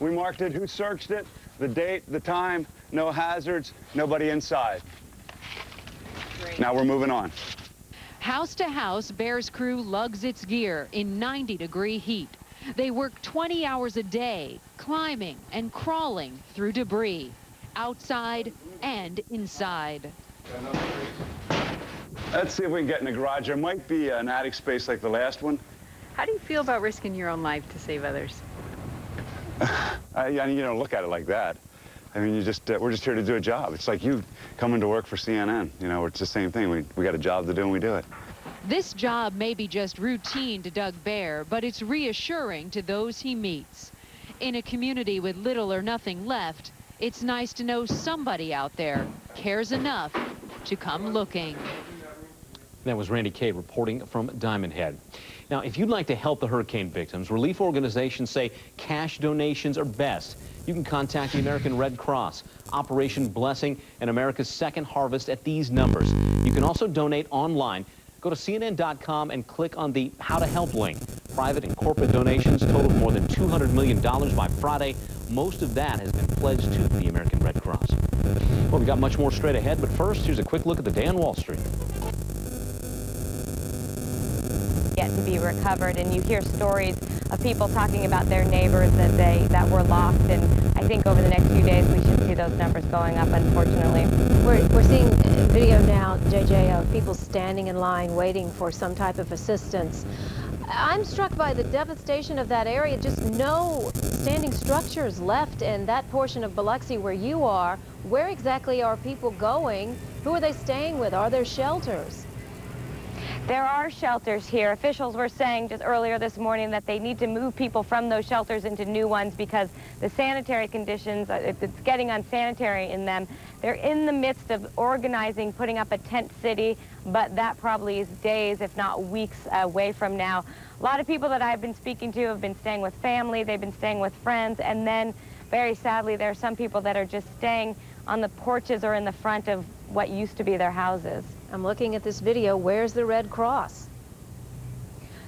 We marked it, who searched it, the date, the time, no hazards, nobody inside. Great. Now we're moving on. House to house, Bear's crew lugs its gear in 90-degree heat. They work 20 hours a day, climbing and crawling through debris, outside and inside. Let's see if we can get in the garage. There might be an attic space like the last one. How do you feel about risking your own life to save others? You don't look at it like that. I mean, we're just here to do a job. It's like you coming to work for CNN. You know, it's the same thing. We got a job to do and we do it. This job may be just routine to Doug Bear, but it's reassuring to those he meets. In a community with little or nothing left, it's nice to know somebody out there cares enough to come looking. That was Randy Kay reporting from Diamond Head. Now, if you'd like to help the hurricane victims, relief organizations say cash donations are best. You can contact the American Red Cross, Operation Blessing, and America's Second Harvest at these numbers. You can also donate online. Go to CNN.com and click on the How to Help link. Private and corporate donations totaled more than $200 million by Friday. Most of that has been pledged to the American Red Cross. Well, we got much more straight ahead, but first, here's a quick look at the day on Wall Street. Yet to be recovered, and you hear stories of people talking about their neighbors that were lost, and I think over the next few days we should see those numbers going up, unfortunately. We're seeing video now, JJ, of people standing in line waiting for some type of assistance. I'm struck by the devastation of that area, just no standing structures left in that portion of Biloxi where you are. Where exactly are people going? Who are they staying with? Are there shelters? There are shelters here. Officials were saying just earlier this morning that they need to move people from those shelters into new ones because the sanitary conditions, it's getting unsanitary in them. They're in the midst of organizing, putting up a tent city, but that probably is days, if not weeks away from now. A lot of people that I've been speaking to have been staying with family, they've been staying with friends, and then very sadly there are some people that are just staying on the porches or in the front of what used to be their houses. I'm looking at this video. Where's the Red Cross?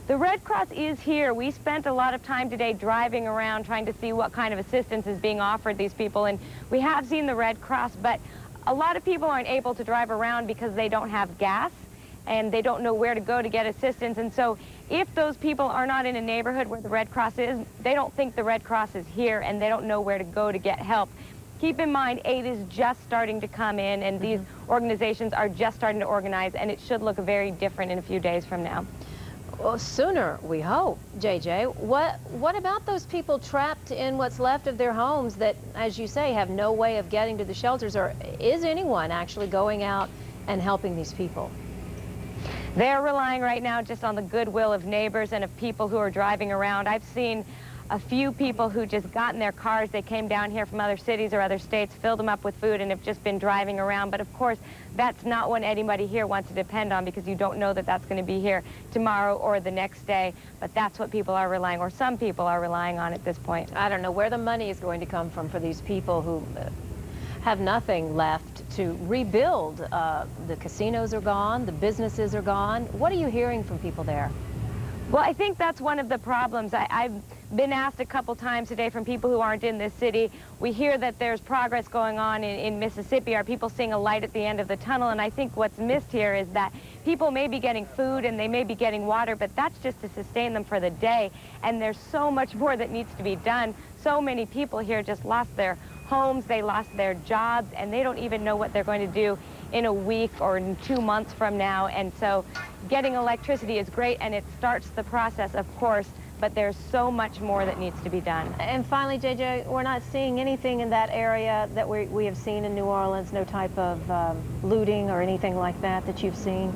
The Red Cross is here. We spent a lot of time today driving around trying to see what kind of assistance is being offered these people, and we have seen the Red Cross, but a lot of people aren't able to drive around because they don't have gas and they don't know where to go to get assistance. And so if those people are not in a neighborhood where the Red Cross is, they don't think the Red Cross is here and they don't know where to go to get help. Keep in mind, aid is just starting to come in, and these organizations are just starting to organize, and it should look very different in a few days from now. Well, sooner, we hope. JJ, what about those people trapped in what's left of their homes that, as you say, have no way of getting to the shelters, or is anyone actually going out and helping these people? They're relying right now just on the goodwill of neighbors and of people who are driving around. I've seen a few people who just got in their cars. They came down here from other cities or other states, filled them up with food, and have just been driving around. But of course, that's not what anybody here wants to depend on, because you don't know that that's going to be here tomorrow or the next day. But that's what people are relying, or some people are relying on at this point. I don't know where the money is going to come from for these people who have nothing left to rebuild. The casinos are gone, the businesses are gone. What are you hearing from people there? Well, I think that's one of the problems. I've been asked a couple times today from people who aren't in this city. We hear that there's progress going on in Mississippi. Are people seeing a light at the end of the tunnel? And I think what's missed here is that people may be getting food and they may be getting water, but that's just to sustain them for the day. And there's so much more that needs to be done. So many people here just lost their homes, they lost their jobs, and they don't even know what they're going to do in a week or in 2 months from now. And so getting electricity is great, and it starts the process, of course, but there's so much more that needs to be done. And finally, JJ, we're not seeing anything in that area that we have seen in New Orleans, no type of looting or anything like that you've seen?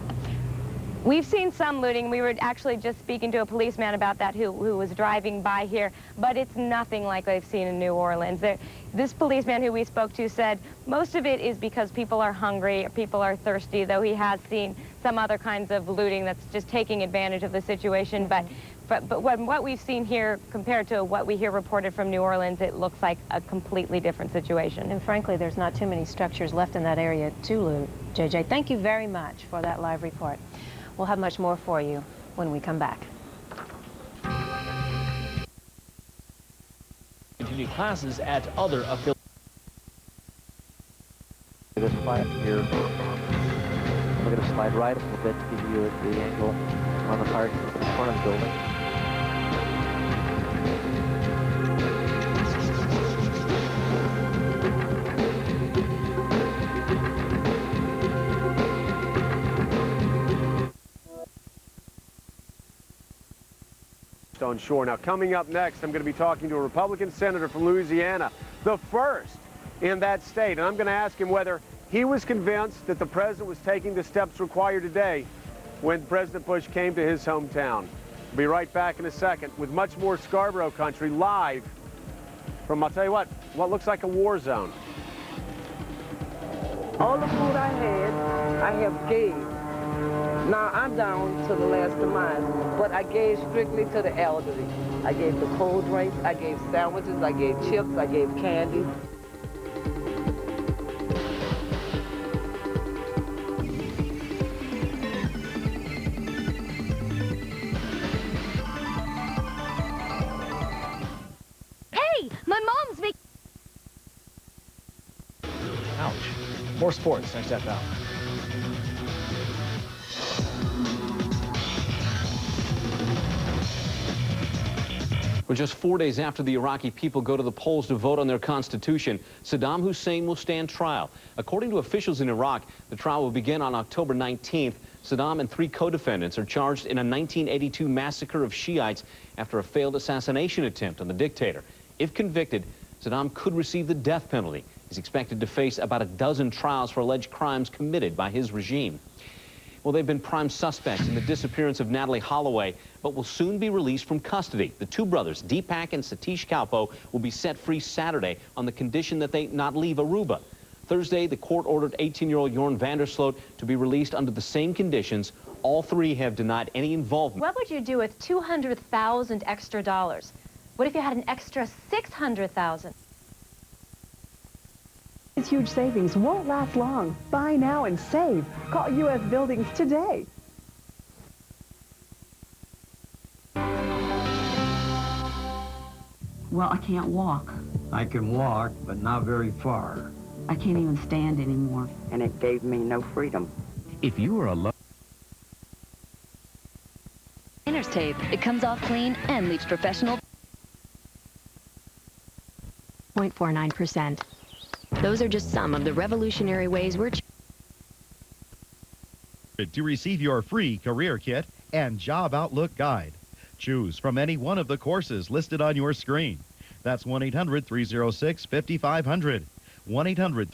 We've seen some looting. We were actually just speaking to a policeman about that who was driving by here, but it's nothing like they've seen in New Orleans. This policeman who we spoke to said most of it is because people are hungry, or people are thirsty, though he has seen some other kinds of looting that's just taking advantage of the situation. But what we've seen here compared to what we hear reported from New Orleans, it looks like a completely different situation. And frankly, there's not too many structures left in that area to loot. JJ, thank you very much for that live report. We'll have much more for you when we come back. continue classes at other affiliates. This slide here, we're going to slide right a little bit to give you the angle on the part in front of the building. On shore. Now, coming up next, I'm going to be talking to a Republican senator from Louisiana, the first in that state, and I'm going to ask him whether he was convinced that the president was taking the steps required today when President Bush came to his hometown. We'll be right back in a second with much more Scarborough country live from, I'll tell you what looks like a war zone. All the food I had, I have gave. Now I'm down to the last of mine, but I gave strictly to the elderly. I gave the cold drinks, I gave sandwiches, I gave chips, I gave candy. Hey, my mom's making... Ouch. More sports next step out. Well, just 4 days after the Iraqi people go to the polls to vote on their constitution, Saddam Hussein will stand trial. According to officials in Iraq, the trial will begin on October 19th. Saddam and 3 co-defendants are charged in a 1982 massacre of Shiites after a failed assassination attempt on the dictator. If convicted, Saddam could receive the death penalty. He's expected to face about a dozen trials for alleged crimes committed by his regime. Well, they've been prime suspects in the disappearance of Natalie Holloway, but will soon be released from custody. The 2 brothers, Deepak and Satish Kalpo, will be set free Saturday on the condition that they not leave Aruba. Thursday, the court ordered 18-year-old Jorn Vandersloot to be released under the same conditions. All 3 have denied any involvement. What would you do with $200,000 extra dollars? What if you had an extra $600,000? These huge savings won't last long. Buy now and save. Call U.S. Buildings today. Well, I can't walk. I can walk, but not very far. I can't even stand anymore. And it gave me no freedom. If you are alone... Painter's tape. It comes off clean and leaves professional. 0.49%. Those are just some of the revolutionary ways we're... To receive your free career kit and job outlook guide. Choose from any one of the courses listed on your screen. That's 1-800-306-5500. 1-800...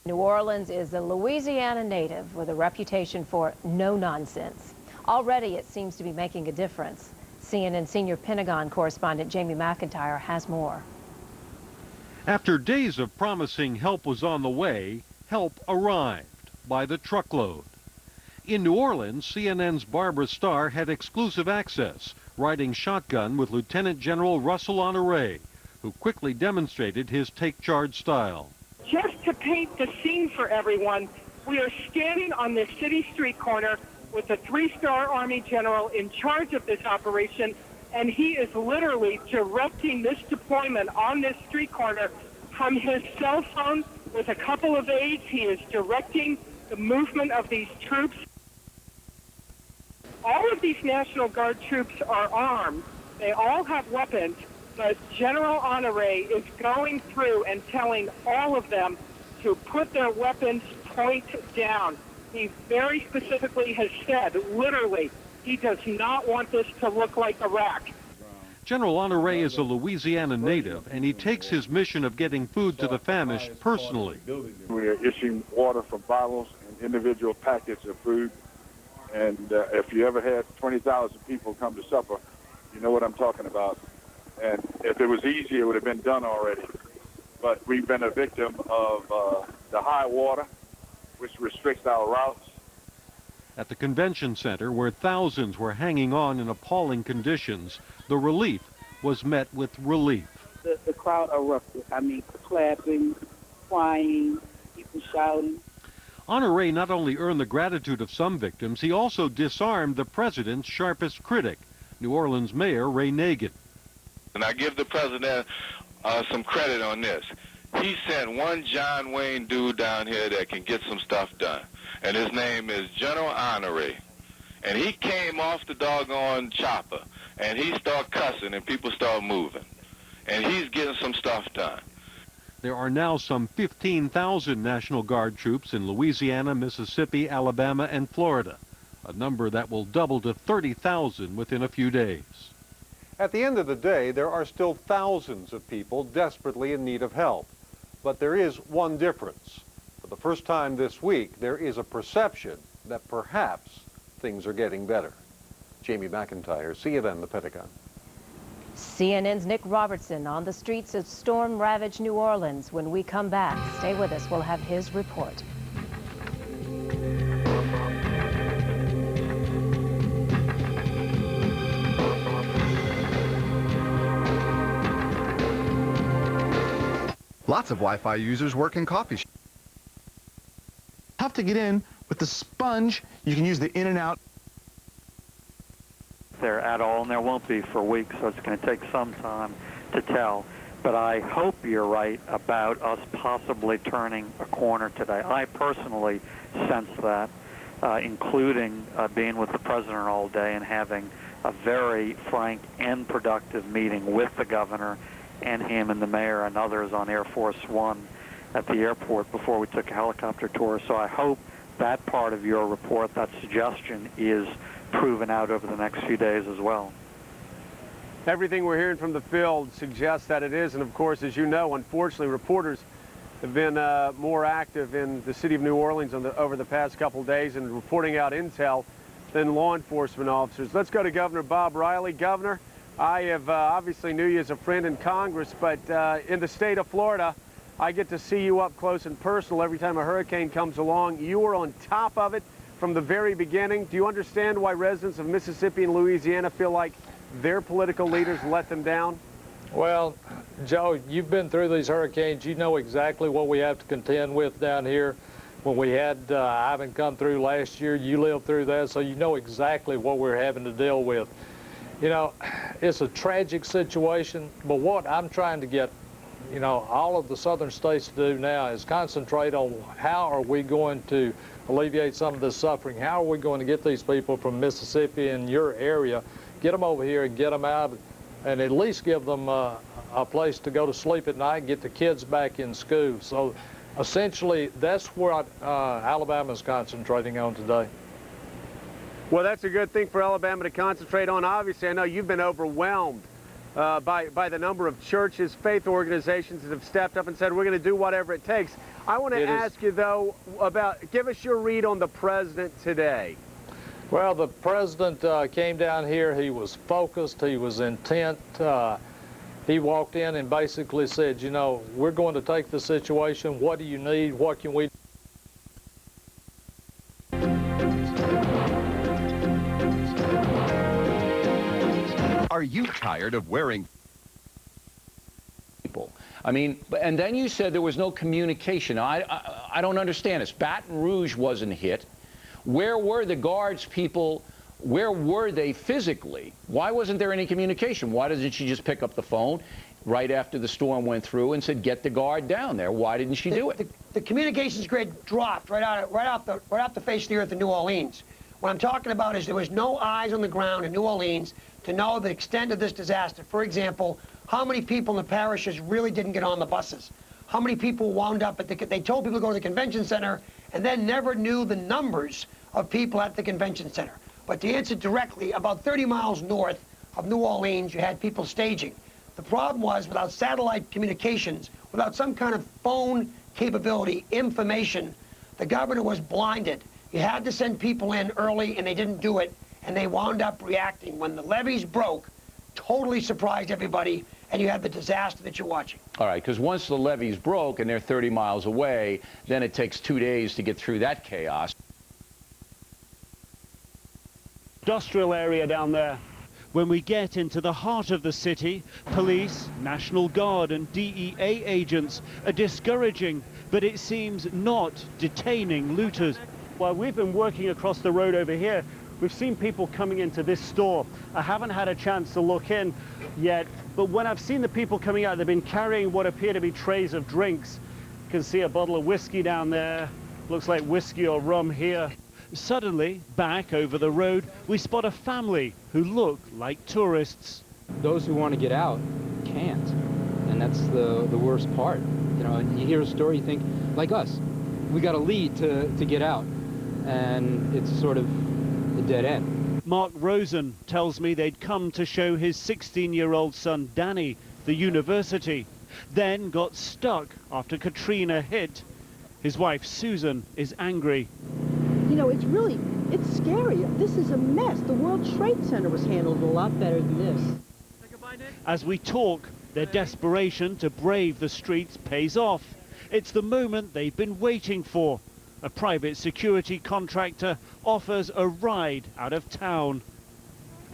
New Orleans is a Louisiana native with a reputation for no nonsense. Already it seems to be making a difference. CNN senior Pentagon correspondent Jamie McIntyre has more. After days of promising help was on the way, help arrived by the truckload. In New Orleans, CNN's Barbara Starr had exclusive access, riding shotgun with Lieutenant General Russell Honore, who quickly demonstrated his take-charge style. Just to paint the scene for everyone, we are standing on this city street corner with a 3-star Army general in charge of this operation, and he is literally directing this deployment on this street corner from his cell phone with a couple of aides. He is directing the movement of these troops. All of these National Guard troops are armed. They all have weapons, but General Honore is going through and telling all of them to put their weapons point down. He very specifically has said, literally, he does not want this to look like Iraq. General Honore is a Louisiana native, and he takes his mission of getting food to the famished personally. We are issuing water from bottles and individual packets of food. And if you ever had 20,000 people come to supper, you know what I'm talking about. And if it was easy, it would have been done already. But we've been a victim of the high water, which restricts our routes. At the convention center, where thousands were hanging on in appalling conditions, the relief was met with relief. The crowd erupted. I mean, clapping, crying, people shouting. Honore not only earned the gratitude of some victims, he also disarmed the president's sharpest critic, New Orleans Mayor Ray Nagin. And I give the president some credit on this. He sent one John Wayne dude down here that can get some stuff done. And his name is General Honoré. And he came off the doggone chopper, and he started cussing, and people started moving. And he's getting some stuff done. There are now some 15,000 National Guard troops in Louisiana, Mississippi, Alabama, and Florida, a number that will double to 30,000 within a few days. At the end of the day, there are still thousands of people desperately in need of help. But there is one difference. For the first time this week, there is a perception that perhaps things are getting better. Jamie McIntyre, CNN, The Pentagon. CNN's Nick Robertson on the streets of storm-ravaged New Orleans. When we come back, stay with us. We'll have his report. Lots of Wi-Fi users work in coffee shops. Tough to get in. With the sponge, you can use the in and out. There at all, and there won't be for weeks, so it's going to take some time to tell. But I hope you're right about us possibly turning a corner today. I personally sense that, including being with the president all day and having a very frank and productive meeting with the governor and him and the mayor and others on Air Force One at the airport before we took a helicopter tour. So I hope that part of your report, that suggestion, is proven out over the next few days as well. Everything we're hearing from the field suggests that it is, and of course, as you know, unfortunately, reporters have been more active in the city of New Orleans over the past couple days and reporting out intel than law enforcement officers. Let's go to Governor Bob Riley. Governor, I have obviously knew you as a friend in Congress, but in the state of Florida, I get to see you up close and personal every time a hurricane comes along. You are on top of it from the very beginning. Do you understand why residents of Mississippi and Louisiana feel like their political leaders let them down? Well, Joe, you've been through these hurricanes. You know exactly what we have to contend with down here. When we had Ivan come through last year, you lived through that, so you know exactly what we're having to deal with. You know, it's a tragic situation, but what I'm trying to get, you know, all of the southern states to do now is concentrate on how are we going to alleviate some of this suffering. How are we going to get these people from Mississippi and your area, get them over here and get them out and at least give them a place to go to sleep at night and get the kids back in school. So essentially, that's what Alabama's concentrating on today. Well, that's a good thing for Alabama to concentrate on. Obviously, I know you've been overwhelmed by the number of churches, faith organizations that have stepped up and said, we're going to do whatever it takes. I want to ask you, though, give us your read on the president today. Well, the president came down here. He was focused. He was intent. He walked in and basically said, you know, we're going to take the situation. What do you need? What can we do? Are you tired of wearing people? I mean, and then you said there was no communication. I don't understand this. Baton Rouge wasn't hit. Where were the guards people? Where were they physically? Why wasn't there any communication? Why doesn't she just pick up the phone right after the storm went through and said, get the guard down there? Why didn't she do it? The communications grid dropped right off the face of the earth in New Orleans. What I'm talking about is there was no eyes on the ground in New Orleans to know the extent of this disaster. For example, how many people in the parishes really didn't get on the buses? How many people wound up at they told people to go to the convention center and then never knew the numbers of people at the convention center. But to answer directly, about 30 miles north of New Orleans, you had people staging. The problem was, without satellite communications, without some kind of phone capability, information, the governor was blinded. You had to send people in early, and they didn't do it, and they wound up reacting. When the levees broke, totally surprised everybody, and you had the disaster that you're watching. All right, because once the levees broke and they're 30 miles away, then it takes 2 days to get through that chaos. Industrial area down there. When we get into the heart of the city, police, National Guard and DEA agents are discouraging, but it seems not detaining looters. While we've been working across the road over here, we've seen people coming into this store. I haven't had a chance to look in yet, But when I've seen the people coming out, they've been carrying what appear to be trays of drinks. You can see a bottle of whiskey down there. Looks like whiskey or rum here. Suddenly, back over the road, we spot a family who look like tourists. Those who want to get out can't, and that's the worst part. You know, and you hear a story, you think, like us, we got to lead to get out, and it's sort of a dead end. Mark Rosen tells me they'd come to show his 16-year-old son Danny the university, then got stuck after Katrina hit. His wife Susan is angry. You know, it's scary. This is a mess. The World Trade Center was handled a lot better than this. As we talk, their desperation to brave the streets pays off. It's the moment they've been waiting for. A private security contractor offers a ride out of town.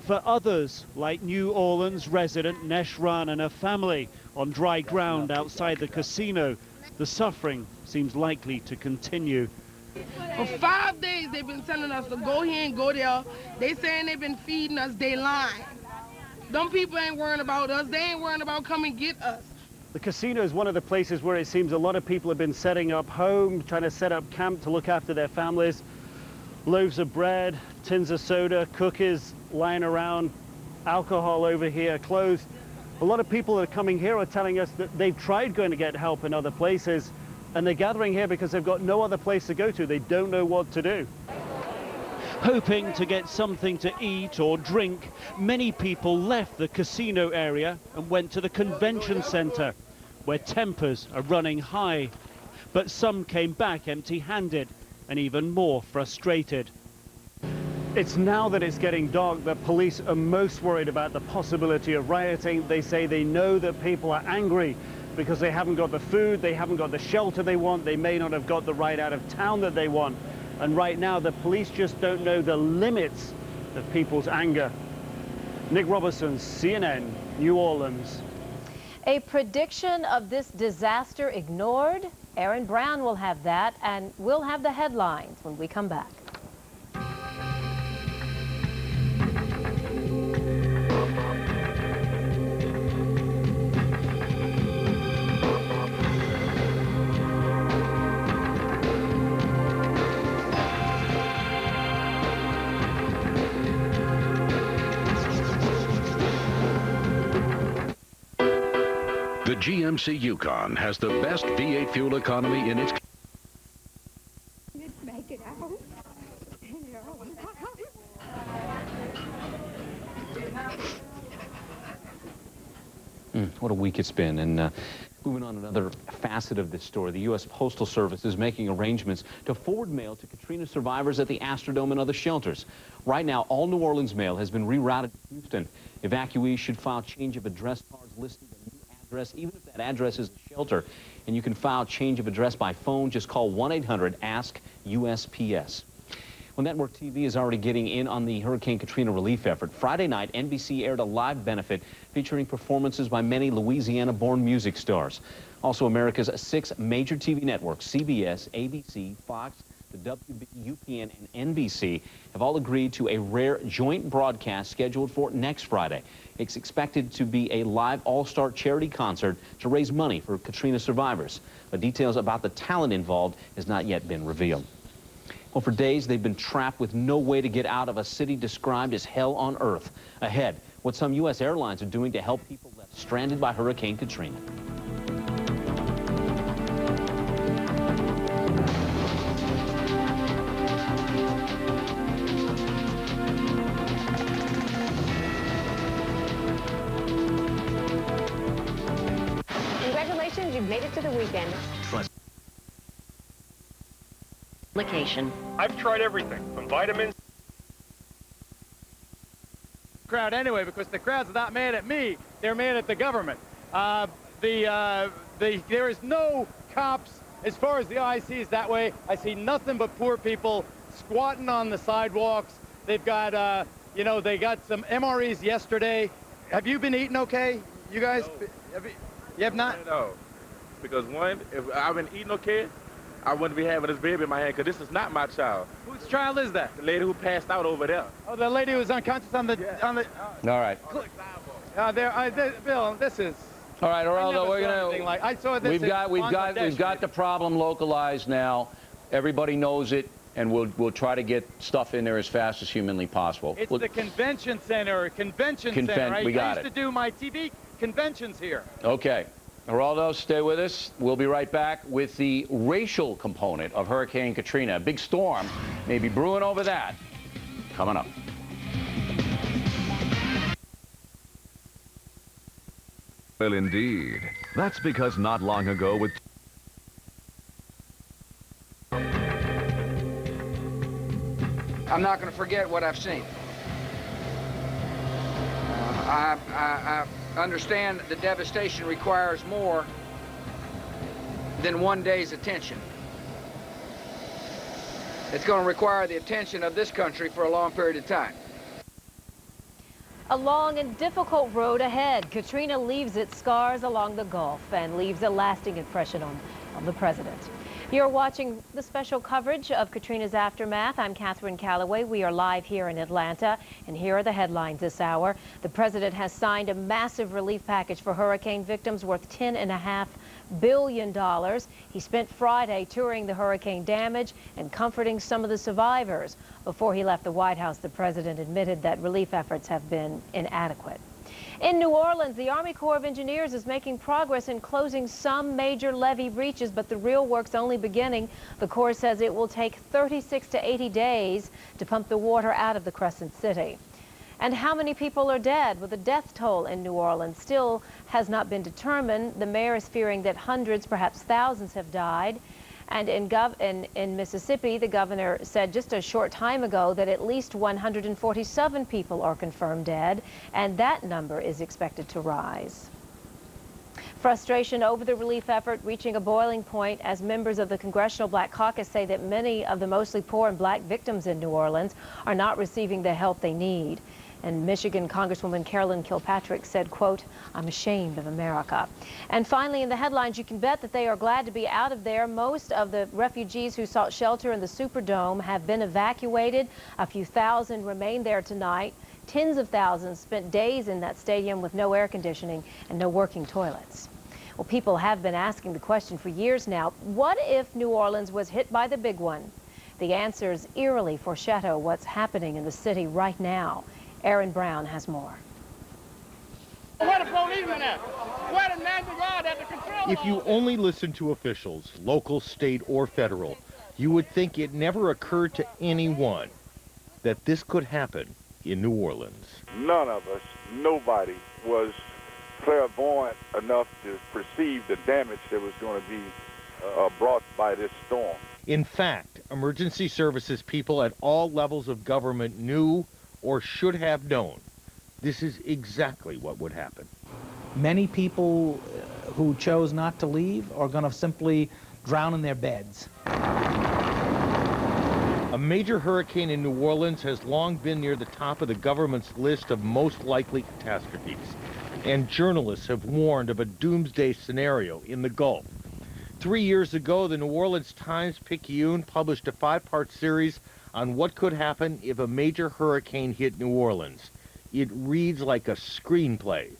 For others, like New Orleans resident Neshran and her family, on dry ground outside the casino, the suffering seems likely to continue. For 5 days, they've been telling us to go here and go there. They saying they've been feeding us, they lying. Them people ain't worrying about us. They ain't worrying about coming get us. The casino is one of the places where it seems a lot of people have been setting up home, trying to set up camp to look after their families. Loaves of bread, tins of soda, cookies lying around, alcohol over here, clothes. A lot of people that are coming here are telling us that they've tried going to get help in other places, and they're gathering here because they've got no other place to go to. They don't know what to do. Hoping to get something to eat or drink, many people left the casino area and went to the convention center, where tempers are running high. But some came back empty-handed and even more frustrated. It's now that it's getting dark that police are most worried about the possibility of rioting. They say they know that people are angry because they haven't got the food, they haven't got the shelter they want, they may not have got the ride out of town that they want. And right now, the police just don't know the limits of people's anger. Nick Robertson, CNN, New Orleans. A prediction of this disaster ignored? Aaron Brown will have that, and we'll have the headlines when we come back. The GMC Yukon has the best V8 fuel economy in its... Make it out. What a week it's been. And moving on, another facet of this story, the U.S. Postal Service is making arrangements to forward mail to Katrina survivors at the Astrodome and other shelters. Right now, all New Orleans mail has been rerouted to Houston. Evacuees should file change of address cards listing a new address, even if that address is a shelter. And you can file change of address by phone. Just call 1-800-ASK-USPS. Well, Network TV is already getting in on the Hurricane Katrina relief effort. Friday night, NBC aired a live benefit featuring performances by many Louisiana-born music stars. Also, America's 6 major TV networks, CBS, ABC, Fox, the WB, UPN, and NBC, have all agreed to a rare joint broadcast scheduled for next Friday. It's expected to be a live all-star charity concert to raise money for Katrina survivors. But details about the talent involved has not yet been revealed. Well, for days, they've been trapped with no way to get out of a city described as hell on earth. Ahead, what some U.S. airlines are doing to help people left stranded by Hurricane Katrina. Congratulations, you've made it to the weekend. Location. I've tried everything from vitamins. Crowd anyway, because the crowd's not mad at me, they're mad at the government. There is no cops as far as the eye sees that way. I see nothing but poor people squatting on the sidewalks. They've got, you know, they got some MREs yesterday. Have you been eating okay, you guys? No. You have not? No, because one, if I've been eating okay, I wouldn't be having this baby in my hand, because this is not my child. Whose child is that? The lady who passed out over there. Oh, the lady who was unconscious on the... Yeah. On the All right. Bill, this is. All right, Geraldo, we're gonna. Like, I saw this. We've got the problem localized now. Everybody knows it, and we'll try to get stuff in there as fast as humanly possible. It's the convention center. Center. We got I used to do my TV conventions here. Okay. Geraldo, stay with us. We'll be right back with the racial component of Hurricane Katrina. A big storm may be brewing over that. Coming up. Well, indeed. That's because not long ago with... I'm not going to forget what I've seen. I understand the devastation requires more than one day's attention. It's going to require the attention of this country for a long period of time. A long and difficult road ahead. Katrina leaves its scars along the Gulf and leaves a lasting impression on the president. You're watching the special coverage of Katrina's aftermath. I'm Catherine Calloway. We are live here in Atlanta, and here are the headlines this hour. The president has signed a massive relief package for hurricane victims worth $10.5 billion. He spent Friday touring the hurricane damage and comforting some of the survivors. Before he left the White House, the president admitted that relief efforts have been inadequate. In New Orleans, the Army Corps of Engineers is making progress in closing some major levee breaches, but the real work's only beginning. The Corps says it will take 36 to 80 days to pump the water out of the Crescent City. And how many people are dead? Well, the death toll in New Orleans still has not been determined. The mayor is fearing that hundreds, perhaps thousands, have died. And in Mississippi, the governor said just a short time ago that at least 147 people are confirmed dead, and that number is expected to rise. Frustration over the relief effort reaching a boiling point as members of the Congressional Black Caucus say that many of the mostly poor and black victims in New Orleans are not receiving the help they need. And Michigan Congresswoman Carolyn Kilpatrick said, quote, "I'm ashamed of America." And finally, in the headlines, you can bet that they are glad to be out of there. Most of the refugees who sought shelter in the Superdome have been evacuated. A few thousand remain there tonight. Tens of thousands spent days in that stadium with no air conditioning and no working toilets. Well, people have been asking the question for years now, what if New Orleans was hit by the big one? The answers eerily foreshadow what's happening in the city right now. Aaron Brown has more. Where the policemen at? Where the National Guard at the control? If you only listen to officials, local, state, or federal, you would think it never occurred to anyone that this could happen in New Orleans. None of us, nobody, was clairvoyant enough to perceive the damage that was going to be brought by this storm. In fact, emergency services people at all levels of government knew or should have known this is exactly what would happen. Many people who chose not to leave are going to simply drown in their beds. A major hurricane in New Orleans has long been near the top of the government's list of most likely catastrophes, and journalists have warned of a doomsday scenario in the Gulf. 3 years ago, the New Orleans Times-Picayune published a 5-part series on what could happen if a major hurricane hit New Orleans. It reads like a screenplay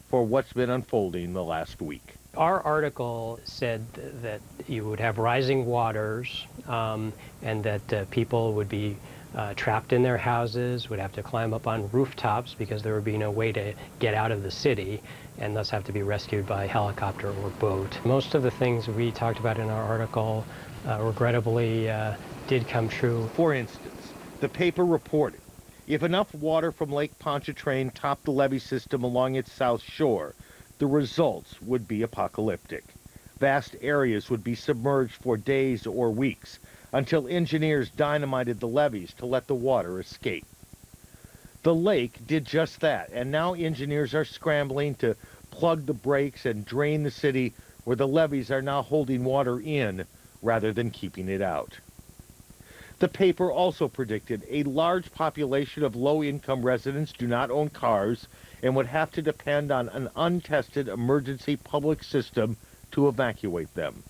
for what's been unfolding the last week. Our article said that you would have rising waters and that people would be trapped in their houses, would have to climb up on rooftops because there would be no way to get out of the city, and thus have to be rescued by helicopter or boat. Most of the things we talked about in our article regrettably did come true. For instance, the paper reported if enough water from Lake Pontchartrain topped the levee system along its south shore, the results would be apocalyptic. Vast areas would be submerged for days or weeks until engineers dynamited the levees to let the water escape. The lake did just that, and now engineers are scrambling to plug the breaks and drain the city where the levees are now holding water in rather than keeping it out. The paper also predicted a large population of low-income residents do not own cars and would have to depend on an untested emergency public system to evacuate them.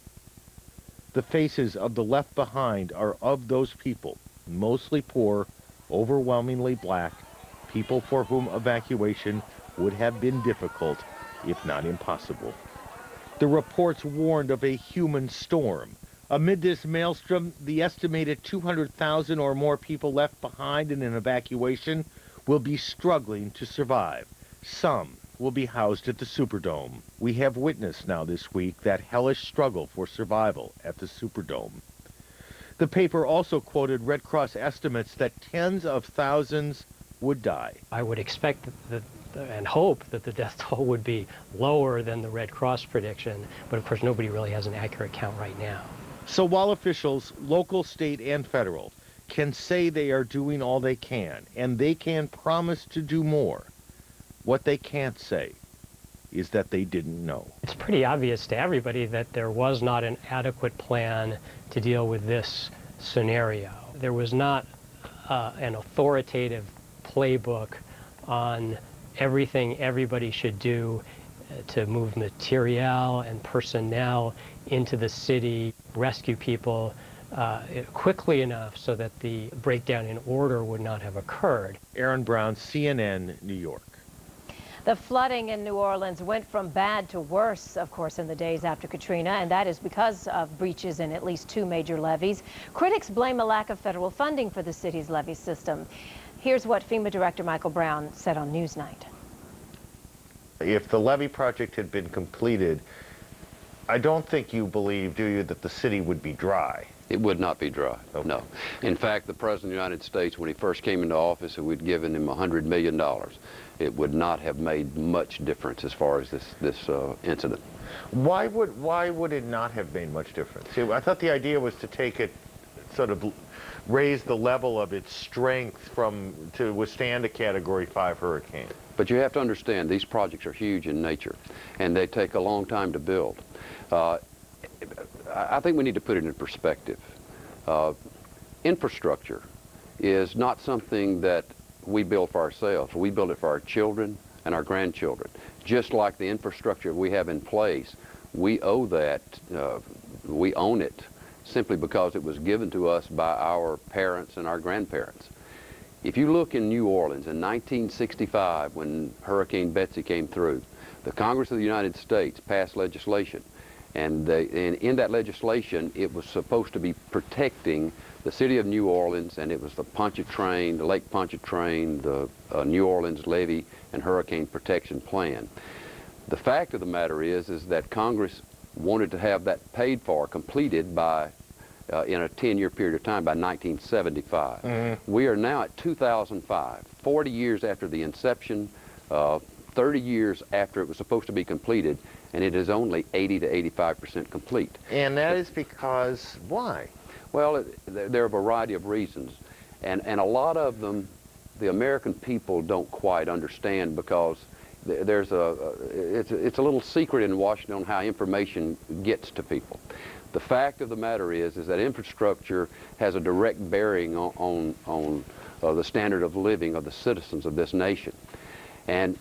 The faces of the left behind are of those people, mostly poor, overwhelmingly black, people for whom evacuation would have been difficult, if not impossible. The reports warned of a human storm. Amid this maelstrom, the estimated 200,000 or more people left behind in an evacuation will be struggling to survive. Some will be housed at the Superdome. We have witnessed now this week that hellish struggle for survival at the Superdome. The paper also quoted Red Cross estimates that tens of thousands would die. I would expect and hope that the death toll would be lower than the Red Cross prediction, but of course nobody really has an accurate count right now. So while officials, local, state, and federal, can say they are doing all they can, and they can promise to do more, what they can't say is that they didn't know. It's pretty obvious to everybody that there was not an adequate plan to deal with this scenario. There was not an authoritative playbook on everything everybody should do to move material and personnel into the city, rescue people quickly enough so that the breakdown in order would not have occurred. Aaron Brown, CNN, New York. The flooding in New Orleans went from bad to worse, of course, in the days after Katrina, and that is because of breaches in at least 2 major levees. Critics blame a lack of federal funding for the city's levee system. Here's what FEMA Director Michael Brown said on Newsnight. If the levee project had been completed, I don't think you believe, do you, that the city would be dry? It would not be dry, no. In fact, the President of the United States, when he first came into office, we'd given him $100 million. It would not have made much difference as far as this incident. Why would it not have made much difference? See, I thought the idea was to take it, sort of raise the level of its strength to withstand a Category 5 hurricane. But you have to understand, these projects are huge in nature, and they take a long time to build. I think we need to put it in perspective. Infrastructure is not something that we build for ourselves. We build it for our children and our grandchildren. Just like the infrastructure we have in place, we owe that, we own it simply because it was given to us by our parents and our grandparents. If you look in New Orleans in 1965, when Hurricane Betsy came through, the Congress of the United States passed legislation. And in that legislation, it was supposed to be protecting the city of New Orleans, and it was the Pontchartrain, the Lake Pontchartrain, the New Orleans Levee and Hurricane Protection Plan. The fact of the matter is that Congress wanted to have that paid for, completed by, in a 10-year period of time, by 1975. Mm-hmm. We are now at 2005, 40 years after the inception, 30 years after it was supposed to be completed, and it is only 80 to 85% complete. And that is because, why? Well, there are a variety of reasons, and a lot of them the American people don't quite understand, because it's a little secret in Washington on how information gets to people. The fact of the matter is that infrastructure has a direct bearing on the standard of living of the citizens of this nation. And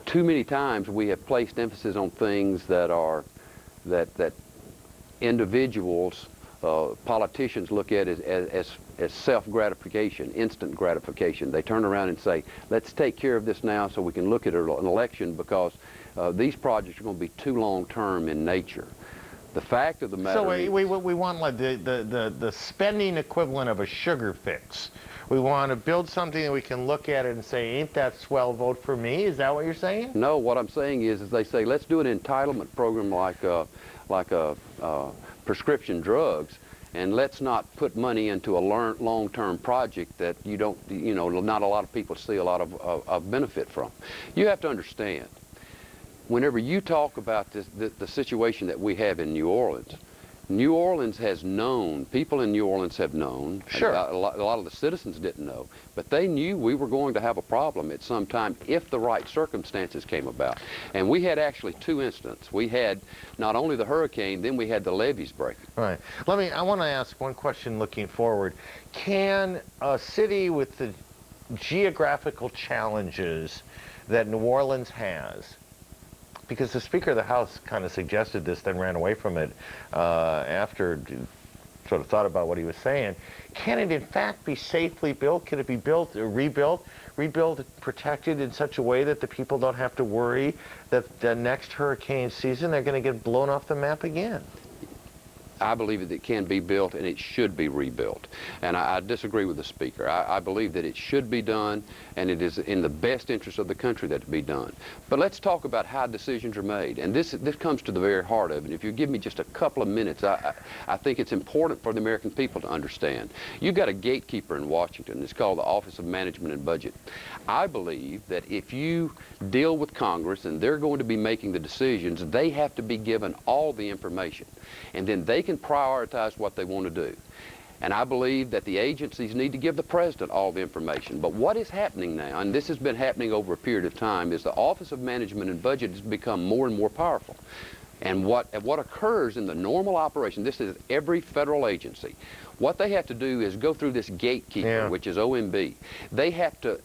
too many times we have placed emphasis on things that individuals, politicians look at as self-gratification, instant gratification. They turn around and say, let's take care of this now so we can look at an election, because these projects are going to be too long-term in nature. The fact of the matter is... So we want like the spending equivalent of a sugar fix. We want to build something that we can look at it and say, ain't that swell, vote for me? Is that what you're saying? No, what I'm saying is they say, let's do an entitlement program like prescription drugs, and let's not put money into a long-term project that not a lot of people see a lot of benefit from. You have to understand, whenever you talk about the situation that we have in New Orleans has known, people in New Orleans have known, sure. A lot of the citizens didn't know, but they knew we were going to have a problem at some time if the right circumstances came about. And we had actually 2 incidents. We had not only the hurricane, then we had the levees breaking. Right. I want to ask one question looking forward. Can a city with the geographical challenges that New Orleans has, because the Speaker of the House kind of suggested this, then ran away from it after sort of thought about what he was saying. Can it in fact be safely built? Can it be built or rebuilt, protected in such a way that the people don't have to worry that the next hurricane season they're going to get blown off the map again? I believe that it can be built and it should be rebuilt. And I disagree with the speaker. I believe that it should be done, and it is in the best interest of the country that it be done. But let's talk about how decisions are made. And this comes to the very heart of it. If you give me just a couple of minutes, I think it's important for the American people to understand. You've got a gatekeeper in Washington. It's called the Office of Management and Budget. I believe that if you deal with Congress and they're going to be making the decisions, they have to be given all the information. And then they can prioritize what they want to do. And I believe that the agencies need to give the president all the information. But what is happening now, and this has been happening over a period of time, is the Office of Management and Budget has become more and more powerful. And what occurs in the normal operation, this is every federal agency, what they have to do is go through this gatekeeper, which is OMB. They have to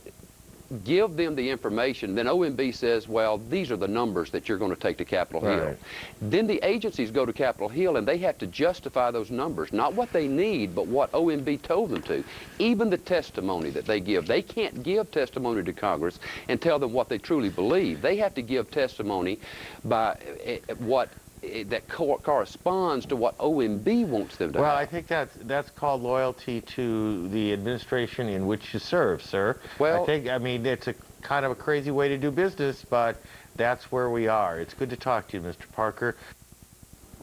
give them the information, then OMB says, well, these are the numbers that you're going to take to Capitol Hill. Then the agencies go to Capitol Hill and they have to justify those numbers, not what they need, but what OMB told them to. Even the testimony that they give, they can't give testimony to Congress and tell them what they truly believe. They have to give testimony by what that corresponds to what OMB wants them to have. Well, I think that's called loyalty to the administration in which you serve, sir. Well, I mean, it's a kind of a crazy way to do business, but that's where we are. It's good to talk to you, Mr. Parker.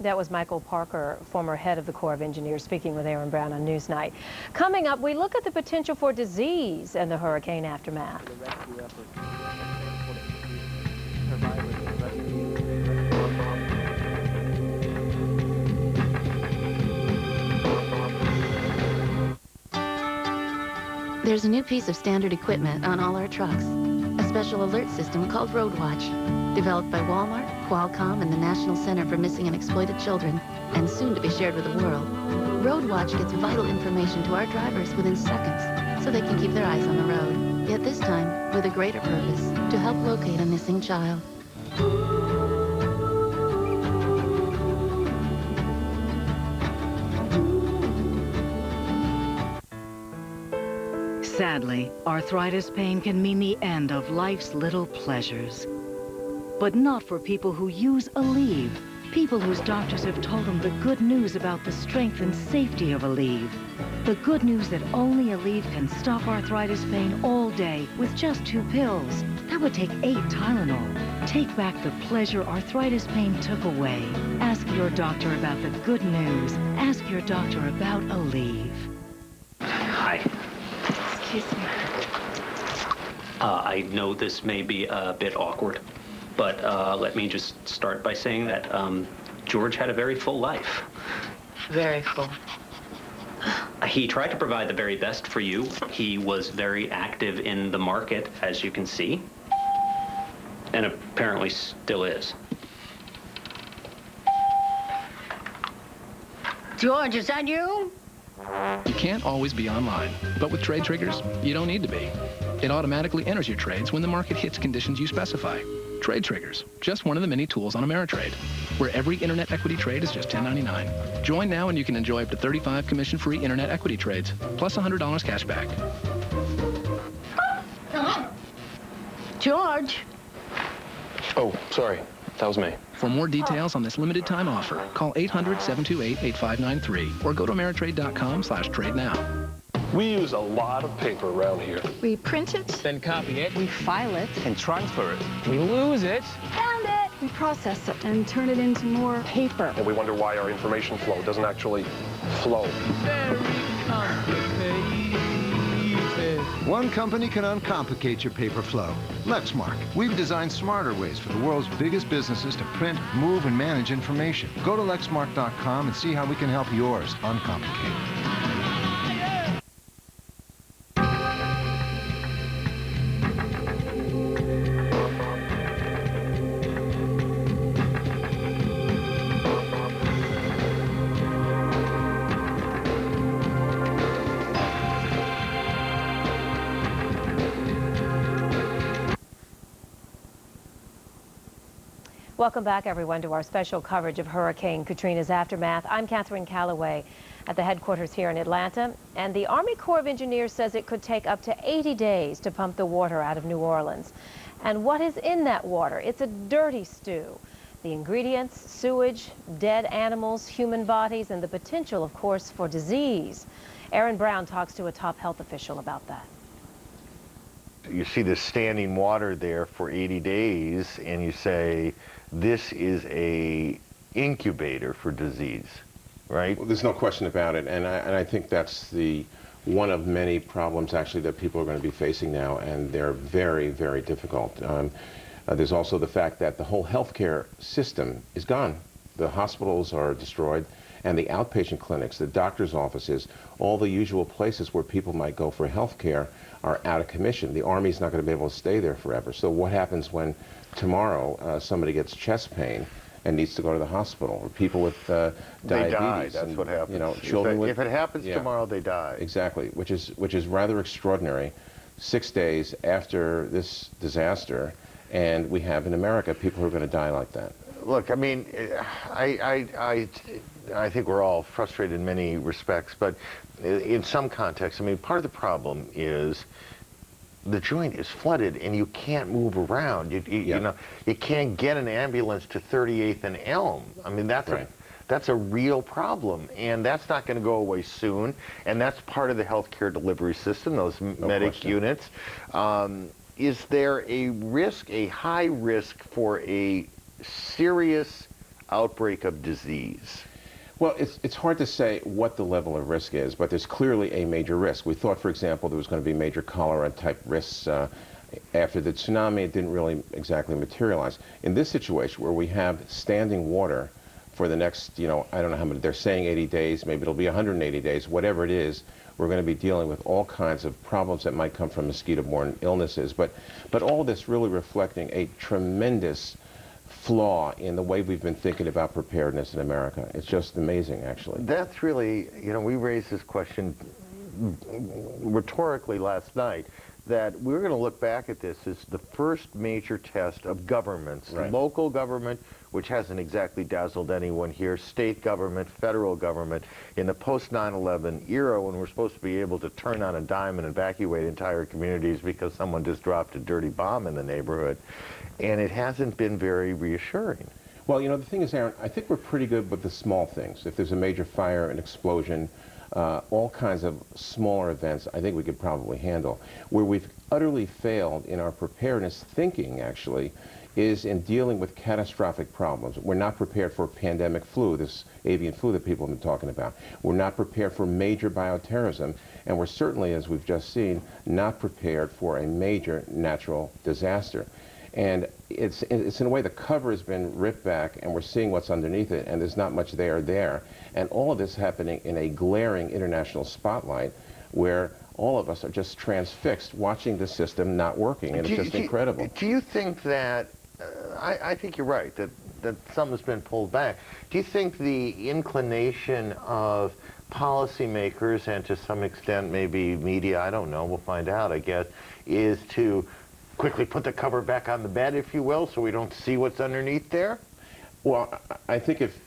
That was Michael Parker, former head of the Corps of Engineers, speaking with Aaron Brown on Newsnight. Coming up, we look at the potential for disease and the hurricane aftermath. There's a new piece of standard equipment on all our trucks, a special alert system called Road Watch, developed by Walmart, Qualcomm, and the National Center for Missing and Exploited Children, and soon to be shared with the world. Road Watch gets vital information to our drivers within seconds, so they can keep their eyes on the road, yet this time with a greater purpose, to help locate a missing child. Sadly, arthritis pain can mean the end of life's little pleasures. But not for people who use Aleve, people whose doctors have told them the good news about the strength and safety of Aleve. The good news that only Aleve can stop arthritis pain all day with just 2 pills. That would take 8 Tylenol. Take back the pleasure arthritis pain took away. Ask your doctor about the good news. Ask your doctor about Aleve. Hi. Excuse me. I know this may be a bit awkward, but let me just start by saying that George had a very full life. Very full. He tried to provide the very best for you. He was very active in the market, as you can see, and apparently still is. George, is that you? You can't always be online, but with Trade Triggers, you don't need to be. It automatically enters your trades when the market hits conditions you specify. Trade Triggers, just one of the many tools on Ameritrade, where every internet equity trade is just $10.99. Join now and you can enjoy up to 35 commission-free internet equity trades, plus $100 cash back. George? Oh, sorry. That was me. For more details on this limited time offer, call 800-728-8593 or go to Ameritrade.com/trade now. We use a lot of paper around here. We print it. Then copy it. We file it. And transfer it. We lose it. Found it. We process it and turn it into more paper. And we wonder why our information flow doesn't actually flow. Very complicated. One company can uncomplicate your paper flow. Lexmark. We've designed smarter ways for the world's biggest businesses to print, move, and manage information. Go to Lexmark.com and see how we can help yours uncomplicate. Welcome back, everyone, to our special coverage of Hurricane Katrina's aftermath. I'm Catherine Calloway at the headquarters here in Atlanta, and the Army Corps of Engineers says it could take up to 80 days to pump the water out of New Orleans. And what is in that water? It's a dirty stew. The ingredients, sewage, dead animals, human bodies, and the potential, of course, for disease. Aaron Brown talks to a top health official about that. You see this standing water there for 80 days, and you say, this is a incubator for disease, right? Well, there's no question about it, and I think that's one of many problems actually that people are going to be facing now, and they're very, very difficult. There's also the fact that the whole healthcare system is gone. The hospitals are destroyed, and the outpatient clinics, the doctor's offices, all the usual places where people might go for health care are out of commission. The Army's not going to be able to stay there forever. So what happens when tomorrow somebody gets chest pain and needs to go to the hospital, or people with diabetes? They die. That's what happens. You know, children if it happens tomorrow, they die. Exactly, which is rather extraordinary. 6 days after this disaster, and we have in America people who are going to die like that. Look, I mean, I think we're all frustrated in many respects, but in some contexts, I mean, part of the problem is the joint is flooded and you can't move around. You know, you can't get an ambulance to 38th and Elm. I mean, that's a real problem, and that's not going to go away soon. And that's part of the healthcare delivery system, those medic units. Is there a risk, a high risk for a serious outbreak of disease? Well, it's hard to say what the level of risk is, but there's clearly a major risk. We thought, for example, there was going to be major cholera-type risks after the tsunami. It didn't really exactly materialize. In this situation, where we have standing water for the next, I don't know how many, they're saying 80 days, maybe it'll be 180 days, whatever it is, we're going to be dealing with all kinds of problems that might come from mosquito-borne illnesses. But all this really reflecting a tremendous flaw in the way we've been thinking about preparedness in America. It's just amazing, actually. That's really, we raised this question rhetorically last night, that we're going to look back at this as the first major test of governments. Right. Local government, which hasn't exactly dazzled anyone here, state government, federal government, in the post-9/11 era when we're supposed to be able to turn on a dime and evacuate entire communities because someone just dropped a dirty bomb in the neighborhood. And it hasn't been very reassuring. Well, the thing is, Aaron, I think we're pretty good with the small things. If there's a major fire, an explosion, all kinds of smaller events, I think we could probably handle. Where we've utterly failed in our preparedness thinking, actually, is in dealing with catastrophic problems. We're not prepared for pandemic flu, this avian flu that people have been talking about. We're not prepared for major bioterrorism, and we're certainly, as we've just seen, not prepared for a major natural disaster. And it's in a way the cover has been ripped back, and we're seeing what's underneath it, and there's not much there. And all of this happening in a glaring international spotlight where all of us are just transfixed watching the system not working, and it's just incredible. Do you think that, I think you're right, that some has been pulled back. Do you think the inclination of policymakers, and to some extent maybe media, I don't know, we'll find out, I guess, is to quickly put the cover back on the bed, if you will, so we don't see what's underneath there? Well, I think if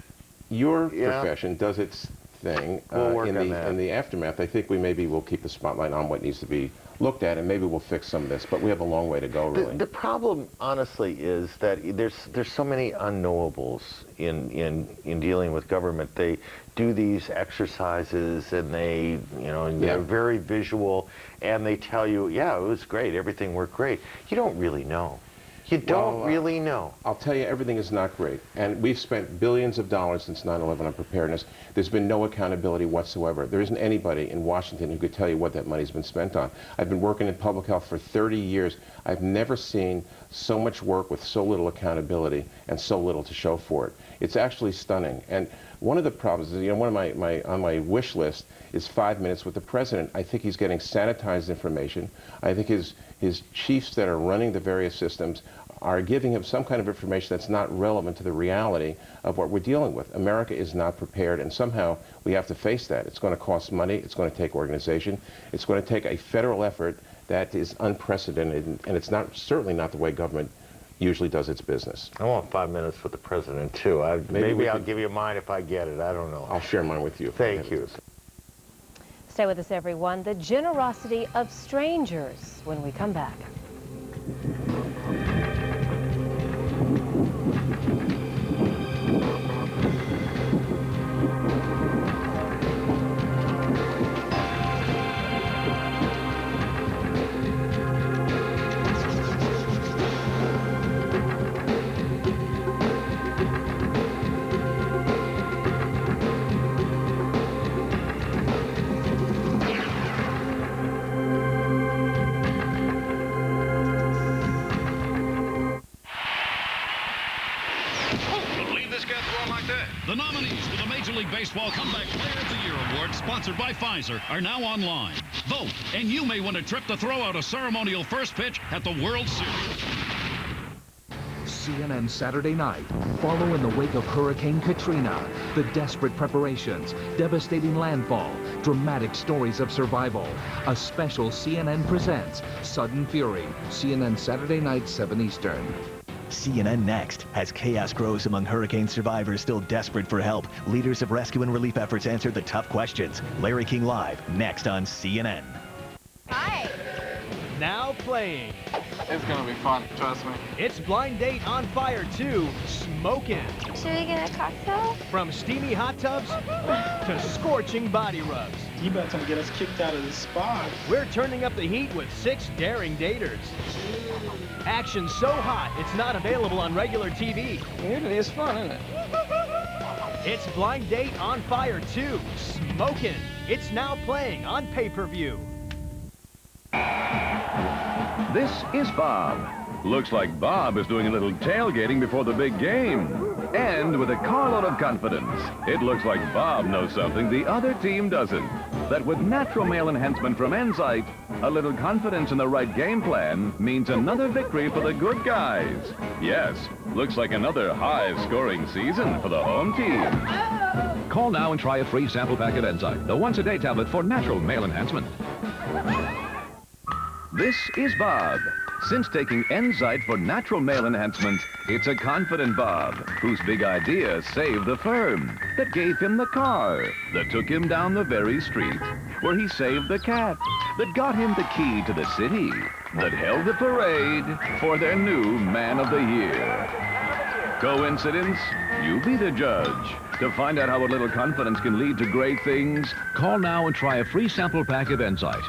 your profession does its thing in the aftermath, I think we maybe will keep the spotlight on what needs to be looked at, and maybe we'll fix some of this, but we have a long way to go, really. The problem, honestly, is that there's so many unknowables in dealing with government. They do these exercises, and they're very visual, and they tell you, yeah, it was great, everything worked great. You don't really know. You don't really know. I'll tell you, everything is not great. And we've spent billions of dollars since 9/11 on preparedness. There's been no accountability whatsoever. There isn't anybody in Washington who could tell you what that money's been spent on. I've been working in public health for 30 years. I've never seen so much work with so little accountability and so little to show for it. It's actually stunning. And one of the problems is, one of on my wish list is 5 minutes with the president. I think he's getting sanitized information. I think his chiefs that are running the various systems are giving him some kind of information that's not relevant to the reality of what we're dealing with. America is not prepared, and somehow we have to face that. It's going to cost money. It's going to take organization. It's going to take a federal effort that is unprecedented, and it's certainly not the way government usually does its business. I want 5 minutes with the president, too. Maybe I'll give you mine if I get it. I don't know. I'll share mine with you. Thank you. Stay with us, everyone. The generosity of strangers when we come back. The nominees for the Major League Baseball Comeback Player of the Year Award, sponsored by Pfizer, are now online. Vote, and you may win a trip to throw out a ceremonial first pitch at the World Series. CNN Saturday night. Follow in the wake of Hurricane Katrina. The desperate preparations, devastating landfall, dramatic stories of survival. A special CNN presents Sudden Fury. CNN Saturday night, 7 Eastern. CNN Next. As chaos grows among hurricane survivors still desperate for help, leaders of rescue and relief efforts answer the tough questions. Larry King Live, next on CNN. Hi. Now playing. It's gonna be fun, trust me. It's Blind Date on Fire 2, Smokin'. Should we get a cocktail? From steamy hot tubs to scorching body rubs. You about to get us kicked out of the spa. We're turning up the heat with 6 daring daters. Action so hot, it's not available on regular TV. It is fun, isn't it? It's Blind Date on Fire 2, Smokin'. It's now playing on pay-per-view. This is Bob. Looks like Bob is doing a little tailgating before the big game. And with a carload of confidence, it looks like Bob knows something the other team doesn't. That with natural male enhancement from Enzyte, a little confidence in the right game plan means another victory for the good guys. Yes, looks like another high-scoring season for the home team. Call now and try a free sample pack of Enzyte, the once-a-day tablet for natural male enhancement. This is Bob. Since taking Enzyte for natural male enhancement, it's a confident Bob whose big idea saved the firm, that gave him the car, that took him down the very street, where he saved the cat, that got him the key to the city, that held the parade for their new Man of the Year. Coincidence? You be the judge. To find out how a little confidence can lead to great things, call now and try a free sample pack of Enzyte.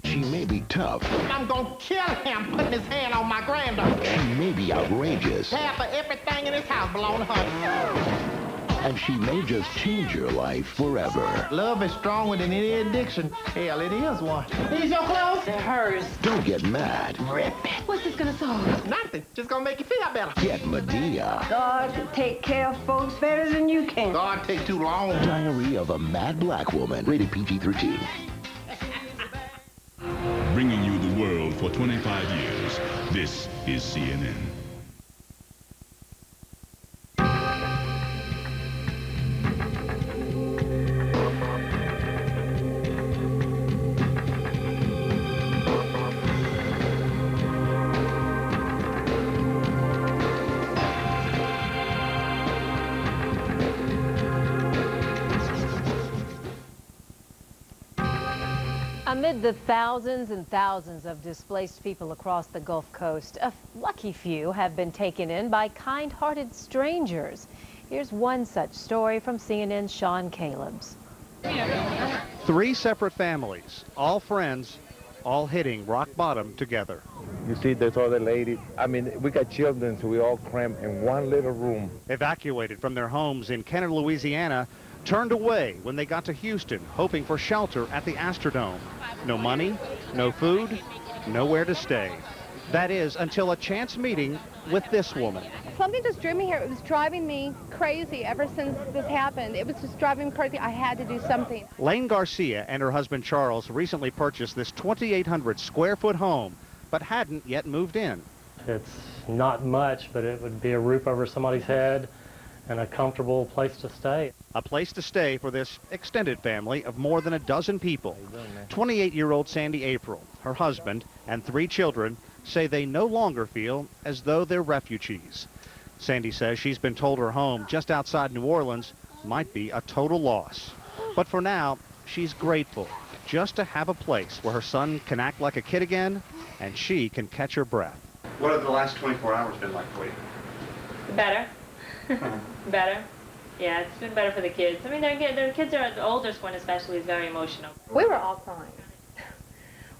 She may be tough. I'm gonna kill him putting his hand on my granddaughter. She may be outrageous. Half of everything in this house belongs to her. And she may just change your life forever. Love is stronger than any addiction. Hell, it is one. These your clothes? They're hers. Don't get mad. Rip it. What's this gonna solve? Nothing. Just gonna make you feel better. Get Medea. God can take care of folks better than you can. God take too long. Diary of a Mad Black Woman. Rated PG-13. Bringing you the world for 25 years. This is CNN. Amid the thousands and thousands of displaced people across the Gulf Coast, a lucky few have been taken in by kind-hearted strangers. Here's one such story from CNN's Sean Caleb's. 3 separate families, all friends, all hitting rock bottom together. You see this other lady? I mean, we got children, so we all crammed in one little room. Evacuated from their homes in Kenner, Louisiana, turned away when they got to Houston, hoping for shelter at the Astrodome. No money, no food, nowhere to stay. That is, until a chance meeting with this woman. Something just drew me here. It was driving me crazy ever since this happened. It was just driving me crazy. I had to do something. Lane Garcia and her husband Charles recently purchased this 2,800 square foot home, but hadn't yet moved in. It's not much, but it would be a roof over somebody's head and a comfortable place to stay. A place to stay for this extended family of more than a dozen people. 28-year-old Sandy April, her husband, and 3 children say they no longer feel as though they're refugees. Sandy says she's been told her home just outside New Orleans might be a total loss. But for now, she's grateful just to have a place where her son can act like a kid again and she can catch her breath. What have the last 24 hours been like for you? Better. Better. Yeah, it's been better for the kids. I mean, their kids are, the oldest one especially, is very emotional. We were all crying.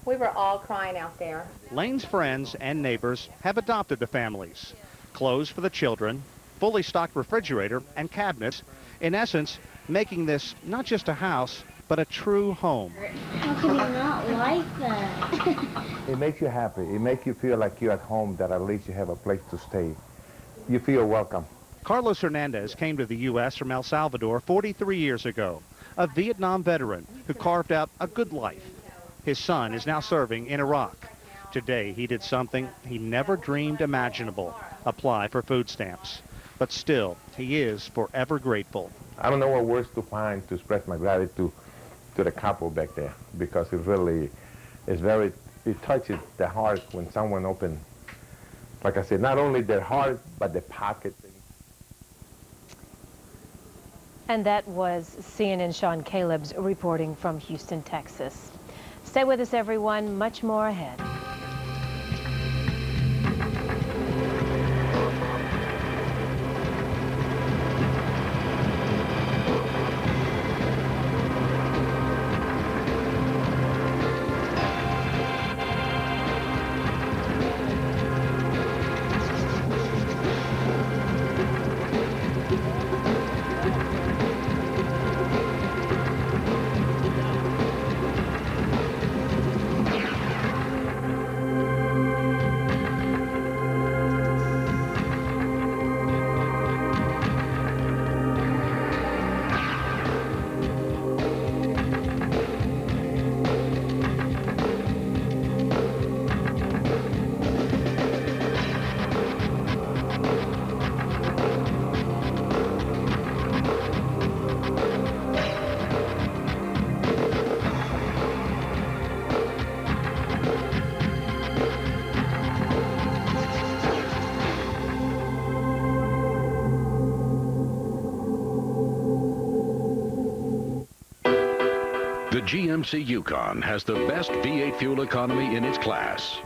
We were all crying out there. Lane's friends and neighbors have adopted the families. Clothes for the children, fully stocked refrigerator and cabinets. In essence, making this not just a house, but a true home. How can you not like that? It makes you happy. It makes you feel like you're at home, that at least you have a place to stay. You feel welcome. Carlos Hernandez came to the U.S. from El Salvador 43 years ago, a Vietnam veteran who carved out a good life. His son is now serving in Iraq. Today, he did something he never dreamed imaginable, apply for food stamps. But still, he is forever grateful. I don't know what words to find to express my gratitude to the couple back there, because it really is it touches the heart when someone opens, like I said, not only their heart, but their pocket. And that was CNN Sean Caleb's reporting from Houston, Texas. Stay with us, everyone. Much more ahead. The GMC Yukon has the best V8 fuel economy in its class.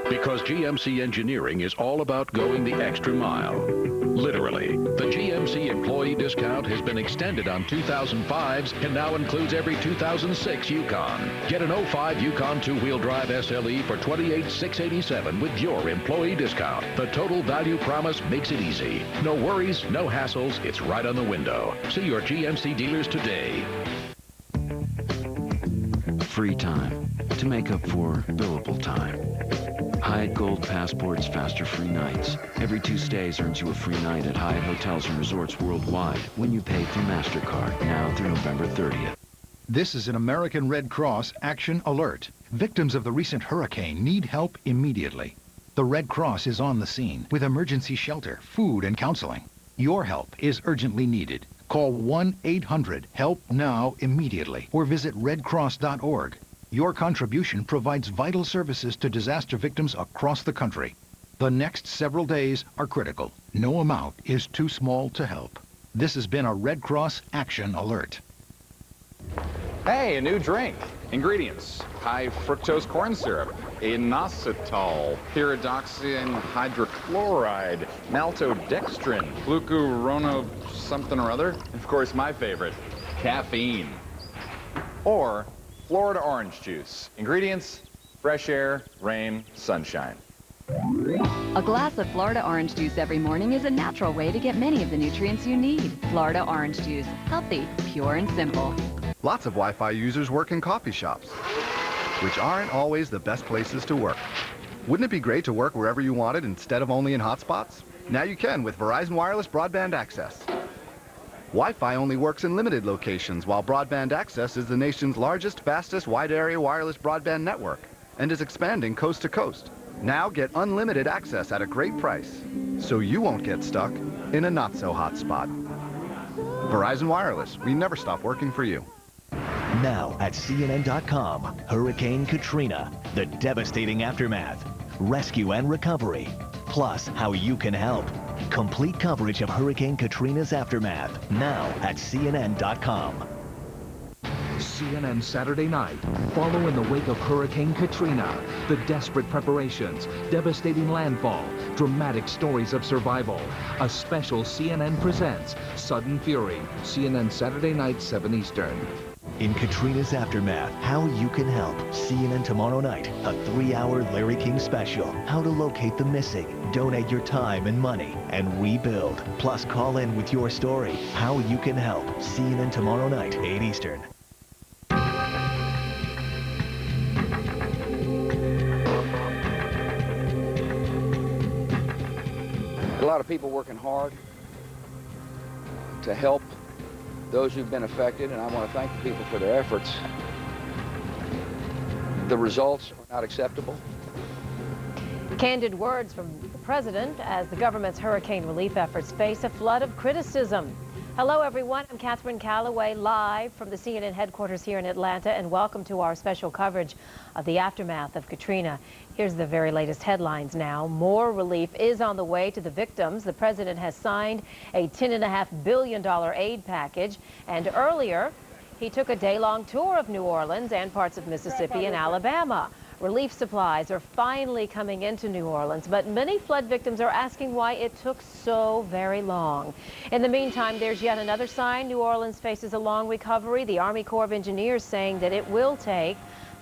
Because GMC engineering is all about going the extra mile. Literally, the GMC employee discount has been extended on 2005s and now includes every 2006 Yukon. Get an 05 Yukon two-wheel drive SLE for $28,687 with your employee discount. The total value promise makes it easy. No worries, no hassles, it's right on the window. See your GMC dealers today. Free time to make up for billable time. Hyatt Gold Passport's faster free nights. Every 2 stays earns you a free night at Hyatt Hotels and Resorts worldwide when you pay through MasterCard, now through November 30th. This is an American Red Cross Action Alert. Victims of the recent hurricane need help immediately. The Red Cross is on the scene with emergency shelter, food, and counseling. Your help is urgently needed. Call 1-800-HELP-NOW immediately or visit redcross.org. Your contribution provides vital services to disaster victims across the country. The next several days are critical. No amount is too small to help. This has been a Red Cross Action Alert. Hey, a new drink. Ingredients: high fructose corn syrup, inositol, pyridoxine hydrochloride, maltodextrin, glucurono something or other, and of course my favorite, caffeine. Or Florida orange juice. Ingredients: fresh air, rain, sunshine. A glass of Florida orange juice every morning is a natural way to get many of the nutrients you need. Florida orange juice. Healthy, pure, and simple. Lots of Wi-Fi users work in coffee shops, which aren't always the best places to work. Wouldn't it be great to work wherever you wanted instead of only in hotspots? Now you can with Verizon Wireless Broadband Access. Wi-Fi only works in limited locations, while broadband access is the nation's largest, fastest, wide-area wireless broadband network and is expanding coast to coast. Now get unlimited access at a great price, so you won't get stuck in a not-so-hot spot. Verizon Wireless, we never stop working for you. Now at CNN.com, Hurricane Katrina, the devastating aftermath. rescue and recovery, plus how you can help. Complete coverage of Hurricane Katrina's aftermath, now at CNN.com. CNN Saturday night. Follow in the wake of Hurricane Katrina. The desperate preparations, devastating landfall, dramatic stories of survival. A special CNN presents Sudden Fury. CNN Saturday night, 7 Eastern. In Katrina's aftermath, how you can help. CNN tomorrow night, a 3-hour Larry King special. How to locate the missing, donate your time and money, and rebuild. Plus, call in with your story. How you can help. CNN tomorrow night, 8 Eastern. A lot of people working hard to help those who've been affected, and I want to thank the people for their efforts. The results are not acceptable. Candid words from the president as the government's hurricane relief efforts face a flood of criticism. Hello, everyone. I'm Catherine Calloway, live from the CNN headquarters here in Atlanta, and welcome to our special coverage of the aftermath of Katrina. Here's the very latest headlines now. More relief is on the way to the victims. The president has signed a $10.5 billion aid package, and earlier he took a day-long tour of New Orleans and parts of Mississippi and Alabama. Relief supplies are finally coming into New Orleans, but many flood victims are asking why it took so very long. In the meantime, there's yet another sign New Orleans faces a long recovery. The Army Corps of Engineers saying that it will take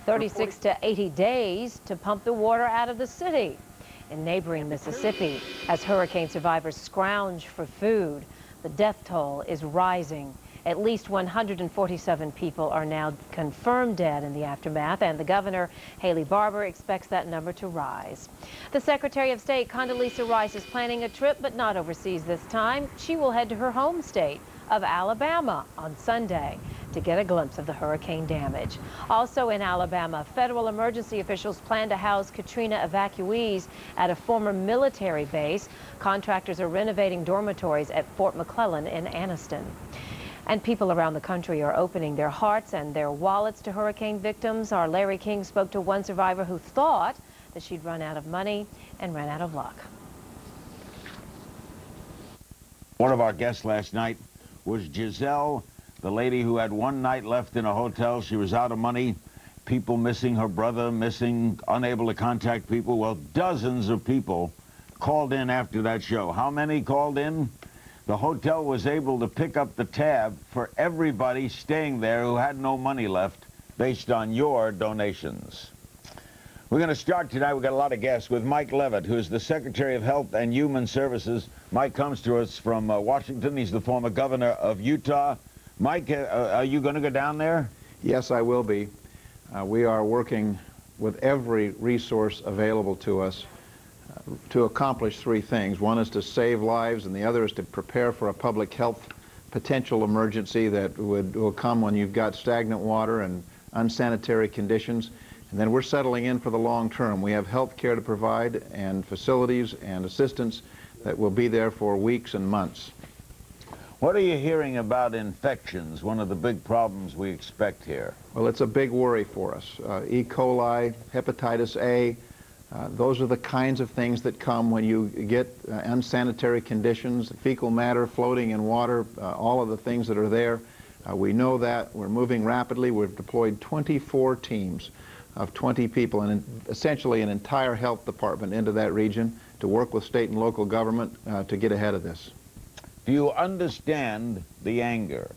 36 to 80 days to pump the water out of the city. In neighboring Mississippi, as hurricane survivors scrounge for food, the death toll is rising. At least 147 people are now confirmed dead in the aftermath, and the governor, Haley Barbour, expects that number to rise. The Secretary of State, Condoleezza Rice, is planning a trip, but not overseas this time. She will head to her home state of Alabama on Sunday to get a glimpse of the hurricane damage. Also in Alabama, federal emergency officials plan to house Katrina evacuees at a former military base. Contractors are renovating dormitories at Fort McClellan in Anniston. And people around the country are opening their hearts and their wallets to hurricane victims. Our Larry King spoke to one survivor who thought that she'd run out of money and ran out of luck. One of our guests last night was Giselle, the lady who had one night left in a hotel. She was out of money, people missing her brother, missing, unable to contact people. Well, dozens of people called in after that show. How many called in? The hotel was able to pick up the tab for everybody staying there who had no money left based on your donations. We're going to start tonight. We've got a lot of guests with Mike Levitt, who's the Secretary of Health and Human Services. Mike comes to us from Washington. He's the former governor of Utah. Mike, are you going to go down there? Yes, I will be. We are working with every resource available to us to accomplish three things. One is to save lives, and the other is to prepare for a public health potential emergency that will come when you've got stagnant water and unsanitary conditions. And then we're settling in for the long term. We have health care to provide and facilities and assistance that will be there for weeks and months. What are you hearing about infections, one of the big problems we expect here? Well, it's a big worry for us. E. coli, hepatitis A, those are the kinds of things that come when you get unsanitary conditions, fecal matter floating in water, all of the things that are there. We know that. We're moving rapidly. We've deployed 24 teams of 20 people and essentially an entire health department into that region to work with state and local government to get ahead of this. Do you understand the anger?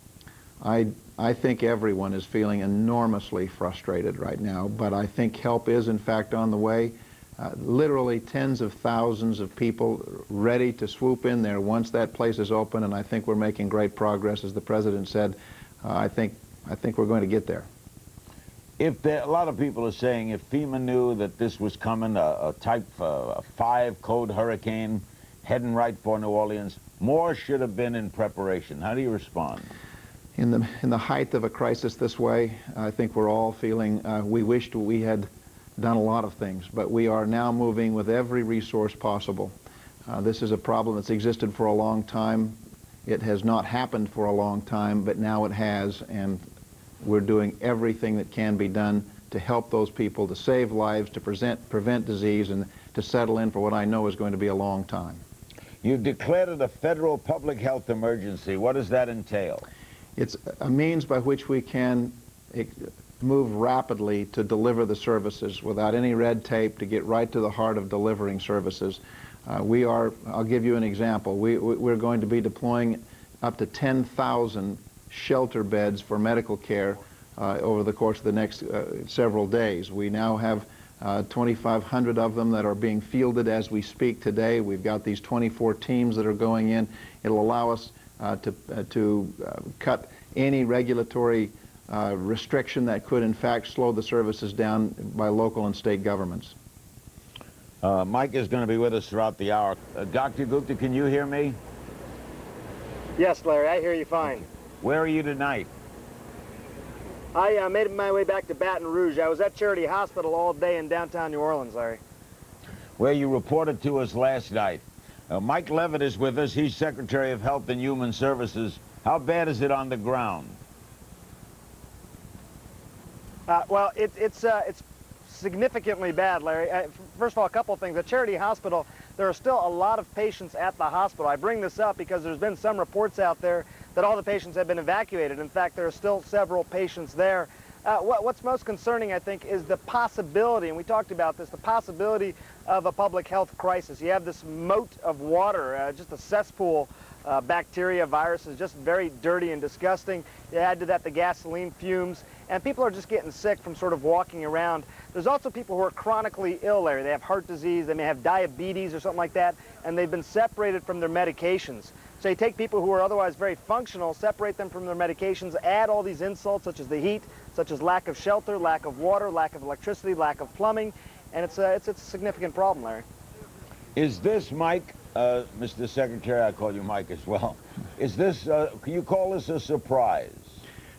I think everyone is feeling enormously frustrated right now, but I think help is in fact on the way. Literally tens of thousands of people ready to swoop in there once that place is open, and I think we're making great progress. As the president said, I think we're going to get there. A lot of people are saying if FEMA knew that this was coming, a Type 5 code hurricane heading right for New Orleans, more should have been in preparation. How do you respond? In the height of a crisis this way, I think we're all feeling we wished we had done a lot of things, but we are now moving with every resource possible. This is a problem that's existed for a long time. It has not happened for a long time, but now it has, and we're doing everything that can be done to help those people, to save lives, to prevent disease, and to settle in for what I know is going to be a long time. You've declared it a federal public health emergency. What does that entail? It's a means by which we can move rapidly to deliver the services without any red tape, to get right to the heart of delivering services. I'll give you an example. We're going to be deploying up to 10,000 shelter beds for medical care over the course of the next several days. We now have 2,500 of them that are being fielded as we speak today. We've got these 24 teams that are going in. It'll allow us to cut any regulatory restriction that could in fact slow the services down by local and state governments. Mike is going to be with us throughout the hour. Dr. Gupta, can you hear me? Yes, Larry, I hear you fine. Where are you tonight? I made my way back to Baton Rouge. I was at Charity Hospital all day in downtown New Orleans, Larry. Where you reported to us last night. Mike Levitt is with us. He's Secretary of Health and Human Services. How bad is it on the ground? Well, it's significantly bad, Larry. First of all, a couple of things. At Charity Hospital, there are still a lot of patients at the hospital. I bring this up because there's been some reports out there that all the patients have been evacuated. In fact, there are still several patients there. What's most concerning, I think, is the possibility, and we talked about this, the possibility of a public health crisis. You have this moat of water, just a cesspool, bacteria, viruses, just very dirty and disgusting. You add to that the gasoline fumes, and people are just getting sick from sort of walking around. There's also people who are chronically ill, Larry. They have heart disease, they may have diabetes or something like that, and they've been separated from their medications. So you take people who are otherwise very functional, separate them from their medications, add all these insults such as the heat, such as lack of shelter, lack of water, lack of electricity, lack of plumbing, and it's a significant problem, Larry. Is this, Mike, Mr. Secretary, I call you Mike as well, is this, can you call this a surprise?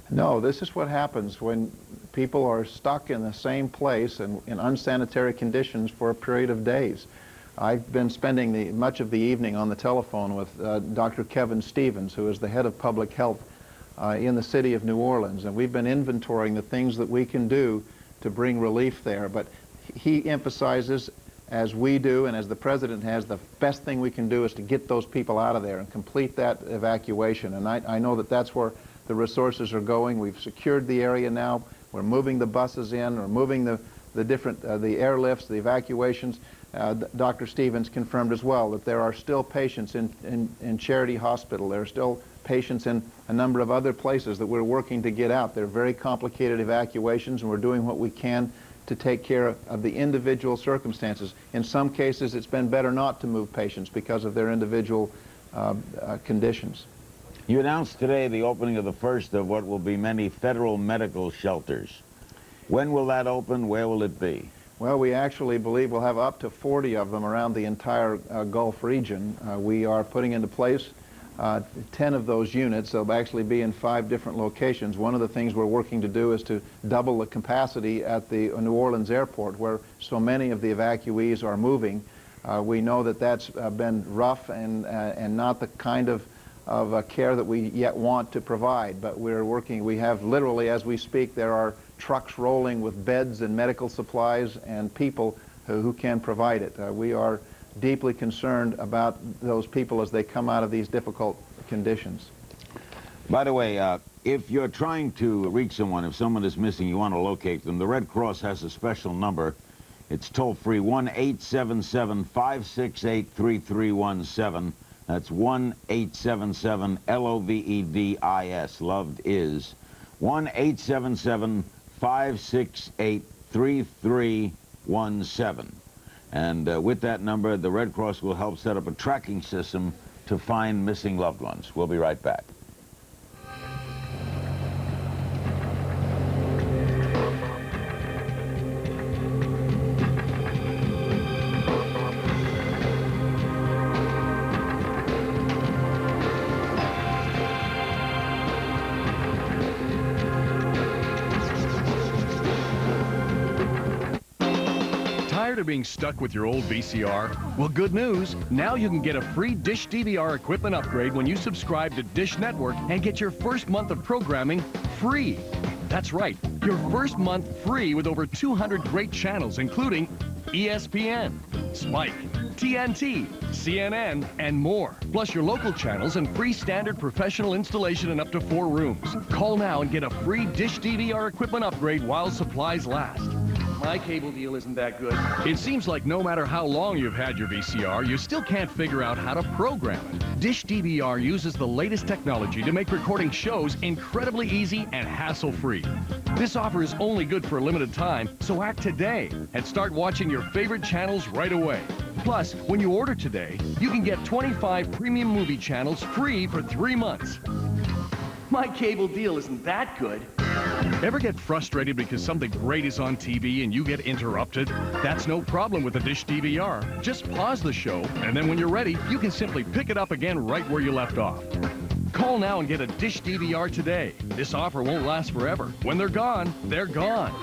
No, this is what happens when people are stuck in the same place and in unsanitary conditions for a period of days. I've been spending much of the evening on the telephone with Dr. Kevin Stevens, who is the head of public health in the city of New Orleans, and we've been inventorying the things that we can do to bring relief there. But he emphasizes, as we do and as the President has, the best thing we can do is to get those people out of there and complete that evacuation. And I know that that's where the resources are going. We've secured the area now. We're moving the buses in, or moving the airlifts, the evacuations. Dr. Stevens confirmed as well that there are still patients in Charity Hospital. There are still patients in a number of other places that we're working to get out. They're very complicated evacuations, and we're doing what we can to take care of the individual circumstances. In some cases, it's been better not to move patients because of their individual conditions. You announced today the opening of the first of what will be many federal medical shelters. When will that open? Where will it be? Well, we actually believe we'll have up to 40 of them around the entire Gulf region. We are putting into place 10 of those units. They'll actually be in 5 different locations. One of the things we're working to do is to double the capacity at the New Orleans airport, where so many of the evacuees are moving. We know that that's been rough and not the kind of care that we yet want to provide, but we're working. We have literally, as we speak, there are trucks rolling with beds and medical supplies and people who can provide it. We are deeply concerned about those people as they come out of these difficult conditions. By the way, if you're trying to reach someone, if someone is missing, you want to locate them, the Red Cross has a special number. It's toll-free, 1-877-568-3317. That's 1-877-LOVEDIS, loved is. 1-877-568-3317. And with that number, the Red Cross will help set up a tracking system to find missing loved ones. We'll be right back. Tired of being stuck with your old VCR? Well, good news. Now you can get a free Dish DVR equipment upgrade when you subscribe to Dish Network and get your first month of programming free. That's right, your first month free with over 200 great channels, including ESPN, Spike, TNT, CNN, and more. Plus your local channels and free standard professional installation in up to 4 rooms. Call now and get a free Dish DVR equipment upgrade while supplies last. My cable deal isn't that good. It seems like no matter how long you've had your VCR, you still can't figure out how to program it. Dish DVR uses the latest technology to make recording shows incredibly easy and hassle-free. This offer is only good for a limited time, so act today and start watching your favorite channels right away. Plus, when you order today, you can get 25 premium movie channels free for 3 months. My cable deal isn't that good. Ever get frustrated because something great is on TV and you get interrupted? That's no problem with the Dish DVR. Just pause the show, and then when you're ready, you can simply pick it up again right where you left off. Call now and get a Dish DVR today. This offer won't last forever. When they're gone,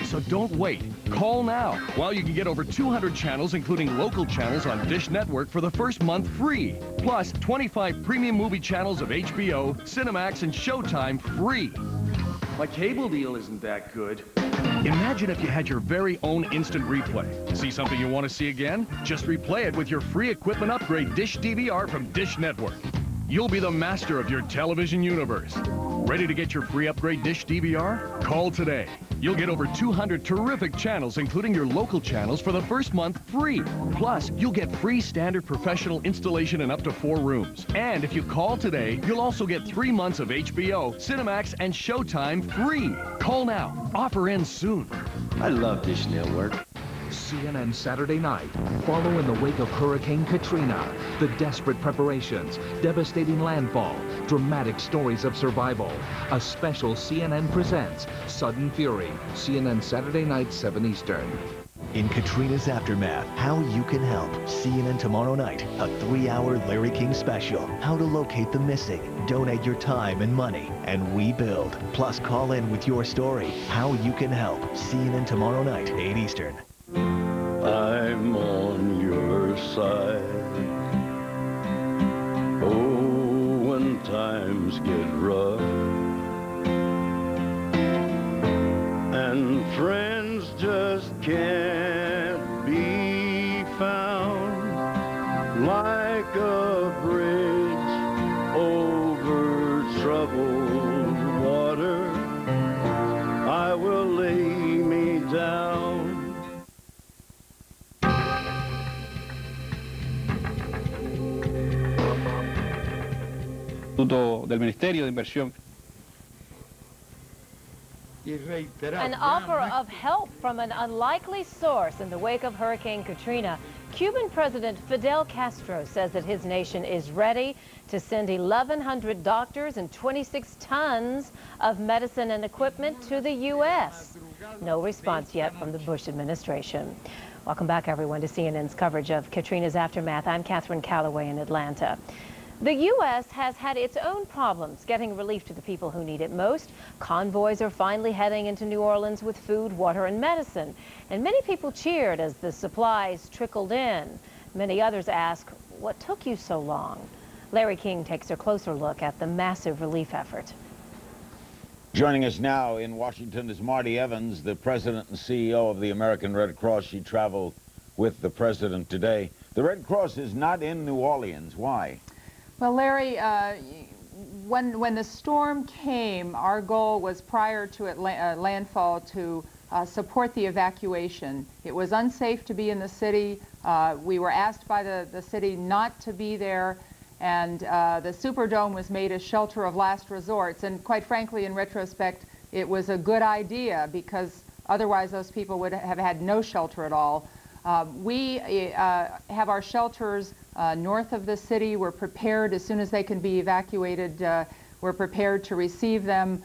so don't wait. Call now while you can get over 200 channels, including local channels on Dish Network for the first month free. Plus 25 premium movie channels of HBO, Cinemax, and Showtime free. My cable deal isn't that good. Imagine if you had your very own instant replay. See something you want to see again? Just replay it with your free equipment upgrade Dish DVR from Dish Network. You'll be the master of your television universe. Ready to get your free upgrade Dish DVR? Call today. You'll get over 200 terrific channels, including your local channels, for the first month free. Plus, you'll get free standard professional installation in up to 4 rooms. And if you call today, you'll also get 3 months of HBO, Cinemax, and Showtime free. Call now. Offer ends soon. I love Dish Network. CNN Saturday night. Follow in the wake of Hurricane Katrina. The desperate preparations, devastating landfall, dramatic stories of survival. A special CNN presents Sudden Fury. CNN Saturday night, 7 Eastern. In Katrina's aftermath, how you can help. CNN tomorrow night, a 3-hour Larry King special. How to locate the missing, donate your time and money, and rebuild. Plus, call in with your story. How you can help. CNN tomorrow night, 8 Eastern. I'm on your side. Oh, when times get rough and friends just can't be found, like a bridge over troubled water, I will lay me down. Del Ministerio de Inversión. An offer of help from an unlikely source in the wake of Hurricane Katrina. Cuban President Fidel Castro says that his nation is ready to send 1,100 doctors and 26 tons of medicine and equipment to the U.S. No response yet from the Bush administration. Welcome back, everyone, to CNN's coverage of Katrina's aftermath. I'm Catherine Calloway in Atlanta. The U.S. has had its own problems getting relief to the people who need it most. Convoys are finally heading into New Orleans with food, water, and medicine. And many people cheered as the supplies trickled in. Many others ask, what took you so long? Larry King takes a closer look at the massive relief effort. Joining us now in Washington is Marty Evans, the president and CEO of the American Red Cross. She traveled with the president today. The Red Cross is not in New Orleans. Why? Well, Larry, when the storm came, our goal was prior to landfall to support the evacuation. It was unsafe to be in the city. We were asked by the city not to be there, and the Superdome was made a shelter of last resorts. And quite frankly, in retrospect, it was a good idea because otherwise those people would have had no shelter at all. We have our shelters north of the city. We're prepared as soon as they can be evacuated. We're prepared to receive them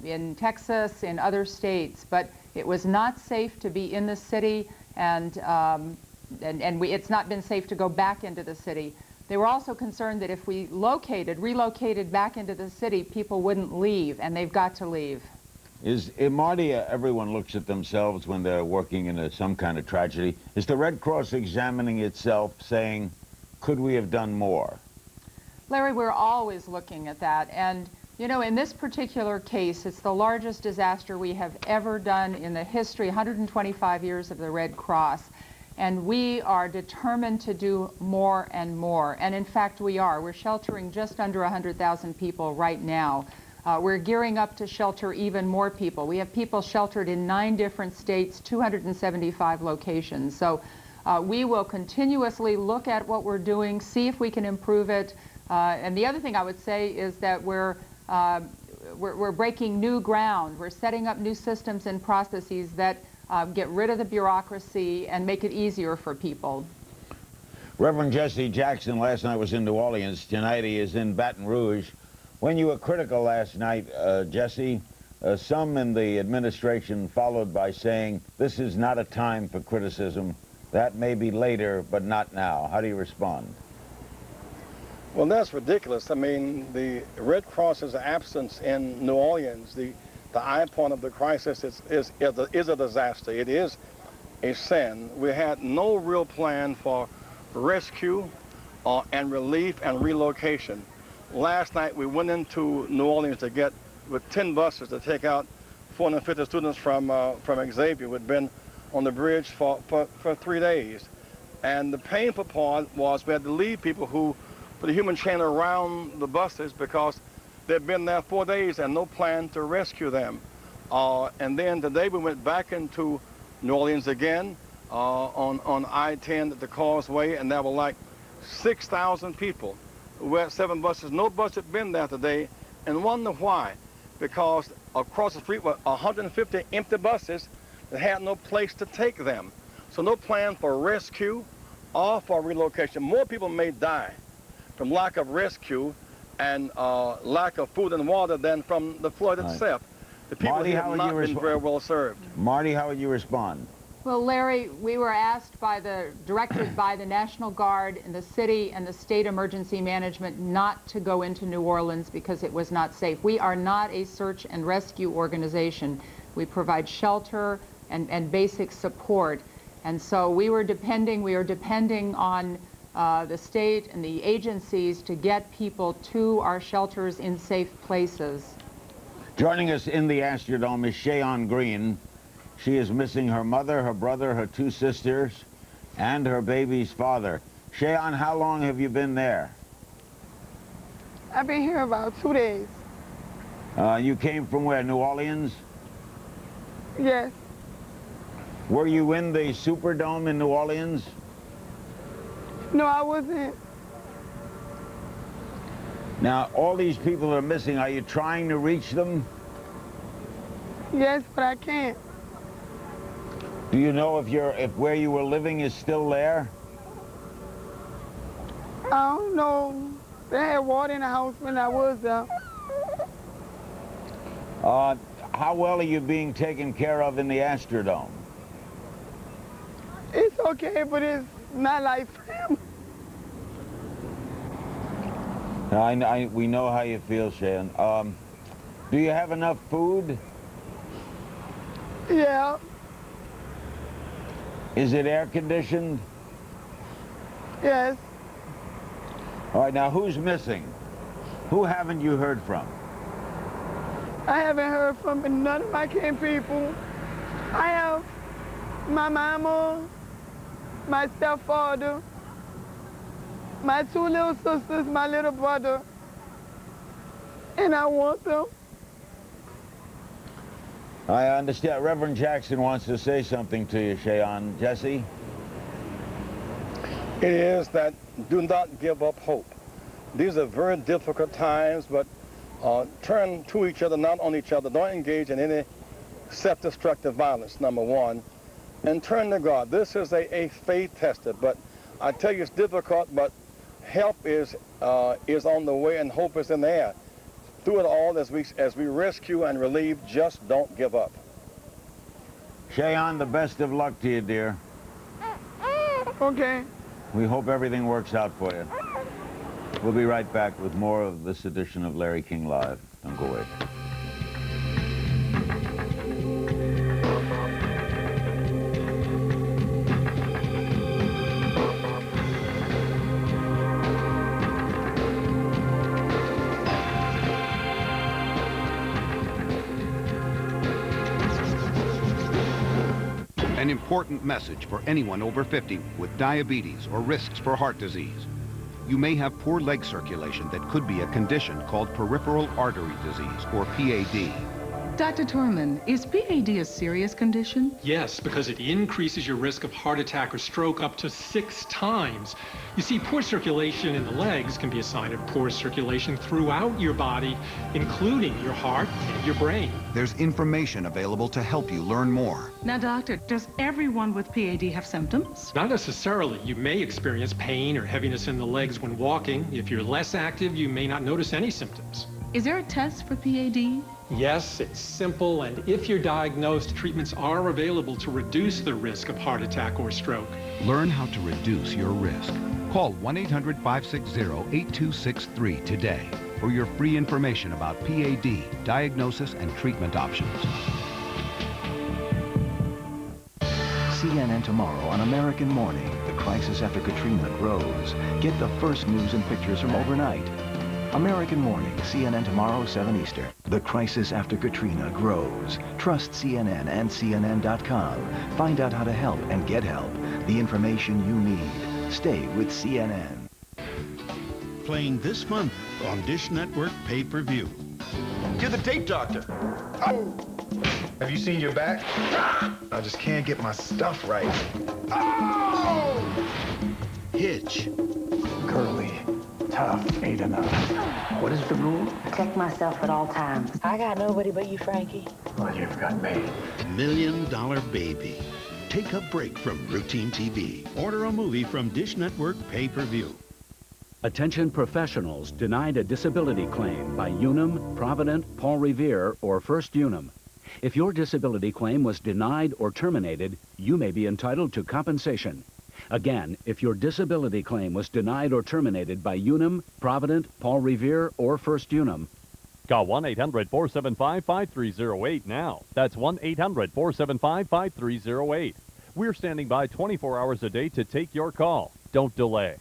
in Texas, in other states. But it was not safe to be in the city, and it's not been safe to go back into the city. They were also concerned that if we relocated back into the city, people wouldn't leave, and they've got to leave. Marty, everyone looks at themselves when they're working in some kind of tragedy. Is the Red Cross examining itself, saying, could we have done more? Larry, we're always looking at that. And, you know, in this particular case, it's the largest disaster we have ever done in the history, 125 years of the Red Cross. And we are determined to do more and more. And in fact, we are. We're sheltering just under 100,000 people right now. We're gearing up to shelter even more people. We have people sheltered in 9 different states, 275 locations. So we will continuously look at what we're doing, see if we can improve it. And the other thing I would say is that we're breaking new ground. We're setting up new systems and processes that get rid of the bureaucracy and make it easier for people. Reverend Jesse Jackson last night was in New Orleans. Tonight he is in Baton Rouge. When you were critical last night, Jesse, some in the administration followed by saying, this is not a time for criticism. That may be later, but not now. How do you respond? Well, that's ridiculous. I mean, the Red Cross's absence in New Orleans, the eye point of the crisis is a disaster. It is a sin. We had no real plan for rescue and relief and relocation. Last night we went into New Orleans to get with 10 buses to take out 450 students from Xavier. We'd been on the bridge for 3 days. And the painful part was we had to leave people who put a human chain around the buses because they'd been there 4 days and no plan to rescue them. And then today we went back into New Orleans again on I-10 at the Causeway, and there were like 6,000 people. We had 7 buses. No bus had been there today, and wonder why. Because across the street were 150 empty buses that had no place to take them. So no plan for rescue or for relocation. More people may die from lack of rescue and lack of food and water than from the flood itself. The people Marty, here have not been very well served. Marty, how would you respond? Well, Larry, we were asked directed by the National Guard and the city and the state emergency management not to go into New Orleans because it was not safe. We are not a search and rescue organization. We provide shelter and basic support. And so we are depending on the state and the agencies to get people to our shelters in safe places. Joining us in the Astrodome is Shayon Green. She is missing her mother, her brother, her 2 sisters, and her baby's father. Shayon, how long have you been there? I've been here about 2 days. You came from where, New Orleans? Yes. Were you in the Superdome in New Orleans? No, I wasn't. Now, all these people are missing. Are you trying to reach them? Yes, but I can't. Do you know if where you were living is still there? I don't know. They had water in the house when I was there. How well are you being taken care of in the Astrodome? It's okay, but it's not like family. We know how you feel, Shayon. Do you have enough food? Yeah. Is it air conditioned? Yes. All right, now who's missing? Who haven't you heard from? I haven't heard from none of my kin people. I have my mama, my stepfather, my 2 little sisters, my little brother, and I want them. I understand. Reverend Jackson wants to say something to you, Shayon. Jesse? It is that do not give up hope. These are very difficult times, but turn to each other, not on each other. Don't engage in any self-destructive violence, number one. And turn to God. This is a faith tester, but I tell you it's difficult, but help is on the way and hope is in the air. Through it all, as we rescue and relieve, just don't give up. Shayon, the best of luck to you, dear. Okay. We hope everything works out for you. We'll be right back with more of this edition of Larry King Live. Don't go away. An important message for anyone over 50 with diabetes or risks for heart disease. You may have poor leg circulation that could be a condition called peripheral artery disease, or PAD. Dr. Torman, is PAD a serious condition? Yes, because it increases your risk of heart attack or stroke up to 6 times. You see, poor circulation in the legs can be a sign of poor circulation throughout your body, including your heart and your brain. There's information available to help you learn more. Now, doctor, does everyone with PAD have symptoms? Not necessarily. You may experience pain or heaviness in the legs when walking. If you're less active, you may not notice any symptoms. Is there a test for PAD? Yes, it's simple, and if you're diagnosed, treatments are available to reduce the risk of heart attack or stroke. Learn how to reduce your risk. Call 1-800-560-8263 today for your free information about PAD, diagnosis, and treatment options. CNN tomorrow on American Morning. The crisis after Katrina grows. Get the first news and pictures from overnight. American Morning, CNN tomorrow, 7 Eastern. The crisis after Katrina grows. Trust CNN and CNN.com. Find out how to help and get help. The information you need. Stay with CNN. Playing this month on Dish Network Pay-Per-View. You're the tape doctor. Oh. Have you seen your back? I just can't get my stuff right. Oh! Hitch. Curly. Tough ain't enough. What is the rule? Protect myself at all times. I got nobody but you, Frankie. Well, you've got me. $1 Million Baby. Take a break from routine TV. Order a movie from Dish Network Pay-Per-View. Attention professionals denied a disability claim by Unum, Provident, Paul Revere, or First Unum. If your disability claim was denied or terminated, you may be entitled to compensation. Again, if your disability claim was denied or terminated by Unum, Provident, Paul Revere, or First Unum, call 1-800-475-5308 now. That's 1-800-475-5308. We're standing by 24 hours a day to take your call. Don't delay.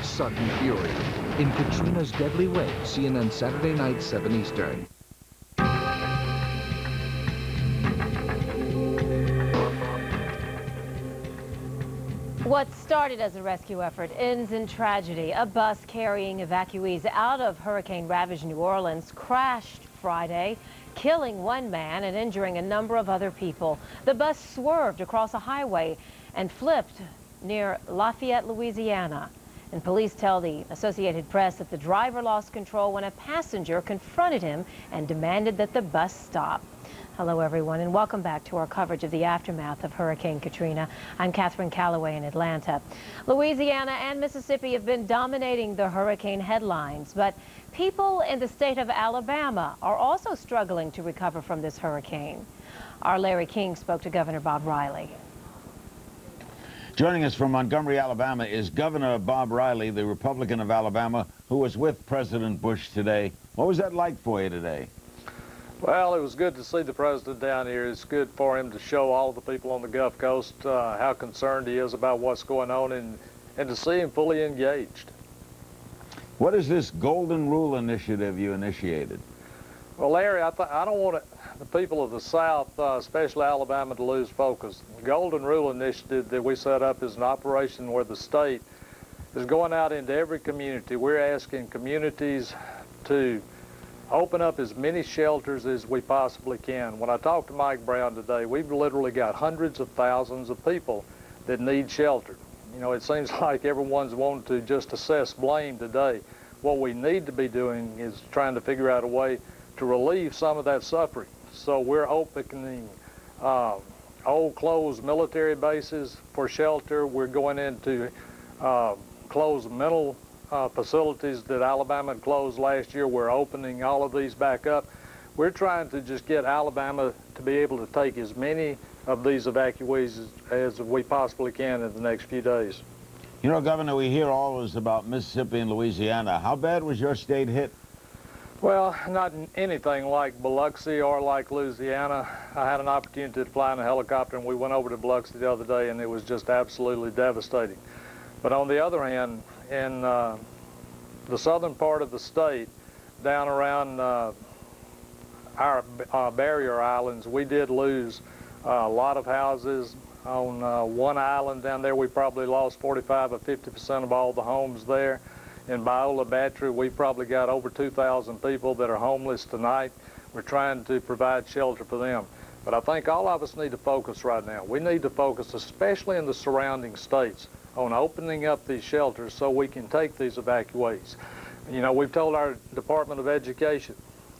Sudden fury. In Katrina's deadly wake, CNN Saturday night, 7 Eastern. What started as a rescue effort ends in tragedy. A bus carrying evacuees out of hurricane-ravaged New Orleans crashed Friday, killing one man and injuring a number of other people. The bus swerved across a highway and flipped near Lafayette, Louisiana. And police tell the Associated Press that the driver lost control when a passenger confronted him and demanded that the bus stop. Hello, everyone, and welcome back to our coverage of the aftermath of Hurricane Katrina. I'm Catherine Calloway in Atlanta. Louisiana and Mississippi have been dominating the hurricane headlines, but people in the state of Alabama are also struggling to recover from this hurricane. Our Larry King spoke to Governor Bob Riley. Joining us from Montgomery, Alabama, is Governor Bob Riley, the Republican of Alabama, who was with President Bush today. What was that like for you today? Well, it was good to see the president down here. It's good for him to show all the people on the Gulf Coast how concerned he is about what's going on and to see him fully engaged. What is this Golden Rule initiative you initiated? Well, Larry, I don't want the people of the South, especially Alabama, to lose focus. The Golden Rule initiative that we set up is an operation where the state is going out into every community. We're asking communities to open up as many shelters as we possibly can. When I talked to Mike Brown today, we've literally got hundreds of thousands of people that need shelter. You know, it seems like everyone's wanting to just assess blame today. What we need to be doing is trying to figure out a way to relieve some of that suffering. So we're opening old closed military bases for shelter. We're going into closed mental facilities that Alabama had closed last year. We're opening all of these back up. We're trying to just get Alabama to be able to take as many of these evacuees as we possibly can in the next few days. You know, Governor, we hear always about Mississippi and Louisiana. How bad was your state hit? Well, not anything like Biloxi or like Louisiana. I had an opportunity to fly in a helicopter, and we went over to Biloxi the other day, and it was just absolutely devastating. But on the other hand, in the southern part of the state, down around our barrier islands, we did lose A lot of houses on one island down there, we probably lost 45 or 50% of all the homes there. In Biola Battery, we probably got over 2,000 people that are homeless tonight. We're trying to provide shelter for them. But I think all of us need to focus right now. We need to focus, especially in the surrounding states, on opening up these shelters so we can take these evacuees. You know, we've told our Department of Education,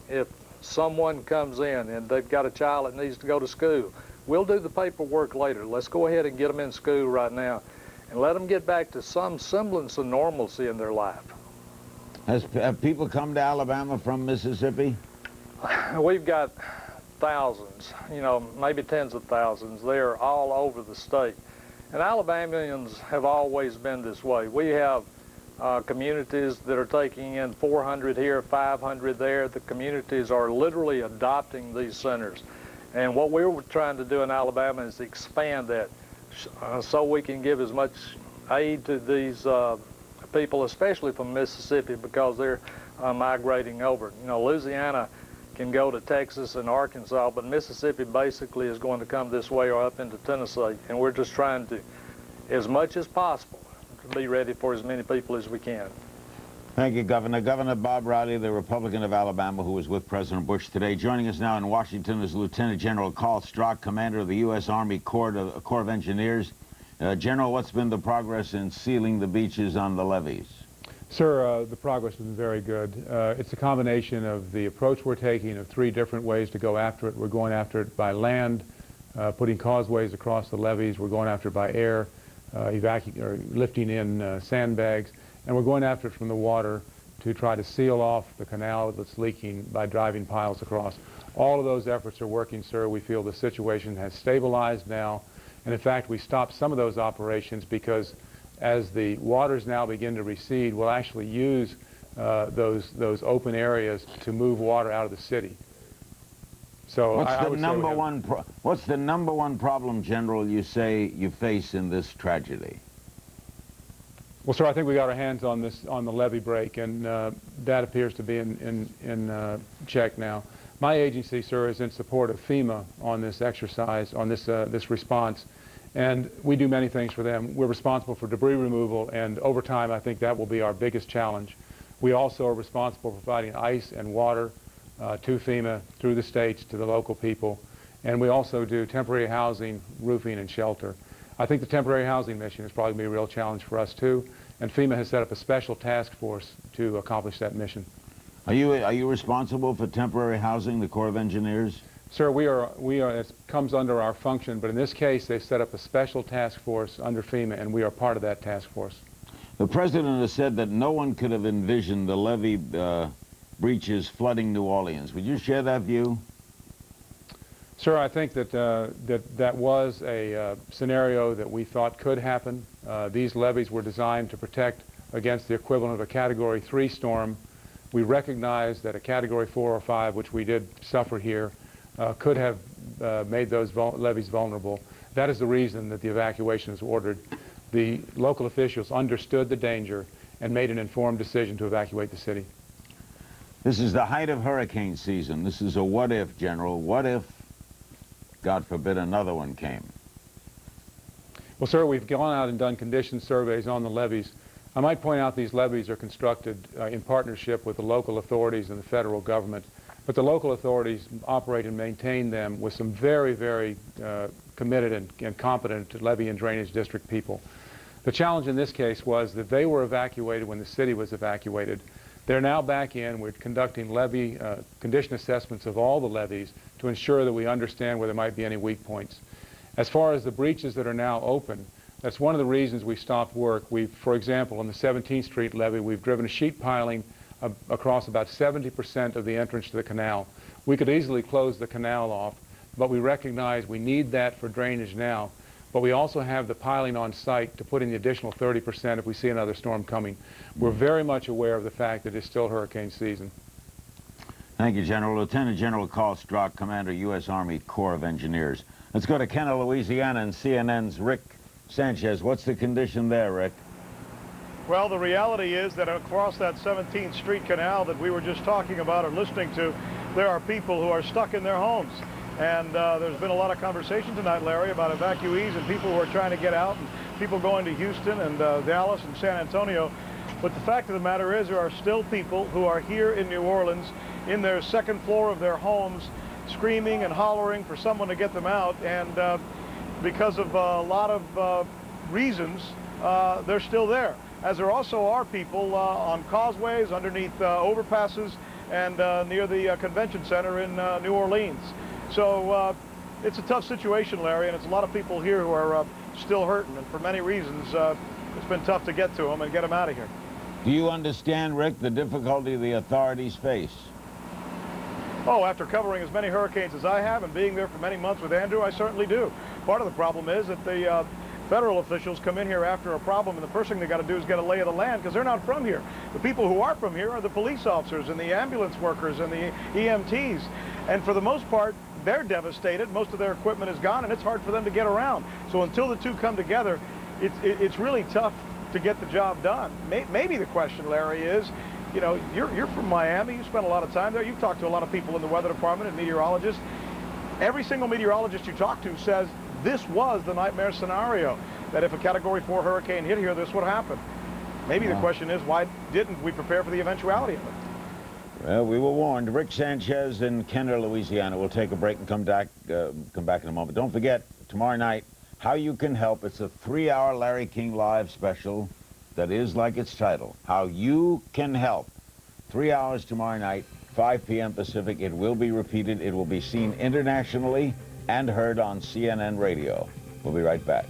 if someone comes in and they've got a child that needs to go to school, we'll do the paperwork later. Let's go ahead and get them in school right now and let them get back to some semblance of normalcy in their life. Have people come to Alabama from Mississippi? We've got thousands, you know, maybe tens of thousands. They're all over the state. And Alabamians have always been this way. We have communities that are taking in 400 here, 500 there. The communities are literally adopting these centers. And what we're trying to do in Alabama is expand that so we can give as much aid to these people, especially from Mississippi, because they're migrating over. You know, Louisiana can go to Texas and Arkansas, but Mississippi basically is going to come this way or up into Tennessee. And we're just trying to, as much as possible, to be ready for as many people as we can. Thank you, Governor. Governor Bob Riley, the Republican of Alabama, who was with President Bush today. Joining us now in Washington is Lieutenant General Carl Strock, commander of the U.S. Army Corps of Engineers. General, what's been the progress in sealing the beaches on the levees? Sir, the progress has been very good. It's a combination of the approach we're taking of 3 different ways to go after it. We're going after it by land, putting causeways across the levees. We're going after it by air, lifting in sandbags. And we're going after it from the water to try to seal off the canal that's leaking by driving piles across. All of those efforts are working, sir. We feel the situation has stabilized now. And in fact, we stopped some of those operations because as the waters now begin to recede, we'll actually use those open areas to move water out of the city. So what's the number one problem, General, you say you face in this tragedy? Well, sir, I think we got our hands on the levee break, and that appears to be in check now. My agency, sir, is in support of FEMA on this exercise, on this response, and we do many things for them. We're responsible for debris removal, and over time, I think that will be our biggest challenge. We also are responsible for providing ice and water to FEMA through the states to the local people, and we also do temporary housing, roofing, and shelter. I think the temporary housing mission is probably going to be a real challenge for us too, and FEMA has set up a special task force to accomplish that mission. Are you responsible for temporary housing, the Corps of Engineers? Sir, we are. It comes under our function, but in this case, they've set up a special task force under FEMA, and we are part of that task force. The President has said that no one could have envisioned the levee breaches flooding New Orleans. Would you share that view? Sir, I think that that was a scenario that we thought could happen. These levees were designed to protect against the equivalent of a Category 3 storm. We recognize that a Category 4 or 5, which we did suffer here, could have made those levees vulnerable. That is the reason that the evacuation was ordered. The local officials understood the danger and made an informed decision to evacuate the city. This is the height of hurricane season. This is a what-if, General. What if, God forbid, another one came? Well, sir, we've gone out and done condition surveys on the levees. I might point out these levees are constructed in partnership with the local authorities and the federal government. But the local authorities operate and maintain them with some very, very committed and competent levee and drainage district people. The challenge in this case was that they were evacuated when the city was evacuated. They're now back in. We're conducting levee condition assessments of all the levees to ensure that we understand where there might be any weak points. As far as the breaches that are now open, that's one of the reasons we stopped work. For example, on the 17th Street levee, we've driven a sheet piling across about 70% of the entrance to the canal. We could easily close the canal off, but we recognize we need that for drainage now. But we also have the piling on site to put in the additional 30% if we see another storm coming. We're very much aware of the fact that it's still hurricane season. Thank you, General. Lieutenant General Carl Strock, Commander, U.S. Army Corps of Engineers. Let's go to Kenner, Louisiana, and CNN's Rick Sanchez. What's the condition there, Rick? Well, the reality is that across that 17th Street canal that we were just talking about or listening to, there are people who are stuck in their homes. And there's been a lot of conversation tonight, Larry, about evacuees and people who are trying to get out, and people going to Houston and Dallas and San Antonio. But the fact of the matter is there are still people who are here in New Orleans in their second floor of their homes screaming and hollering for someone to get them out. And because of a lot of reasons, they're still there. As there also are people on causeways, underneath overpasses, and near the convention center in New Orleans. So it's a tough situation, Larry, and it's a lot of people here who are still hurting, and for many reasons, it's been tough to get to them and get them out of here. Do you understand, Rick, the difficulty the authorities face? Oh, after covering as many hurricanes as I have and being there for many months with Andrew, I certainly do. Part of the problem is that the federal officials come in here after a problem, and the first thing they got to do is get a lay of the land, because they're not from here. The people who are from here are the police officers and the ambulance workers and the EMTs. And for the most part, they're devastated. Most of their equipment is gone, and it's hard for them to get around. So until the two come together, it's really tough to get the job done. Maybe the question, Larry, is, you know, you're from Miami. You spent a lot of time there. You've talked to a lot of people in the weather department and meteorologists. Every single meteorologist you talk to says this was the nightmare scenario, that if a Category 4 hurricane hit here, this would happen. Maybe the question is, why didn't we prepare for the eventuality of it? Well, we were warned. Rick Sanchez in Kenner, Louisiana. We'll take a break and come back in a moment. Don't forget, tomorrow night, How You Can Help. It's a 3-hour Larry King Live special that is like its title, How You Can Help. 3 hours tomorrow night, 5 p.m. Pacific. It will be repeated. It will be seen internationally and heard on CNN radio. We'll be right back.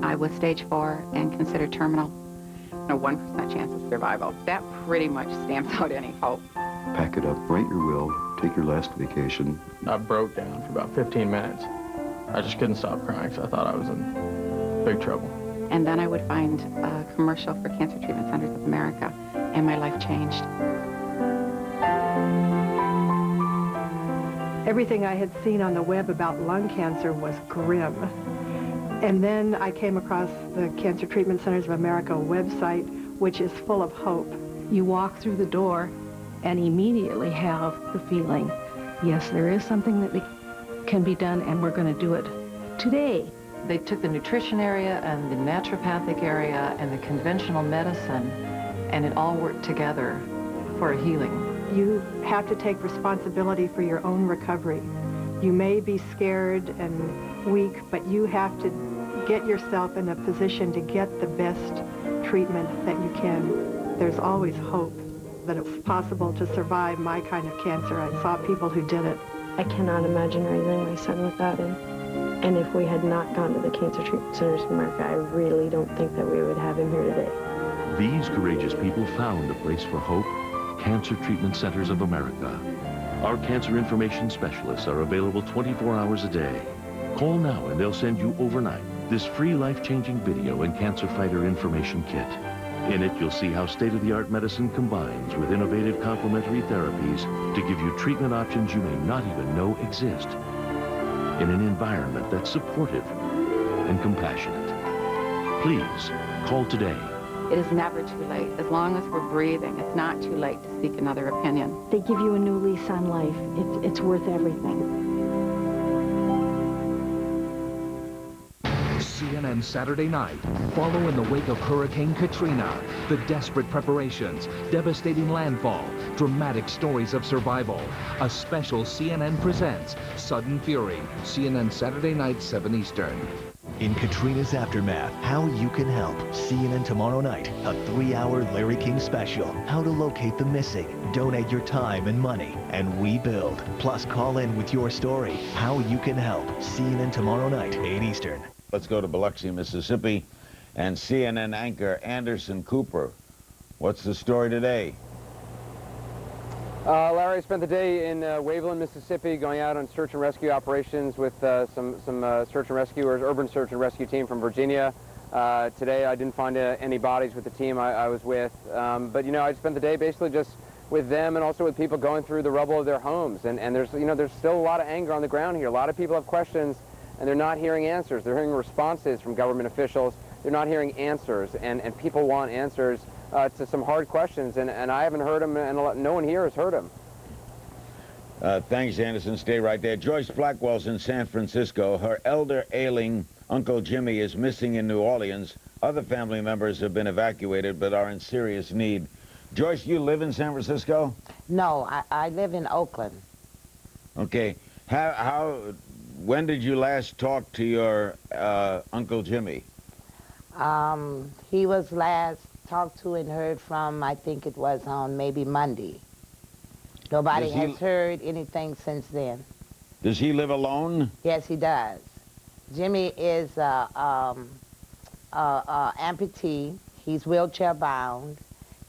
I was stage 4 and considered terminal. A 1% chance of survival. That pretty much stamps out any hope. Pack it up, write your will, take your last vacation. I broke down for about 15 minutes. I just couldn't stop crying, so I thought I was in big trouble. And then I would find a commercial for Cancer Treatment Centers of America, and my life changed. Everything I had seen on the web about lung cancer was grim. And then I came across the Cancer Treatment Centers of America website, which is full of hope. You walk through the door and immediately have the feeling, yes, there is something that can be done, and we're going to do it today. They took the nutrition area and the naturopathic area and the conventional medicine, and it all worked together for a healing. You have to take responsibility for your own recovery. You may be scared and weak, but you have to get yourself in a position to get the best treatment that you can. There's always hope that it's possible to survive my kind of cancer. I saw people who did it. I cannot imagine raising my son without him. And if we had not gone to the Cancer Treatment Centers of America, I really don't think that we would have him here today. These courageous people found a place for hope, Cancer Treatment Centers of America. Our cancer information specialists are available 24 hours a day. Call now and they'll send you overnight this free life-changing video and cancer fighter information kit. In it, you'll see how state-of-the-art medicine combines with innovative complementary therapies to give you treatment options you may not even know exist in an environment that's supportive and compassionate. Please, call today. It is never too late. As long as we're breathing, it's not too late to seek another opinion. They give you a new lease on life. It's worth everything. CNN Saturday night. Follow in the wake of Hurricane Katrina. The desperate preparations, devastating landfall, dramatic stories of survival. A special CNN presents Sudden Fury. CNN Saturday night, 7 Eastern. In Katrina's aftermath, How You Can Help. CNN tomorrow night, a 3-hour Larry King special. How to locate the missing, donate your time and money, and rebuild. Plus, call in with your story. How You Can Help. CNN tomorrow night, 8 Eastern. Let's go to Biloxi, Mississippi, and CNN anchor Anderson Cooper. What's the story today? Larry spent the day in Waveland, Mississippi, going out on search and rescue operations with some search and rescuers, urban search and rescue team from Virginia. Today I didn't find any bodies with the team I was with, but you know, I spent the day basically just with them and also with people going through the rubble of their homes. And there's, you know, there's still a lot of anger on the ground here. A lot of people have questions, and they're not hearing answers. They're hearing responses from government officials. They're not hearing answers, and people want answers to some hard questions, and I haven't heard them, and no one here has heard them. Thanks, Anderson. Stay right there. Joyce Blackwell's in San Francisco. Her elder ailing Uncle Jimmy is missing in New Orleans. Other family members have been evacuated but are in serious need. Joyce, you live in San Francisco? No, I live in Oakland. Okay. When did you last talk to your Uncle Jimmy? He was last talked to and heard from, I think it was on maybe Monday. Nobody has heard anything since then. Does he live alone? Yes, he does. Jimmy is amputee. He's wheelchair bound.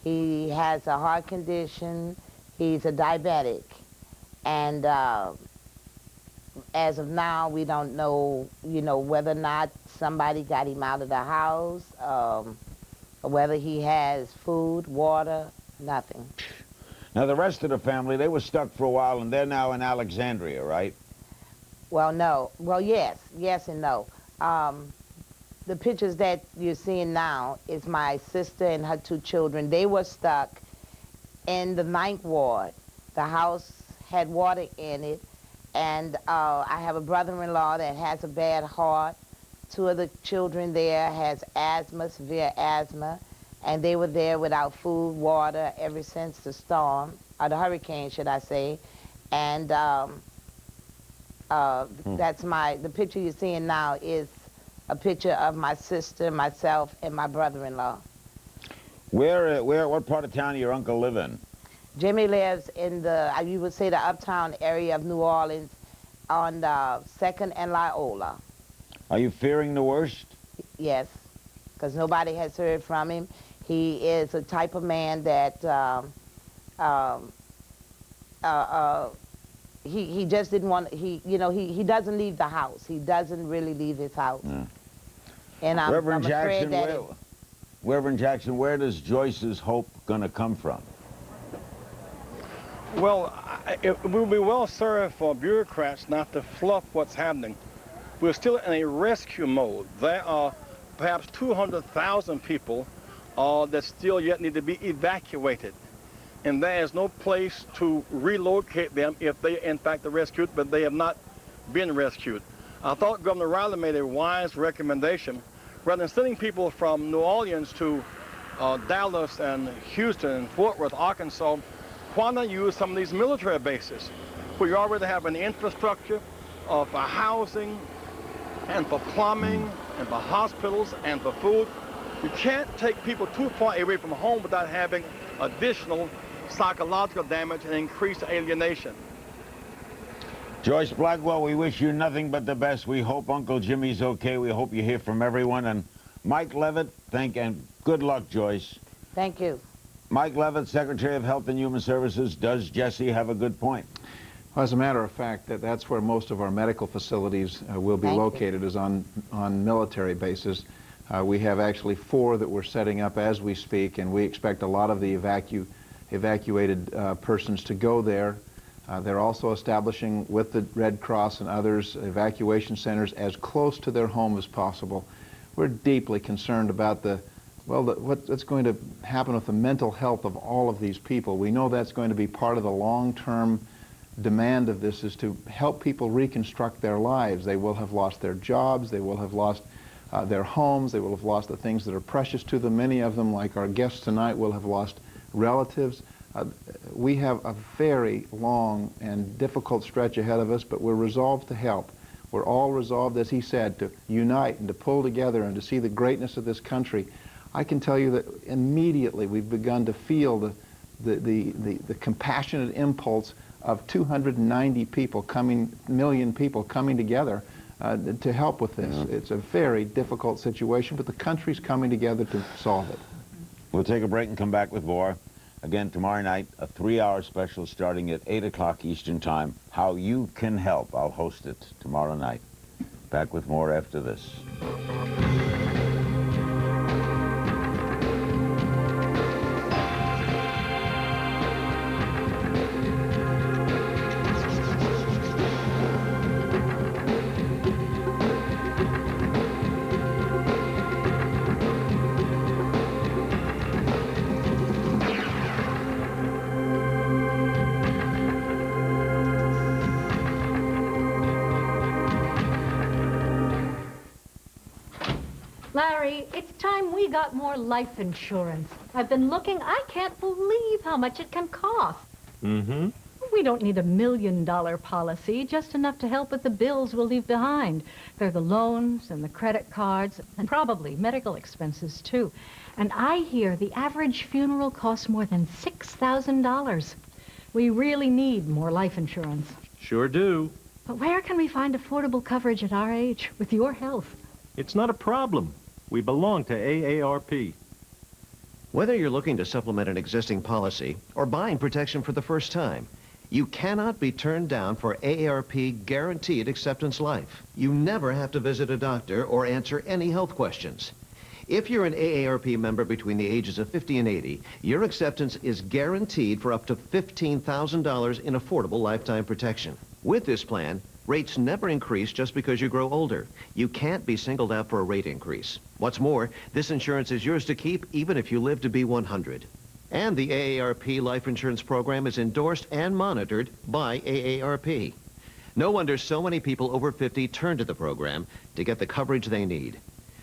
He has a heart condition. He's a diabetic. And as of now, we don't know, you know, whether or not somebody got him out of the house, or whether he has food, water, nothing. Now, the rest of the family, they were stuck for a while, and they're now in Alexandria, right? Well, no. Well, yes. Yes and no. The pictures that you're seeing now is my sister and her 2 children. They were stuck in the 9th ward. The house had water in it, and I have a brother-in-law that has a bad heart. 2 of the children there has asthma, severe asthma, and they were there without food, water, ever since the storm, or the hurricane, should I say. And that's the picture you're seeing now is a picture of my sister, myself, and my brother-in-law. What part of town do your uncle live in? Jimmy lives in the, you would say, the uptown area of New Orleans on the 2nd and Loyola. Are you fearing the worst? Yes, because nobody has heard from him. He is a type of man that he just didn't want, he doesn't leave the house. He doesn't really leave his house. Yeah. And I'm afraid that Reverend Jackson, where does Joyce's hope going to come from? Well, it would be well served for bureaucrats not to fluff what's happening. We're still in a rescue mode. There are perhaps 200,000 people that still yet need to be evacuated. And there is no place to relocate them if they in fact are rescued, but they have not been rescued. I thought Governor Riley made a wise recommendation. Rather than sending people from New Orleans to Dallas and Houston and Fort Worth, Arkansas, why not use some of these military bases where you already have an infrastructure for housing and for plumbing and for hospitals and for food. You can't take people too far away from home without having additional psychological damage and increased alienation. Joyce Blackwell, we wish you nothing but the best. We hope Uncle Jimmy's okay. We hope you hear from everyone. And Mike Levitt, and good luck, Joyce. Thank you. Mike Levitt, Secretary of Health and Human Services. Does Jesse have a good point? Well, as a matter of fact, that's where most of our medical facilities will be located, is on military bases. We have actually 4 that we're setting up as we speak, and we expect a lot of the evacuated persons to go there. They're also establishing, with the Red Cross and others, evacuation centers as close to their home as possible. We're deeply concerned about what's going to happen with the mental health of all of these people. We know that's going to be part of the long-term demand of this, is to help people reconstruct their lives. They will have lost their jobs, they will have lost their homes, they will have lost the things that are precious to them. Many of them, like our guests tonight, will have lost relatives. We have a very long and difficult stretch ahead of us, but we're resolved to help. We're all resolved, as he said, to unite and to pull together and to see the greatness of this country. I can tell you that immediately we've begun to feel the compassionate impulse of 290 people million people coming together to help with this. Yeah. It's a very difficult situation, but the country's coming together to solve it. We'll take a break and come back with more. Again, tomorrow night, a 3-hour special starting at 8 o'clock Eastern Time. How you can help. I'll host it tomorrow night. Back with more after this. Larry, it's time we got more life insurance. I've been looking. I can't believe how much it can cost. Mm-hmm. We don't need $1 million policy, just enough to help with the bills we'll leave behind. They're the loans and the credit cards and probably medical expenses, too. And I hear the average funeral costs more than $6,000. We really need more life insurance. Sure do. But where can we find affordable coverage at our age with your health? It's not a problem. We belong to AARP. Whether you're looking to supplement an existing policy or buying protection for the first time, you cannot be turned down for AARP Guaranteed Acceptance Life. You never have to visit a doctor or answer any health questions. If you're an AARP member between the ages of 50 and 80, your acceptance is guaranteed for up to $15,000 in affordable lifetime protection. With this plan, rates never increase just because you grow older. You can't be singled out for a rate increase. What's more, this insurance is yours to keep even if you live to be 100. And the AARP life insurance program is endorsed and monitored by AARP. No wonder so many people over 50 turn to the program to get the coverage they need.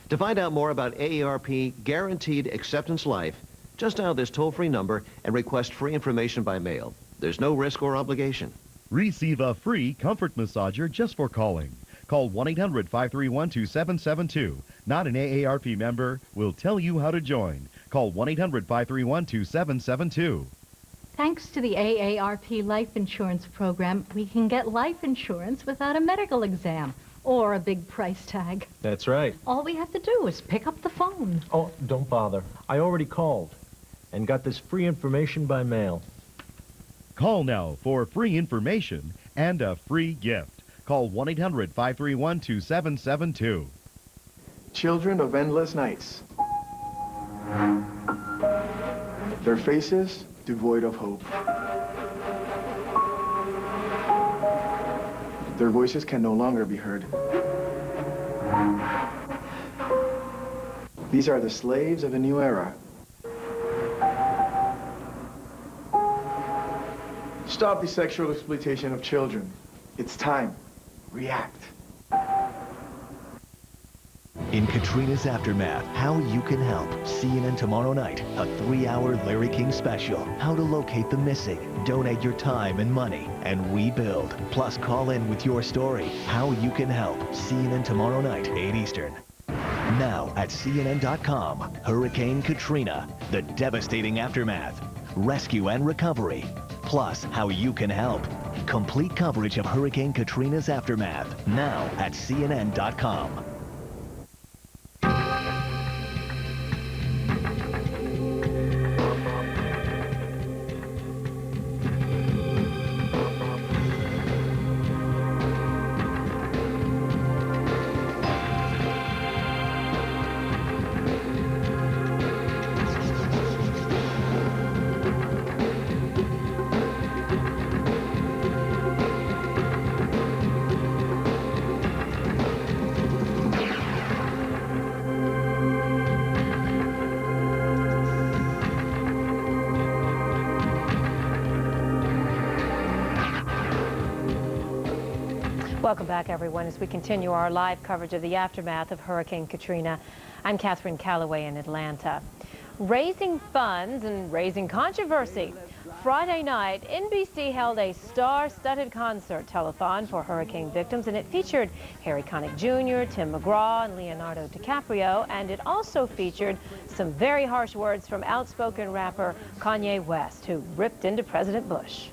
To find out more about AARP Guaranteed Acceptance Life, just dial this toll-free number and request free information by mail. There's no risk or obligation. Receive a free comfort massager just for calling. Call 1-800-531-2772. Not an AARP member. We'll tell you how to join. Call 1-800-531-2772. Thanks to the AARP life insurance program, we can get life insurance without a medical exam or a big price tag. That's right. All we have to do is pick up the phone. Oh, don't bother. I already called and got this free information by mail. Call now for free information and a free gift. Call 1-800-531-2772. Children of endless nights. Their faces devoid of hope. Their voices can no longer be heard. These are the slaves of a new era. Stop the sexual exploitation of children. It's time. React. In Katrina's aftermath, how you can help. CNN tomorrow night, a 3-hour Larry King special. How to locate the missing, donate your time and money, and rebuild. Plus, call in with your story. How you can help. CNN tomorrow night, 8 Eastern. Now at CNN.com, Hurricane Katrina, the devastating aftermath, rescue and recovery. Plus, how you can help. Complete coverage of Hurricane Katrina's aftermath, now at CNN.com. Welcome back, everyone, as we continue our live coverage of the aftermath of Hurricane Katrina. I'm Catherine Calloway in Atlanta. Raising funds and raising controversy. Friday night, NBC held a star-studded concert telethon for hurricane victims, and it featured Harry Connick Jr., Tim McGraw, and Leonardo DiCaprio, and it also featured some very harsh words from outspoken rapper Kanye West, who ripped into President Bush.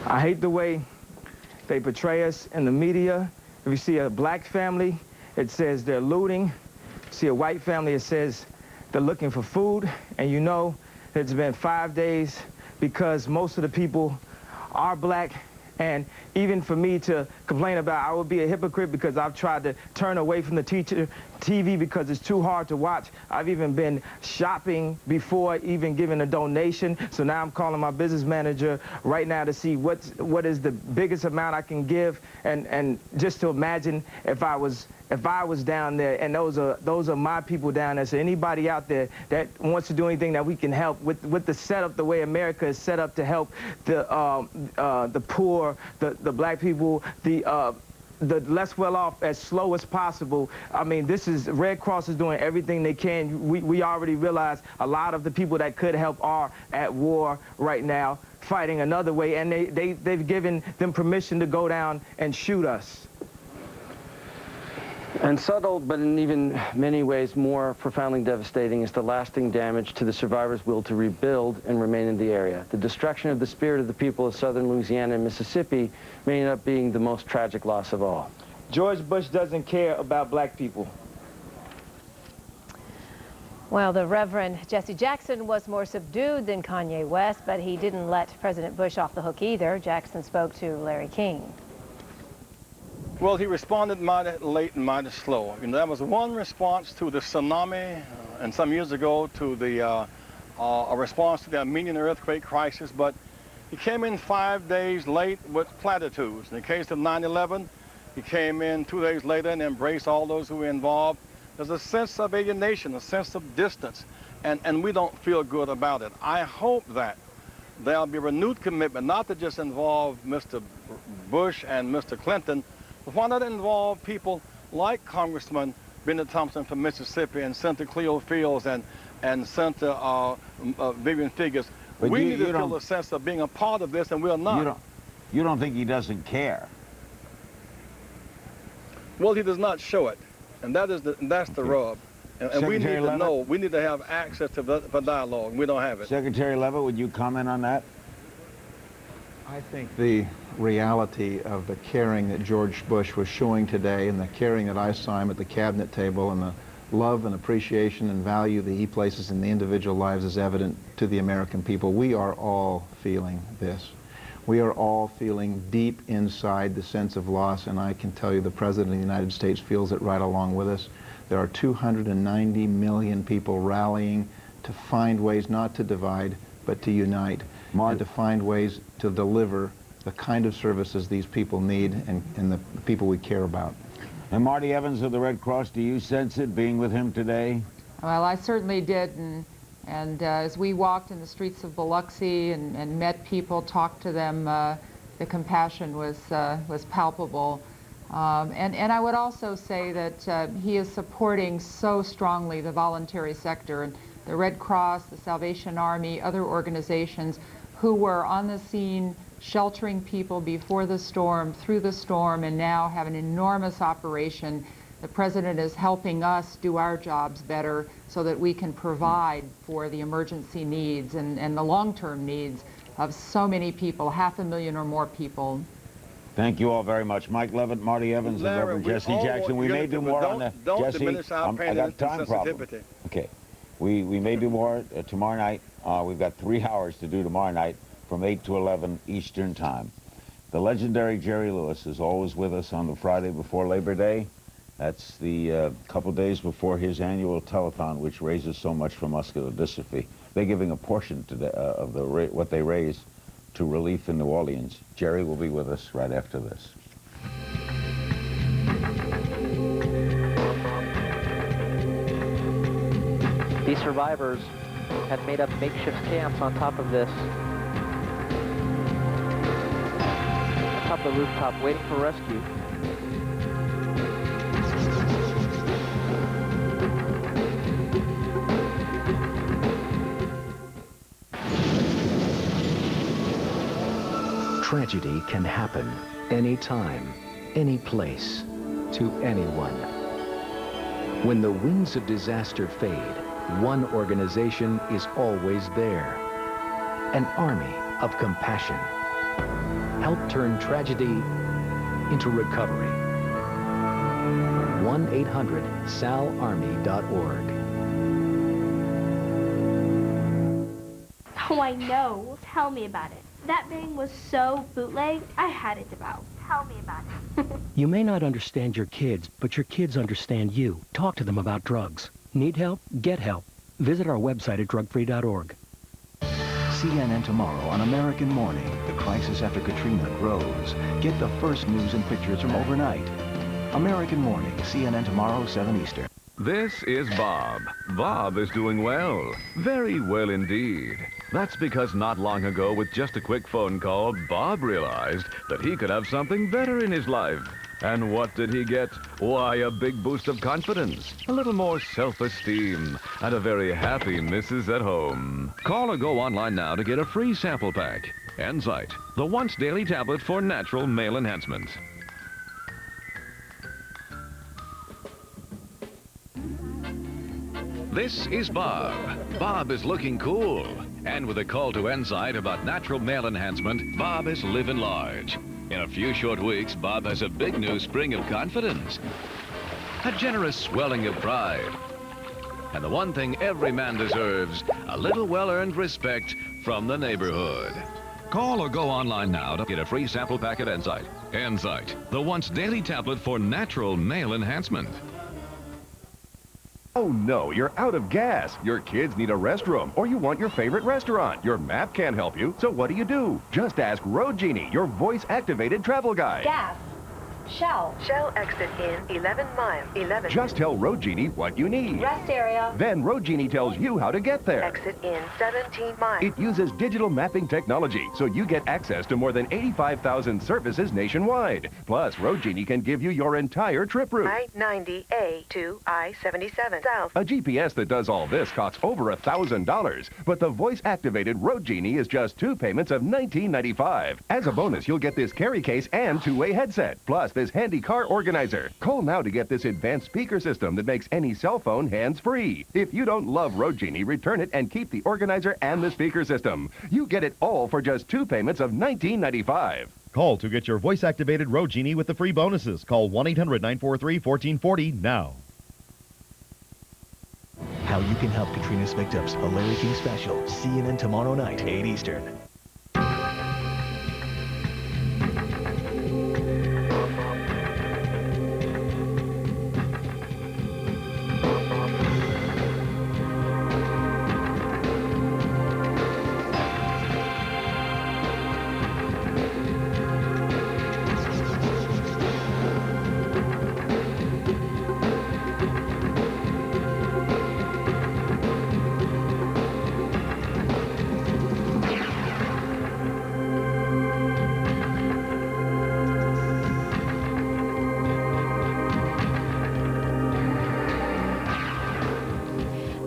I hate the way they portray us in the media. If you see a black family, it says they're looting. See a white family, it says they're looking for food. And you know it's been 5 days because most of the people are black. And even for me to complain about, I would be a hypocrite because I've tried to turn away from the TV because it's too hard to watch. I've even been shopping before even giving a donation. So now I'm calling my business manager right now to see what is the biggest amount I can give, and just to imagine if I was down there, and those are my people down there. So anybody out there that wants to do anything that we can help with the setup, the way America is set up to help the poor, the black people, the the less well off as slow as possible. I mean, Red Cross is doing everything they can. We already realize a lot of the people that could help are at war right now, fighting another way, and they've given them permission to go down and shoot us. And subtle, but in even many ways more profoundly devastating, is the lasting damage to the survivors' will to rebuild and remain in the area. The destruction of the spirit of the people of southern Louisiana and Mississippi may end up being the most tragic loss of all. George Bush doesn't care about black people. Well, the Reverend Jesse Jackson was more subdued than Kanye West, but he didn't let President Bush off the hook either. Jackson spoke to Larry King. Well, he responded mighty late and mighty slow. You know, that was one response to the tsunami and some years ago to the a response to the Armenian earthquake crisis, but he came in 5 days late with platitudes. In the case of 9/11, he came in 2 days later and embraced all those who were involved. There's a sense of alienation, a sense of distance, and we don't feel good about it. I hope that there'll be renewed commitment, not to just involve Mr. Bush and Mr. Clinton, but why not involve people like Congressman Bennett Thompson from Mississippi and Senator Cleo Fields and Senator Vivian Figueres. But we need to feel a sense of being a part of this, and we're not. You don't think he doesn't care? Well, he does not show it, and that's the rub. And we need to know. We need to have access to for dialogue. We don't have it. Secretary Leavitt, would you comment on that? I think the reality of the caring that George Bush was showing today and the caring that I saw him at the cabinet table and the love and appreciation and value that he places in the individual lives is evident to the American people. We are all feeling this. We are all feeling deep inside the sense of loss, and I can tell you the President of the United States feels it right along with us. There are 290 million people rallying to find ways not to divide, but to unite, and to find ways to deliver the kind of services these people need and the people we care about. And Marty Evans of the Red Cross, do you sense it being with him today? Well, I certainly did, and as we walked in the streets of Biloxi and met people, talked to them, the compassion was palpable. And I would also say that he is supporting so strongly the voluntary sector, and the Red Cross, the Salvation Army, other organizations who were on the scene sheltering people before the storm, through the storm, and now have an enormous operation. The President is helping us do our jobs better so that we can provide for the emergency needs and the long-term needs of so many people, 500,000 or more people. Thank you all very much. Mike Leavitt, Marty Evans, and Reverend Jesse Jackson. We may do more on the... Jesse, I got a time problem. Okay. We may do more tomorrow night. We've got 3 hours to do tomorrow night from 8 to 11 Eastern Time. The legendary Jerry Lewis is always with us on the Friday before Labor Day. That's the couple days before his annual telethon, which raises so much for muscular dystrophy. They're giving a portion of what they raise to relief in New Orleans. Jerry will be with us right after this. These survivors had made up makeshift camps on top of this, on top of the rooftop, waiting for rescue. Tragedy can happen anytime, any place, to anyone. When the winds of disaster fade, one organization is always there. An army of compassion. Help turn tragedy into recovery. 1-800-SALARMY.org. Oh, I know. Tell me about it. That bang was so bootleg, I had it devout. Tell me about it. You may not understand your kids, but your kids understand you. Talk to them about drugs. Need help? Get help. Visit our website at drugfree.org. CNN tomorrow on American Morning. The crisis after Katrina grows. Get the first news and pictures from overnight. American Morning, CNN tomorrow, 7 Eastern. This is Bob. Bob is doing well. Very well indeed. That's because not long ago, with just a quick phone call, Bob realized that he could have something better in his life. And what did he get? Why, a big boost of confidence, a little more self-esteem, and a very happy missus at home. Call or go online now to get a free sample pack. Enzyte, the once daily tablet for natural male enhancement. This is Bob. Bob is looking cool. And with a call to Enzyte about natural male enhancement, Bob is living large. In a few short weeks, Bob has a big new spring of confidence. A generous swelling of pride. And the one thing every man deserves, a little well-earned respect from the neighborhood. Call or go online now to get a free sample pack at Enzyte. Enzyte, the once daily tablet for natural male enhancement. Oh no, you're out of gas. Your kids need a restroom, or you want your favorite restaurant. Your map can't help you, so what do? Just ask Road Genie, your voice-activated travel guide. Gas. Shell. Shell exit in 11 miles. 11. Just tell Road Genie what you need. Rest area. Then Road Genie tells you how to get there. Exit in 17 miles. It uses digital mapping technology, so you get access to more than 85,000 services nationwide. Plus, Road Genie can give you your entire trip route. I-90A to I-77 south. A GPS that does all this costs over $1,000, but the voice-activated Road Genie is just 2 payments of $19.95. As a bonus, you'll get this carry case and 2-way headset, plus this handy car organizer. Call now to get this advanced speaker system that makes any cell phone hands-free. If you don't love Road Genie, return it and keep the organizer and the speaker system. You get it all for just 2 payments of $19.95. Call to get your voice-activated Road Genie with the free bonuses. Call 1-800-943-1440 now. How you can help Katrina's victims. A Larry King special. CNN tomorrow night, 8 Eastern.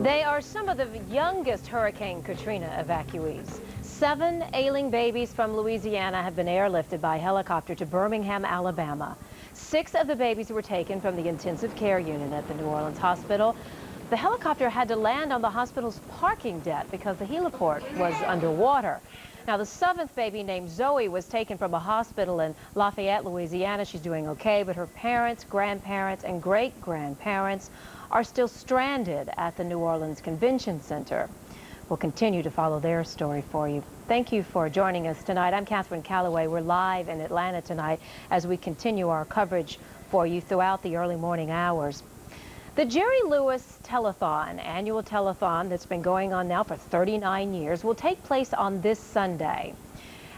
They are some of the youngest Hurricane Katrina evacuees. 7 ailing babies from Louisiana have been airlifted by helicopter to Birmingham, Alabama. 6 of the babies were taken from the intensive care unit at the New Orleans hospital. The helicopter had to land on the hospital's parking deck because the heliport was underwater. Now, the 7th baby, named Zoe, was taken from a hospital in Lafayette, Louisiana. She's doing okay, but her parents, grandparents, and great-grandparents are still stranded at the New Orleans Convention Center. We'll continue to follow their story for you. Thank you for joining us tonight. I'm Catherine Calloway. We're live in Atlanta tonight as we continue our coverage for you throughout the early morning hours. The Jerry Lewis Telethon, annual telethon that's been going on now for 39 years, will take place on this Sunday.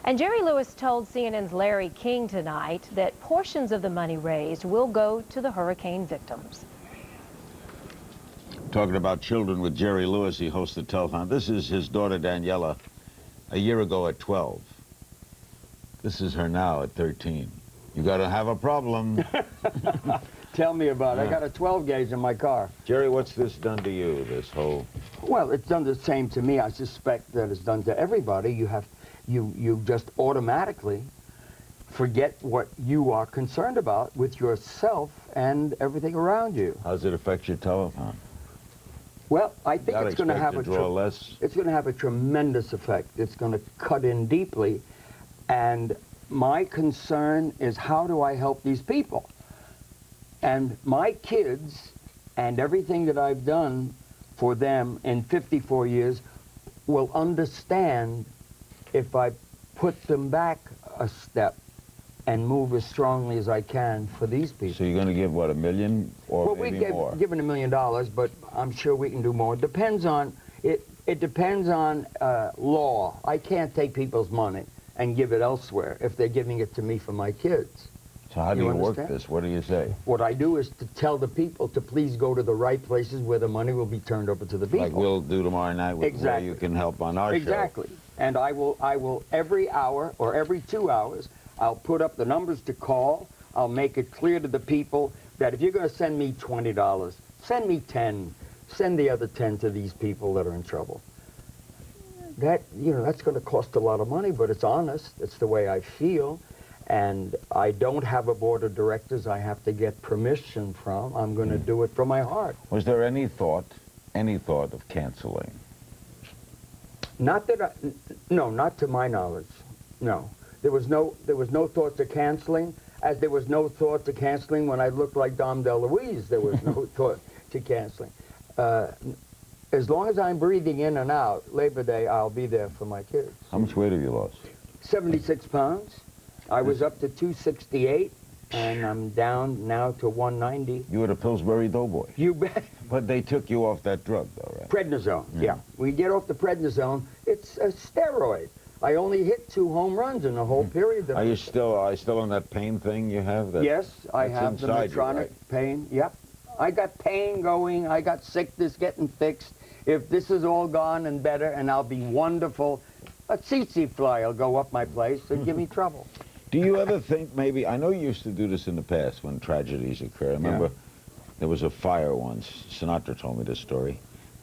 And Jerry Lewis told CNN's Larry King tonight that portions of the money raised will go to the hurricane victims. Talking about children with Jerry Lewis, he hosts the telethon. This is his daughter Daniela, a year ago at 12. This is her now at 13. You got to have a problem. Tell me about it. I got a 12 gauge in my car. Jerry, what's this done to you, this whole... Well, it's done the same to me. I suspect that it's done to everybody. You just automatically forget what you are concerned about with yourself and everything around you. How does it affect your telethon? Well, I think it's going to have it's going to have a tremendous effect. It's going to cut in deeply, and my concern is, how do I help these people? And my kids and everything that I've done for them in 54 years will understand if I put them back a step and move as strongly as I can for these people. So you're going to give, what, $1 million or maybe more? We've given $1 million, but I'm sure we can do more. It depends on, it depends on law. I can't take people's money and give it elsewhere if they're giving it to me for my kids. So how do you work this? What do you say? What I do is to tell the people to please go to the right places where the money will be turned over to the people. Like we'll do tomorrow night with where you can help on our show. Exactly. And I will every hour or every 2 hours, I'll put up the numbers to call I'll make it clear to the people that if you're going to send me $20, send me 10. Send the other 10 to these people that are in trouble. That, that's going to cost a lot of money, but it's honest. It's the way I feel. And I don't have a board of directors I have to get permission from. I'm going to do it from my heart. Was there any thought of canceling? Not that no, not to my knowledge. No. There was no thought to canceling, as there was no thought to canceling when I looked like Dom DeLuise. There was no thought to canceling. As long as I'm breathing in and out, Labor Day, I'll be there for my kids. How much weight have you lost? 76 pounds. I was up to 268, and I'm down now to 190. You were a Pillsbury Doughboy. You bet. But they took you off that drug, though, right? Prednisone, yeah. We get off the prednisone. It's a steroid. I only hit 2 home runs in the whole period. Are you still on that pain thing you have? Yes, I have the Medtronic pain. Yep. I got pain going. I got sickness getting fixed. If this is all gone and better, and I'll be wonderful, a tsetse fly will go up my place and give me trouble. Do you ever think maybe, I know you used to do this in the past when tragedies occur. I remember there was a fire once. Sinatra told me this story.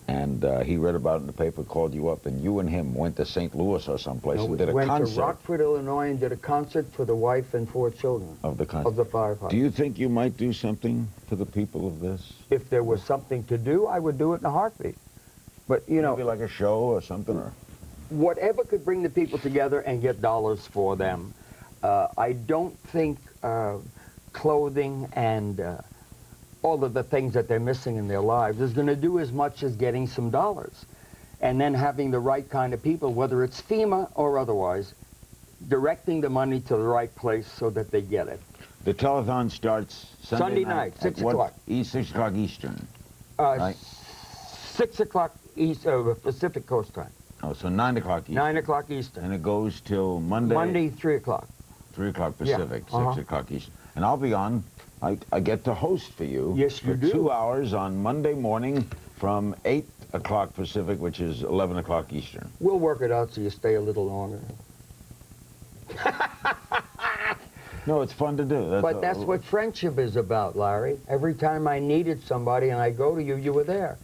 And he read about it in the paper, called you up, and you and him went to St. Louis or someplace and did a concert. Went to Rockford, Illinois, and did a concert for the wife and 4 children of the firefighter. Do you think you might do something for the people of this? If there was something to do, I would do it in a heartbeat. But, maybe like a show or something, or whatever could bring the people together and get dollars for them. I don't think clothing and all of the things that they're missing in their lives is going to do as much as getting some dollars. And then having the right kind of people, whether it's FEMA or otherwise, directing the money to the right place so that they get it. The telethon starts Sunday night, 6 o'clock. 6 o'clock Eastern, right? 6 o'clock Pacific Coast time. Oh, so 9 o'clock Eastern. 9 o'clock Eastern. And it goes till Monday? Monday, 3 o'clock. 3 o'clock Pacific, 6 o'clock Eastern. And I'll be on. I get to host for you. Yes, you do. For 2 hours on Monday morning from 8 o'clock Pacific, which is 11 o'clock Eastern. We'll work it out so you stay a little longer. No, it's fun to do. That's what friendship is about, Larry. Every time I needed somebody and I go to you, you were there.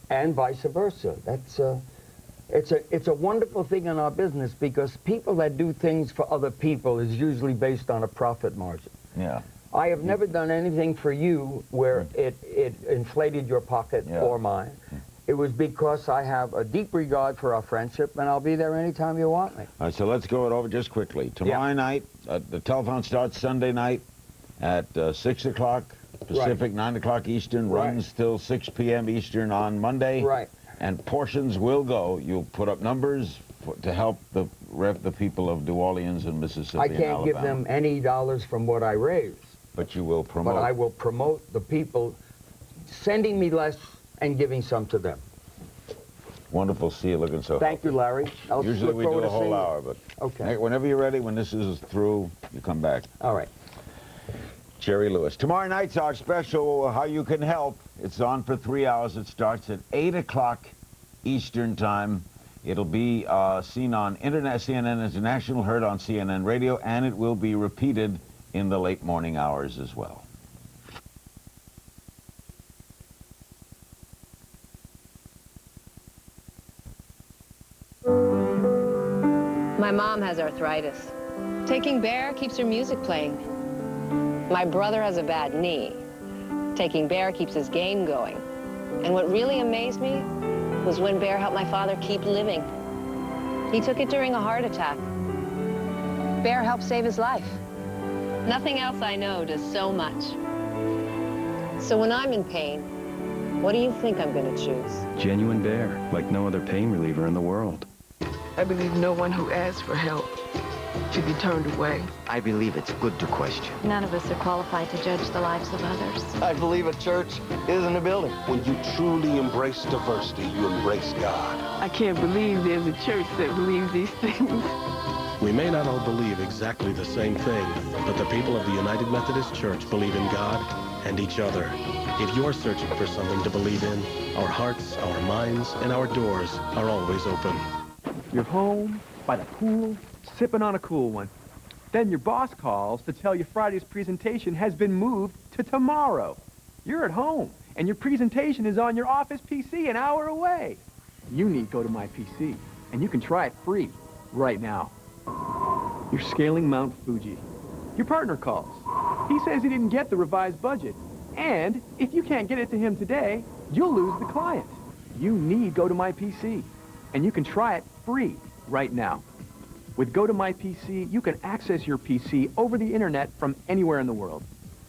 And vice versa. It's a wonderful thing in our business because people that do things for other people is usually based on a profit margin. Yeah. I have never done anything for you where it inflated your pocket or mine. It was because I have a deep regard for our friendship, and I'll be there anytime you want me. All right, so let's go it over just quickly. Tomorrow night, the telethon starts Sunday night at 6 o'clock Pacific, 9 o'clock Eastern, runs till 6 p.m. Eastern on Monday. Right. And portions will go. You'll put up numbers to help the people of New Orleans and Mississippi I and can't Alabama. give them any dollars from what I raise. But you will promote. But I will promote the people sending me less and giving some to them. Wonderful. See you looking so Thank you, Larry. I'll Usually we do a whole hour, but okay. Whenever you're ready, when this is through, you come back. All right. Jerry Lewis. Tomorrow night's our special How You Can Help. It's on for 3 hours. It starts at 8 o'clock Eastern Time. It'll be seen on CNN International, heard on CNN Radio, and it will be repeated in the late morning hours as well. My mom has arthritis. Taking Bear keeps her music playing. My brother has a bad knee. Taking Bear keeps his game going. And what really amazed me was when Bear helped my father keep living. He took it during a heart attack. Bear helped save his life. Nothing else I know does so much. So when I'm in pain, what do you think I'm going to choose? Genuine Bear, like no other pain reliever in the world. I believe no one who asks for help should be turned away. I believe it's good to question. None of us are qualified to judge the lives of others. I believe a church isn't a building. When you truly embrace diversity, you embrace God. I can't believe there's a church that believes these things. We may not all believe exactly the same thing, but the people of the United Methodist Church believe in God and each other. If you're searching for something to believe in, our hearts, our minds, and our doors are always open. You're home, by the pool, sipping on a cool one. Then your boss calls to tell you Friday's presentation has been moved to tomorrow. You're at home, and your presentation is on your office PC an hour away. You need Go to My PC, and you can try it free right now. You're scaling Mount Fuji. Your partner calls. He says he didn't get the revised budget, and if you can't get it to him today, you'll lose the client. You need Go to My PC, and you can try it free right now. With Go to My PC, you can access your PC over the internet from anywhere in the world.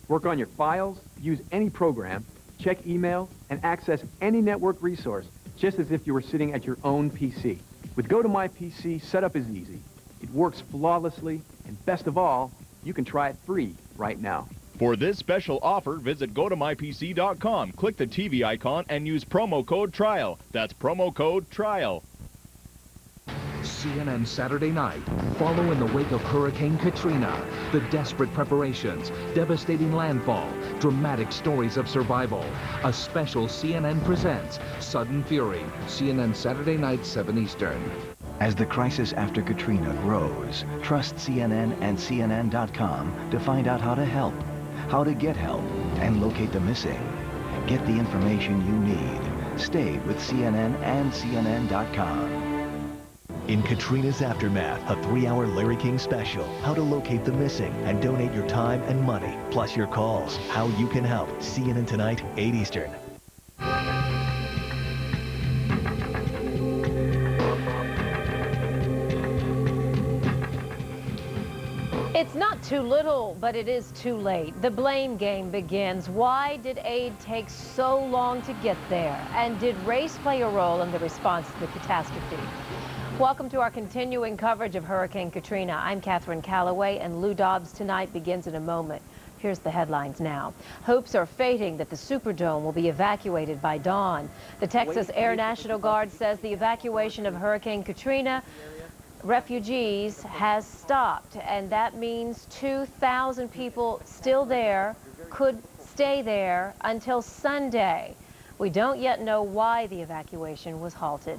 Work on your files, use any program, check email, and access any network resource, just as if you were sitting at your own PC. With Go to My PC, setup is easy. It works flawlessly, and best of all, you can try it free right now. For this special offer, visit GoToMyPC.com, click the TV icon, and use promo code TRIAL. That's promo code TRIAL. CNN Saturday Night. Follow in the wake of Hurricane Katrina. The desperate preparations, devastating landfall, dramatic stories of survival. A special CNN presents Sudden Fury. CNN Saturday Night, 7 Eastern. As the crisis after Katrina grows, trust CNN and CNN.com to find out how to help, how to get help, and locate the missing. Get the information you need. Stay with CNN and CNN.com. In Katrina's aftermath, a 3-hour Larry King special, how to locate the missing and donate your time and money, plus your calls, how you can help. CNN tonight, 8 Eastern. It's not too little, but it is too late. The blame game begins. Why did aid take so long to get there? And did race play a role in the response to the catastrophe? Welcome to our continuing coverage of Hurricane Katrina. I'm Catherine Calloway, and Lou Dobbs Tonight begins in a moment. Here's the headlines now. Hopes are fading that the Superdome will be evacuated by dawn. The Texas Air National Guard says the evacuation of Hurricane Katrina refugees has stopped, and that means 2,000 people still there could stay there until Sunday. We don't yet know why the evacuation was halted.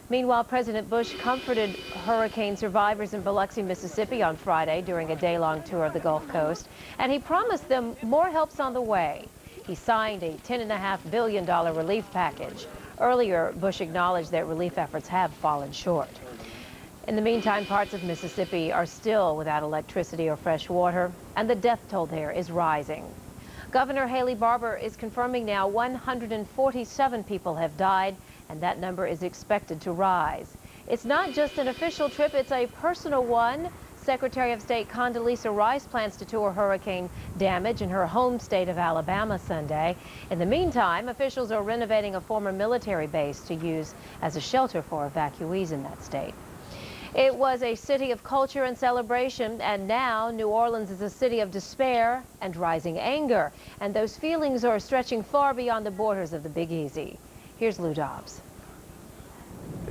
Meanwhile, President Bush comforted hurricane survivors in Biloxi, Mississippi on Friday during a day-long tour of the Gulf Coast, and he promised them more help's on the way. He signed a $10.5 billion relief package. Earlier, Bush acknowledged that relief efforts have fallen short. In the meantime, parts of Mississippi are still without electricity or fresh water, and the death toll there is rising. Governor Haley Barbour is confirming now 147 people have died, and that number is expected to rise. It's not just an official trip, it's a personal one. Secretary of State Condoleezza Rice plans to tour hurricane damage in her home state of Alabama Sunday. In the meantime, officials are renovating a former military base to use as a shelter for evacuees in that state. It was a city of culture and celebration, and now New Orleans is a city of despair and rising anger. And those feelings are stretching far beyond the borders of the Big Easy. Here's Lou Dobbs.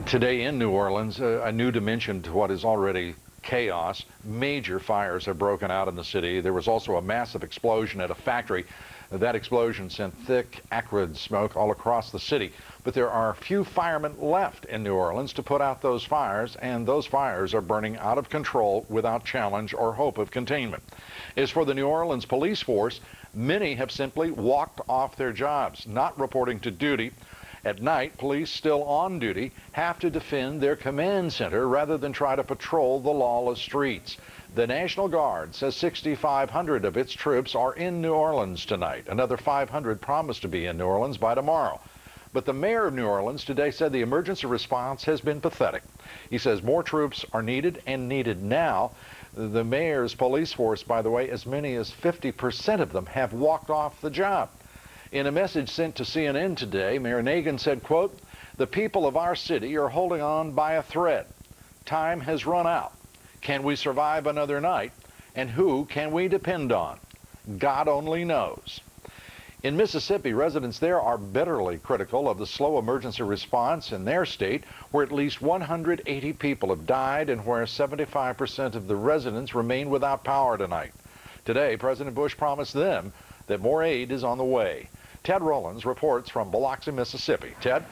Today in New Orleans, a new dimension to what is already chaos. Major fires have broken out in the city. There was also a massive explosion at a factory. That explosion sent thick, acrid smoke all across the city. But there are few firemen left in New Orleans to put out those fires, and those fires are burning out of control without challenge or hope of containment. As for the New Orleans police force, many have simply walked off their jobs, not reporting to duty. At night, police still on duty have to defend their command center rather than try to patrol the lawless streets. The National Guard says 6,500 of its troops are in New Orleans tonight. Another 500 promised to be in New Orleans by tomorrow. But the mayor of New Orleans today said the emergency response has been pathetic. He says more troops are needed and needed now. The mayor's police force, by the way, as many as 50% of them have walked off the job. In a message sent to CNN today, Mayor Nagin said, quote, "The people of our city are holding on by a thread. Time has run out. Can we survive another night? And who can we depend on? God only knows." In Mississippi, residents there are bitterly critical of the slow emergency response in their state, where at least 180 people have died and where 75% of the residents remain without power tonight. Today, President Bush promised them that more aid is on the way. Ted Rollins reports from Biloxi, Mississippi. Ted?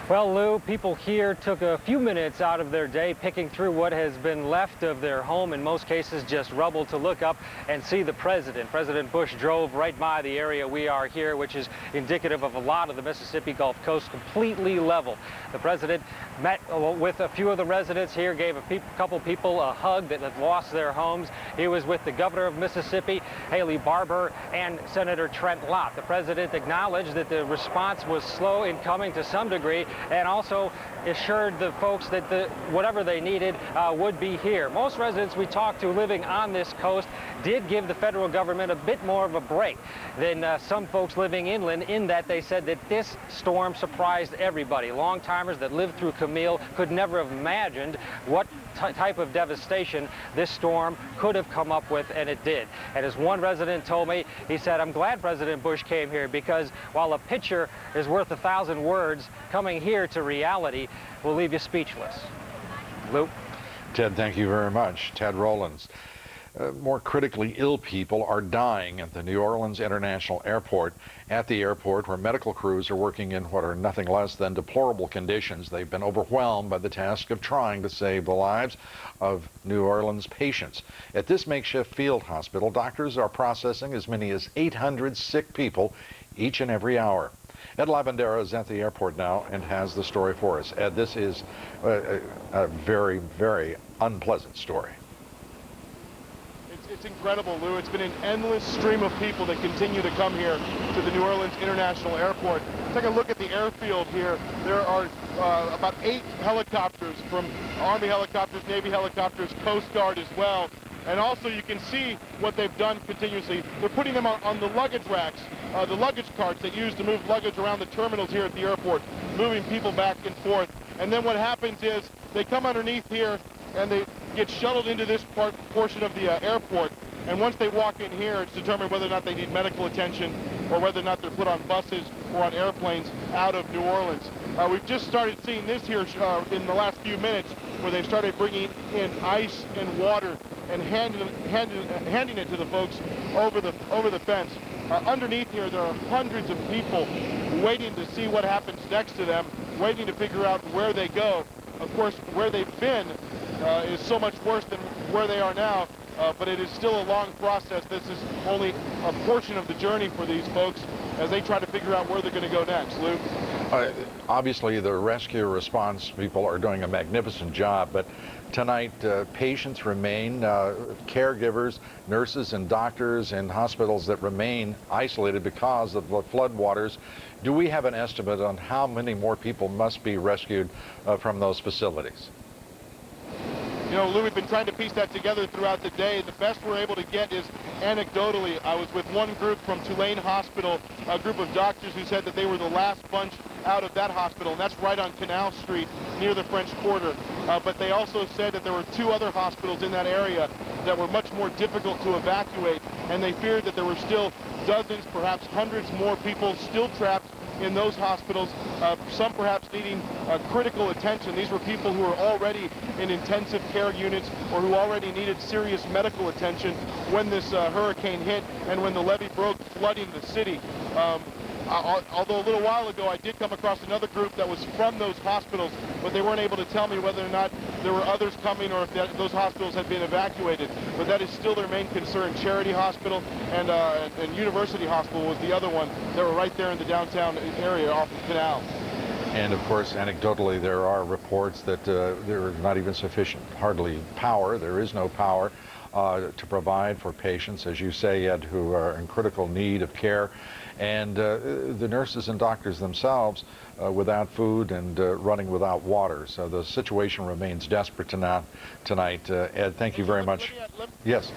Well, Lou, people here took a few minutes out of their day picking through what has been left of their home, in most cases just rubble, to look up and see the president. President Bush drove right by the area we are here, which is indicative of a lot of the Mississippi Gulf Coast completely level. The president met with a few of the residents here, gave a couple people a hug that had lost their homes. He was with the governor of Mississippi, Haley Barbour, and Senator Trent Lott. The president acknowledged that the response was slow in coming to some degree, and also assured the folks that whatever they needed would be here. Most residents we talked to living on this coast did give the federal government a bit more of a break than some folks living inland, in that they said that this storm surprised everybody. Long-timers that lived through Camille could never have imagined what type of devastation this storm could have come up with, and it did. And as one resident told me, he said, "I'm glad President Bush came here, because while a picture is worth 1,000 words, coming here to reality will leave you speechless." Lou? Ted, thank you very much. Ted Rowlands. More critically ill people are dying at the New Orleans International Airport. At the airport, where medical crews are working in what are nothing less than deplorable conditions, they've been overwhelmed by the task of trying to save the lives of New Orleans patients. At this makeshift field hospital, doctors are processing as many as 800 sick people each and every hour. Ed Lavandera is at the airport now and has the story for us. Ed, this is a very, very unpleasant story. It's incredible, Lou. It's been an endless stream of people that continue to come here to the New Orleans International Airport. Take a look at the airfield here. There are about 8 helicopters, from Army helicopters, Navy helicopters, Coast Guard as well. And also you can see what they've done continuously. They're putting them on the luggage racks, the luggage carts that use to move luggage around the terminals here at the airport, moving people back and forth. And then what happens is they come underneath here and they get shuttled into this portion of the airport. And once they walk in here, it's determined whether or not they need medical attention, or whether or not they're put on buses or on airplanes out of New Orleans. We've just started seeing this here in the last few minutes, where they've started bringing in ice and water and handing it to the folks over the fence. Underneath here, there are hundreds of people waiting to see what happens next to them, waiting to figure out where they go. Of course, where they've been is so much worse than where they are now, but it is still a long process. This is only a portion of the journey for these folks as they try to figure out where they're going to go next. Lou? Obviously, the rescue response people are doing a magnificent job, but tonight, patients remain, caregivers, nurses, and doctors in hospitals that remain isolated because of the floodwaters. Do we have an estimate on how many more people must be rescued from those facilities? You know, Lou, we've been trying to piece that together throughout the day. The best we're able to get is anecdotally. I was with one group from Tulane Hospital, a group of doctors who said that they were the last bunch out of that hospital, and that's right on Canal Street near the French Quarter. But they also said that there were 2 other hospitals in that area that were much more difficult to evacuate, and they feared that there were still dozens, perhaps hundreds more people still trapped in those hospitals, some perhaps needing critical attention. These were people who were already in intensive care units, or who already needed serious medical attention when this hurricane hit and when the levee broke, flooding the city. Although a little while ago I did come across another group that was from those hospitals, but they weren't able to tell me whether or not there were others coming, or if those hospitals had been evacuated. But that is still their main concern. Charity Hospital and University Hospital was the other one. They were right there in the downtown area off the canal. And of course, anecdotally, there are reports that there is not even sufficient, hardly power. There is no power to provide for patients, as you say, Ed, who are in critical need of care. And the nurses and doctors themselves without food and running without water. So the situation remains desperate tonight. Ed, thank you very much. Yes.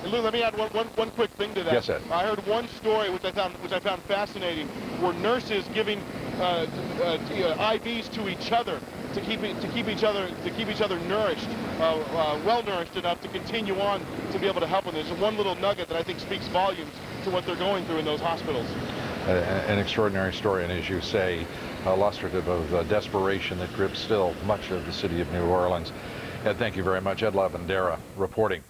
Lou, let me add one quick thing to that. Yes, Ed. I heard one story which I found fascinating, where nurses giving IVs to each other to keep each other nourished, well nourished enough to continue on to be able to help them. There's one little nugget that I think speaks volumes to what they're going through in those hospitals. An extraordinary story, and as you say, illustrative of desperation that grips still much of the city of New Orleans. Ed, thank you very much. Ed Lavandera reporting.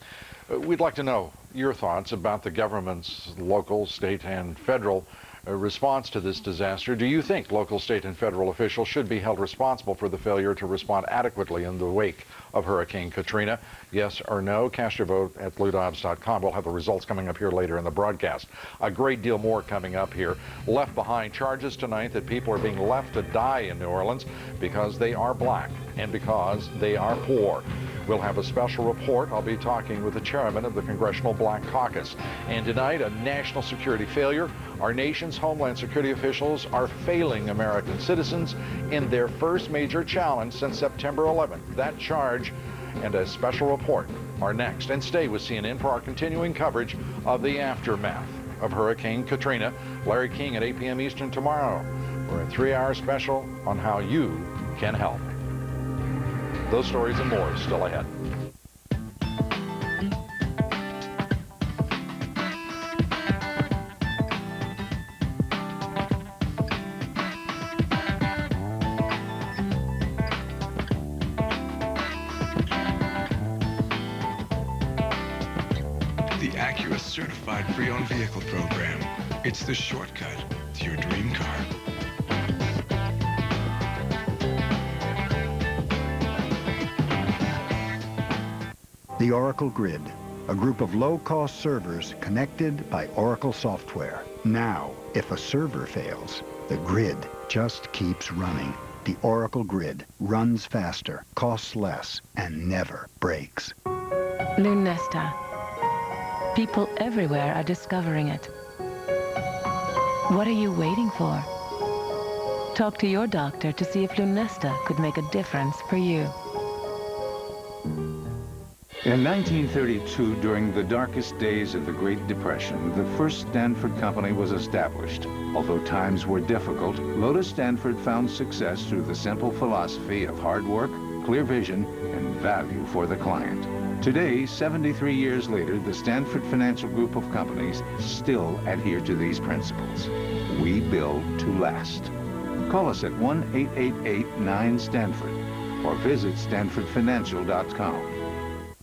We'd like to know your thoughts about the government's local, state, and federal response to this disaster. Do you think local, state, and federal officials should be held responsible for the failure to respond adequately in the wake of Hurricane Katrina? Yes or no? Cast your vote at bluedobbs.com. We'll have the results coming up here later in the broadcast. A great deal more coming up here. Left behind charges tonight that people are being left to die in New Orleans because they are black and because they are poor. We'll have a special report. I'll be talking with the chairman of the Congressional Black Caucus. And tonight, a national security failure. Our nation's Homeland Security officials are failing American citizens in their first major challenge since September 11th. That charge and a special report are next. And stay with CNN for our continuing coverage of the aftermath of Hurricane Katrina. Larry King at 8 p.m. Eastern tomorrow for a 3-hour special on how you can help. Those stories and more still ahead. The Acura Certified Pre-Owned Vehicle Program. It's the shortcut to your dream car. The Oracle Grid, a group of low-cost servers connected by Oracle software. Now, if a server fails, the grid just keeps running. The Oracle Grid runs faster, costs less, and never breaks. Lunesta. People everywhere are discovering it. What are you waiting for? Talk to your doctor to see if Lunesta could make a difference for you. In 1932, during the darkest days of the Great Depression, the first Stanford company was established. Although times were difficult, Lotus Stanford found success through the simple philosophy of hard work, clear vision, and value for the client. Today, 73 years later, the Stanford Financial Group of companies still adhere to these principles. We build to last. Call us at 1-888-9-STANFORD or visit stanfordfinancial.com.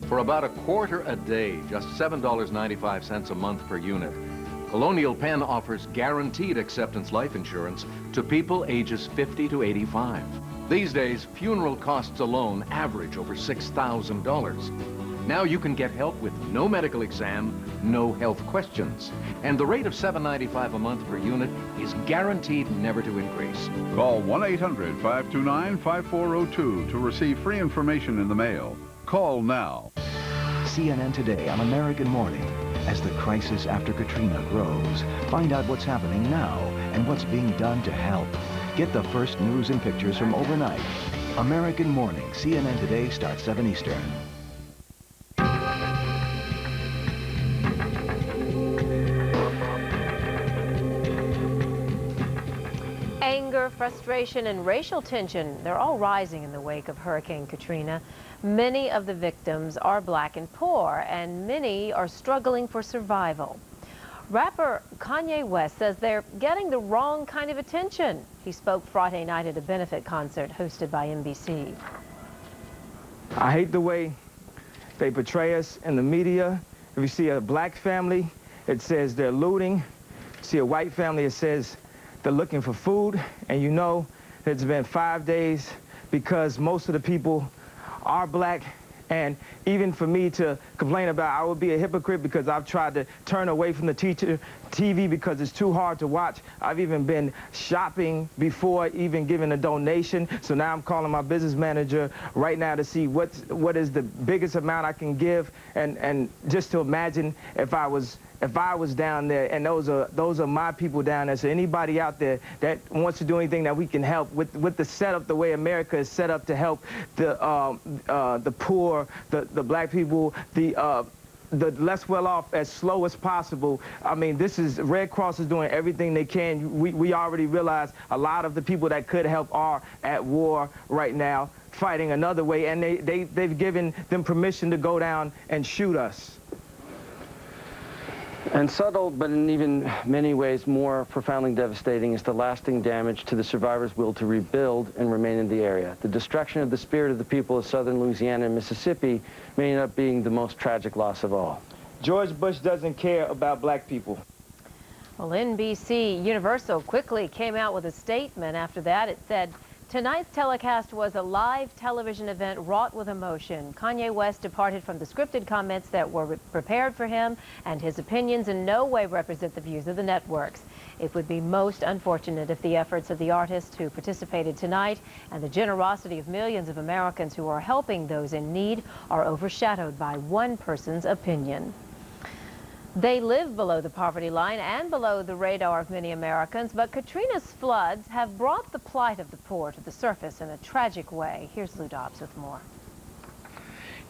For about a quarter a day, just $7.95 a month per unit, Colonial Penn offers guaranteed acceptance life insurance to people ages 50 to 85. These days, funeral costs alone average over $6,000. Now you can get help with no medical exam, no health questions. And the rate of $7.95 a month per unit is guaranteed never to increase. Call 1-800-529-5402 to receive free information in the mail. Call now. CNN Today on American Morning. As the crisis after Katrina grows, find out what's happening now and what's being done to help. Get the first news and pictures from overnight. American Morning, CNN Today starts 7 Eastern. Anger, frustration, and racial tension, they're all rising in the wake of Hurricane Katrina. Many of the victims are black and poor, and many are struggling for survival. Rapper Kanye West says they're getting the wrong kind of attention. He spoke Friday night at a benefit concert hosted by NBC. I hate the way they portray us in the media. If you see a black family, it says they're looting. See a white family, it says they're looking for food. And you know it's been 5 days because most of the people are black. And even for me to complain about, I would be a hypocrite because I've tried to turn away from the TV because it's too hard to watch. I've even been shopping before even giving a donation. So now I'm calling my business manager right now to see what is the biggest amount I can give, and just to imagine if I was down there, and those are my people down there. So anybody out there that wants to do anything that we can help with the setup, the way America is set up to help the poor, the black people, the less well off as slow as possible. I mean, Red Cross is doing everything they can. We already realize a lot of the people that could help are at war right now, fighting another way, and they've given them permission to go down and shoot us. And subtle, but in even many ways more profoundly devastating, is the lasting damage to the survivors' will to rebuild and remain in the area. The destruction of the spirit of the people of southern Louisiana and Mississippi may end up being the most tragic loss of all. George Bush doesn't care about black people. Well, NBC Universal quickly came out with a statement after that. It said, tonight's telecast was a live television event wrought with emotion. Kanye West departed from the scripted comments that were prepared for him, and his opinions in no way represent the views of the networks. It would be most unfortunate if the efforts of the artists who participated tonight and the generosity of millions of Americans who are helping those in need are overshadowed by one person's opinion. They live below the poverty line and below the radar of many Americans, but Katrina's floods have brought the plight of the poor to the surface in a tragic way. Here's Lou Dobbs with more.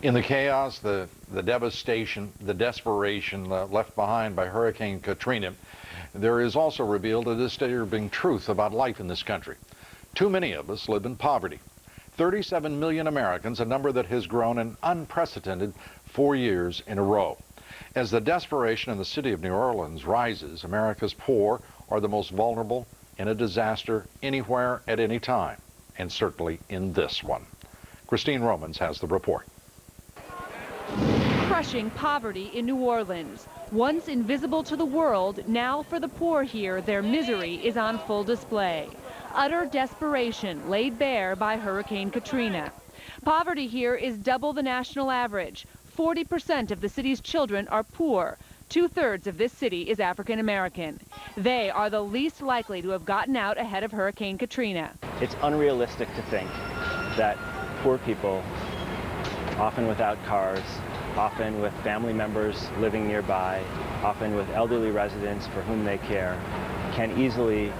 In the chaos, the devastation, the desperation left behind by Hurricane Katrina, there is also revealed a disturbing truth about life in this country. Too many of us live in poverty. 37 million Americans, a number that has grown an unprecedented 4 years in a row. As the desperation in the city of New Orleans rises, America's poor are the most vulnerable in a disaster anywhere at any time, and certainly in this one. Christine Romans has the report. Crushing poverty in New Orleans. Once invisible to the world, now for the poor here, their misery is on full display. Utter desperation laid bare by Hurricane Katrina. Poverty here is double the national average. 40% of the city's children are poor. 2/3 of this city is African American. They are the least likely to have gotten out ahead of Hurricane Katrina. It's unrealistic to think that poor people, often without cars, often with family members living nearby, often with elderly residents for whom they care, can easily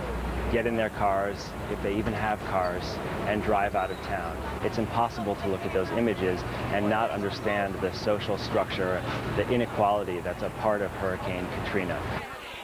get in their cars, if they even have cars, and drive out of town. It's impossible to look at those images and not understand the social structure, the inequality that's a part of Hurricane Katrina.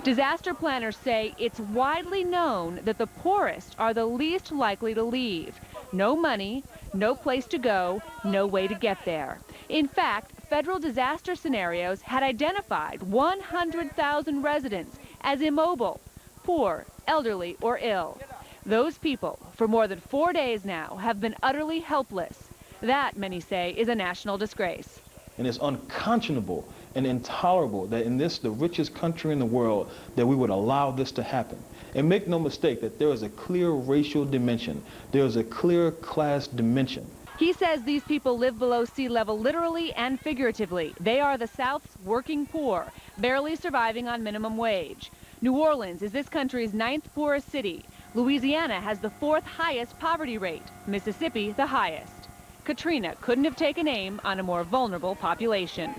Disaster planners say it's widely known that the poorest are the least likely to leave. No money, no place to go, no way to get there. In fact, federal disaster scenarios had identified 100,000 residents as immobile, poor, elderly, or ill. Those people, for more than 4 days now, have been utterly helpless. That, many say, is a national disgrace. And it's unconscionable and intolerable that in this, the richest country in the world, that we would allow this to happen. And make no mistake that there is a clear racial dimension. There is a clear class dimension. He says these people live below sea level literally and figuratively. They are the South's working poor, barely surviving on minimum wage. New Orleans is this country's 9th poorest city. Louisiana has the 4th highest poverty rate. Mississippi, the highest. Katrina couldn't have taken aim on a more vulnerable population.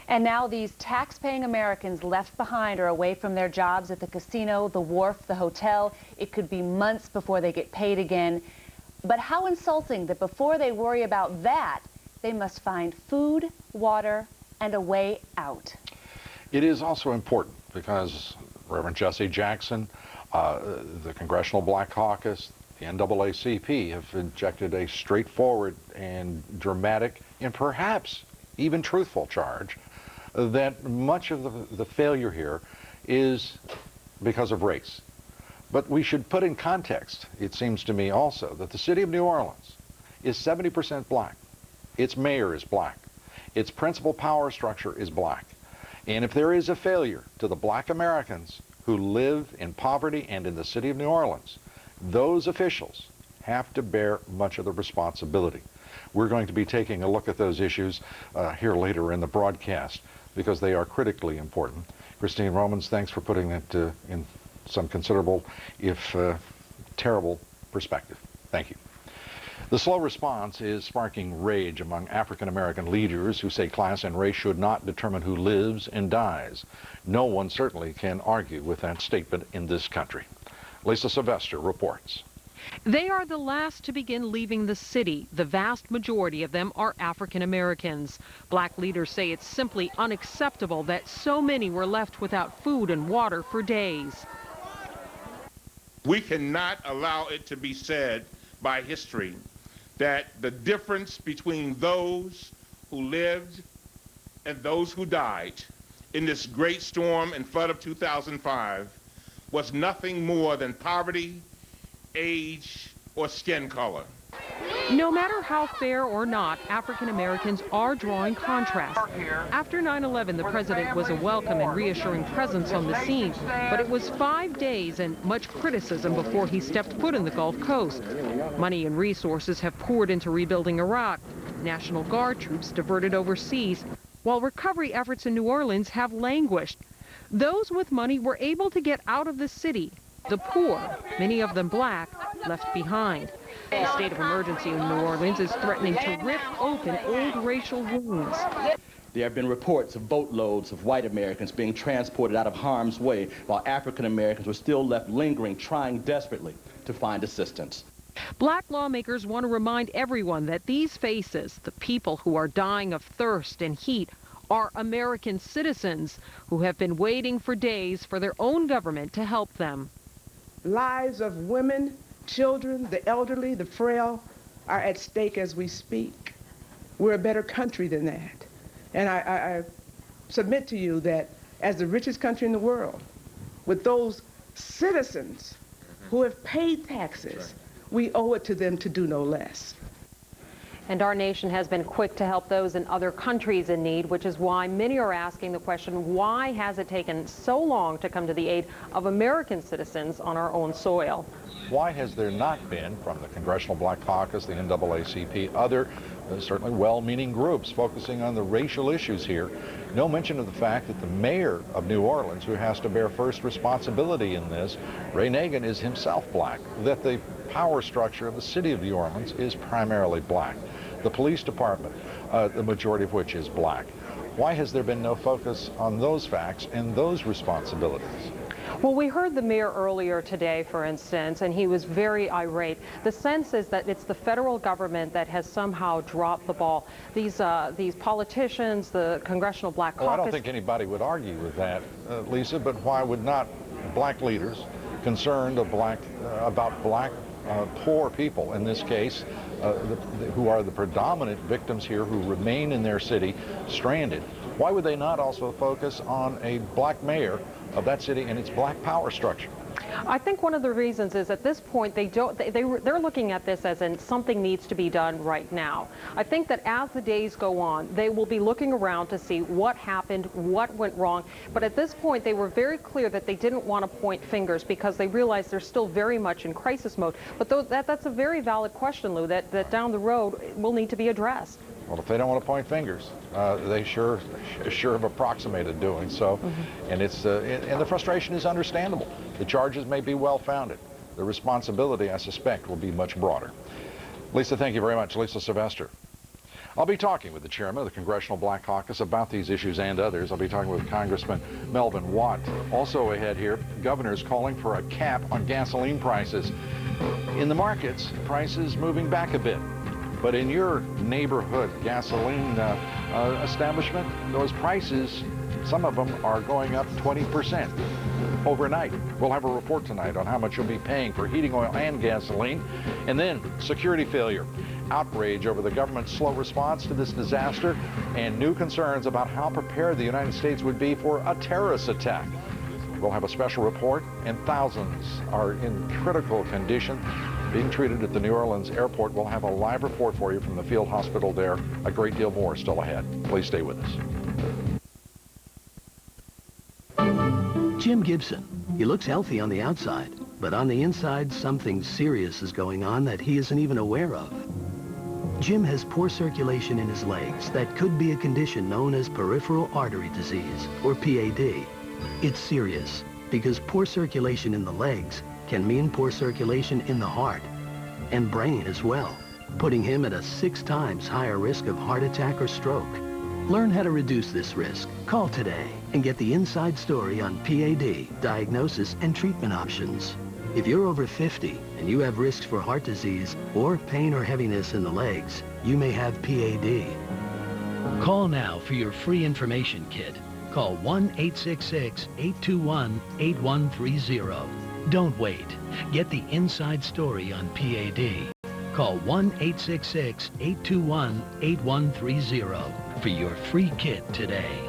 And now these tax-paying Americans left behind are away from their jobs at the casino, the wharf, the hotel. It could be months before they get paid again. But how insulting that before they worry about that, they must find food, water, and a way out. It is also important because Reverend Jesse Jackson, the Congressional Black Caucus, the NAACP have injected a straightforward and dramatic and perhaps even truthful charge that much of the failure here is because of race. But we should put in context, it seems to me also, that the city of New Orleans is 70% black. Its mayor is black. Its principal power structure is black. And if there is a failure to the black Americans who live in poverty and in the city of New Orleans, those officials have to bear much of the responsibility. We're going to be taking a look at those issues here later in the broadcast because they are critically important. Christine Romans, thanks for putting it in some considerable, if terrible, perspective. Thank you. The slow response is sparking rage among African American leaders who say class and race should not determine who lives and dies. No one certainly can argue with that statement in this country. Lisa Sylvester reports. They are the last to begin leaving the city. The vast majority of them are African Americans. Black leaders say it's simply unacceptable that so many were left without food and water for days. We cannot allow it to be said by history that the difference between those who lived and those who died in this great storm and flood of 2005 was nothing more than poverty, age, or skin color. No matter how fair or not, African Americans are drawing contrast. After 9/11, the president was a welcome and reassuring presence on the scene, but it was 5 days and much criticism before he stepped foot in the Gulf Coast. Money and resources have poured into rebuilding Iraq, National Guard troops diverted overseas, while recovery efforts in New Orleans have languished. Those with money were able to get out of the city. The poor, many of them black, left behind. The state of emergency in New Orleans is threatening to rip open old racial wounds. There have been reports of boatloads of white Americans being transported out of harm's way, while African Americans were still left lingering, trying desperately to find assistance. Black lawmakers want to remind everyone that these faces, the people who are dying of thirst and heat, are American citizens who have been waiting for days for their own government to help them. Lives of women, children, the elderly, the frail are at stake as we speak. We're a better country than that. And I submit to you that as the richest country in the world, with those citizens who have paid taxes, we owe it to them to do no less. And our nation has been quick to help those in other countries in need, which is why many are asking the question, why has it taken so long to come to the aid of American citizens on our own soil? Why has there not been, from the Congressional Black Caucus, the NAACP, other certainly well-meaning groups focusing on the racial issues here, no mention of the fact that the mayor of New Orleans, who has to bear first responsibility in this, Ray Nagin, is himself black, that the power structure of the city of New Orleans is primarily black. The police department, the majority of which is black. Why has there been no focus on those facts and those responsibilities? Well, we heard the mayor earlier today, for instance, and he was very irate. The sense is that it's the federal government that has somehow dropped the ball. These politicians, the Congressional Black Caucus... Well, I don't think anybody would argue with that, Lisa, but why would not black leaders concerned about black poor people, in this case, who are the predominant victims here, who remain in their city stranded, why would they not also focus on a black mayor of that city and its black power structure? I think one of the reasons is at this point they're looking at this as in something needs to be done right now. I think that as the days go on, they will be looking around to see what happened, what went wrong. But at this point, they were very clear that they didn't want to point fingers because they realized they're still very much in crisis mode. But that's a very valid question, Lou, that down the road will need to be addressed. Well, if they don't want to point fingers, they sure have approximated doing so, and and the frustration is understandable. The charges may be well-founded. The responsibility, I suspect, will be much broader. Lisa, thank you very much. Lisa Sylvester. I'll be talking with the chairman of the Congressional Black Caucus about these issues and others. I'll be talking with Congressman Melvin Watt. Also ahead here, governors calling for a cap on gasoline prices. In the markets, prices moving back a bit. But in your neighborhood gasoline establishment, those prices, some of them are going up 20% overnight. We'll have a report tonight on how much you'll be paying for heating oil and gasoline. And then security failure, outrage over the government's slow response to this disaster, and new concerns about how prepared the United States would be for a terrorist attack. We'll have a special report, and thousands are in critical condition being treated at the New Orleans airport. We'll have a live report for you from the field hospital there. A great deal more still ahead. Please stay with us. Jim Gibson. He looks healthy on the outside, but on the inside, something serious is going on that he isn't even aware of. Jim has poor circulation in his legs that could be a condition known as peripheral artery disease, or PAD. It's serious because poor circulation in the legs can mean poor circulation in the heart and brain as well, putting him at a 6 times higher risk of heart attack or stroke. Learn how to reduce this risk. Call today and get the inside story on PAD, diagnosis, and treatment options. If you're over 50 and you have risks for heart disease or pain or heaviness in the legs, you may have PAD. Call now for your free information kit. Call 1-866-821-8130. Don't wait. Get the inside story on PAD. Call 1-866-821-8130 for your free kit today.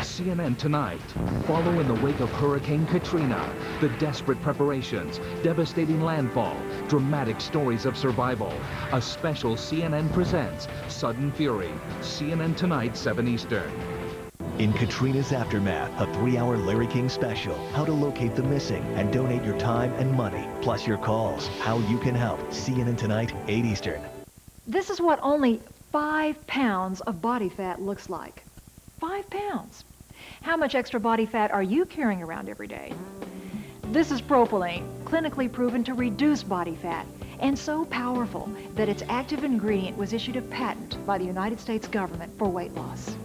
CNN Tonight. Follow in the wake of Hurricane Katrina, the desperate preparations, devastating landfall, dramatic stories of survival. A special CNN presents Sudden Fury. CNN tonight, 7 Eastern. In Katrina's aftermath, a 3-hour Larry King special. How to locate the missing and donate your time and money. Plus your calls. How you can help. CNN tonight, 8 Eastern. This is what only 5 pounds of body fat looks like. 5 pounds. How much extra body fat are you carrying around every day? This is propylene, clinically proven to reduce body fat, and so powerful that its active ingredient was issued a patent by the United States government for weight loss.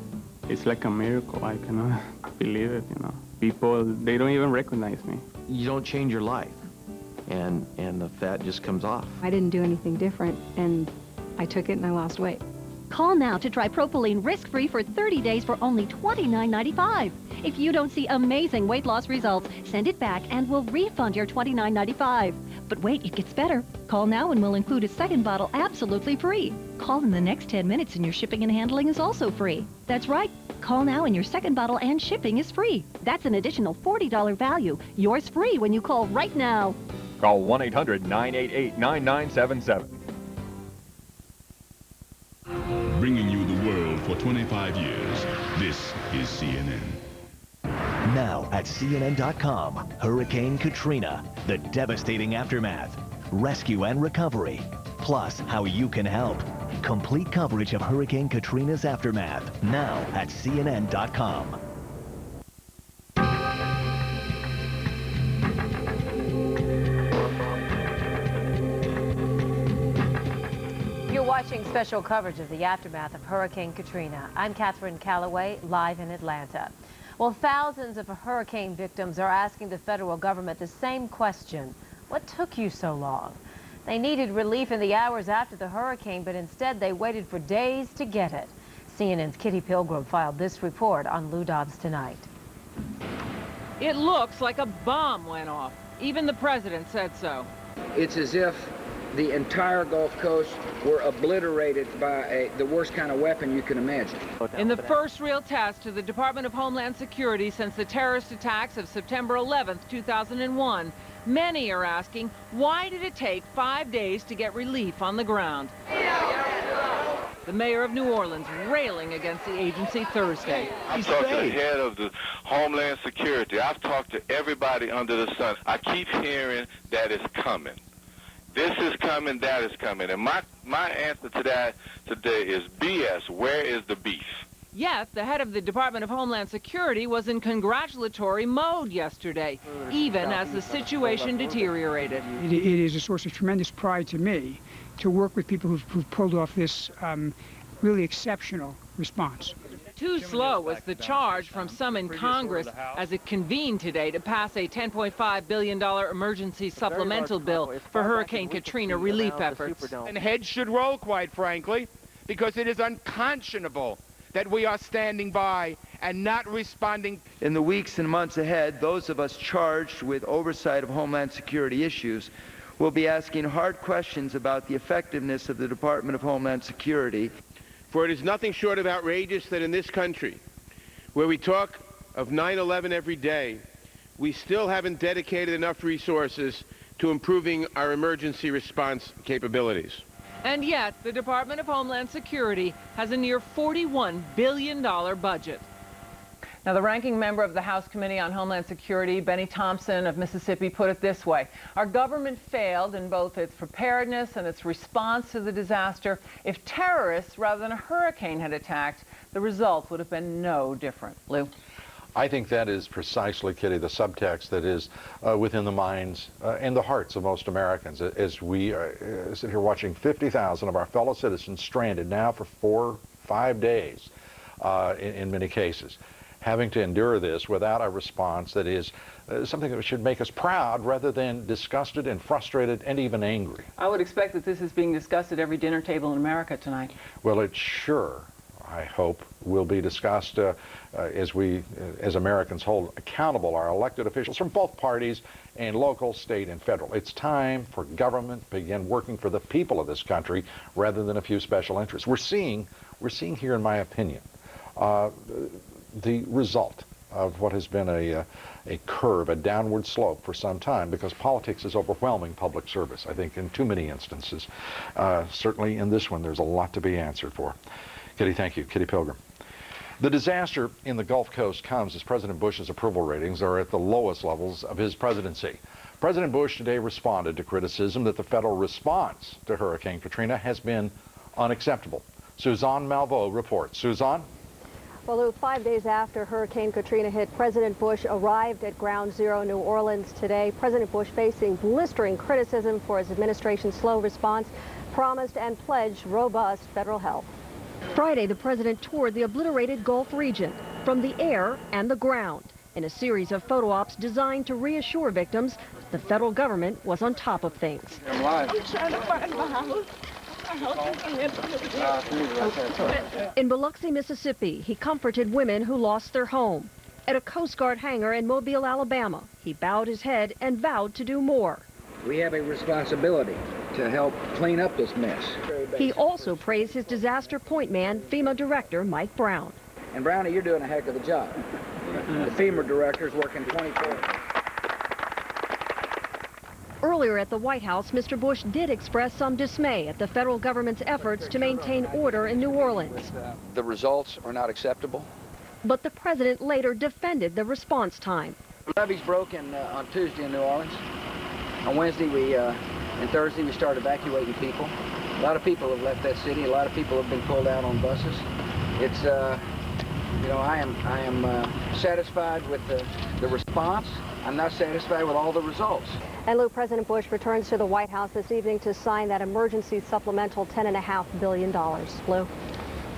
It's like a miracle. I cannot believe it, you know. People, they don't even recognize me. You don't change your life, and the fat just comes off. I didn't do anything different, and I took it and I lost weight. Call now to try Propylene risk-free for 30 days for only $29.95. If you don't see amazing weight loss results, send it back and we'll refund your $29.95. But wait, it gets better. Call now and we'll include a second bottle absolutely free. Call in the next 10 minutes and your shipping and handling is also free. That's right. Call now and your second bottle and shipping is free. That's an additional $40 value. Yours free when you call right now. Call 1-800-988-9977. Bringing you the world for 25 years. This is CNN. Now at CNN.com, Hurricane Katrina, the devastating aftermath, rescue and recovery, plus how you can help. Complete coverage of Hurricane Katrina's aftermath, now at CNN.com. You're watching special coverage of the aftermath of Hurricane Katrina. I'm Catherine Calloway, live in Atlanta. Well, thousands of hurricane victims are asking the federal government the same question. What took you so long? They needed relief in the hours after the hurricane, but instead they waited for days to get it. CNN's Kitty Pilgrim filed this report on Lou Dobbs Tonight. It looks like a bomb went off. Even the president said so. It's as if the entire Gulf Coast were obliterated by the worst kind of weapon you can imagine. In the first real test to the Department of Homeland Security since the terrorist attacks of September 11th, 2001, many are asking, why did it take 5 days to get relief on the ground? The mayor of New Orleans railing against the agency Thursday. I've talked to the head of the Homeland Security. I've talked to everybody under the sun. I keep hearing that it's coming. This is coming, that is coming. And my answer to that today is BS. Where is the beef? Yet, the head of the Department of Homeland Security was in congratulatory mode yesterday, even as the situation deteriorated. It is a source of tremendous pride to me to work with people who've pulled off this really exceptional response. Too slow was the charge from some in Congress as it convened today to pass a $10.5 billion emergency supplemental bill for Hurricane Katrina relief efforts. And heads should roll, quite frankly, because it is unconscionable that we are standing by and not responding. In the weeks and months ahead, those of us charged with oversight of Homeland Security issues will be asking hard questions about the effectiveness of the Department of Homeland Security. For it is nothing short of outrageous that in this country, where we talk of 9/11 every day, we still haven't dedicated enough resources to improving our emergency response capabilities. And yet, the Department of Homeland Security has a near $41 billion budget. Now, the ranking member of the House Committee on Homeland Security, Benny Thompson of Mississippi, put it this way. Our government failed in both its preparedness and its response to the disaster. If terrorists, rather than a hurricane, had attacked, the result would have been no different. Lou? I think that is precisely, Kitty, the subtext that is within the minds and the hearts of most Americans as we sit here watching 50,000 of our fellow citizens stranded now for 4-5 days in many cases, having to endure this without a response that is something that should make us proud rather than disgusted and frustrated and even angry. I would expect that this is being discussed at every dinner table in America tonight. Well, it sure, I hope, will be discussed as we, as Americans, hold accountable our elected officials from both parties and local, state, and federal. It's time for government to begin working for the people of this country rather than a few special interests. We're seeing here, in my opinion, the result of what has been a curve, a downward slope for some time, because politics is overwhelming public service, I think, in too many instances. Certainly in this one, there's a lot to be answered for. Kitty, thank you. Kitty Pilgrim. The disaster in the Gulf Coast comes as President Bush's approval ratings are at the lowest levels of his presidency. President Bush today responded to criticism that the federal response to Hurricane Katrina has been unacceptable. Suzanne Malveaux reports. Suzanne? Well, Lou, 5 days after Hurricane Katrina hit, President Bush arrived at Ground Zero, New Orleans today. President Bush facing blistering criticism for his administration's slow response, promised and pledged robust federal help. Friday, the president toured the obliterated Gulf region from the air and the ground in a series of photo ops designed to reassure victims the federal government was on top of things. I'm trying to find my house. In Biloxi, Mississippi, he comforted women who lost their home. At a Coast Guard hangar in Mobile, Alabama, he bowed his head and vowed to do more. We have a responsibility to help clean up this mess. He also praised his disaster point man, FEMA Director Mike Brown. And Brownie, you're doing a heck of a job. The FEMA director is working 24 hours. Earlier at the White House, Mr. Bush did express some dismay at the federal government's efforts to maintain order in New Orleans. The results are not acceptable. But the president later defended the response time. Levees broke on Tuesday in New Orleans. On Wednesday and Thursday we started evacuating people. A lot of people have left that city. A lot of people have been pulled out on buses. It's, you know, I am satisfied with the response. I'm not satisfied with all the results. And Lou, President Bush returns to the White House this evening to sign that emergency supplemental $10.5 billion. Lou?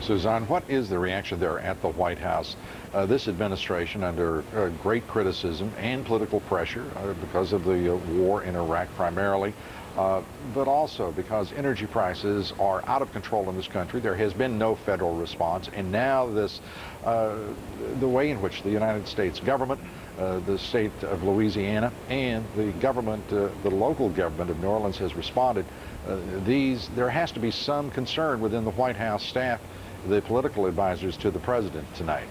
Suzanne, what is the reaction there at the White House? This administration under great criticism and political pressure because of the war in Iraq primarily, but also because energy prices are out of control in this country. There has been no federal response, and now this, the way in which the United States government, the state of Louisiana, and the government, the local government of New Orleans has responded. There has to be some concern within the White House staff, the political advisors to the president tonight.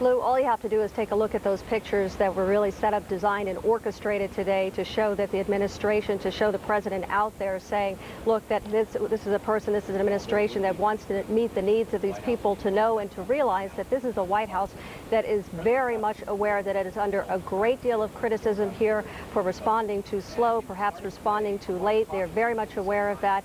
Lou, all you have to do is take a look at those pictures that were really set up, designed, and orchestrated today to show that the administration, to show the president out there saying, look, that this is a person, this is an administration that wants to meet the needs of these people, to know and to realize that this is a White House that is very much aware that it is under a great deal of criticism here for responding too slow, perhaps responding too late. They're very much aware of that.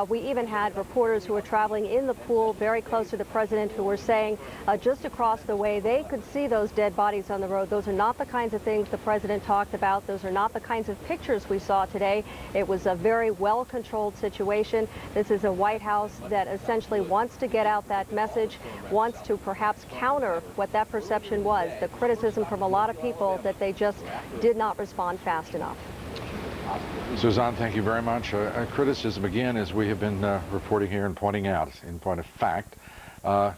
We even had reporters who were traveling in the pool very close to the president who were saying just across the way they could see those dead bodies on the road. Those are not the kinds of things the president talked about. Those are not the kinds of pictures we saw today. It was a very well-controlled situation. This is a White House that essentially wants to get out that message, wants to perhaps counter what that perception was, the criticism from a lot of people that they just did not respond fast enough. Suzanne, thank you very much. Criticism, again, as we have been reporting here and pointing out, in point of fact,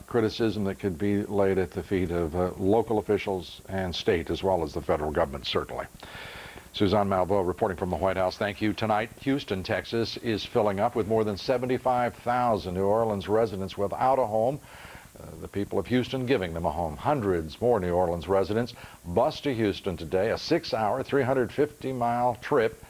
criticism that could be laid at the feet of local officials and state, as well as the federal government, certainly. Suzanne Malveaux reporting from the White House. Thank you. Tonight, Houston, Texas is filling up with more than 75,000 New Orleans residents without a home. The people of Houston giving them a home. Hundreds more New Orleans residents bus to Houston today, a 6-hour, 350-mile trip.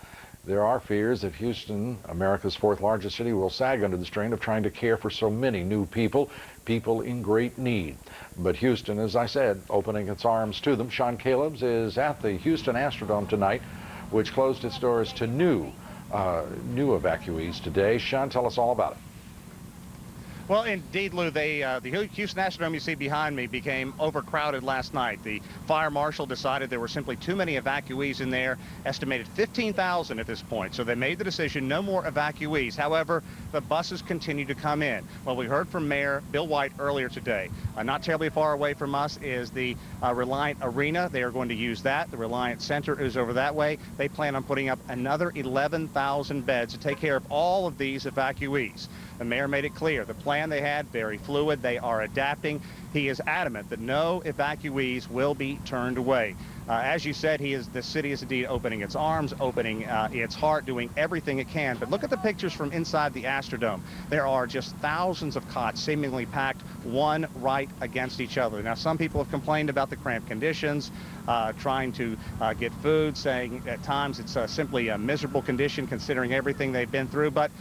There are fears that Houston, America's fourth largest city, will sag under the strain of trying to care for so many new people in great need. But Houston, as I said, opening its arms to them. Sean Calebs is at the Houston Astrodome tonight, which closed its doors to new evacuees today. Sean, tell us all about it. Well, indeed, Lou, the Houston Astrodome you see behind me became overcrowded last night. The fire marshal decided there were simply too many evacuees in there, estimated 15,000 at this point. So they made the decision, no more evacuees. However, the buses continue to come in. Well, we heard from Mayor Bill White earlier today. Not terribly far away from us is the Reliant Arena. They are going to use that. The Reliant Center is over that way. They plan on putting up another 11,000 beds to take care of all of these evacuees. The mayor made it clear the plan they had, very fluid. They are adapting. He is adamant that no evacuees will be turned away. As you said, the city is indeed opening its arms, opening its heart, doing everything it can. But look at the pictures from inside the Astrodome. There are just thousands of cots seemingly packed, one right against each other. Now, some people have complained about the cramped conditions, trying to get food, saying at times it's simply a miserable condition considering everything they've been through. But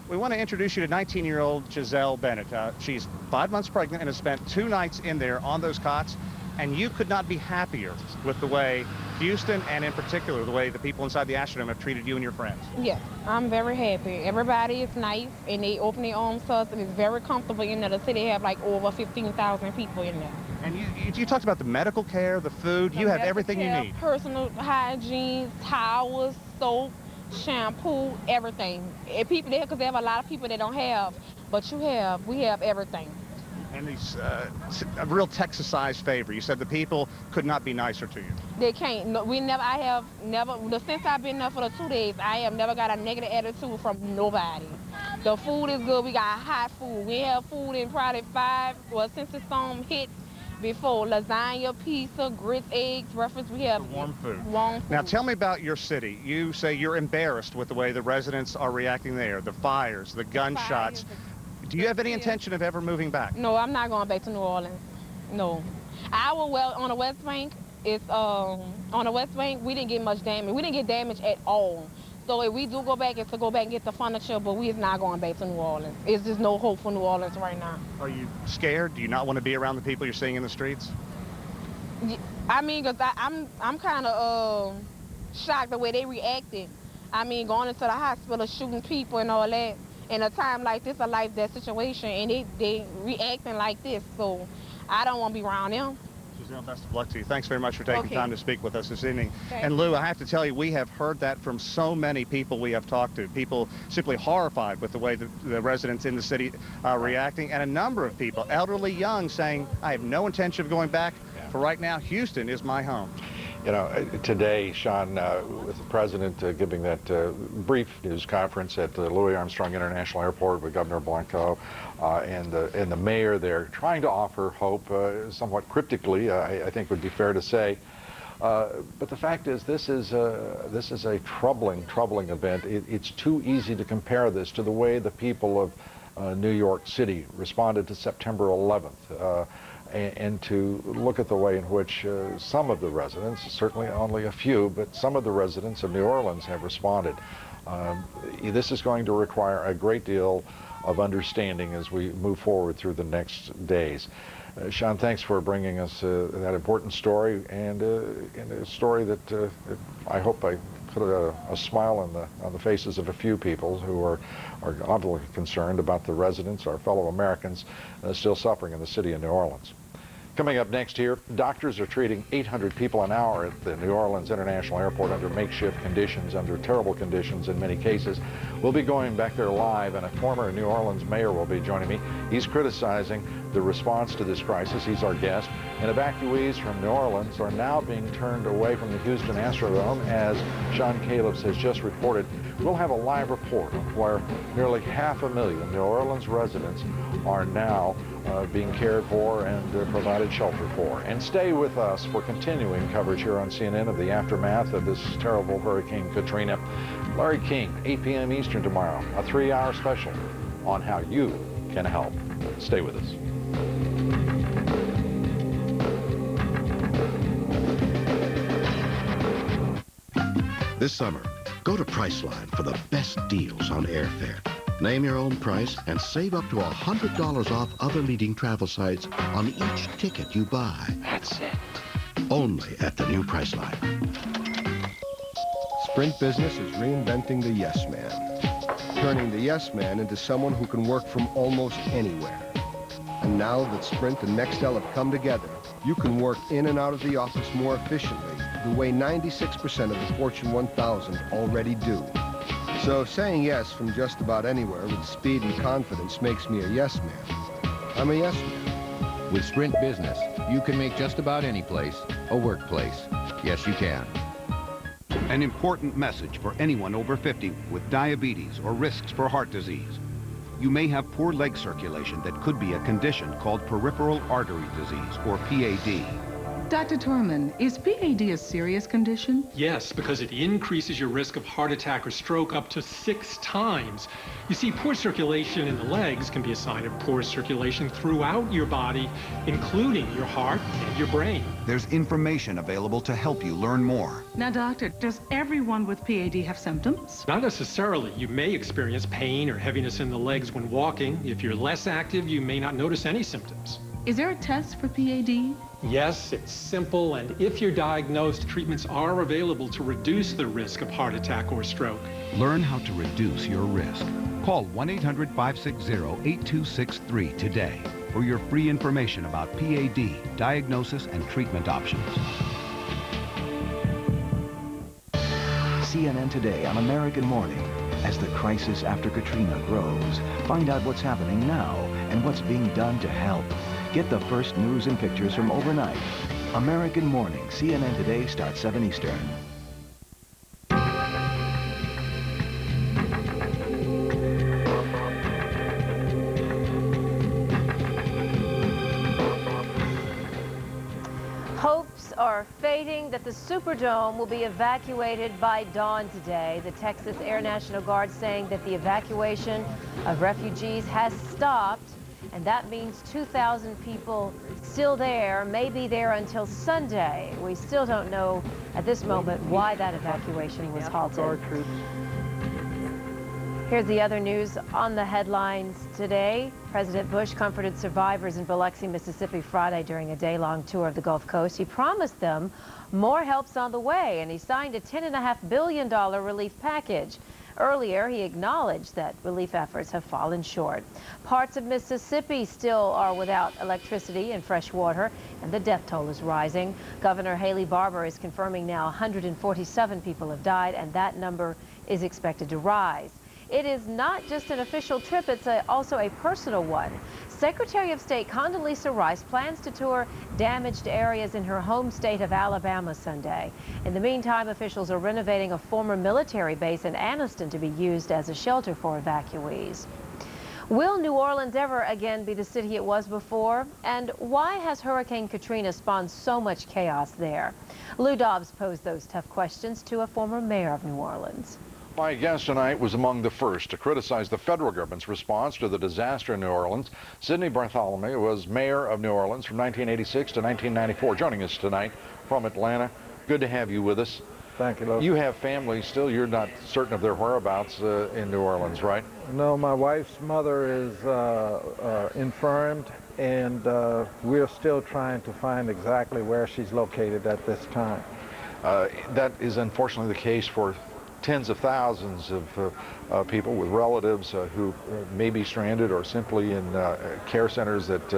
we want to introduce you to 19-year-old Giselle Bennett. She's 5 months pregnant and has spent 2 nights in there on those cots. And you could not be happier with the way Houston, and in particular, the way the people inside the Astrodome have treated you and your friends. Yes, I'm very happy. Everybody is nice, and they open their arms to us, and it's very comfortable in there. The city have like over 15,000 people in there. And you talked about the medical care, the food. You have everything you need. Personal hygiene, towels, soap, shampoo, everything. And people there, because they have a lot of people that don't have, but we have everything. And these, a real Texas-sized favor. You said the people could not be nicer to you. They can't. No, I have never, since I've been there for the 2 days, I have never got a negative attitude from nobody. The food is good. We got hot food. We have food in probably since the storm hit before. Lasagna, pizza, grits, eggs, breakfast. We have warm food. Warm food. Now tell me about your city. You say you're embarrassed with the way the residents are reacting there, the fires, the gunshots. Do you have any intention of ever moving back? No, I'm not going back to New Orleans. No. On the West Bank, on the West Bank, we didn't get much damage. We didn't get damage at all. So if we do go back, it's to go back and get the furniture, but we is not going back to New Orleans. It's just no hope for New Orleans right now. Are you scared? Do you not want to be around the people you're seeing in the streets? I mean, because I'm kind of shocked the way they reacted. I mean, going into the hospital, shooting people and all that. In a time like this, a like-death situation, and they reacting like this, so I don't want to be around them. Giselle, best of luck to you. Thanks very much for taking time to speak with us this evening. Okay. And Lou, I have to tell you, we have heard that from so many people we have talked to. People simply horrified with the way the residents in the city are reacting, and a number of people, elderly, young, saying, I have no intention of going back. For right now, Houston is my home. You know, today, Sean, with the president giving that brief news conference at the Louis Armstrong International Airport with Governor Blanco and the mayor there, trying to offer hope, somewhat cryptically, I think would be fair to say. But the fact is, this is a troubling event. It's too easy to compare this to the way the people of New York City responded to September 11th. And to look at the way in which some of the residents, certainly only a few, but some of the residents of New Orleans have responded. This is going to require a great deal of understanding as we move forward through the next days. Sean, thanks for bringing us that important story, and a story that I hope I put a smile on the faces of a few people who are obviously concerned about the residents, our fellow Americans, still suffering in the city of New Orleans. Coming up next here, doctors are treating 800 people an hour at the New Orleans International Airport under makeshift conditions, under terrible conditions in many cases. We'll be going back there live, and a former New Orleans mayor will be joining me. He's criticizing the response to this crisis. He's our guest. And evacuees from New Orleans are now being turned away from the Houston Astrodome, as Sean Calebs has just reported. We'll have a live report on where nearly 500,000 New Orleans residents are now being cared for and provided shelter for. And stay with us for continuing coverage here on CNN of the aftermath of this terrible Hurricane Katrina. Larry King, 8 p.m. Eastern tomorrow, a 3-hour special on how you can help. Stay with us. This summer, go to Priceline for the best deals on airfare. Name your own price and save up to $100 off other leading travel sites on each ticket you buy. That's it. Only at the new Priceline. Sprint Business is reinventing the yes man, turning the yes man into someone who can work from almost anywhere. And now that Sprint and Nextel have come together, you can work in and out of the office more efficiently, the way 96% of the Fortune 1000 already do. So saying yes from just about anywhere with speed and confidence makes me a yes man. I'm a yes man. With Sprint Business, you can make just about any place a workplace. Yes, you can. An important message for anyone over 50 with diabetes or risks for heart disease. You may have poor leg circulation that could be a condition called peripheral artery disease, or PAD. Dr. Torman, is PAD a serious condition? Yes, because it increases your risk of heart attack or stroke up to 6 times. You see, poor circulation in the legs can be a sign of poor circulation throughout your body, including your heart and your brain. There's information available to help you learn more. Now, doctor, does everyone with PAD have symptoms? Not necessarily. You may experience pain or heaviness in the legs when walking. If you're less active, you may not notice any symptoms. Is there a test for PAD? Yes, it's simple, and if you're diagnosed, treatments are available to reduce the risk of heart attack or stroke. Learn how to reduce your risk. Call 1-800-560-8263 today for your free information about PAD, diagnosis, and treatment options. CNN Today on American Morning. As the crisis after Katrina grows, find out what's happening now and what's being done to help. Get the first news and pictures from overnight. American Morning, CNN Today starts 7 Eastern. Hopes are fading that the Superdome will be evacuated by dawn today. The Texas Air National Guard saying that the evacuation of refugees has stopped. And that means 2,000 people still there, may be there until Sunday. We still don't know at this moment why that evacuation was halted. Here's the other news on the headlines today. President Bush comforted survivors in Biloxi, Mississippi Friday during a day-long tour of the Gulf Coast. He promised them more help's on the way, and he signed a $10.5 billion relief package. Earlier, he acknowledged that relief efforts have fallen short. Parts of Mississippi still are without electricity and fresh water, and the death toll is rising. Governor Haley Barbour is confirming now 147 people have died, and that number is expected to rise. It is not just an official trip, it's also a personal one. Secretary of State Condoleezza Rice plans to tour damaged areas in her home state of Alabama Sunday. In the meantime, officials are renovating a former military base in Anniston to be used as a shelter for evacuees. Will New Orleans ever again be the city it was before? And why has Hurricane Katrina spawned so much chaos there? Lou Dobbs posed those tough questions to a former mayor of New Orleans. My guest tonight was among the first to criticize the federal government's response to the disaster in New Orleans. Sidney Bartholomew was mayor of New Orleans from 1986 to 1994. Joining us tonight from Atlanta. Good to have you with us. Thank you, Lou. You have family still. You're not certain of their whereabouts in New Orleans, right? No, my wife's mother is infirmed, and we're still trying to find exactly where she's located at this time. That is unfortunately the case for tens of thousands of people with relatives who may be stranded or simply in care centers that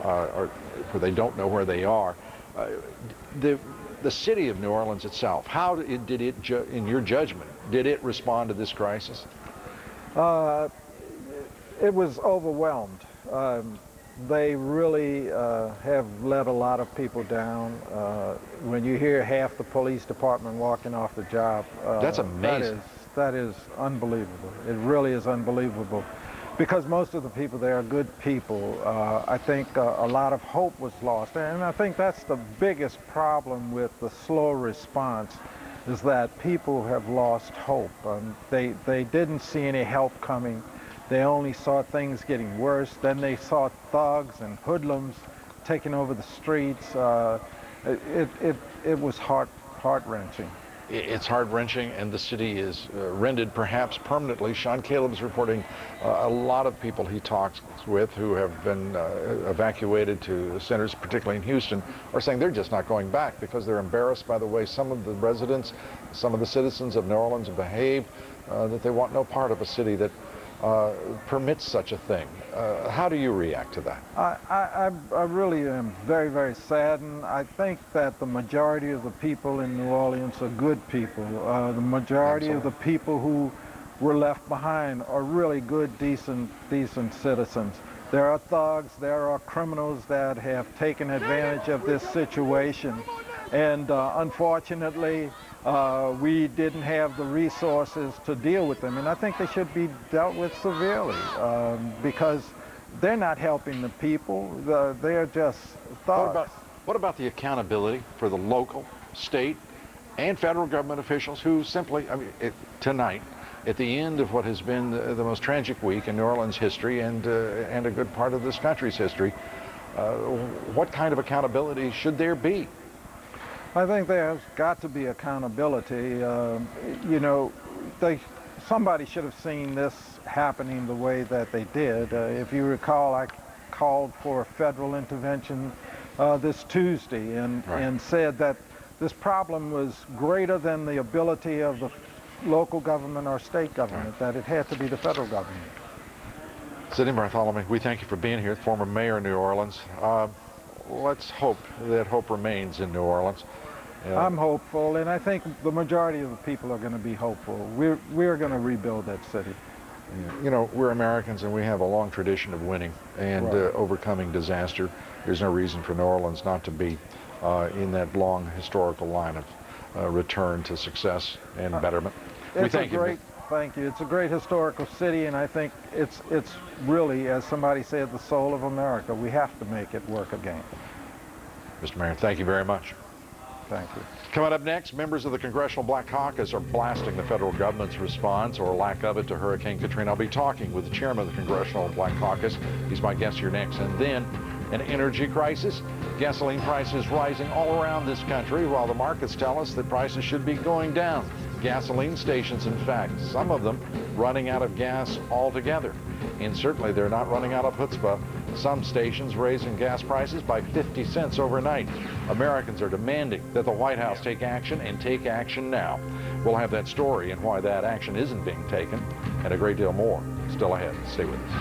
where they don't know where they are. The city of New Orleans itself, how did it, in your judgment, did it respond to this crisis? It was overwhelmed. They really have let a lot of people down. When you hear half the police department walking off the job, that's amazing. That is unbelievable. It really is unbelievable, because most of the people there are good people. I think a lot of hope was lost, and I think that's the biggest problem with the slow response, is that people have lost hope. They didn't see any help coming. They only saw things getting worse. Then they saw thugs and hoodlums taking over the streets. It was heart-wrenching. It's heart-wrenching, and the city is rendered perhaps permanently. Sean Caleb is reporting a lot of people he talks with who have been evacuated to centers, particularly in Houston, are saying they're just not going back because they're embarrassed by the way some of the residents, some of the citizens of New Orleans have behaved, that they want no part of a city that permits such a thing. How do you react to that? I really am very, very saddened. I think that the majority of the people in New Orleans are good people. The majority of the people who were left behind are really good, decent citizens. There are thugs, there are criminals that have taken advantage of this situation, and unfortunately, we didn't have the resources to deal with them, and I think they should be dealt with severely because they're not helping the people. They're just thugs. What about the accountability for the local, state, and federal government officials who simply, I mean, tonight, at the end of what has been the most tragic week in New Orleans history and a good part of this country's history, what kind of accountability should there be? I think there's got to be accountability. You know, somebody should have seen this happening the way that they did. If you recall, I called for federal intervention this Tuesday and said that this problem was greater than the ability of the local government or state government, that it had to be the federal government. Sidney Bartholomew, we thank you for being here, former mayor of New Orleans. Let's hope that hope remains in New Orleans. I'm hopeful, and I think the majority of the people are going to be hopeful. We're going to rebuild that city. You know, we're Americans and we have a long tradition of winning and overcoming disaster. There's no reason for New Orleans not to be in that long historical line of return to success and betterment. We thank you. Thank you. It's a great historical city, and I think it's really, as somebody said, the soul of America. We have to make it work again. Mr. Mayor, thank you very much. Thank you. Coming up next, members of the Congressional Black Caucus are blasting the federal government's response, or lack of it, to Hurricane Katrina. I'll be talking with the chairman of the Congressional Black Caucus. He's my guest here next. And then, an energy crisis. Gasoline prices rising all around this country, while the markets tell us that prices should be going down. Gasoline stations, in fact, some of them running out of gas altogether. And certainly they're not running out of chutzpah. Some stations raising gas prices by 50 cents overnight. Americans are demanding that the White House take action, and take action now. We'll have that story and why that action isn't being taken, and a great deal more still ahead. Stay with us.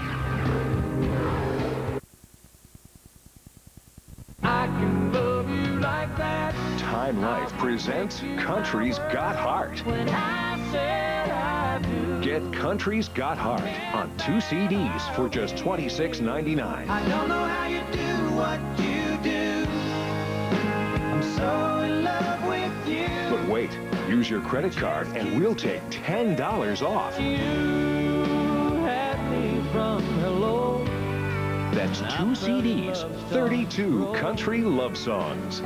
I can love you like that. Time Life presents Country's Got Heart. When I said I do. Get Country's Got Heart on 2 CDs for just $26.99. I don't know how you do what you do. I'm so in love with you. But wait, use your credit card and we'll take $10 off. You had me from hello. That's 2 CDs, 32 country love songs.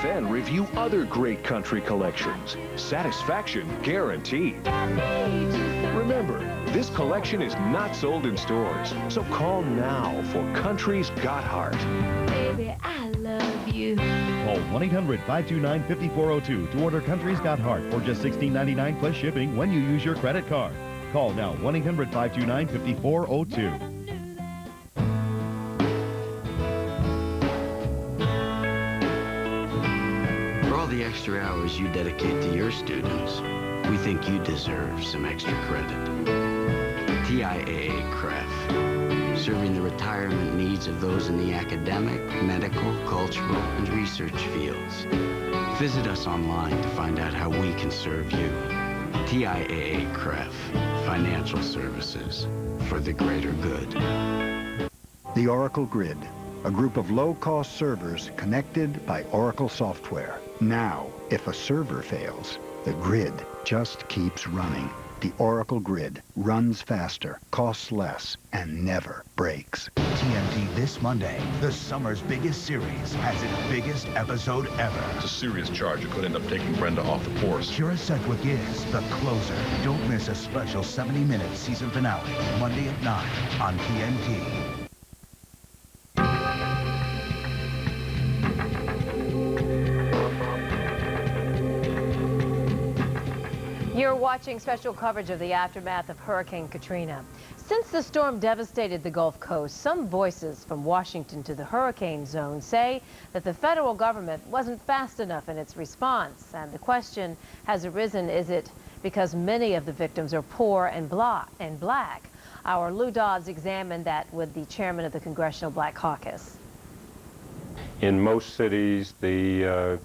Then review other great country collections. Satisfaction guaranteed. Remember, this collection is not sold in stores, so call now for Country's Got Heart. Baby, I love you. Call 1-800-529-5402 to order Country's Got Heart for just $16.99 plus shipping when you use your credit card. Call now, 1-800-529-5402. The extra hours you dedicate to your students, we think you deserve some extra credit. TIAA CREF, serving the retirement needs of those in the academic, medical, cultural, and research fields. Visit us online to find out how we can serve you. TIAA CREF, financial services for the greater good. The Oracle Grid, a group of low-cost servers connected by Oracle software. Now, if a server fails, the grid just keeps running. The Oracle Grid runs faster, costs less, and never breaks. TNT this Monday. The summer's biggest series has its biggest episode ever. It's a serious charge. It could end up taking Brenda off the force. Kira Sedgwick is the closer. Don't miss a special 70-minute season finale, Monday at 9 on TNT. You're watching special coverage of the aftermath of Hurricane Katrina. Since the storm devastated the Gulf Coast, some voices from Washington to the hurricane zone say that the federal government wasn't fast enough in its response. And the question has arisen, is it because many of the victims are poor and black? Our Lou Dobbs examined that with the chairman of the Congressional Black Caucus. In most cities, the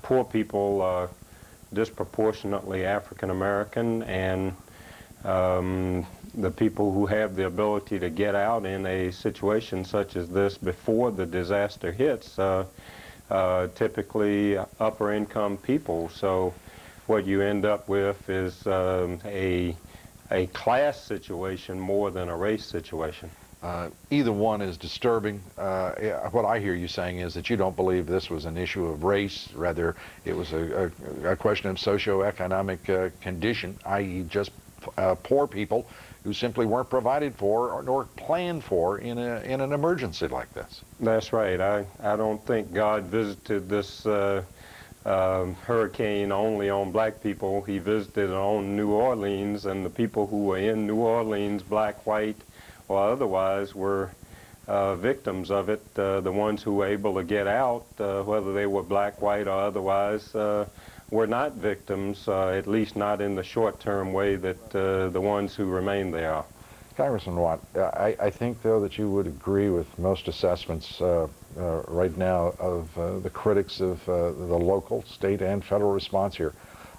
poor people are disproportionately African American, and the people who have the ability to get out in a situation such as this before the disaster hits typically upper income people. So what you end up with is a class situation more than a race situation. Either one is disturbing. What I hear you saying is that you don't believe this was an issue of race, rather it was a question of socioeconomic condition, i.e. just poor people who simply weren't provided for nor planned for in an emergency like this. That's right. I don't think God visited this hurricane only on black people. He visited on New Orleans, and the people who were in New Orleans, black, white, or otherwise, were victims of it. The ones who were able to get out, whether they were black, white, or otherwise, were not victims, at least not in the short-term way that the ones who remained there are. Congressman Watt, I think, though, that you would agree with most assessments right now of the critics of the local, state, and federal response here.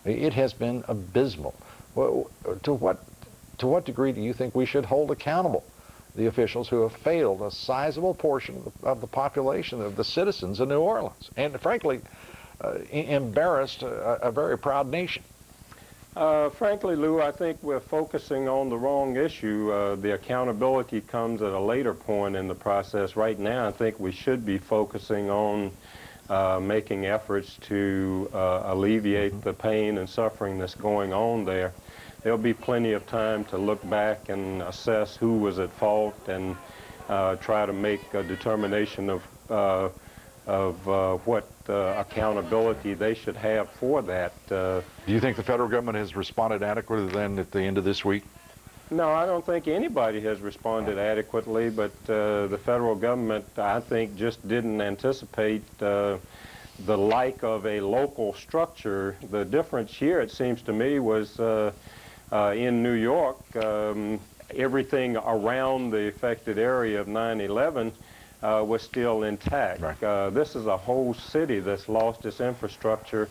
It has been abysmal. Well, to what degree do you think we should hold accountable the officials who have failed a sizable portion of the population, of the citizens of New Orleans, and frankly, embarrassed a very proud nation? Frankly, Lou, I think we're focusing on the wrong issue. The accountability comes at a later point in the process. Right now, I think we should be focusing on making efforts to alleviate the pain and suffering that's going on there. There'll be plenty of time to look back and assess who was at fault and try to make a determination of what accountability they should have for that. Do you think the federal government has responded adequately then at the end of this week? No, I don't think anybody has responded adequately, but the federal government, I think, just didn't anticipate the like of a local structure. The difference here, it seems to me, was in New York, everything around the affected area of 9/11 was still intact. Right. This is a whole city that's lost its infrastructure,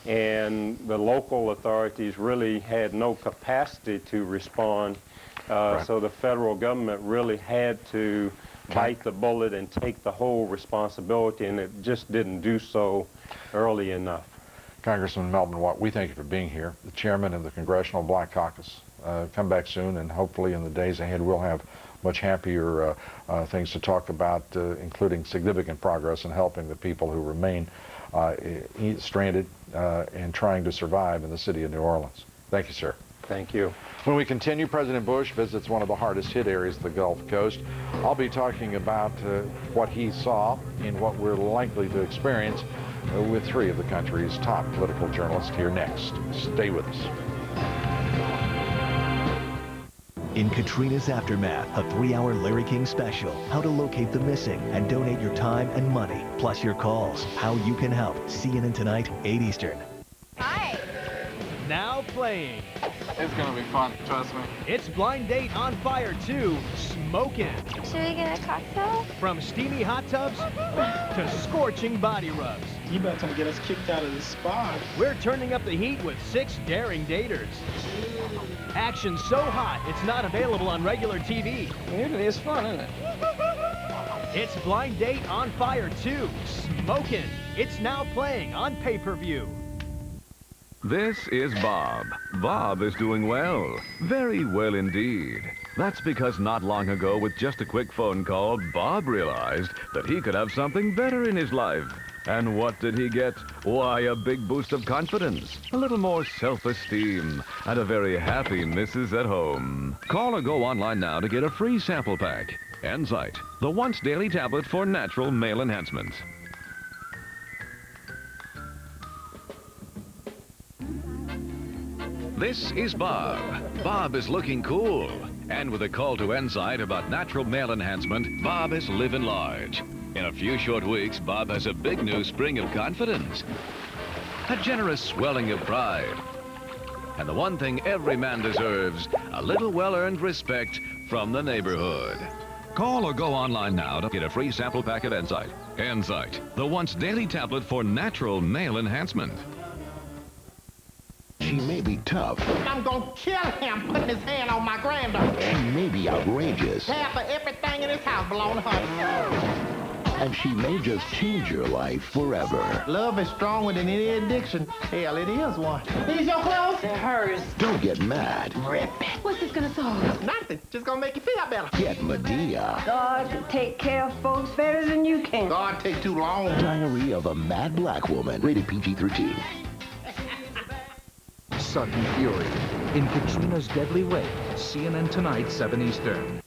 and the local authorities really had no capacity to respond. Right. So the federal government really had to bite the bullet and take the whole responsibility, and it just didn't do so early enough. Congressman Melvin Watt, we thank you for being here, the chairman of the Congressional Black Caucus. Come back soon, and hopefully in the days ahead we'll have much happier things to talk about, including significant progress in helping the people who remain stranded and trying to survive in the city of New Orleans. Thank you, sir. Thank you. When we continue, President Bush visits one of the hardest hit areas of the Gulf Coast. I'll be talking about what he saw and what we're likely to experience with three of the country's top political journalists here next. Stay with us. In Katrina's aftermath, a 3-hour Larry King special, how to locate the missing and donate your time and money, plus your calls, how you can help. CNN Tonight, 8 Eastern. Hi. Now playing. It's gonna be fun, trust me. It's Blind Date on Fire 2, Smokin'. Should we get a cocktail? From steamy hot tubs to scorching body rubs. You about to get us kicked out of the spa. We're turning up the heat with 6 daring daters. Action so hot, it's not available on regular TV. It is fun, isn't it? It's Blind Date on Fire 2, Smokin'. It's now playing on pay-per-view. This is Bob. Bob is doing well. Very well indeed. That's because not long ago, with just a quick phone call, Bob realized that he could have something better in his life. And what did he get? Why, a big boost of confidence, a little more self-esteem, and a very happy missus at home. Call or go online now to get a free sample pack. Enzyte, the once daily tablet for natural male enhancement. This is Bob. Bob is looking cool. And with a call to Enzyte about natural male enhancement, Bob is living large. In a few short weeks, Bob has a big new spring of confidence. A generous swelling of pride. And the one thing every man deserves, a little well-earned respect from the neighborhood. Call or go online now to get a free sample pack of Enzyte. Enzyte, the once daily tablet for natural male enhancement. She may be tough. I'm gonna kill him putting his hand on my granddaughter. She may be outrageous. Half of everything in this house belongs to her. and she may just change your life forever. Love is stronger than any addiction. Hell, it is one. These your clothes? They're hers. Don't get mad. Rip it. What's this gonna solve? Nothing. Just gonna make you feel better. Get Medea. God can take care of folks better than you can. God take too long. Diary of a Mad Black Woman. Rated PG-13. Sudden fury. In Katrina's deadly wake. CNN Tonight, 7 Eastern.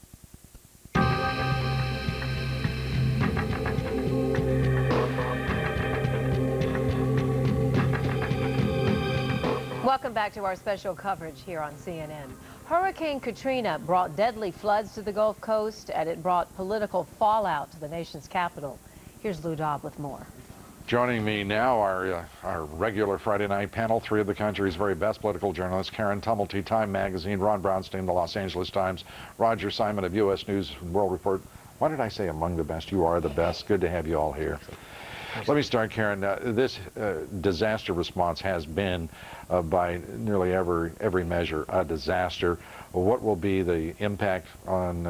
Welcome back to our special coverage here on CNN. Hurricane Katrina brought deadly floods to the Gulf Coast, and it brought political fallout to the nation's capital. Here's Lou Dobb with more. Joining me now, our regular Friday night panel, three of the country's very best political journalists: Karen Tumulty, Time Magazine; Ron Brownstein, the Los Angeles Times; Roger Simon of U.S. News and World Report. Why did I say among the best? You are the best. Good to have you all here. Let me start, Karen. This disaster response has been, by nearly every measure, a disaster. What will be the impact on,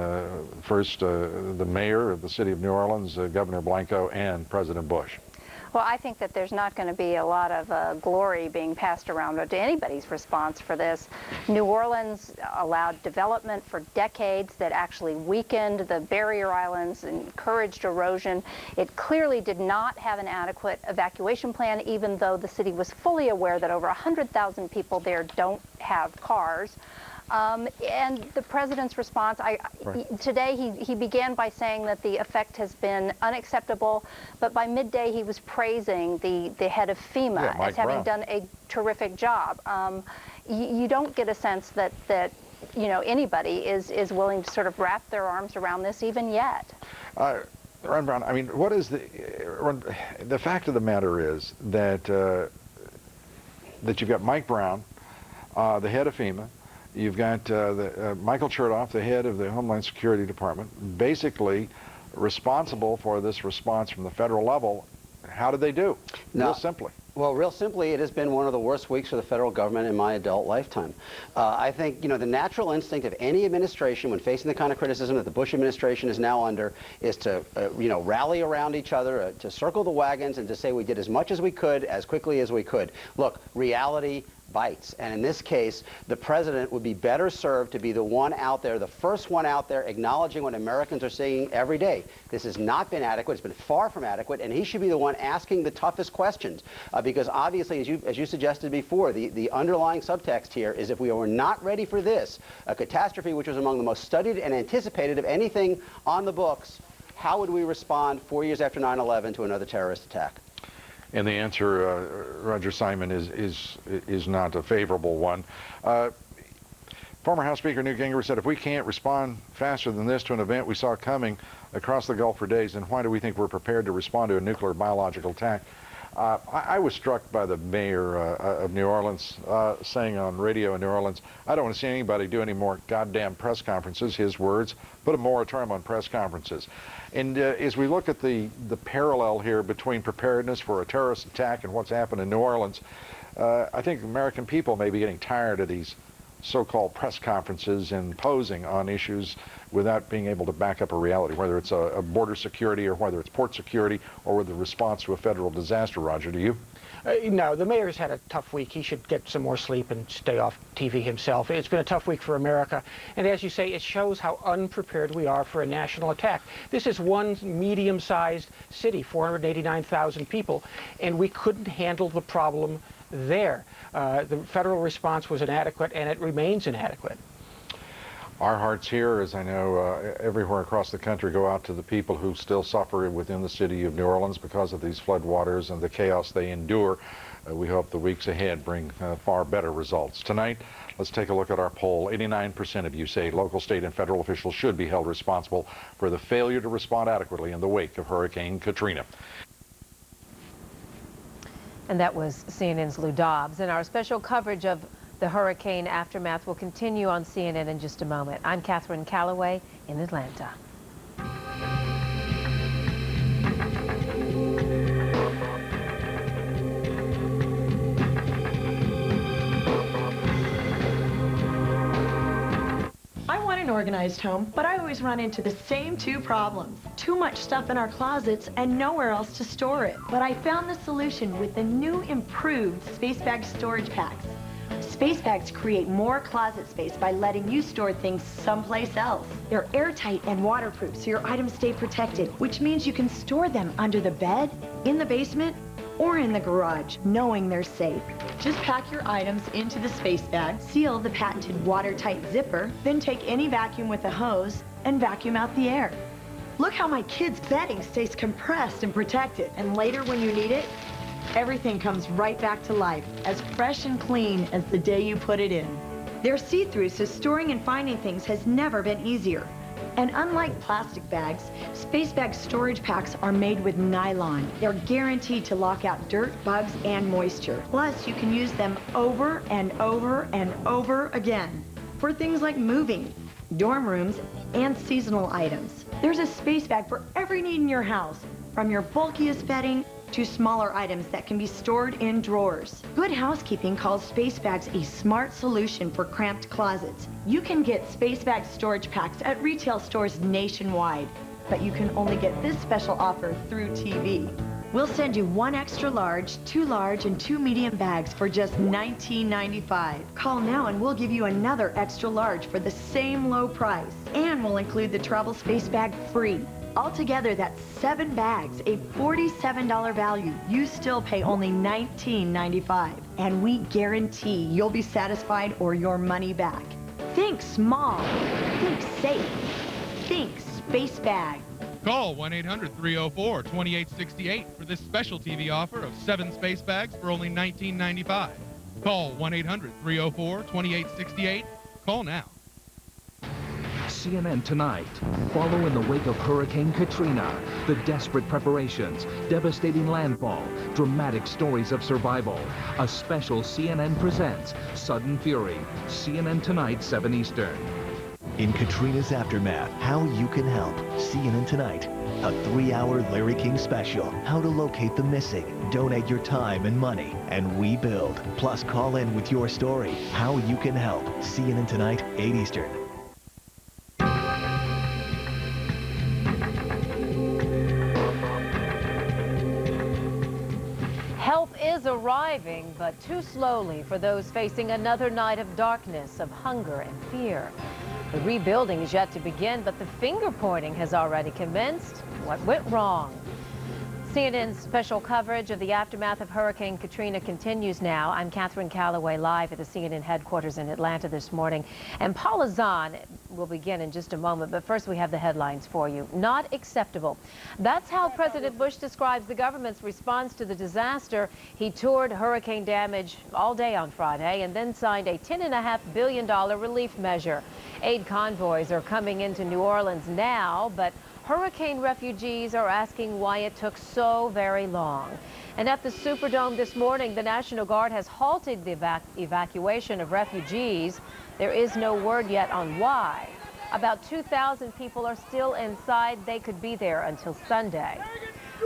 first, the mayor of the city of New Orleans, Governor Blanco, and President Bush? Well, I think that there's not going to be a lot of glory being passed around to anybody's response for this. New Orleans allowed development for decades that actually weakened the barrier islands, encouraged erosion. It clearly did not have an adequate evacuation plan, even though the city was fully aware that over 100,000 people there don't have cars. And the president's response, today he began by saying that the effect has been unacceptable, but by midday he was praising the head of FEMA as having done a terrific job. You don't get a sense that anybody is willing to sort of wrap their arms around this even yet. Ron Brown, I mean, what is the fact of the matter is that that you've got Mike Brown, the head of FEMA. You've got Michael Chertoff, the head of the Homeland Security Department, basically responsible for this response from the federal level. How did they do? Real simply. Well, real simply, it has been one of the worst weeks for the federal government in my adult lifetime. I think, the natural instinct of any administration when facing the kind of criticism that the Bush administration is now under is to, rally around each other, to circle the wagons and to say we did as much as we could, as quickly as we could. Look, reality bites. And in this case, the president would be better served to be the one out there, the first one out there, acknowledging what Americans are seeing every day. This has not been adequate. It's been far from adequate, and he should be the one asking the toughest questions. Because obviously, as you suggested before, the underlying subtext here is if we were not ready for this, a catastrophe which was among the most studied and anticipated of anything on the books, how would we respond 4 years after 9/11 to another terrorist attack? And the answer, Roger Simon, is not a favorable one. Former House Speaker Newt Gingrich said, if we can't respond faster than this to an event we saw coming across the Gulf for days, then why do we think we're prepared to respond to a nuclear biological attack? I was struck by the mayor of New Orleans saying on radio in New Orleans, I don't want to see anybody do any more goddamn press conferences, his words, put a moratorium on press conferences. And as we look at the parallel here between preparedness for a terrorist attack and what's happened in New Orleans, I think American people may be getting tired of these so-called press conferences and posing on issues without being able to back up a reality, whether it's a border security or whether it's port security or with the response to a federal disaster. Roger, do you? No, the mayor's had a tough week. He should get some more sleep and stay off TV himself. It's been a tough week for America. And as you say, it shows how unprepared we are for a national attack. This is one medium-sized city, 489,000 people, and we couldn't handle the problem there. The federal response was inadequate, and it remains inadequate. Our hearts here, as I know everywhere across the country, go out to the people who still suffer within the city of New Orleans because of these floodwaters and the chaos they endure. We hope the weeks ahead bring far better results. Tonight, let's take a look at our poll. 89% of you say local, state, and federal officials should be held responsible for the failure to respond adequately in the wake of Hurricane Katrina. And that was CNN's Lou Dobbs. And our special coverage of the hurricane aftermath will continue on CNN in just a moment. I'm Catherine Calloway in Atlanta. I want to an organized home, but I always run into the same two problems. Too much stuff in our closets and nowhere else to store it. But I found the solution with the new improved space bag storage packs. Space bags create more closet space by letting you store things someplace else. They're airtight and waterproof so your items stay protected, which means you can store them under the bed, in the basement, or in the garage, knowing they're safe. Just pack your items into the space bag, seal the patented watertight zipper, then take any vacuum with a hose and vacuum out the air. Look how my kids' bedding stays compressed and protected. And later when you need it, everything comes right back to life, as fresh and clean as the day you put it in. They're see-through, so storing and finding things has never been easier. And unlike plastic bags, space bag storage packs are made with nylon. They're guaranteed to lock out dirt, bugs, and moisture. Plus, you can use them over and over and over again for things like moving, dorm rooms, and seasonal items. There's a space bag for every need in your house, from your bulkiest bedding to smaller items that can be stored in drawers. Good Housekeeping calls space bags a smart solution for cramped closets. You can get space bag storage packs at retail stores nationwide, but you can only get this special offer through TV. We'll send you 1 extra large, 2 large, and 2 medium bags for just $19.95. Call now and we'll give you another extra large for the same low price. And we'll include the travel space bag free. Altogether, that's 7 bags, a $47 value. You still pay only $19.95. And we guarantee you'll be satisfied or your money back. Think small. Think safe. Think space bag. Call 1-800-304-2868 for this special TV offer of 7 space bags for only $19.95. Call 1-800-304-2868. Call now. CNN Tonight. Follow in the wake of Hurricane Katrina. The desperate preparations, devastating landfall, dramatic stories of survival. A special CNN presents Sudden Fury. CNN Tonight, 7 Eastern. In Katrina's aftermath, how you can help. CNN Tonight. A 3-hour Larry King special. How to locate the missing, donate your time and money, and rebuild. Plus, call in with your story. How you can help. CNN Tonight, 8 Eastern. Help is arriving, but too slowly for those facing another night of darkness, of hunger and fear. The rebuilding is yet to begin, but the finger pointing has already commenced. What went wrong? CNN's special coverage of the aftermath of Hurricane Katrina continues now. I'm Catherine Calloway, live at the CNN headquarters in Atlanta this morning. And Paula Zahn will begin in just a moment, but first we have the headlines for you. Not acceptable. That's how President Bush describes the government's response to the disaster. He toured hurricane damage all day on Friday and then signed a $10.5 billion relief measure. Aid convoys are coming into New Orleans now, but hurricane refugees are asking why it took so very long. And at the Superdome this morning, the National Guard has halted the evacuation of refugees. There is no word yet on why. About 2,000 people are still inside. They could be there until Sunday.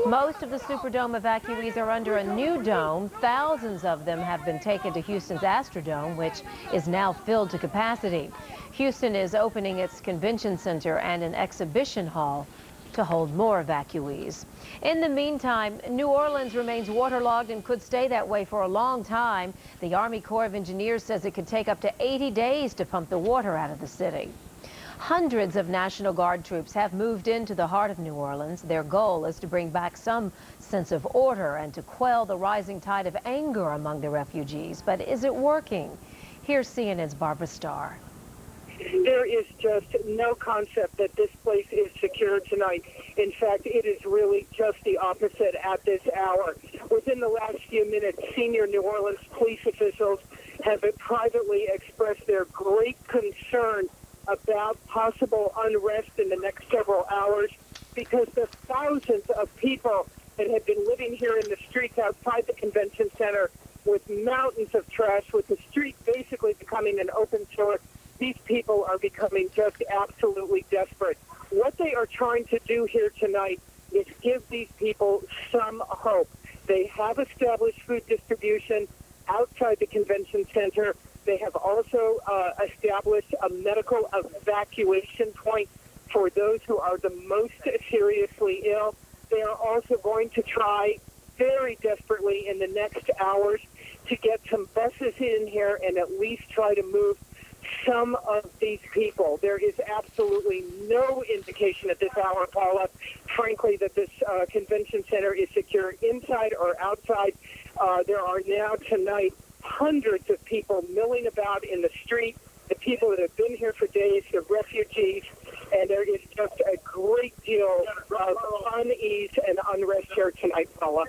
Most of the Superdome evacuees are under a new dome. Thousands of them have been taken to Houston's Astrodome, which is now filled to capacity. Houston is opening its convention center and an exhibition hall to hold more evacuees. In the meantime, New Orleans remains waterlogged and could stay that way for a long time. The Army Corps of Engineers says it could take up to 80 days to pump the water out of the city. Hundreds of National Guard troops have moved into the heart of New Orleans. Their goal is to bring back some sense of order and to quell the rising tide of anger among the refugees. But is it working? Here's CNN's Barbara Starr. There is just no concept that this place is secure tonight. In fact, it is really just the opposite at this hour. Within the last few minutes, senior New Orleans police officials have privately expressed their great concern about possible unrest in the next several hours because the thousands of people that have been living here in the streets outside the convention center with mountains of trash, with the street basically becoming an open sore, these people are becoming just absolutely desperate. What they are trying to do here tonight is give these people some hope. They have established food distribution outside the convention center. They have also established a medical evacuation point for those who are the most seriously ill. They are also going to try very desperately in the next hours to get some buses in here and at least try to move some of these people. There is absolutely no indication at this hour, Paula, frankly, that this convention center is secure inside or outside. There are now tonight hundreds of people milling about in the street, the people that have been here for days, the refugees, and there is just a great deal of unease and unrest here tonight, Paula.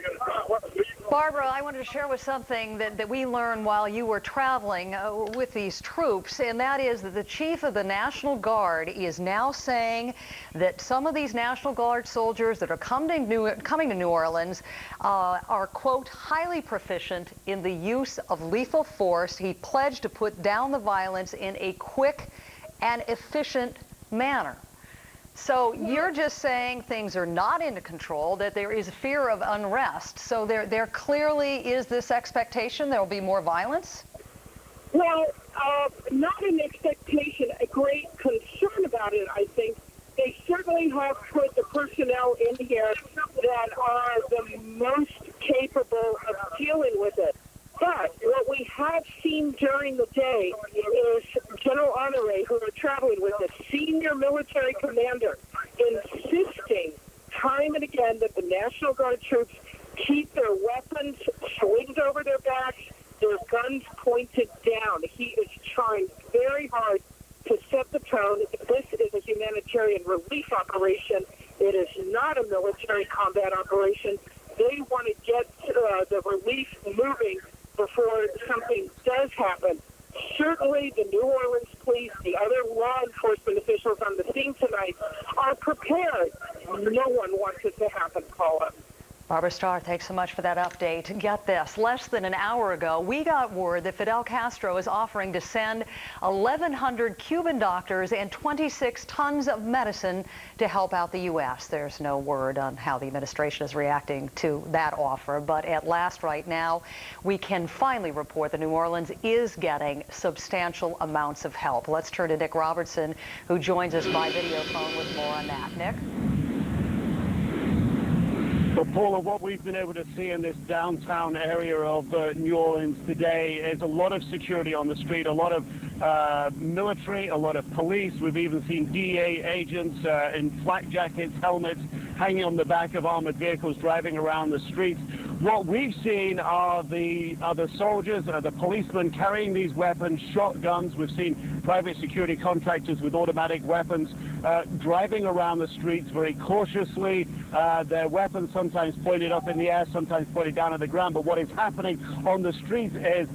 Barbara, I wanted to share with something that we learned while you were traveling with these troops, and that is that the chief of the National Guard is now saying that some of these National Guard soldiers that are coming to New Orleans are, quote, highly proficient in the use of lethal force. He pledged to put down the violence in a quick and efficient manner. So you're just saying things are not under control, that there is fear of unrest. So there clearly is this expectation there will be more violence? Well, not an expectation, a great concern about it, I think. They certainly have put the personnel in here that are the most capable of dealing with it. But what we have seen during the day is General Honore, who are traveling with us, senior military commander, insisting time and again that the National Guard troops keep their weapons slinged over their backs, their guns pointed down. He is trying very hard to set the tone. This is a humanitarian relief operation. It is not a military combat operation. They want to get the relief moving before something does happen. Certainly the New Orleans police, the other law enforcement officials on the scene tonight are prepared. No one wants it to happen, Paula. Barbara Starr, thanks so much for that update. Get this, less than an hour ago, we got word that Fidel Castro is offering to send 1,100 Cuban doctors and 26 tons of medicine to help out the U.S. There's no word on how the administration is reacting to that offer, but at last right now, we can finally report that New Orleans is getting substantial amounts of help. Let's turn to Nick Robertson, who joins us by video phone with more on that. Nick? But Paula, what we've been able to see in this downtown area of New Orleans today is a lot of security on the street, a lot of military, a lot of police. We've even seen DEA agents in flak jackets, helmets, hanging on the back of armored vehicles, driving around the streets. What we've seen are the soldiers, the policemen carrying these weapons, shotguns. We've seen private security contractors with automatic weapons driving around the streets very cautiously. Their weapons sometimes pointed up in the air, sometimes pointed down on the ground. But what is happening on the streets is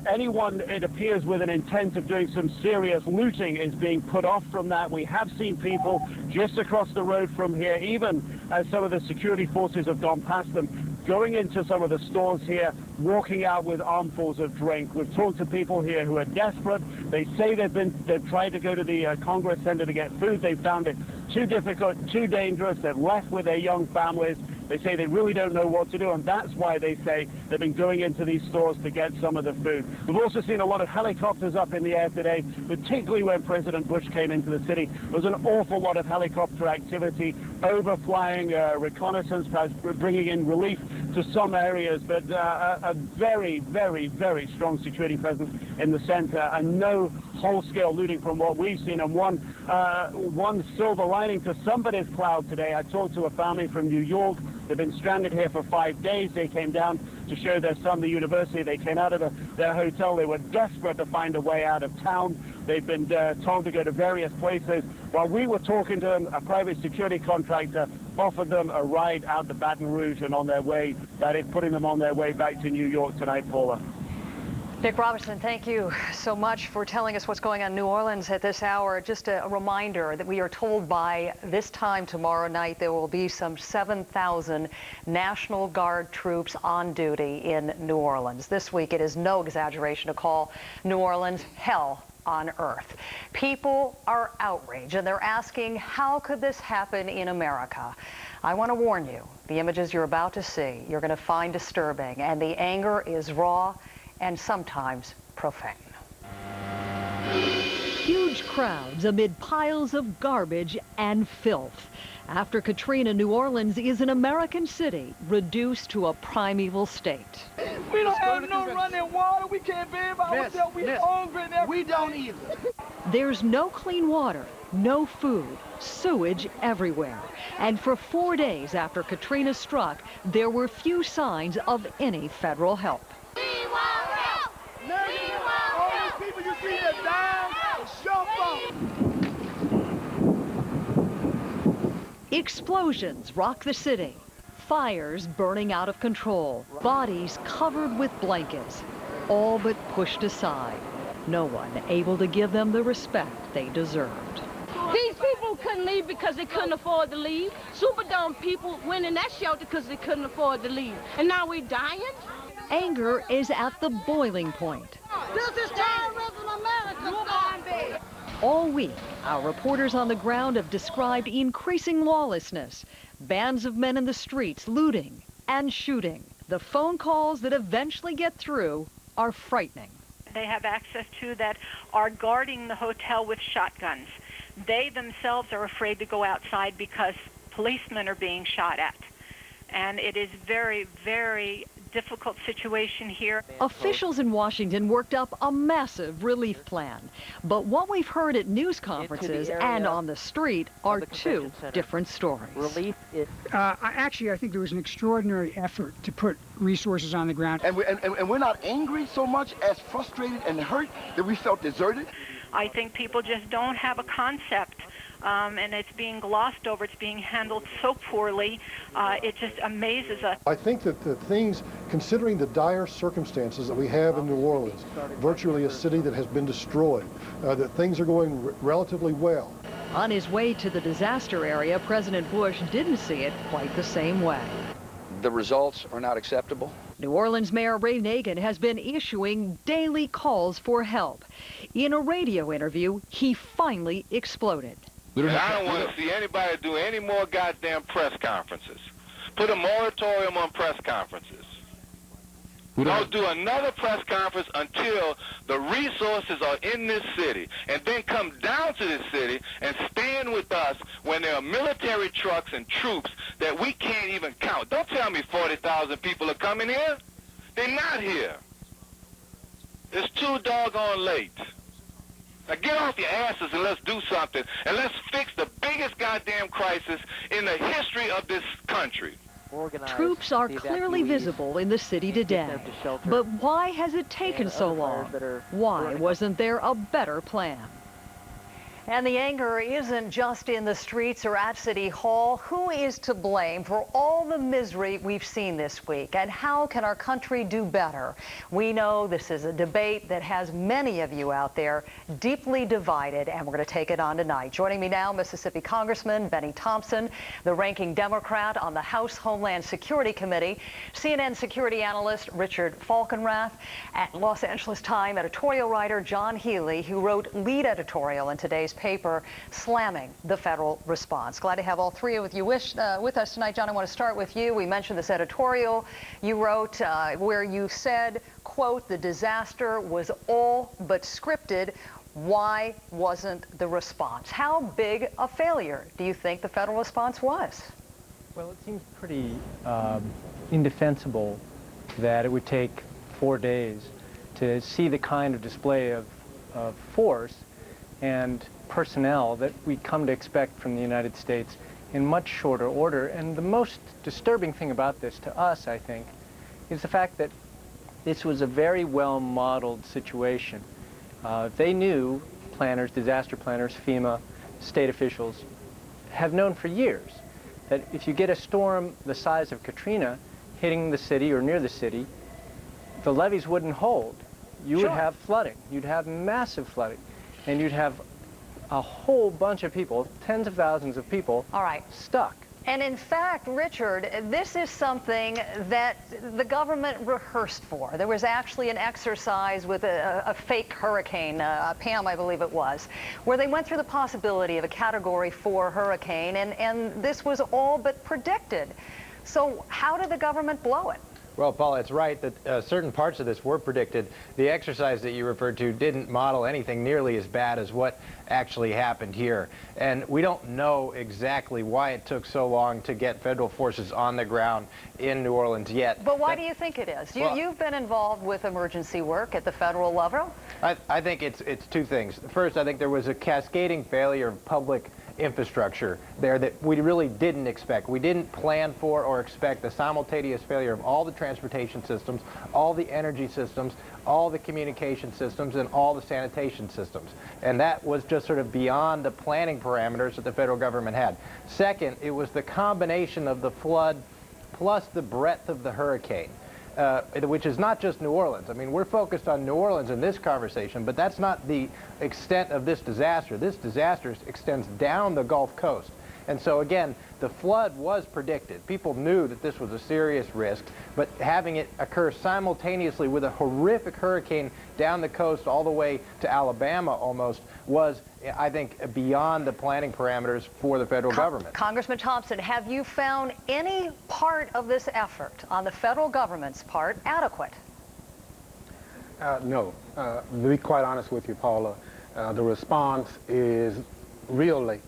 anyone, it appears, with an intent of doing some serious looting is being put off from that. We have seen people just across the road from here, even as some of the security forces have gone past them, going into some of the stores here, walking out with armfuls of drink. We've talked to people here who are desperate. They say they've tried to go to the Congress Center to get food. They've found it too difficult, too dangerous. They've left with their young families. They say they really don't know what to do, and that's why they say they've been going into these stores to get some of the food. We've also seen a lot of helicopters up in the air today, particularly when President Bush came into the city. There was an awful lot of helicopter activity, overflying, reconnaissance, perhaps bringing in relief to some areas, but a very, very, very strong security presence in the center, and no whole-scale looting from what we've seen. And one silver lining to somebody's cloud today, I talked to a family from New York. They've been stranded here for 5 days. They came down to show their son the university. They came out of their hotel. They were desperate to find a way out of town. They've been told to go to various places. While we were talking to them, a private security contractor offered them a ride out to Baton Rouge and on their way, that is putting them on their way back to New York tonight, Paula. Nick Robertson, thank you so much for telling us what's going on in New Orleans at this hour. Just a reminder that we are told by this time tomorrow night there will be some 7,000 National Guard troops on duty in New Orleans. This week it is no exaggeration to call New Orleans hell on earth. People are outraged and they're asking, how could this happen in America? I want to warn you, the images you're about to see, you're going to find disturbing, and the anger is raw and sometimes profane. Huge crowds amid piles of garbage and filth. After Katrina, New Orleans is an American city reduced to a primeval state. We don't have no running water. We can't bathe ourselves. We hungry and everything. We don't either. There's no clean water, no food, sewage everywhere. And for 4 days after Katrina struck, there were few signs of any federal help. We want help. All these people you see that dying, it's your fault. Explosions rock the city. Fires burning out of control. Bodies covered with blankets. All but pushed aside. No one able to give them the respect they deserved. These people couldn't leave because they couldn't afford to leave. Superdome people went in that shelter because they couldn't afford to leave. And now we're dying? Anger is at the boiling point. This is terrorism, America. All week, our reporters on the ground have described increasing lawlessness, bands of men in the streets looting and shooting. The phone calls that eventually get through are frightening. They have access to that are guarding the hotel with shotguns. They themselves are afraid to go outside because policemen are being shot at. And it is very, very difficult situation here. Officials in Washington worked up a massive relief plan. But what we've heard at news conferences and on the street are two different stories. Actually, I think there was an extraordinary effort to put resources on the ground. And we're not angry so much as frustrated and hurt that we felt deserted. I think people just don't have a concept. And it's being glossed over. It's being handled so poorly. It just amazes us. I think that the things, considering the dire circumstances that we have in New Orleans, virtually a city that has been destroyed, that things are going relatively well. On his way to the disaster area, President Bush didn't see it quite the same way. The results are not acceptable. New Orleans Mayor Ray Nagin has been issuing daily calls for help. In a radio interview, he finally exploded. I don't want to see anybody do any more goddamn press conferences. Put a moratorium on press conferences. Don't do another press conference until the resources are in this city. And then come down to this city and stand with us when there are military trucks and troops that we can't even count. Don't tell me 40,000 people are coming here. They're not here. It's too doggone late. Now get off your asses and let's do something, and let's fix the biggest goddamn crisis in the history of this country. Troops are clearly visible in the city today. But why has it taken so long? Why wasn't there a better plan? And the anger isn't just in the streets or at City Hall. Who is to blame for all the misery we've seen this week? And how can our country do better? We know this is a debate that has many of you out there deeply divided, and we're going to take it on tonight. Joining me now, Mississippi Congressman Benny Thompson, the ranking Democrat on the House Homeland Security Committee, CNN security analyst Richard Falkenrath, and Los Angeles Times editorial writer John Healy, who wrote lead editorial in today's paper slamming the federal response. Glad to have all three of you with us tonight. John, I want to start with you. We mentioned this editorial you wrote where you said, quote, the disaster was all but scripted. Why wasn't the response? How big a failure do you think the federal response was? Well, it seems pretty indefensible that it would take 4 days to see the kind of display of force and personnel that we come to expect from the United States in much shorter order. And the most disturbing thing about this to us, I think, is the fact that this was a very well-modeled situation. They knew, planners, disaster planners, FEMA, state officials, have known for years that if you get a storm the size of Katrina hitting the city or near the city, the levees wouldn't hold. You would have flooding. You'd have massive flooding. And you'd have a whole bunch of people, tens of thousands of people, stuck. And in fact, Richard, this is something that the government rehearsed for. There was actually an exercise with a fake hurricane, Pam, I believe it was, where they went through the possibility of a Category 4 hurricane, and this was all but predicted. So how did the government blow it? Well, Paul, it's right that certain parts of this were predicted. The exercise that you referred to didn't model anything nearly as bad as what actually happened here. And we don't know exactly why it took so long to get federal forces on the ground in New Orleans yet. But why do you think it is? You've been involved with emergency work at the federal level. I think it's two things. First, I think there was a cascading failure of public infrastructure there that we really didn't expect. We didn't plan for or expect the simultaneous failure of all the transportation systems, all the energy systems, all the communication systems, and all the sanitation systems. And that was just sort of beyond the planning parameters that the federal government had. Second, it was the combination of the flood plus the breadth of the hurricane. Which is not just New Orleans. I mean, we're focused on New Orleans in this conversation, but that's not the extent of this disaster. This disaster extends down the Gulf Coast. And so again, the flood was predicted. People knew that this was a serious risk, but having it occur simultaneously with a horrific hurricane down the coast all the way to Alabama almost was, I think, beyond the planning parameters for the federal government. Congressman Thompson, have you found any part of this effort on the federal government's part adequate? No. To be quite honest with you, Paula, the response is real late.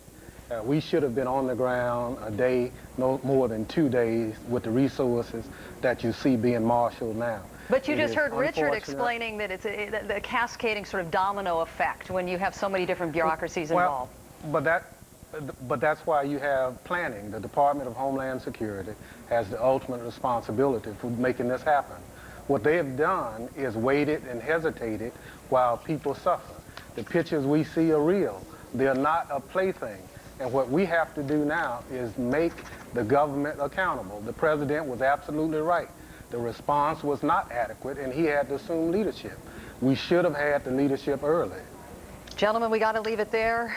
We should have been on the ground a day, no more than 2 days, with the resources that you see being marshaled now. But you just heard Richard explaining that it's the cascading sort of domino effect when you have so many different bureaucracies involved. But that's why you have planning. The Department of Homeland Security has the ultimate responsibility for making this happen. What they have done is waited and hesitated while people suffer. The pictures we see are real. They're not a plaything. And what we have to do now is make the government accountable. The president was absolutely right. The response was not adequate, and he had to assume leadership. We should have had the leadership early. Gentlemen, we got to leave it there.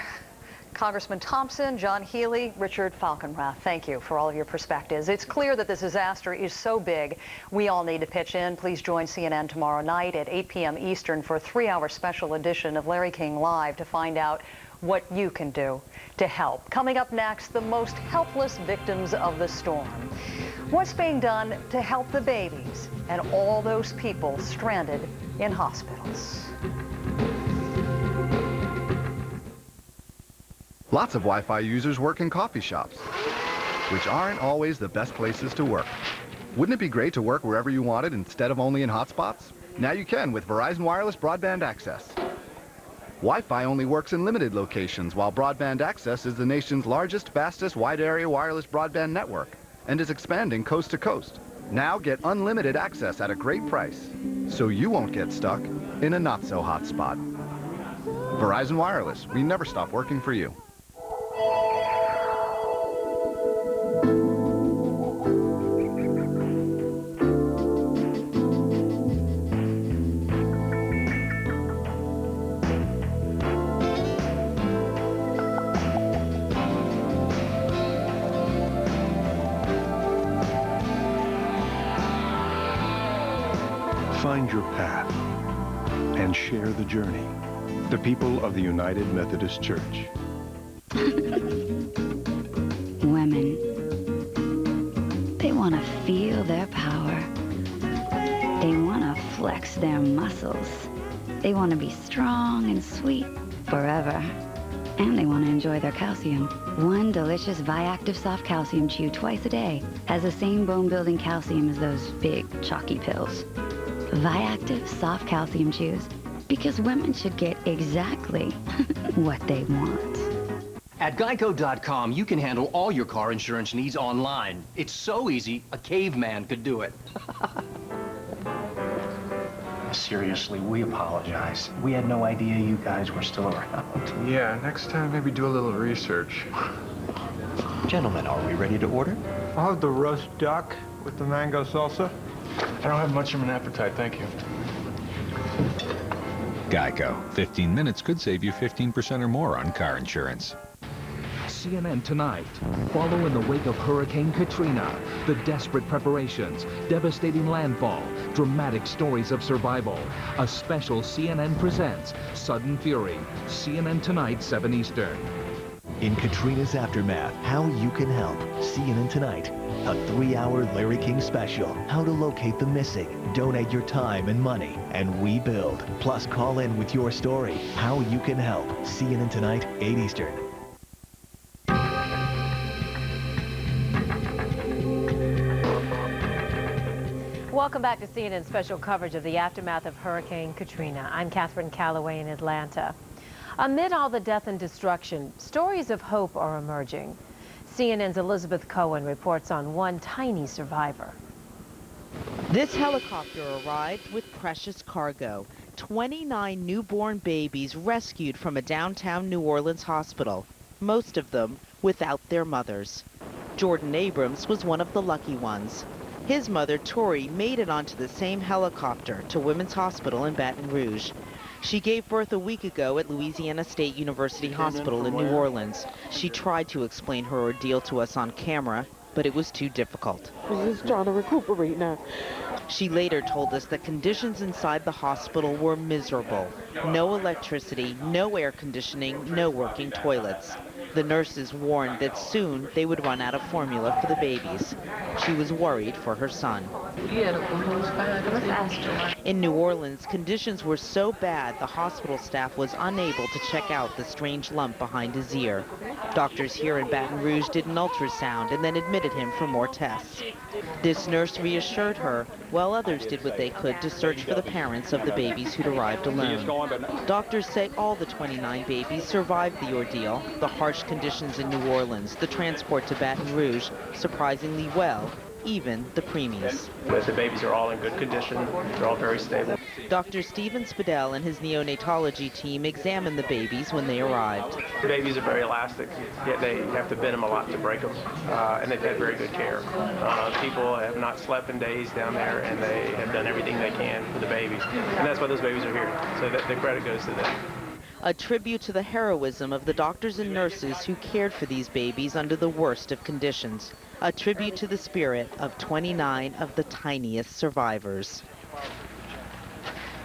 Congressman Thompson, John Healy, Richard Falkenrath, thank you for all of your perspectives. It's clear that this disaster is so big, we all need to pitch in. Please join CNN tomorrow night at 8 p.m. Eastern for a 3-hour special edition of Larry King Live to find out what you can do to help. Coming up next, the most helpless victims of the storm. What's being done to help the babies and all those people stranded in hospitals? Lots of Wi-Fi users work in coffee shops, which aren't always the best places to work. Wouldn't it be great to work wherever you wanted instead of only in hotspots? Now you can with Verizon Wireless Broadband Access. Wi-Fi only works in limited locations, while broadband access is the nation's largest, fastest, wide-area wireless broadband network and is expanding coast to coast. Now get unlimited access at a great price, so you won't get stuck in a not-so-hot spot. Verizon Wireless, we never stop working for you. Find your path and share the journey. The people of the United Methodist Church. Women, they want to feel their power. They want to flex their muscles. They want to be strong and sweet forever. And they want to enjoy their calcium. One delicious Viactive Soft Calcium Chew twice a day has the same bone-building calcium as those big, chalky pills. Viactive Soft Calcium Chews, because women should get exactly what they want. At Geico.com, you can handle all your car insurance needs online. It's so easy, a caveman could do it. Seriously, we apologize. We had no idea you guys were still around. Yeah, next time maybe do a little research. Gentlemen, are we ready to order? I'll have the roast duck with the mango salsa. I don't have much of an appetite, thank you. Geico. 15 minutes could save you 15% or more on car insurance. CNN tonight. Follow in the wake of Hurricane Katrina. The desperate preparations, devastating landfall, dramatic stories of survival. A special CNN presents Sudden Fury. CNN tonight, 7 Eastern. In Katrina's aftermath, how you can help. CNN Tonight. A 3-hour Larry King special. How to locate the missing. Donate your time and money. And we build. Plus call in with your story. How you can help. CNN Tonight, 8 Eastern. Welcome back to CNN special coverage of the aftermath of Hurricane Katrina. I'm Catherine Calloway in Atlanta. Amid all the death and destruction, stories of hope are emerging. CNN's Elizabeth Cohen reports on one tiny survivor. This helicopter arrived with precious cargo. 29 newborn babies rescued from a downtown New Orleans hospital, most of them without their mothers. Jordan Abrams was one of the lucky ones. His mother, Tori, made it onto the same helicopter to Women's Hospital in Baton Rouge. She gave birth a week ago at Louisiana State University Hospital in New Orleans. She tried to explain her ordeal to us on camera, but it was too difficult. I'm just trying to recuperate now. She later told us that conditions inside the hospital were miserable. No electricity, no air conditioning, no working toilets. The nurses warned that soon they would run out of formula for the babies. She was worried for her son. In New Orleans, conditions were so bad the hospital staff was unable to check out the strange lump behind his ear. Doctors here in Baton Rouge did an ultrasound and then admitted him for more tests. This nurse reassured her, while others did what they could to search for the parents of the babies who'd arrived alone. Doctors say all the 29 babies survived the ordeal, the harsh conditions in New Orleans, the transport to Baton Rouge, surprisingly well, even the preemies. The babies are all in good condition. They're all very stable. Dr. Stephen Spadell and his neonatology team examined the babies when they arrived. The babies are very elastic, yet they have to bend them a lot to break them, and they've had very good care. People have not slept in days down there, and they have done everything they can for the babies, and that's why those babies are here, so the credit goes to them. A tribute to the heroism of the doctors and nurses who cared for these babies under the worst of conditions. A tribute to the spirit of 29 of the tiniest survivors.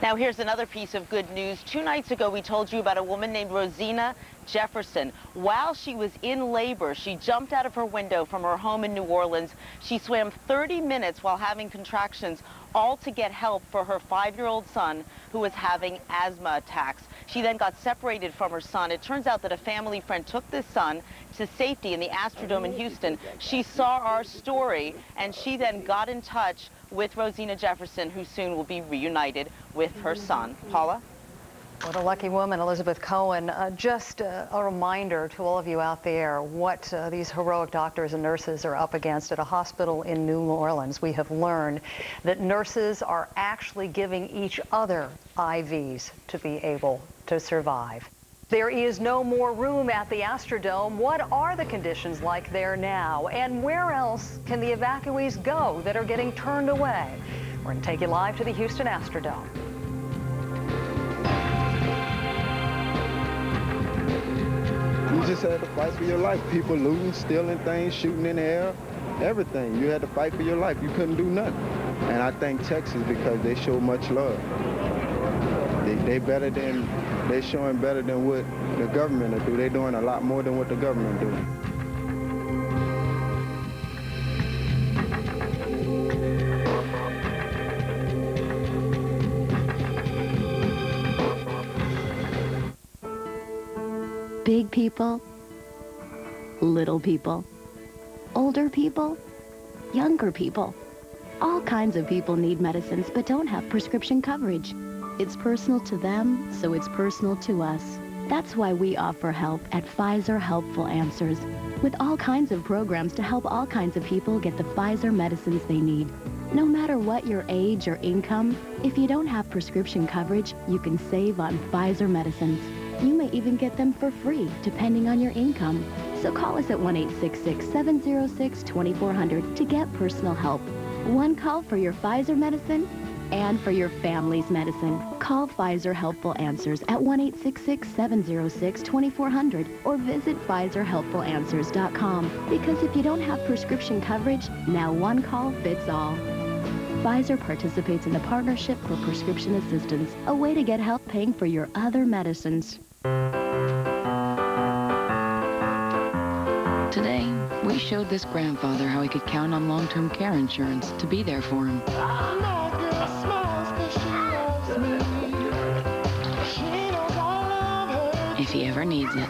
Now here's another piece of good news. 2 nights ago we told you about a woman named Rosina Jefferson. While she was in labor, she jumped out of her window from her home in New Orleans. She swam 30 minutes while having contractions, all to get help for her 5-year-old son who was having asthma attacks. She then got separated from her son. It turns out that a family friend took this son to safety in the Astrodome in Houston. She saw our story, and she then got in touch with Rosina Jefferson, who soon will be reunited with her son. Paula? What a lucky woman, Elizabeth Cohen. Just a reminder to all of you out there what these heroic doctors and nurses are up against at a hospital in New Orleans. We have learned that nurses are actually giving each other IVs to be able to survive. There is no more room at the Astrodome. What are the conditions like there now? And where else can the evacuees go that are getting turned away? We're going to take you live to the Houston Astrodome. You just had to fight for your life. People looting, stealing things, shooting in the air, everything. You had to fight for your life. You couldn't do nothing. And I thank Texas because they show much love. They showing better than what the government will do. They're doing a lot more than what the government do. Big people, little people, older people, younger people. All kinds of people need medicines but don't have prescription coverage. It's personal to them, so it's personal to us. That's why we offer help at Pfizer Helpful Answers, with all kinds of programs to help all kinds of people get the Pfizer medicines they need. No matter what your age or income, if you don't have prescription coverage, you can save on Pfizer medicines. You may even get them for free, depending on your income. So call us at 1-866-706-2400 to get personal help. One call for your Pfizer medicine and for your family's medicine. Call Pfizer Helpful Answers at 1-866-706-2400 or visit PfizerHelpfulAnswers.com. Because if you don't have prescription coverage, now one call fits all. Pfizer participates in the Partnership for Prescription Assistance, a way to get help paying for your other medicines. We showed this grandfather how he could count on long-term care insurance to be there for him. If he ever needs it.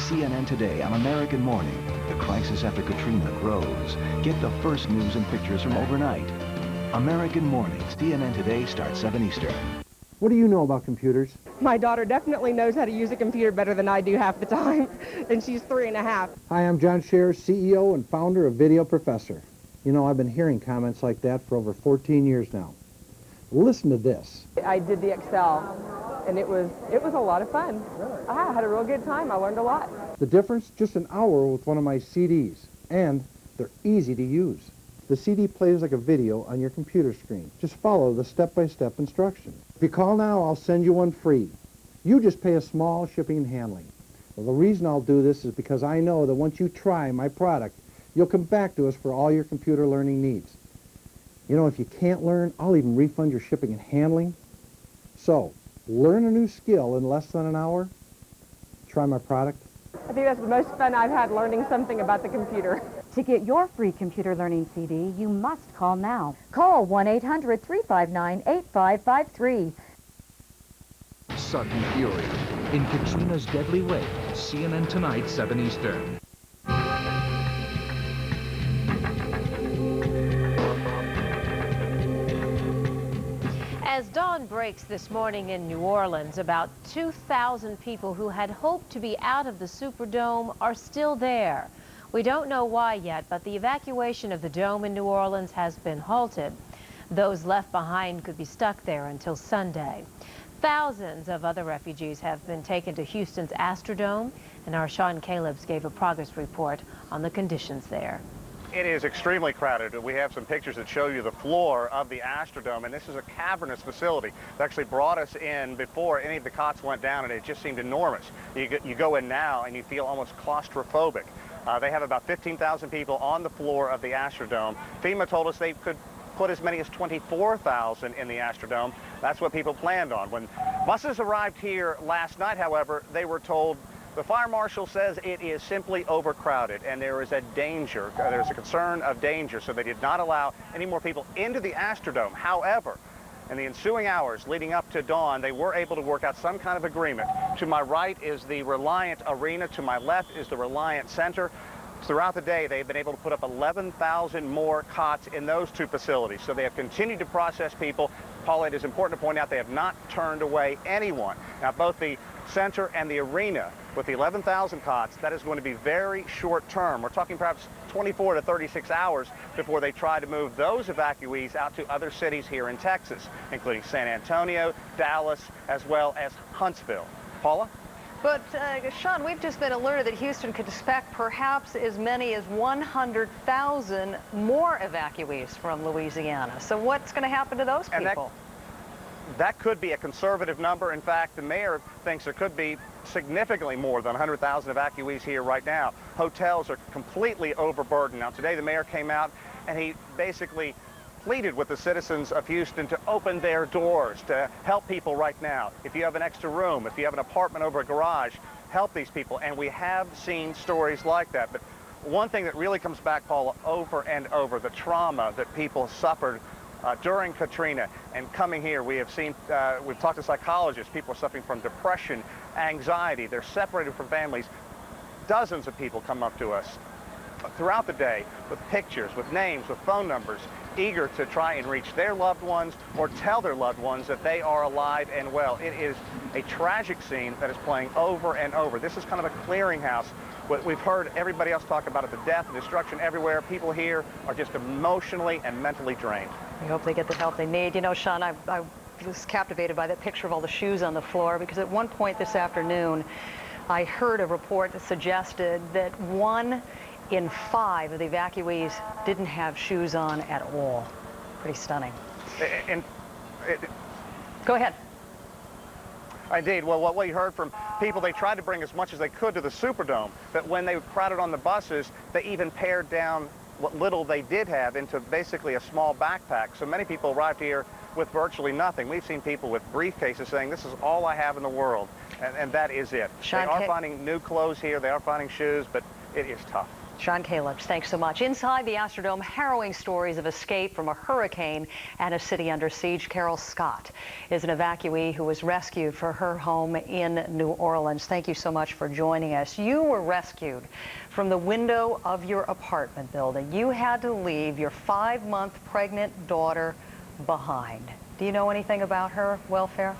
CNN Today on American Morning. The crisis after Katrina grows. Get the first news and pictures from overnight. American Morning, CNN Today starts 7 Eastern. What do you know about computers? My daughter definitely knows how to use a computer better than I do half the time, and she's 3.5. Hi, I'm John Scher, CEO and founder of Video Professor. You know, I've been hearing comments like that for over 14 years now. Listen to this. I did the Excel, and it was a lot of fun. I had a real good time. I learned a lot. The difference? Just an hour with one of my CDs, and they're easy to use. The CD plays like a video on your computer screen. Just follow the step-by-step instructions. If you call now, I'll send you one free. You just pay a small shipping and handling. Well, the reason I'll do this is because I know that once you try my product, you'll come back to us for all your computer learning needs. You know, if you can't learn, I'll even refund your shipping and handling. So, learn a new skill in less than an hour. Try my product. I think that's the most fun I've had, learning something about the computer. To get your free computer learning CD, you must call now. Call 1-800-359-8553. Sudden fury. In Katrina's deadly wake, CNN Tonight, 7 Eastern. As dawn breaks this morning in New Orleans, about 2,000 people who had hoped to be out of the Superdome are still there. We don't know why yet, but the evacuation of the Dome in New Orleans has been halted. Those left behind could be stuck there until Sunday. Thousands of other refugees have been taken to Houston's Astrodome, and our Sean Calebs gave a progress report on the conditions there. It is extremely crowded. We have some pictures that show you the floor of the Astrodome, and this is a cavernous facility. They actually brought us in before any of the cots went down, and it just seemed enormous. You go in now, and you feel almost claustrophobic. They have about 15,000 people on the floor of the Astrodome. FEMA told us they could put as many as 24,000 in the Astrodome. That's what people planned on. When buses arrived here last night, however, they were told the fire marshal says it is simply overcrowded and there is a danger. There's a concern of danger, so they did not allow any more people into the Astrodome. However, in the ensuing hours leading up to dawn, they were able to work out some kind of agreement. To my right is the Reliant Arena. To my left is the Reliant Center. Throughout the day, they've been able to put up 11,000 more cots in those two facilities. So they have continued to process people. Paula, it is important to point out they have not turned away anyone. Now, both the center and the arena, with the 11,000 cots, that is going to be very short term. We're talking perhaps 24 to 36 hours before they try to move those evacuees out to other cities here in Texas, including San Antonio, Dallas, as well as Huntsville. Paula? But, Sean, we've just been alerted that Houston could expect perhaps as many as 100,000 more evacuees from Louisiana. So what's going to happen to those people? That could be a conservative number. In fact, the mayor thinks there could be significantly more than 100,000 evacuees here right now. Hotels are completely overburdened. Now, today the mayor came out and he basically pleaded with the citizens of Houston to open their doors, to help people right now. If you have an extra room, if you have an apartment over a garage, help these people. And we have seen stories like that. But one thing that really comes back, Paula, over and over, the trauma that people suffered during Katrina and coming here. We have seen, we've talked to psychologists, people are suffering from depression, anxiety. They're separated from families. Dozens of people come up to us throughout the day with pictures, with names, with phone numbers, eager to try and reach their loved ones or tell their loved ones that they are alive and well. It is a tragic scene that is playing over and over. This is kind of a clearinghouse. What we've heard everybody else talk about it, the death and destruction everywhere. People here are just emotionally and mentally drained. We hope they get the help they need. You know, Sean, I was captivated by that picture of all the shoes on the floor, because at one point this afternoon, I heard a report that suggested that 1 in 5 of the evacuees didn't have shoes on at all. Pretty stunning. Go ahead. Indeed. Well, what we heard from people, they tried to bring as much as they could to the Superdome, but when they crowded on the buses, they even pared down what little they did have into basically a small backpack. So many people arrived here with virtually nothing. We've seen people with briefcases saying, this is all I have in the world, and that is it. They are finding new clothes here, they are finding shoes, but it is tough. Sean Calebs, thanks so much. Inside the Astrodome, harrowing stories of escape from a hurricane and a city under siege. Carol Scott is an evacuee who was rescued for her home in New Orleans. Thank you so much for joining us. You were rescued from the window of your apartment building. You had to leave your 5-month pregnant daughter behind. Do you know anything about her welfare?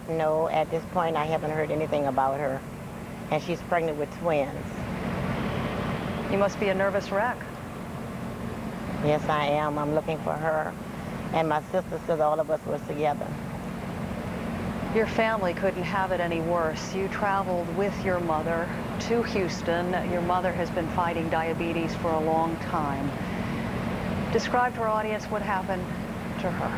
No, at this point I haven't heard anything about her. And she's pregnant with twins. You must be a nervous wreck. Yes, I am. I'm looking for her. And my sister says all of us were together. Your family couldn't have it any worse. You traveled with your mother to Houston. Your mother has been fighting diabetes for a long time. Describe to our audience what happened to her.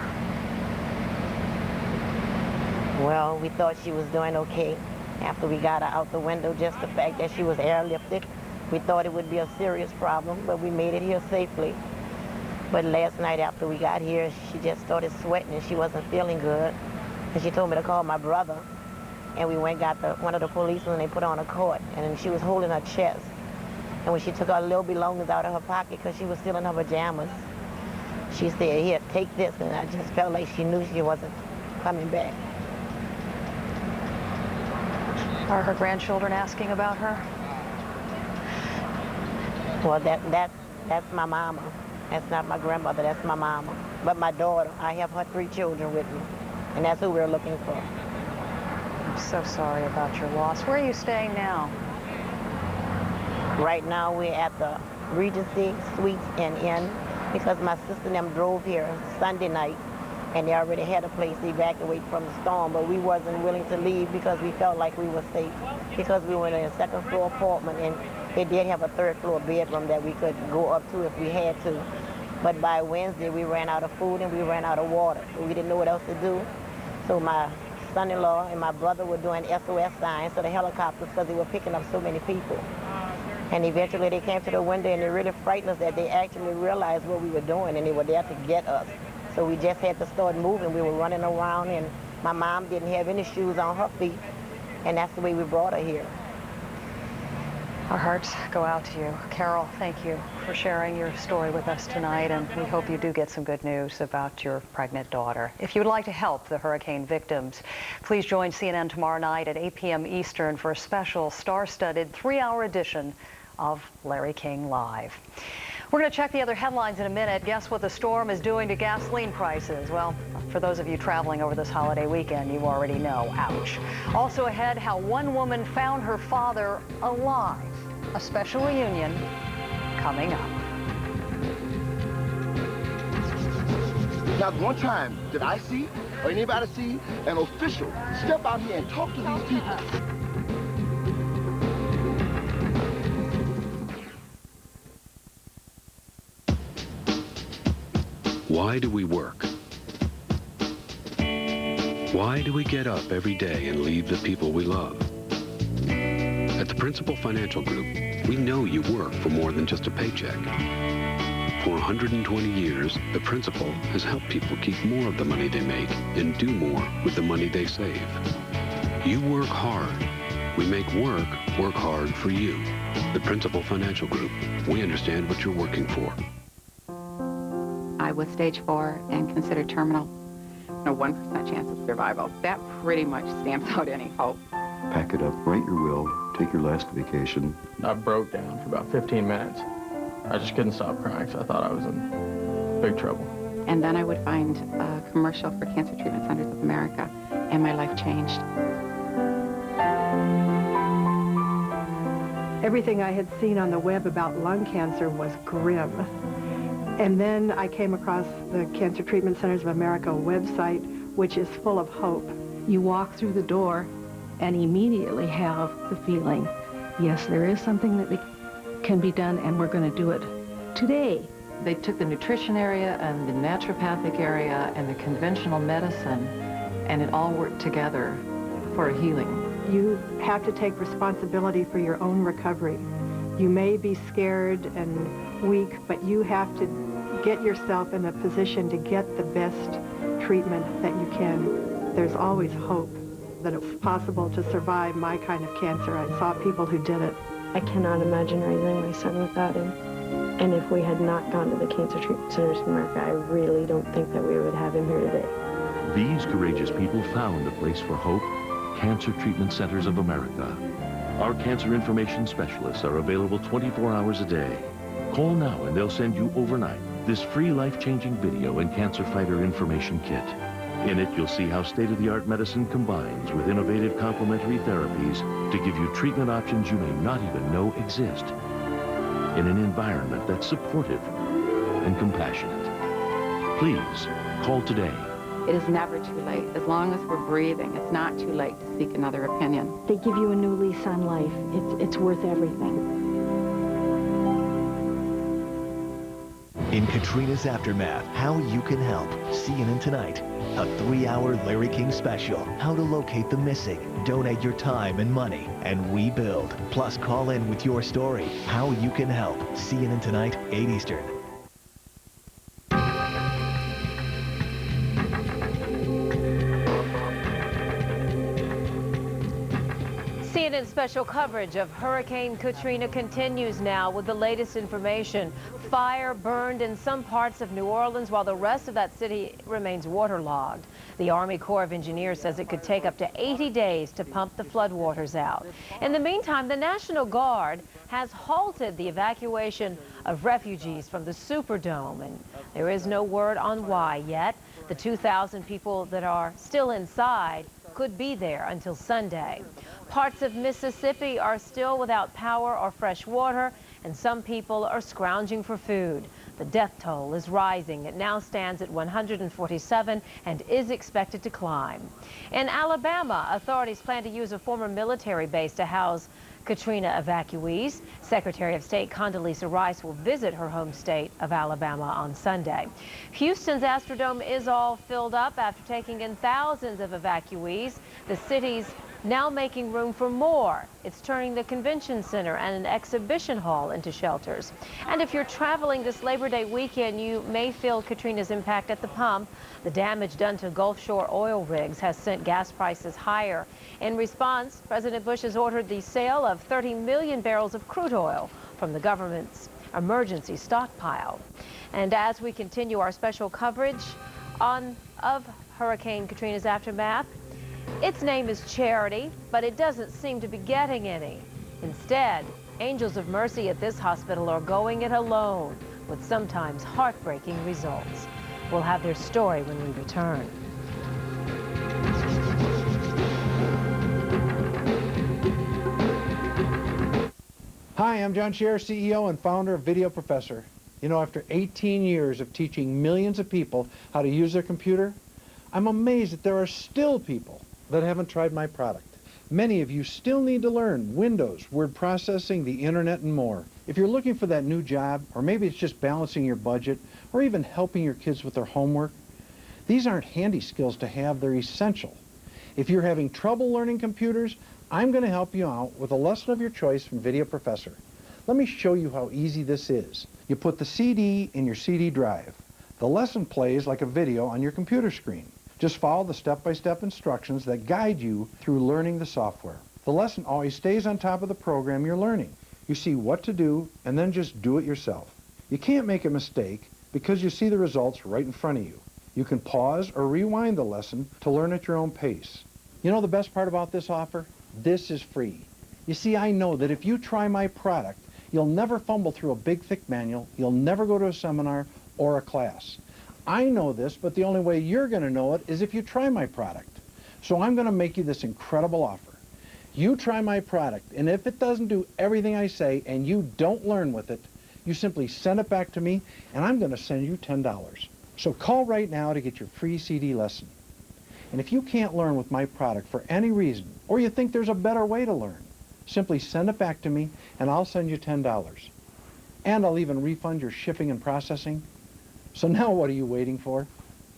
Well, we thought she was doing okay. After we got her out the window, just the fact that she was airlifted, we thought it would be a serious problem, but we made it here safely. But last night after we got here, she just started sweating and she wasn't feeling good. And she told me to call my brother. And we went and got one of the policemen and they put her on a cart. And she was holding her chest. And when she took her little belongings out of her pocket, because she was still in her pajamas, she said, here, take this. And I just felt like she knew she wasn't coming back. Are her grandchildren asking about her? Well, that's my mama. That's not my grandmother, that's my mama. But my daughter, I have her 3 children with me, and that's who we're looking for. I'm so sorry about your loss. Where are you staying now? Right now, we're at the Regency Suites and Inn, because my sister and them drove here Sunday night, and they already had a place to evacuate from the storm, but we wasn't willing to leave because we felt like we were safe, because we were in a 2nd floor apartment, and they did have a 3rd floor bedroom that we could go up to if we had to. But by Wednesday, we ran out of food and we ran out of water, so we didn't know what else to do. So my son-in-law and my brother were doing SOS signs to the helicopters because they were picking up so many people. And eventually they came to the window and it really frightened us that they actually realized what we were doing and they were there to get us. So we just had to start moving. We were running around and my mom didn't have any shoes on her feet, and that's the way we brought her here. Our hearts go out to you. Carol, thank you for sharing your story with us tonight, and we hope you do get some good news about your pregnant daughter. If you would like to help the hurricane victims, please join CNN tomorrow night at 8 p.m. Eastern for a special star-studded 3-hour edition of Larry King Live. We're going to check the other headlines in a minute. Guess what the storm is doing to gasoline prices? Well, for those of you traveling over this holiday weekend, you already know. Ouch. Also ahead, how one woman found her father alive. A special reunion coming up. Not one time did I see, or anybody see, an official step out here and talk to these people. Why do we work? Why do we get up every day and leave the people we love? At the Principal Financial Group, we know you work for more than just a paycheck. For 120 years, the Principal has helped people keep more of the money they make and do more with the money they save. You work hard. We make work hard for you. The Principal Financial Group. We understand what you're working for. I was stage 4 and considered terminal. A 1% chance of survival. That pretty much stamps out any hope. Pack it up, write your will, take your last vacation. I broke down for about 15 minutes. I just couldn't stop crying, so I thought I was in big trouble. And then I would find a commercial for Cancer Treatment Centers of America, and my life changed. Everything I had seen on the web about lung cancer was grim. And then I came across the Cancer Treatment Centers of America website, which is full of hope. You walk through the door and immediately have the feeling, yes, there is something that can be done, and we're going to do it today. They took the nutrition area and the naturopathic area and the conventional medicine, and it all worked together for a healing. You have to take responsibility for your own recovery. You may be scared and weak, but you have to get yourself in a position to get the best treatment that you can. There's always hope that it's possible to survive my kind of cancer. I saw people who did it. I cannot imagine raising my son without him. And if we had not gone to the Cancer Treatment Centers of America, I really don't think that we would have him here today. These courageous people found a place for hope, Cancer Treatment Centers of America. Our cancer information specialists are available 24 hours a day. Call now and they'll send you overnight this free life-changing video and cancer fighter information kit. In it, you'll see how state-of-the-art medicine combines with innovative complementary therapies to give you treatment options you may not even know exist in an environment that's supportive and compassionate. Please, call today. It is never too late. As long as we're breathing, it's not too late to seek another opinion. They give you a new lease on life. It's worth everything. In Katrina's aftermath, how you can help. CNN Tonight, a 3-hour Larry King special. How to locate the missing, donate your time and money, and we build. Plus, call in with your story. How you can help. CNN Tonight, 8 Eastern. CNN special coverage of Hurricane Katrina continues now with the latest information. Fire burned in some parts of New Orleans while the rest of that city remains waterlogged. The Army Corps of Engineers says it could take up to 80 days to pump the floodwaters out. In the meantime, the National Guard has halted the evacuation of refugees from the Superdome, and there is no word on why yet. The 2,000 people that are still inside could be there until Sunday. Parts of Mississippi are still without power or fresh water, and some people are scrounging for food. The death toll is rising. It now stands at 147 and is expected to climb. In Alabama, authorities plan to use a former military base to house Katrina evacuees. Secretary of State Condoleezza Rice will visit her home state of Alabama on Sunday. Houston's Astrodome is all filled up after taking in thousands of evacuees. The city's now making room for more. It's turning the convention center and an exhibition hall into shelters. And if you're traveling this Labor Day weekend, you may feel Katrina's impact at the pump. The damage done to Gulf Shore oil rigs has sent gas prices higher. In response, President Bush has ordered the sale of 30 million barrels of crude oil from the government's emergency stockpile. And as we continue our special coverage of Hurricane Katrina's aftermath, its name is Charity, but it doesn't seem to be getting any. Instead, Angels of Mercy at this hospital are going it alone, with sometimes heartbreaking results. We'll have their story when we return. Hi, I'm John Scherer, CEO and founder of Video Professor. You know, after 18 years of teaching millions of people how to use their computer, I'm amazed that there are still people that haven't tried my product. Many of you still need to learn Windows, word processing, the internet, and more. If you're looking for that new job, or maybe it's just balancing your budget, or even helping your kids with their homework, these aren't handy skills to have, they're essential. If you're having trouble learning computers, I'm going to help you out with a lesson of your choice from Video Professor. Let me show you how easy this is. You put the CD in your CD drive. The lesson plays like a video on your computer screen. Just follow the step-by-step instructions that guide you through learning the software. The lesson always stays on top of the program you're learning. You see what to do, and then just do it yourself. You can't make a mistake because you see the results right in front of you. You can pause or rewind the lesson to learn at your own pace. You know the best part about this offer? This is free. You see, I know that if you try my product, you'll never fumble through a big, thick manual, you'll never go to a seminar or a class. I know this, but the only way you're going to know it is if you try my product. So I'm going to make you this incredible offer. You try my product, and if it doesn't do everything I say and you don't learn with it, you simply send it back to me, and I'm going to send you $10. So call right now to get your free CD lesson. And if you can't learn with my product for any reason, or you think there's a better way to learn, simply send it back to me, and I'll send you $10. And I'll even refund your shipping and processing. So now what are you waiting for?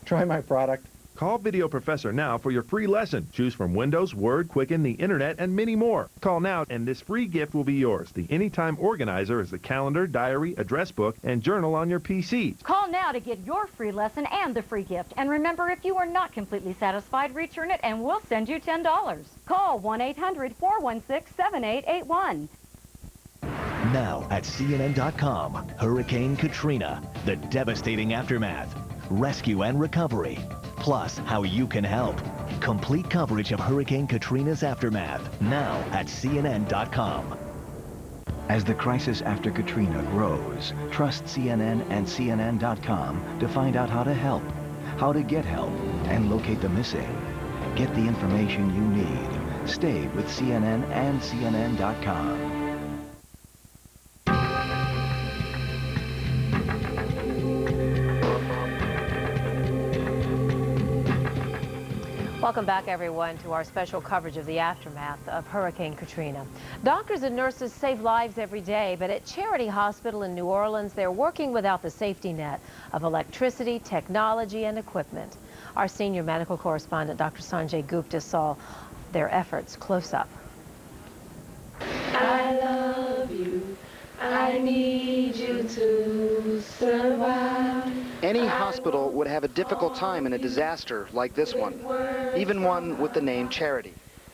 Try my product. Call Video Professor now for your free lesson. Choose from Windows, Word, Quicken, the Internet, and many more. Call now and this free gift will be yours. The Anytime Organizer is the calendar, diary, address book, and journal on your PC. Call now to get your free lesson and the free gift. And remember, if you are not completely satisfied, return it and we'll send you $10. Call 1-800-416-7881. Now at CNN.com, Hurricane Katrina, the devastating aftermath, rescue and recovery, plus how you can help. Complete coverage of Hurricane Katrina's aftermath, now at CNN.com. As the crisis after Katrina grows, trust CNN and CNN.com to find out how to help, how to get help, and locate the missing. Get the information you need. Stay with CNN and CNN.com. Welcome back, everyone, to our special coverage of the aftermath of Hurricane Katrina. Doctors and nurses save lives every day, but at Charity Hospital in New Orleans, they're working without the safety net of electricity, technology, and equipment. Our senior medical correspondent, Dr. Sanjay Gupta, saw their efforts close up. I love you. I need you to survive. Any hospital would have a difficult time in a disaster like this one, even one with the name Charity.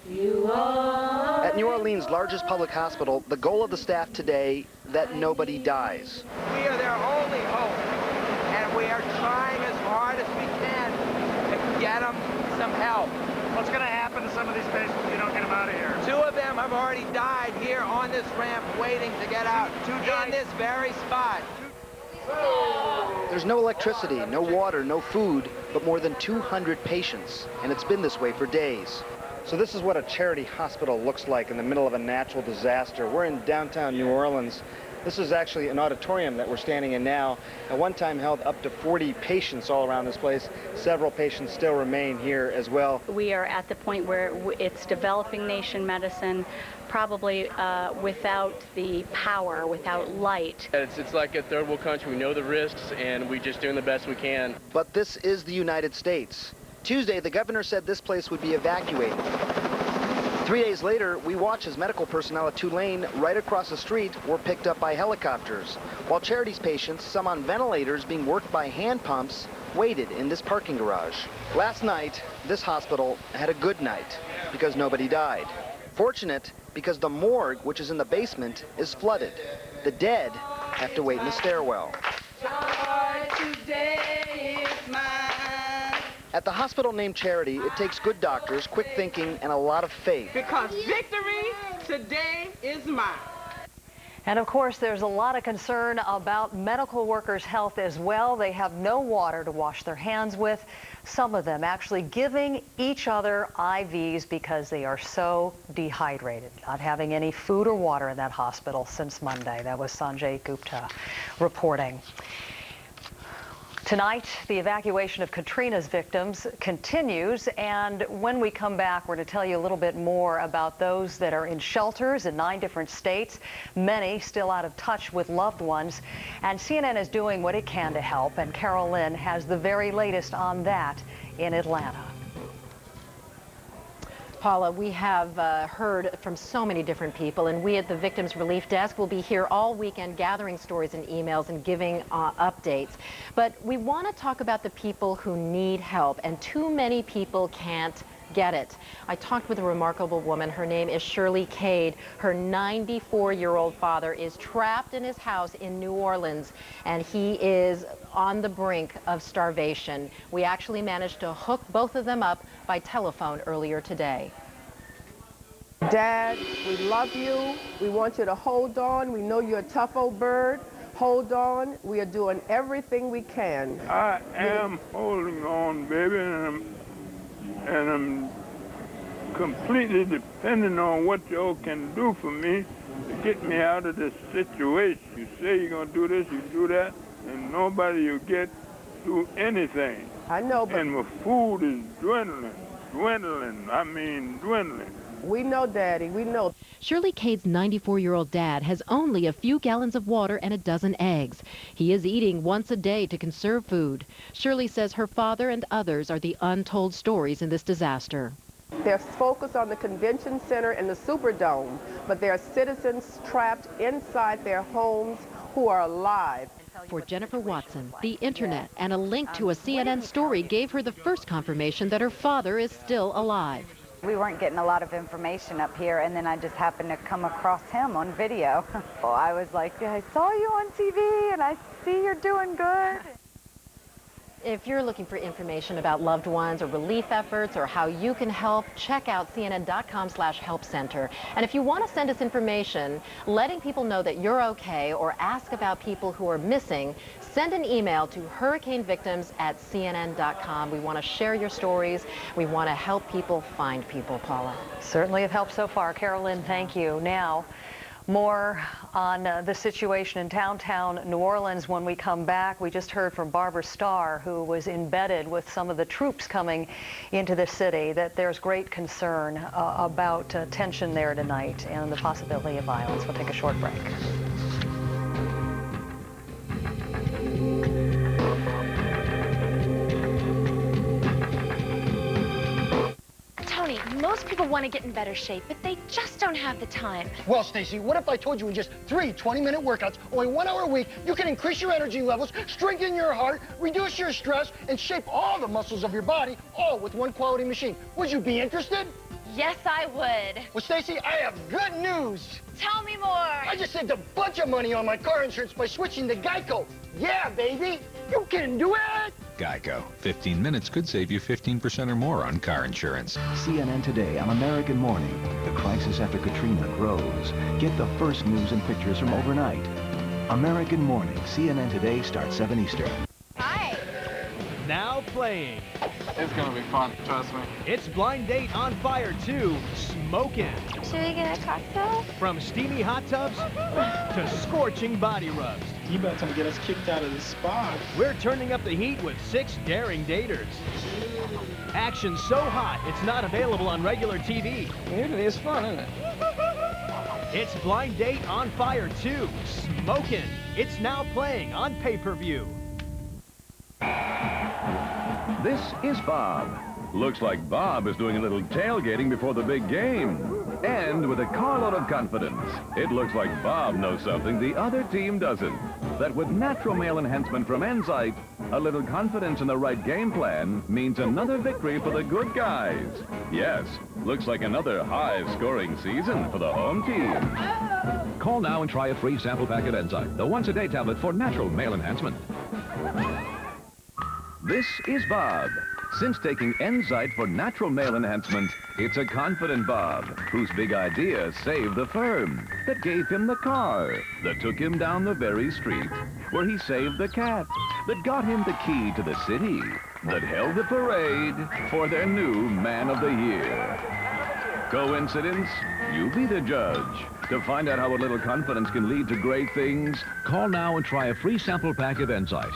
At New Orleans' largest public hospital, the goal of the staff today, that nobody dies. We are their only hope, and we are trying as hard as we can to get them some help. What's going to happen to some of these patients if you don't get them out of here? 2 of them have already died here on this ramp waiting to get out in this very spot. There's no electricity, no water, no food, but more than 200 patients, and it's been this way for days. So this is what a charity hospital looks like in the middle of a natural disaster. We're in downtown New Orleans. This is actually an auditorium that we're standing in now. At one time held up to 40 patients all around this place. Several patients still remain here as well. We are at the point where it's developing nation medicine, probably without the power, without light. It's like a third world country. We know the risks, and we're just doing the best we can. But this is the United States. Tuesday, the governor said this place would be evacuated. 3 days later, we watch as medical personnel at Tulane, right across the street, were picked up by helicopters, while Charity's patients, some on ventilators being worked by hand pumps, waited in this parking garage. Last night, this hospital had a good night because nobody died. Fortunate because the morgue, which is in the basement, is flooded. The dead have to wait in the stairwell. At the hospital named Charity, it takes good doctors, quick thinking, and a lot of faith. Because victory today is mine. And of course, there's a lot of concern about medical workers' health as well. They have no water to wash their hands with. Some of them actually giving each other IVs because they are so dehydrated, not having any food or water in that hospital since Monday. That was Sanjay Gupta reporting. Tonight, the evacuation of Katrina's victims continues, and when we come back, we're going to tell you a little bit more about those that are in shelters in 9 different states, many still out of touch with loved ones, and CNN is doing what it can to help, and Carol Lynn has the very latest on that in Atlanta. Paula, we have heard from so many different people, and we at the Victims Relief Desk will be here all weekend gathering stories and emails and giving updates. But we want to talk about the people who need help, and too many people can't get it. I talked with a remarkable woman. Her name is Shirley Cade. Her 94-year-old father is trapped in his house in New Orleans, and he is on the brink of starvation. We actually managed to hook both of them up by telephone earlier today. Dad, we love you. We want you to hold on. We know you're a tough old bird. Hold on. We are doing everything we can. I am holding on, baby, and I'm completely depending on what y'all can do for me to get me out of this situation. You say you're going to do this, you do that, and nobody you get do anything. I know, but... And my food is dwindling, I mean dwindling. We know, Daddy, we know. Shirley Cade's 94-year-old dad has only a few gallons of water and a dozen eggs. He is eating once a day to conserve food. Shirley says her father and others are the untold stories in this disaster. They're focused on the convention center and the Superdome, but there are citizens trapped inside their homes who are alive. For Jennifer Watson, the internet and a link to a CNN story gave her the first confirmation that her father is still alive. We weren't getting a lot of information up here, and then I just happened to come across him on video. Well, I was like, I saw you on TV, and I see you're doing good. If you're looking for information about loved ones or relief efforts or how you can help, check out cnn.com/help center. And if you want to send us information letting people know that you're okay or ask about people who are missing, send an email to hurricanevictims@cnn.com. We want to share your stories. We want to help people find people, Paula. Certainly have helped so far. Carolyn, thank you. Now, more on the situation in downtown New Orleans when we come back. We just heard from Barbara Starr, who was embedded with some of the troops coming into the city, that there's great concern about tension there tonight and the possibility of violence. We'll take a short break. Tony, most people want to get in better shape, but they just don't have the time. Well, Stacy, what if I told you in just 3 20-minute workouts, only 1 hour a week, you can increase your energy levels, strengthen your heart, reduce your stress, and shape all the muscles of your body, all with one quality machine? Would you be interested? Yes, I would. Well, Stacy, I have good news. Tell me more. I just saved a bunch of money on my car insurance by switching to Geico. Yeah, baby, you can do it. Geico. 15 minutes could save you 15% or more on car insurance. CNN Today on American Morning. The crisis after Katrina grows. Get the first news and pictures from overnight. American Morning. CNN Today starts 7 Eastern. Hi. Now playing. It's gonna be fun, trust me. It's Blind Date on Fire 2, Smokin'. Should we get a cocktail? From steamy hot tubs to scorching body rubs. You about to get us kicked out of the spa. We're turning up the heat with 6 daring daters. Action so hot, it's not available on regular TV. Usually it's fun, isn't it? It's Blind Date on Fire 2, Smokin'. It's now playing on pay-per-view. This is Bob. Looks like Bob is doing a little tailgating before the big game. And with a carload of confidence, it looks like Bob knows something the other team doesn't. That with natural male enhancement from Enzyte, a little confidence in the right game plan means another victory for the good guys. Yes, looks like another high-scoring season for the home team. Call now and try a free sample pack of Enzyte, the once-a-day tablet for natural male enhancement. This is Bob. Since taking Enzyte for natural male enhancement, it's a confident Bob whose big idea saved the firm, that gave him the car, that took him down the very street, where he saved the cat, that got him the key to the city, that held the parade for their new Man of the Year. Coincidence? You be the judge. To find out how a little confidence can lead to great things, call now and try a free sample pack of Enzyte.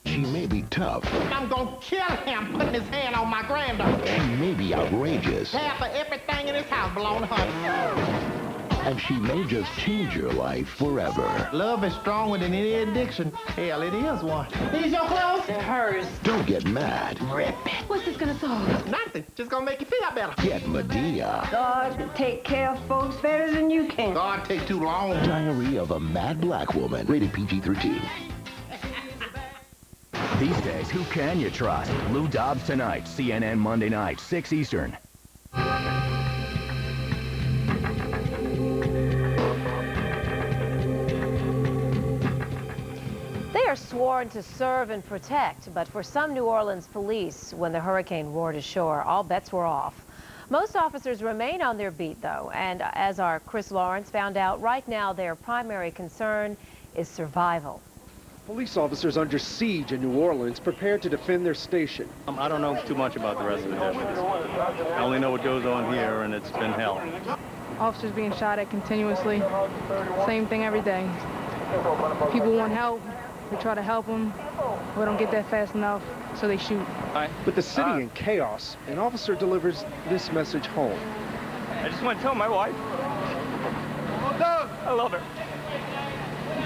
She may be tough. I'm gonna kill him putting his hand on my granddaughter. She may be outrageous. Half of everything in this house belongs to her. And she may just change your life forever. Love is stronger than any addiction. Hell, it is one. These your clothes? They're hers. Don't get mad. Rip it. What's this gonna solve? Nothing. Just gonna make you feel better. Get Medea. God take care of folks better than you can. God take too long. Diary of a Mad Black Woman. Rated PG-13. These days, who can you trust? Lou Dobbs tonight, CNN Monday night, 6 Eastern. They are sworn to serve and protect, but for some New Orleans police, when the hurricane roared ashore, all bets were off. Most officers remain on their beat, though, and as our Chris Lawrence found out, right now their primary concern is survival. Police officers under siege in New Orleans prepared to defend their station. I don't know too much about the rest of the deputies. I only know what goes on here, and it's been hell. Officers being shot at continuously. Same thing every day. People want help. We try to help them. We don't get there fast enough, so they shoot. With the city in chaos, an officer delivers this message home. I just want to tell my wife I love her.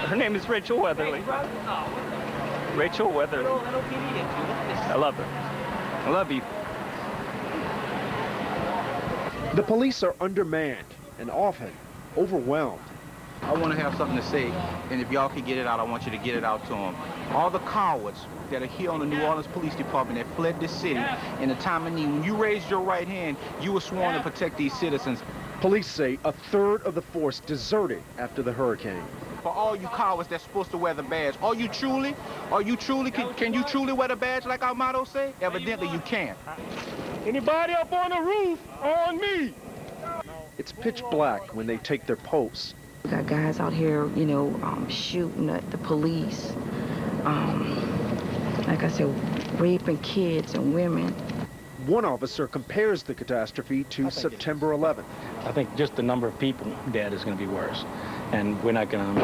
Her name is Rachel Weatherly. Rachel Weatherly. I love her. I love you. The police are undermanned and often overwhelmed. I want to have something to say, and if y'all can get it out, I want you to get it out to them. All the cowards that are here on the New Orleans Police Department that fled this city in a time of need, when you raised your right hand, you were sworn to protect these citizens. Police say a third of the force deserted after the hurricane. For all you cowards that's supposed to wear the badge, can you truly wear the badge like our motto say? Evidently you can't. Anybody up on the roof? On me! It's pitch black when they take their posts. We got guys out here, you know, shooting at the police. Like I said, raping kids and women. One officer compares the catastrophe to September 11th. I think just the number of people dead is going to be worse. And we're not going to...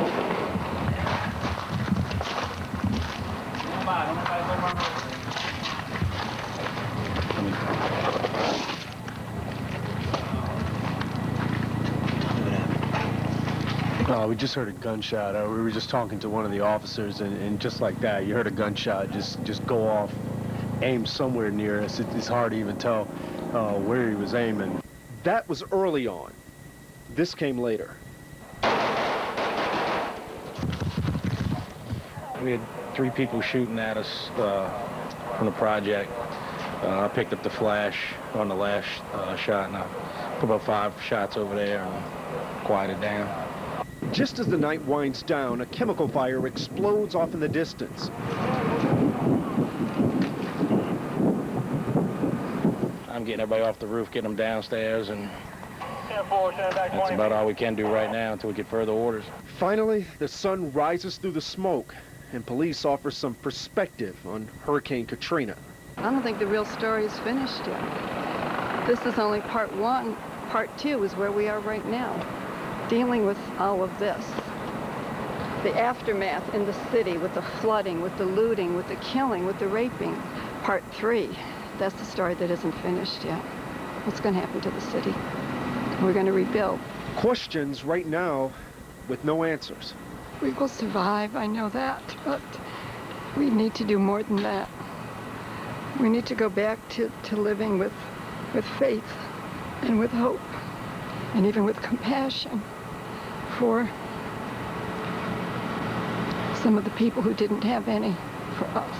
We just heard a gunshot. We were just talking to one of the officers, and just like that, you heard a gunshot just go off, aim somewhere near us. It's hard to even tell where he was aiming. That was early on. This came later. We had 3 people shooting at us from the project. I picked up the flash on the last shot, and I put about 5 shots over there and quieted down. Just as the night winds down, a chemical fire explodes off in the distance. I'm getting everybody off the roof, getting them downstairs, and that's about all we can do right now until we get further orders. Finally, the sun rises through the smoke, and police offer some perspective on Hurricane Katrina. I don't think the real story is finished yet. This is only part 1. Part 2 is where we are right now, dealing with all of this. The aftermath in the city with the flooding, with the looting, with the killing, with the raping. Part 3, that's the story that isn't finished yet. What's going to happen to the city? We're going to rebuild. Questions right now with no answers. We will survive, I know that, but we need to do more than that. We need to go back to living with faith and with hope and even with compassion for some of the people who didn't have any for us.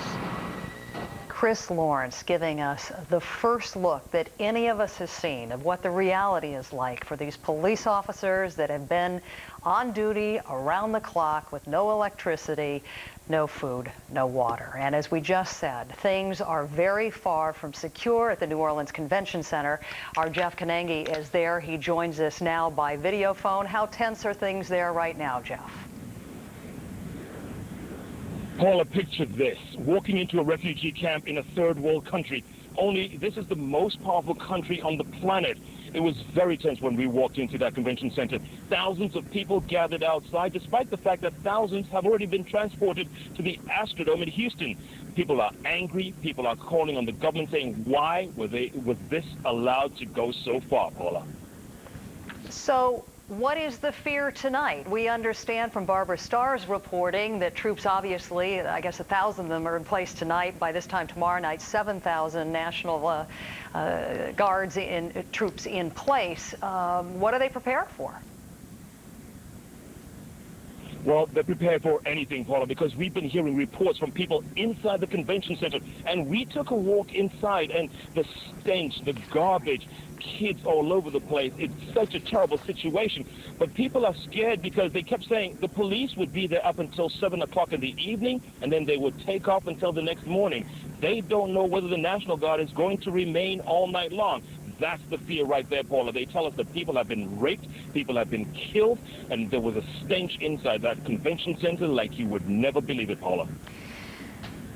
Chris Lawrence giving us the first look that any of us has seen of what the reality is like for these police officers that have been on duty around the clock with no electricity, no food, no water. And as we just said, things are very far from secure at the New Orleans Convention Center. Our Jeff Kanangi is there. He joins us now by video phone. How tense are things there right now, Jeff? Paula, picture this, walking into a refugee camp in a third world country, only this is the most powerful country on the planet. It was very tense when we walked into that convention center. Thousands of people gathered outside, despite the fact that thousands have already been transported to the Astrodome in Houston. People are angry, people are calling on the government saying, why was this allowed to go so far, Paula? So, what is the fear tonight? We understand from Barbara Starr's reporting that troops, obviously, I guess 1,000 of them are in place tonight. By this time tomorrow night, 7,000 National Guards troops in place. What are they prepared for? Well, they're prepared for anything, Paula, because we've been hearing reports from people inside the convention center, and we took a walk inside, and the stench, the garbage, kids all over the place. It's such a terrible situation. But people are scared because they kept saying the police would be there up until 7 o'clock in the evening, and then they would take off until the next morning. They don't know whether the National Guard is going to remain all night long. That's the fear right there, Paula. They tell us that people have been raped, people have been killed, and there was a stench inside that convention center like you would never believe it, Paula.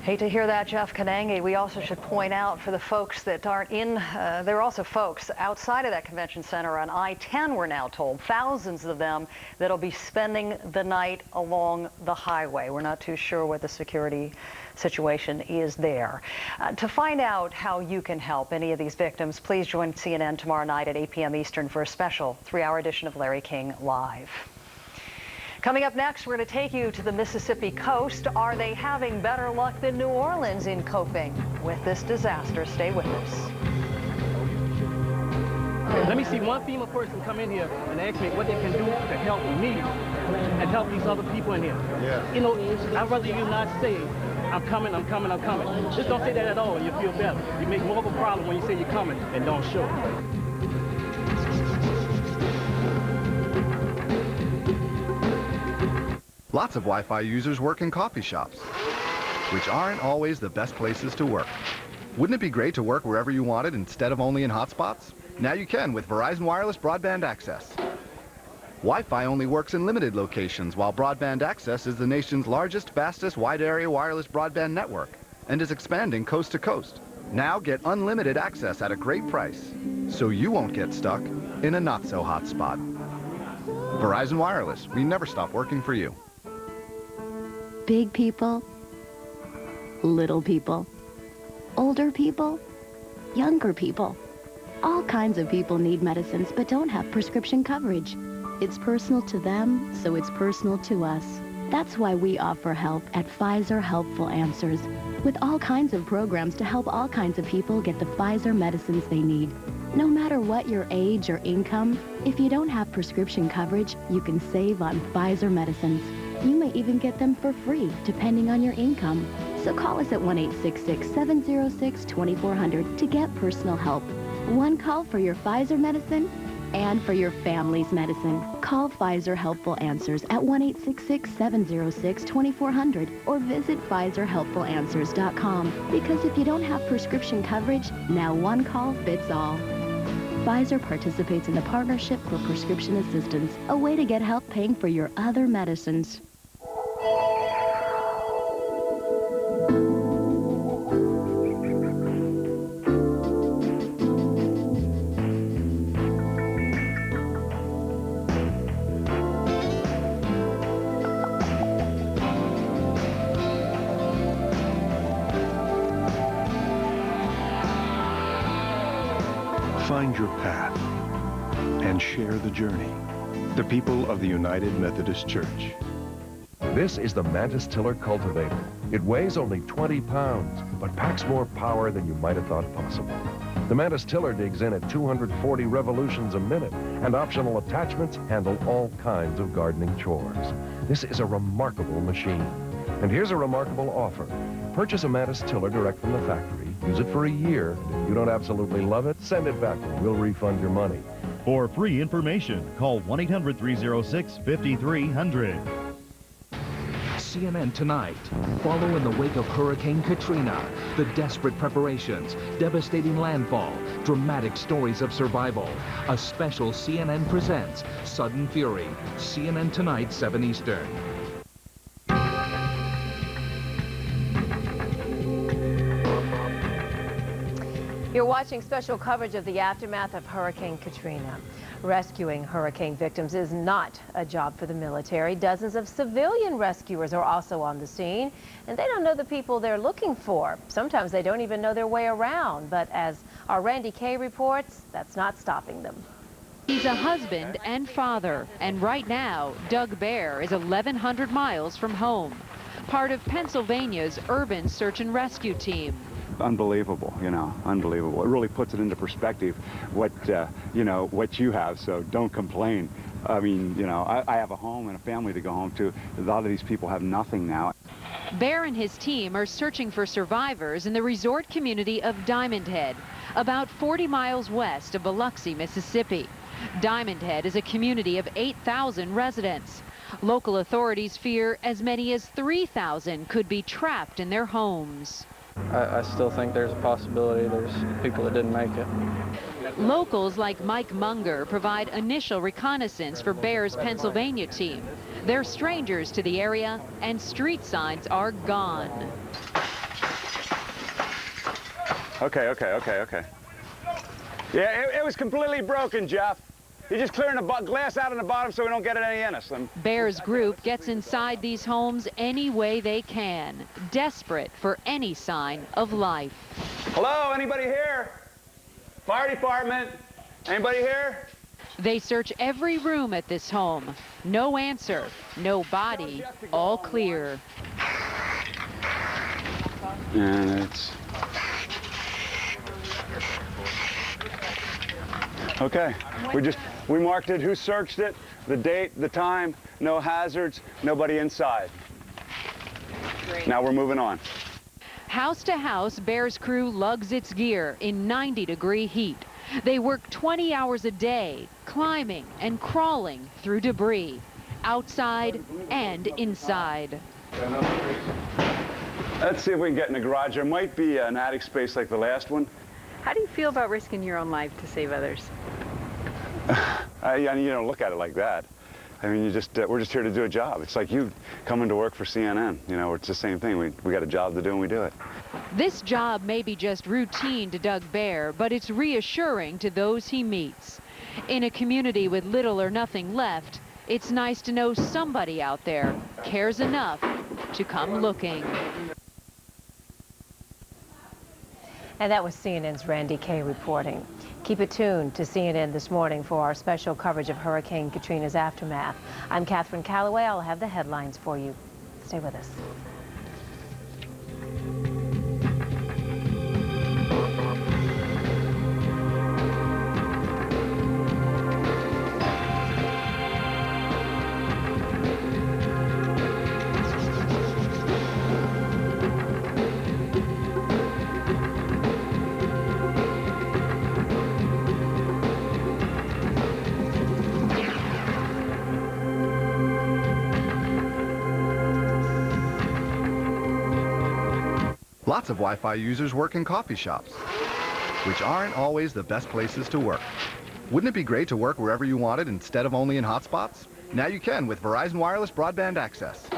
Hate to hear that, Jeff Kanangi. We also should point out for the folks that aren't in, there are also folks outside of that convention center on I-10, we're now told, thousands of them that'll be spending the night along the highway. We're not too sure what the security situation is there. To find out how you can help any of these victims, please join CNN tomorrow night at 8 p.m. Eastern for a special 3-hour edition of Larry King Live. Coming up next, we're going to take you to the Mississippi coast. Are they having better luck than New Orleans in coping with this disaster? Stay with us. Let me see one female person come in here and ask me what they can do to help me and help these other people in here. Yeah. You know, I'd rather you not say, I'm coming, I'm coming, I'm coming. Just don't say that at all and you feel better. You make more of a problem when you say you're coming and don't show it. Lots of Wi-Fi users work in coffee shops, which aren't always the best places to work. Wouldn't it be great to work wherever you wanted instead of only in hotspots? Now you can with Verizon Wireless Broadband Access. Wi-Fi only works in limited locations, while Broadband Access is the nation's largest, fastest, wide-area wireless broadband network and is expanding coast to coast. Now get unlimited access at a great price, so you won't get stuck in a not-so-hot spot. Verizon Wireless, we never stop working for you. Big people, little people, older people, younger people. All kinds of people need medicines but don't have prescription coverage. It's personal to them, so it's personal to us. That's why we offer help at Pfizer Helpful Answers, with all kinds of programs to help all kinds of people get the Pfizer medicines they need. No matter what your age or income, if you don't have prescription coverage, you can save on Pfizer medicines. You may even get them for free, depending on your income. So call us at 1-866-706-2400 to get personal help. One call for your Pfizer medicine and for your family's medicine. Call Pfizer Helpful Answers at 1-866-706-2400 or visit PfizerHelpfulAnswers.com. Because if you don't have prescription coverage, now one call fits all. Pfizer participates in the Partnership for Prescription Assistance, a way to get help paying for your other medicines. Find your path and share the journey. The people of the United Methodist Church. This is the Mantis Tiller Cultivator. It weighs only 20 pounds, but packs more power than you might have thought possible. The Mantis Tiller digs in at 240 revolutions a minute, and optional attachments handle all kinds of gardening chores. This is a remarkable machine. And here's a remarkable offer. Purchase a Mantis Tiller direct from the factory, use it for a year, and if you don't absolutely love it, send it back and we'll refund your money. For free information, call 1-800-306-5300. CNN Tonight. Follow in the wake of Hurricane Katrina. The desperate preparations, devastating landfall, dramatic stories of survival. A special CNN presents Sudden Fury. CNN Tonight, 7 Eastern. You're watching special coverage of the aftermath of Hurricane Katrina. Rescuing hurricane victims is not a job for the military. Dozens of civilian rescuers are also on the scene, and they don't know the people they're looking for. Sometimes they don't even know their way around, but as our Randy Kay reports, that's not stopping them. He's a husband and father, and right now, Doug Bear is 1,100 miles from home, part of Pennsylvania's urban search and rescue team. Unbelievable, you know, unbelievable. It really puts it into perspective what, you know, what you have, so don't complain. I mean, you know, I have a home and a family to go home to. A lot of these people have nothing now. Bear and his team are searching for survivors in the resort community of Diamond Head, about 40 miles west of Biloxi, Mississippi. Diamond Head is a community of 8,000 residents. Local authorities fear as many as 3,000 could be trapped in their homes. I still think there's a possibility there's people that didn't make it. Locals like Mike Munger provide initial reconnaissance for Bear's Pennsylvania team. They're strangers to the area, and street signs are gone. Okay. Yeah, it was completely broken, Jeff. You're just clearing the glass out on the bottom so we don't get it any in us. Bear's group gets inside these homes any way they can, desperate for any sign of life. Hello, anybody here? Fire department, anybody here? They search every room at this home. No answer, no body, all clear. And it's... Okay, we marked it, who searched it, the date, the time, no hazards, nobody inside. Great. Now we're moving on. House to house, Bear's crew lugs its gear in 90-degree heat. They work 20 hours a day, climbing and crawling through debris, outside and inside. Let's see if we can get in the garage. There might be an attic space like the last one. How do you feel about risking your own life to save others? You don't look at it like that. I mean, we're just here to do a job. It's like you coming to work for CNN. You know, it's the same thing. We got a job to do and we do it. This job may be just routine to Doug Bear, but it's reassuring to those he meets. In a community with little or nothing left, it's nice to know somebody out there cares enough to come looking. And that was CNN's Randy Kay reporting. Keep it tuned to CNN This Morning for our special coverage of Hurricane Katrina's aftermath. I'm Catherine Calloway. I'll have the headlines for you. Stay with us. Lots of Wi-Fi users work in coffee shops, which aren't always the best places to work. Wouldn't it be great to work wherever you wanted instead of only in hotspots? Now you can with Verizon Wireless Broadband Access.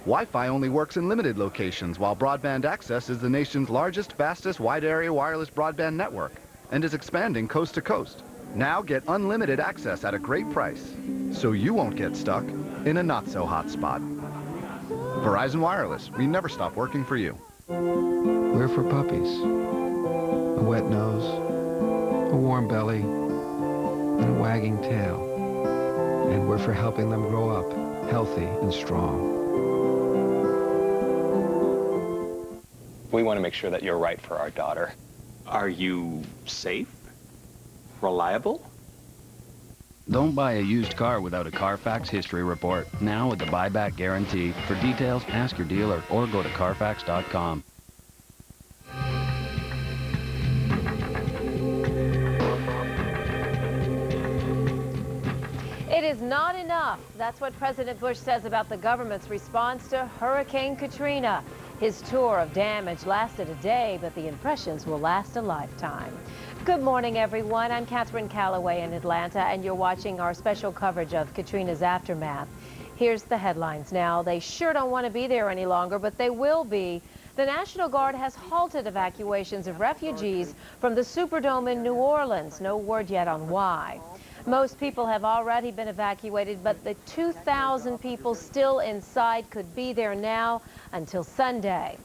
Wi-Fi only works in limited locations, while Broadband Access is the nation's largest, fastest, wide-area wireless broadband network and is expanding coast to coast. Now get unlimited access at a great price, so you won't get stuck in a not-so-hot spot. Verizon Wireless, we never stop working for you. We're for puppies. A wet nose, a warm belly, and a wagging tail. And we're for helping them grow up healthy and strong. We want to make sure that you're right for our daughter. Are you safe? Reliable? Don't buy a used car without a Carfax history report. Now with the buyback guarantee. For details, ask your dealer or go to Carfax.com. It is not enough. That's what President Bush says about the government's response to Hurricane Katrina. His tour of damage lasted a day, but the impressions will last a lifetime. Good morning, everyone. I'm Catherine Calloway in Atlanta, and you're watching our special coverage of Katrina's aftermath. Here's the headlines now. They sure don't want to be there any longer, but they will be. The National Guard has halted evacuations of refugees from the Superdome in New Orleans. No word yet on why. Most people have already been evacuated, but the 2,000 people still inside could be there now until Sunday.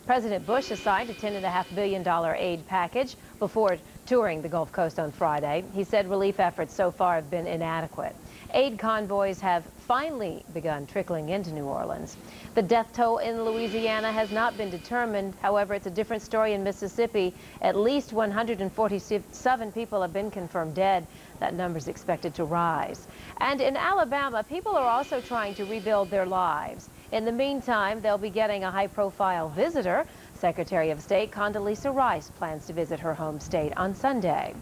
President Bush assigned a $10.5 billion aid package before touring the Gulf Coast on Friday. He said relief efforts so far have been inadequate. Aid convoys have finally begun trickling into New Orleans. The death toll in Louisiana has not been determined. However, it's a different story in Mississippi. At least 147 people have been confirmed dead. That number is expected to rise. And in Alabama, people are also trying to rebuild their lives. In the meantime, they'll be getting a high-profile visitor. Secretary of State Condoleezza Rice plans to visit her home state on Sunday.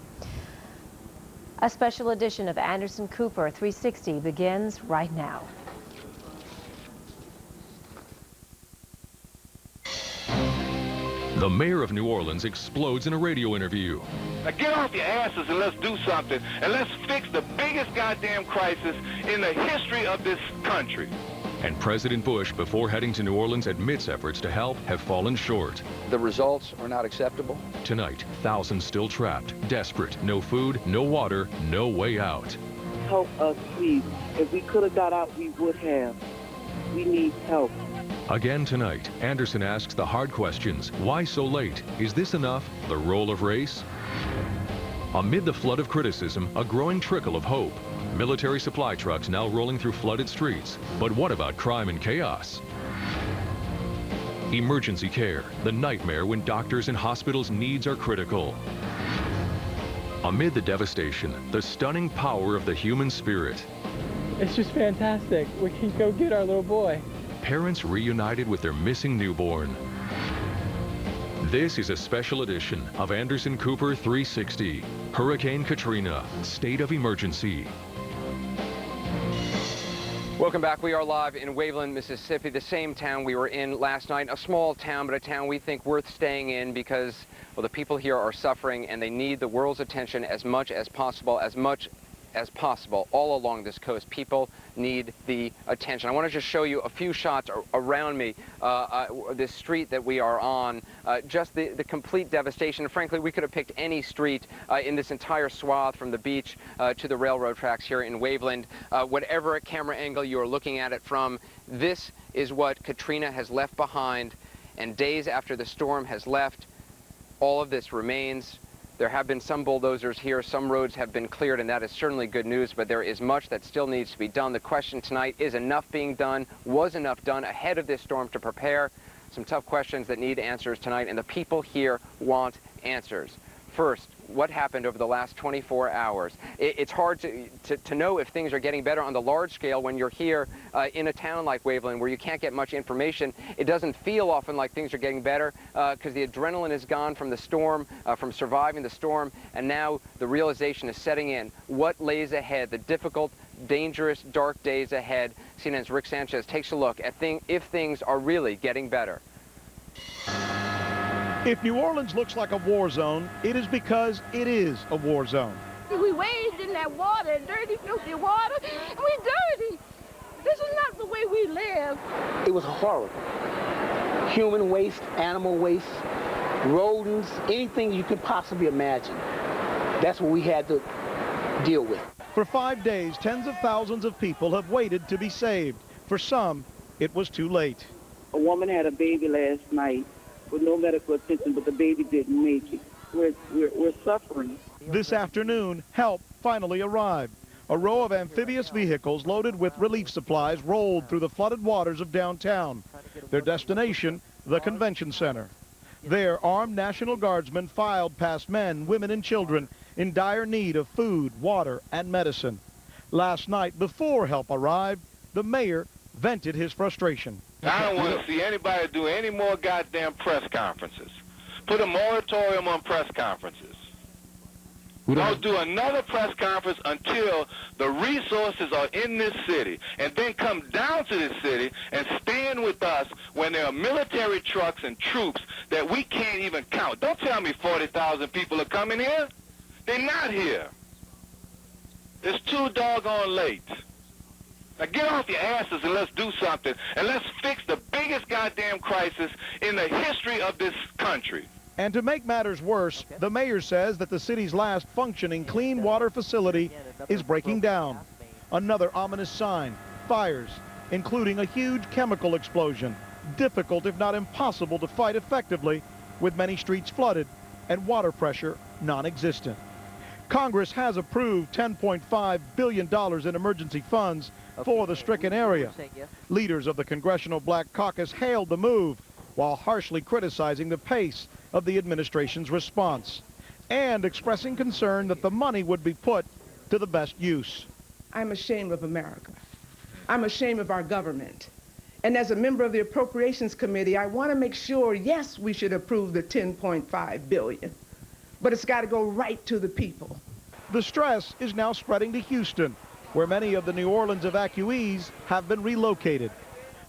A special edition of Anderson Cooper 360 begins right now. The mayor of New Orleans explodes in a radio interview. Now get off your asses and let's do something, and let's fix the biggest goddamn crisis in the history of this country. And President Bush, before heading to New Orleans, admits efforts to help have fallen short. The results are not acceptable. Tonight, thousands still trapped, desperate, no food, no water, no way out. Help us, please. If we could have got out, we would have. We need help. Again tonight, Anderson asks the hard questions. Why so late? Is this enough? The role of race? Amid the flood of criticism, a growing trickle of hope. Military supply trucks now rolling through flooded streets. But what about crime and chaos? Emergency care, the nightmare when doctors and hospitals' needs are critical. Amid the devastation, the stunning power of the human spirit. It's just fantastic. We can go get our little boy. Parents reunited with their missing newborn. This is a special edition of Anderson Cooper 360. Hurricane Katrina, state of emergency. Welcome back. We are live in Waveland, Mississippi, the same town we were in last night. A small town, but a town we think worth staying in because, well, the people here are suffering and they need the world's attention as much as possible, all along this coast. People need the attention. I want to just show you a few shots around me, this street that we are on, just the complete devastation. Frankly, we could have picked any street in this entire swath from the beach to the railroad tracks here in Waveland. Whatever camera angle you are looking at it from, this is what Katrina has left behind, and days after the storm has left, all of this remains. There have been some bulldozers here, some roads have been cleared, and that is certainly good news, but there is much that still needs to be done. The question tonight, is enough being done? Was enough done ahead of this storm to prepare? Some tough questions that need answers tonight, and the people here want answers. First, what happened over the last 24 hours? It's hard to know if things are getting better on the large scale when you're here in a town like Waveland where you can't get much information. It doesn't feel often like things are getting better because the adrenaline is gone from the storm, from surviving the storm, and now the realization is setting in. What lays ahead? The difficult, dangerous, dark days ahead. CNN's Rick Sanchez takes a look at if things are really getting better. If New Orleans looks like a war zone, it is because it is a war zone. We waded in that water, dirty, filthy water, and we dirty. This is not the way we live. It was horrible. Human waste, animal waste, rodents, anything you could possibly imagine. That's what we had to deal with. For 5 days, tens of thousands of people have waited to be saved. For some, it was too late. A woman had a baby last night with no medical attention, but the baby didn't make it. We're suffering. This afternoon, help finally arrived. A row of amphibious vehicles loaded with relief supplies rolled through the flooded waters of downtown. Their destination, the convention center. There, armed National Guardsmen filed past men, women, and children in dire need of food, water, and medicine. Last night, before help arrived, the mayor vented his frustration. I don't want to see anybody do any more goddamn press conferences. Put a moratorium on press conferences. Don't do another press conference until the resources are in this city, and then come down to this city and stand with us when there are military trucks and troops that we can't even count. Don't tell me 40,000 people are coming here. They're not here. It's too doggone late. Now get off your asses and let's do something, and let's fix the biggest goddamn crisis in the history of this country. And to make matters worse, the mayor says that the city's last functioning clean water facility is breaking down. Another ominous sign, fires, including a huge chemical explosion, difficult if not impossible to fight effectively with many streets flooded and water pressure non-existent. Congress has approved $10.5 billion in emergency funds for the stricken area. Leaders of the Congressional Black Caucus hailed the move while harshly criticizing the pace of the administration's response and expressing concern that the money would be put to the best use. I'm ashamed of America. I'm ashamed of our government. And as a member of the Appropriations Committee, I want to make sure, yes, we should approve the $10.5 billion, but it's got to go right to the people. The stress is now spreading to Houston, where many of the New Orleans evacuees have been relocated.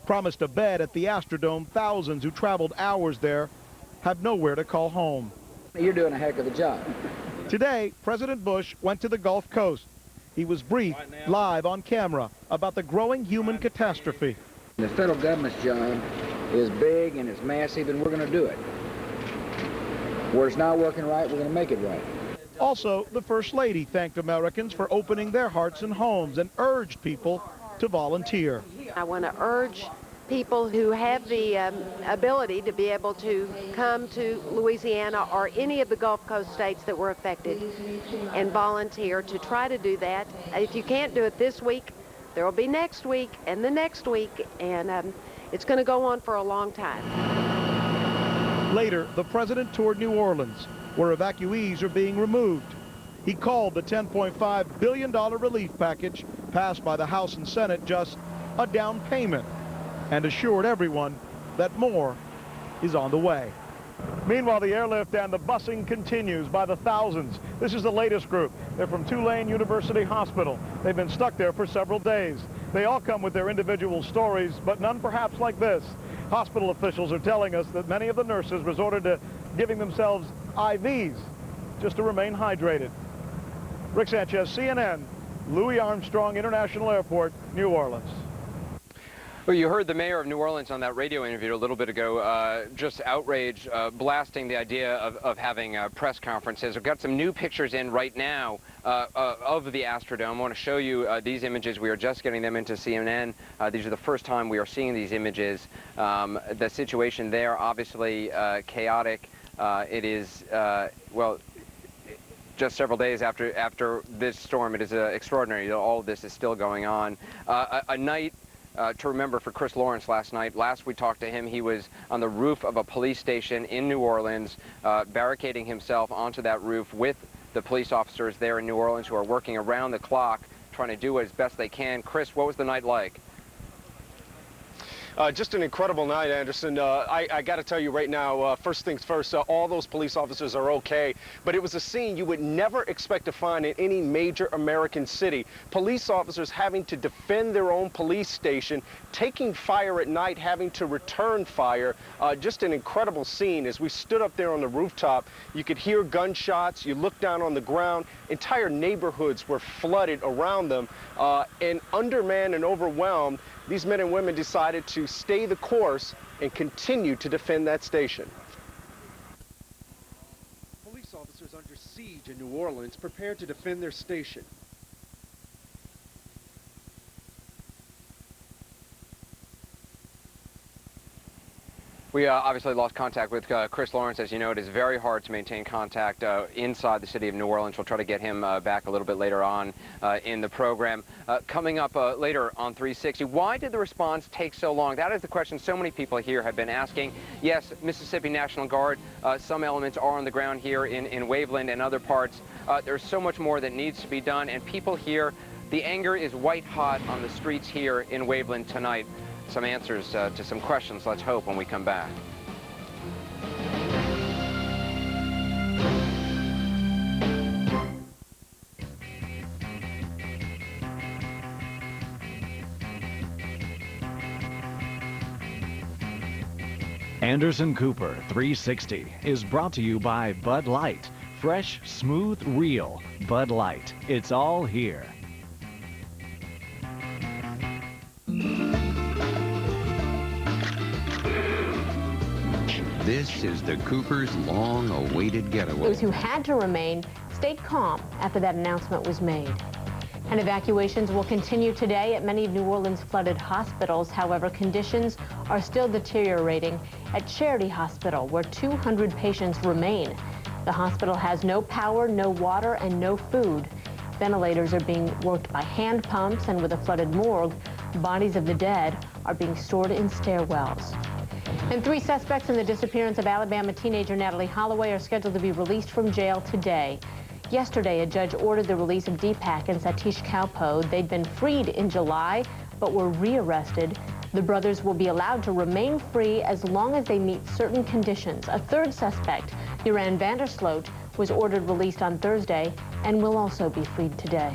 Promised a bed at the Astrodome, thousands who traveled hours there have nowhere to call home. You're doing a heck of a job. Today, President Bush went to the Gulf Coast. He was briefed live on camera about the growing human catastrophe. The federal government's job is big and it's massive, and we're going to do it. Where it's not working right, we're going to make it right. Also, the First Lady thanked Americans for opening their hearts and homes and urged people to volunteer. I want to urge people who have the ability to be able to come to Louisiana or any of the Gulf Coast states that were affected and volunteer to try to do that. If you can't do it this week, there will be next week and the next week, and it's going to go on for a long time. Later, the president toured New Orleans, where evacuees are being removed. He called the $10.5 billion relief package passed by the House and Senate just a down payment, and assured everyone that more is on the way. Meanwhile, the airlift and the busing continues by the thousands. This is the latest group. They're from Tulane University Hospital. They've been stuck there for several days. They all come with their individual stories, but none perhaps like this. Hospital officials are telling us that many of the nurses resorted to giving themselves IVs just to remain hydrated. Rick Sanchez, CNN, Louis Armstrong International Airport, New Orleans. Well, you heard the mayor of New Orleans on that radio interview a little bit ago, just outrage, blasting the idea of having press conferences. We've got some new pictures in right now of the Astrodome. I want to show you these images. We are just getting them into CNN. These are the first time we are seeing these images. The situation there, obviously chaotic. It is, well, just several days after this storm. It is extraordinary. All of this is still going on. A night to remember for Chris Lawrence last night. Last we talked to him, he was on the roof of a police station in New Orleans, barricading himself onto that roof with the police officers there in New Orleans who are working around the clock, trying to do as best they can. Chris, what was the night like? Just an incredible night, Anderson. I got to tell you right now, first things first, all those police officers are okay, but it was a scene you would never expect to find in any major American city. Police officers having to defend their own police station, taking fire at night, having to return fire. Just an incredible scene. As we stood up there on the rooftop, you could hear gunshots, you look down on the ground, entire neighborhoods were flooded around them, and undermanned and overwhelmed. These men and women decided to stay the course and continue to defend that station. Police officers under siege in New Orleans prepared to defend their station. We obviously lost contact with Chris Lawrence. As you know, it is very hard to maintain contact inside the city of New Orleans. We'll try to get him back a little bit later on in the program. Coming up later on 360, why did the response take so long? That is the question so many people here have been asking. Yes, Mississippi National Guard, some elements are on the ground here in Waveland and other parts. There's so much more that needs to be done, and people here, the anger is white hot on the streets here in Waveland tonight. Some answers to some questions, let's hope, when we come back. Anderson Cooper 360 is brought to you by Bud Light. Fresh, smooth, real Bud Light. It's all here. This is the Coopers' long-awaited getaway. Those who had to remain stayed calm after that announcement was made. And evacuations will continue today at many of New Orleans' flooded hospitals. However, conditions are still deteriorating at Charity Hospital, where 200 patients remain. The hospital has no power, no water, and no food. Ventilators are being worked by hand pumps, and with a flooded morgue, bodies of the dead are being stored in stairwells. And 3 suspects in the disappearance of Alabama teenager Natalie Holloway are scheduled to be released from jail today. Yesterday, a judge ordered the release of Deepak and Satish Kalpode. They'd been freed in July, but were rearrested. The brothers will be allowed to remain free as long as they meet certain conditions. A 3rd suspect, Duran Vandersloot, was ordered released on Thursday and will also be freed today.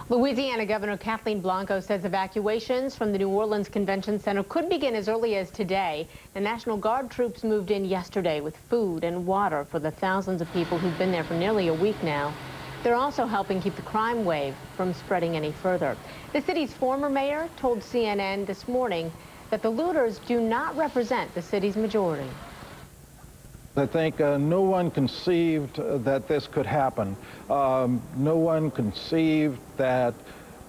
Louisiana Governor Kathleen Blanco says evacuations from the New Orleans Convention Center could begin as early as today. The National Guard troops moved in yesterday with food and water for the thousands of people who've been there for nearly a week now. They're also helping keep the crime wave from spreading any further. The city's former mayor told CNN this morning that the looters do not represent the city's majority. I think no one conceived that this could happen. No one conceived that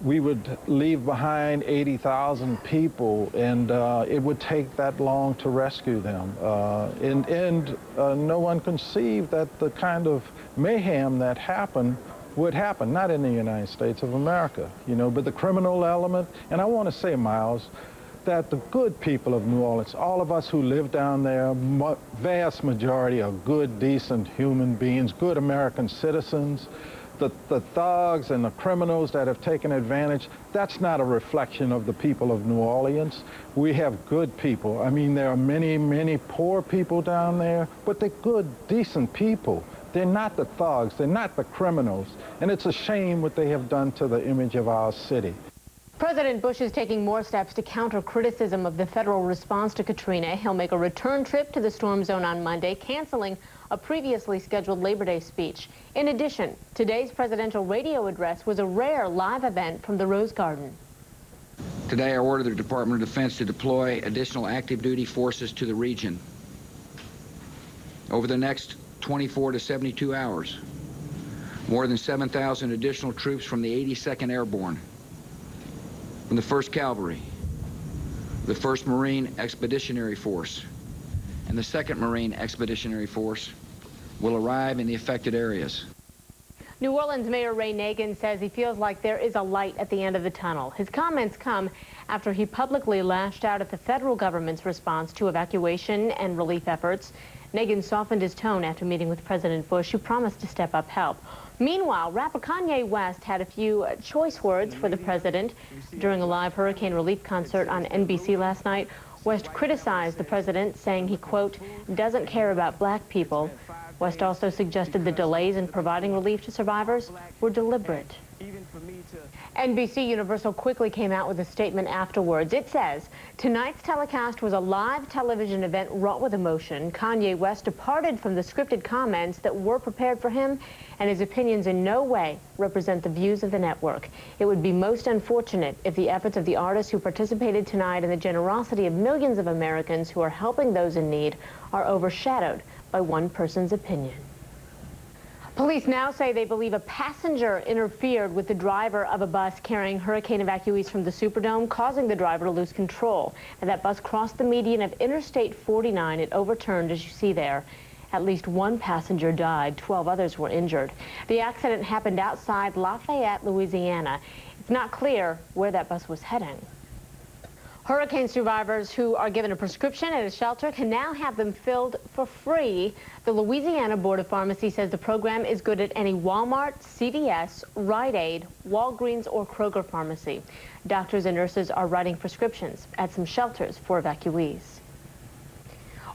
we would leave behind 80,000 people and it would take that long to rescue them. And no one conceived that the kind of mayhem that happened would happen, not in the United States of America, you know, but the criminal element. And I want to say, Miles, that the good people of New Orleans, all of us who live down there, vast majority are good, decent human beings, good American citizens. The thugs and the criminals that have taken advantage, that's not a reflection of the people of New Orleans. We have good people. I mean, there are many, many poor people down there, but they're good, decent people. They're not the thugs, they're not the criminals. And it's a shame what they have done to the image of our city. President Bush is taking more steps to counter criticism of the federal response to Katrina. He'll make a return trip to the storm zone on Monday, canceling a previously scheduled Labor Day speech. In addition, today's presidential radio address was a rare live event from the Rose Garden. Today I ordered the Department of Defense to deploy additional active duty forces to the region. Over the next 24 to 72 hours, more than 7,000 additional troops from the 82nd Airborne, from the 1st Cavalry, the 1st Marine Expeditionary Force, and the 2nd Marine Expeditionary Force will arrive in the affected areas. New Orleans Mayor Ray Nagin says he feels like there is a light at the end of the tunnel. His comments come after he publicly lashed out at the federal government's response to evacuation and relief efforts. Nagin softened his tone after meeting with President Bush, who promised to step up help. Meanwhile, rapper Kanye West had a few choice words for the president. During a live hurricane relief concert on NBC last night, West criticized the president, saying he, quote, doesn't care about black people. West also suggested the delays in providing relief to survivors were deliberate. NBC Universal quickly came out with a statement afterwards. It says, tonight's telecast was a live television event wrought with emotion. Kanye West departed from the scripted comments that were prepared for him, and his opinions in no way represent the views of the network. It would be most unfortunate if the efforts of the artists who participated tonight and the generosity of millions of Americans who are helping those in need are overshadowed by one person's opinion. Police now say they believe a passenger interfered with the driver of a bus carrying hurricane evacuees from the Superdome, causing the driver to lose control. And that bus crossed the median of Interstate 49. It overturned, as you see there. At least one passenger died. 12 others were injured. The accident happened outside Lafayette, Louisiana. It's not clear where that bus was heading. Hurricane survivors who are given a prescription at a shelter can now have them filled for free. The Louisiana Board of Pharmacy says the program is good at any Walmart, CVS, Rite Aid, Walgreens, or Kroger pharmacy. Doctors and nurses are writing prescriptions at some shelters for evacuees.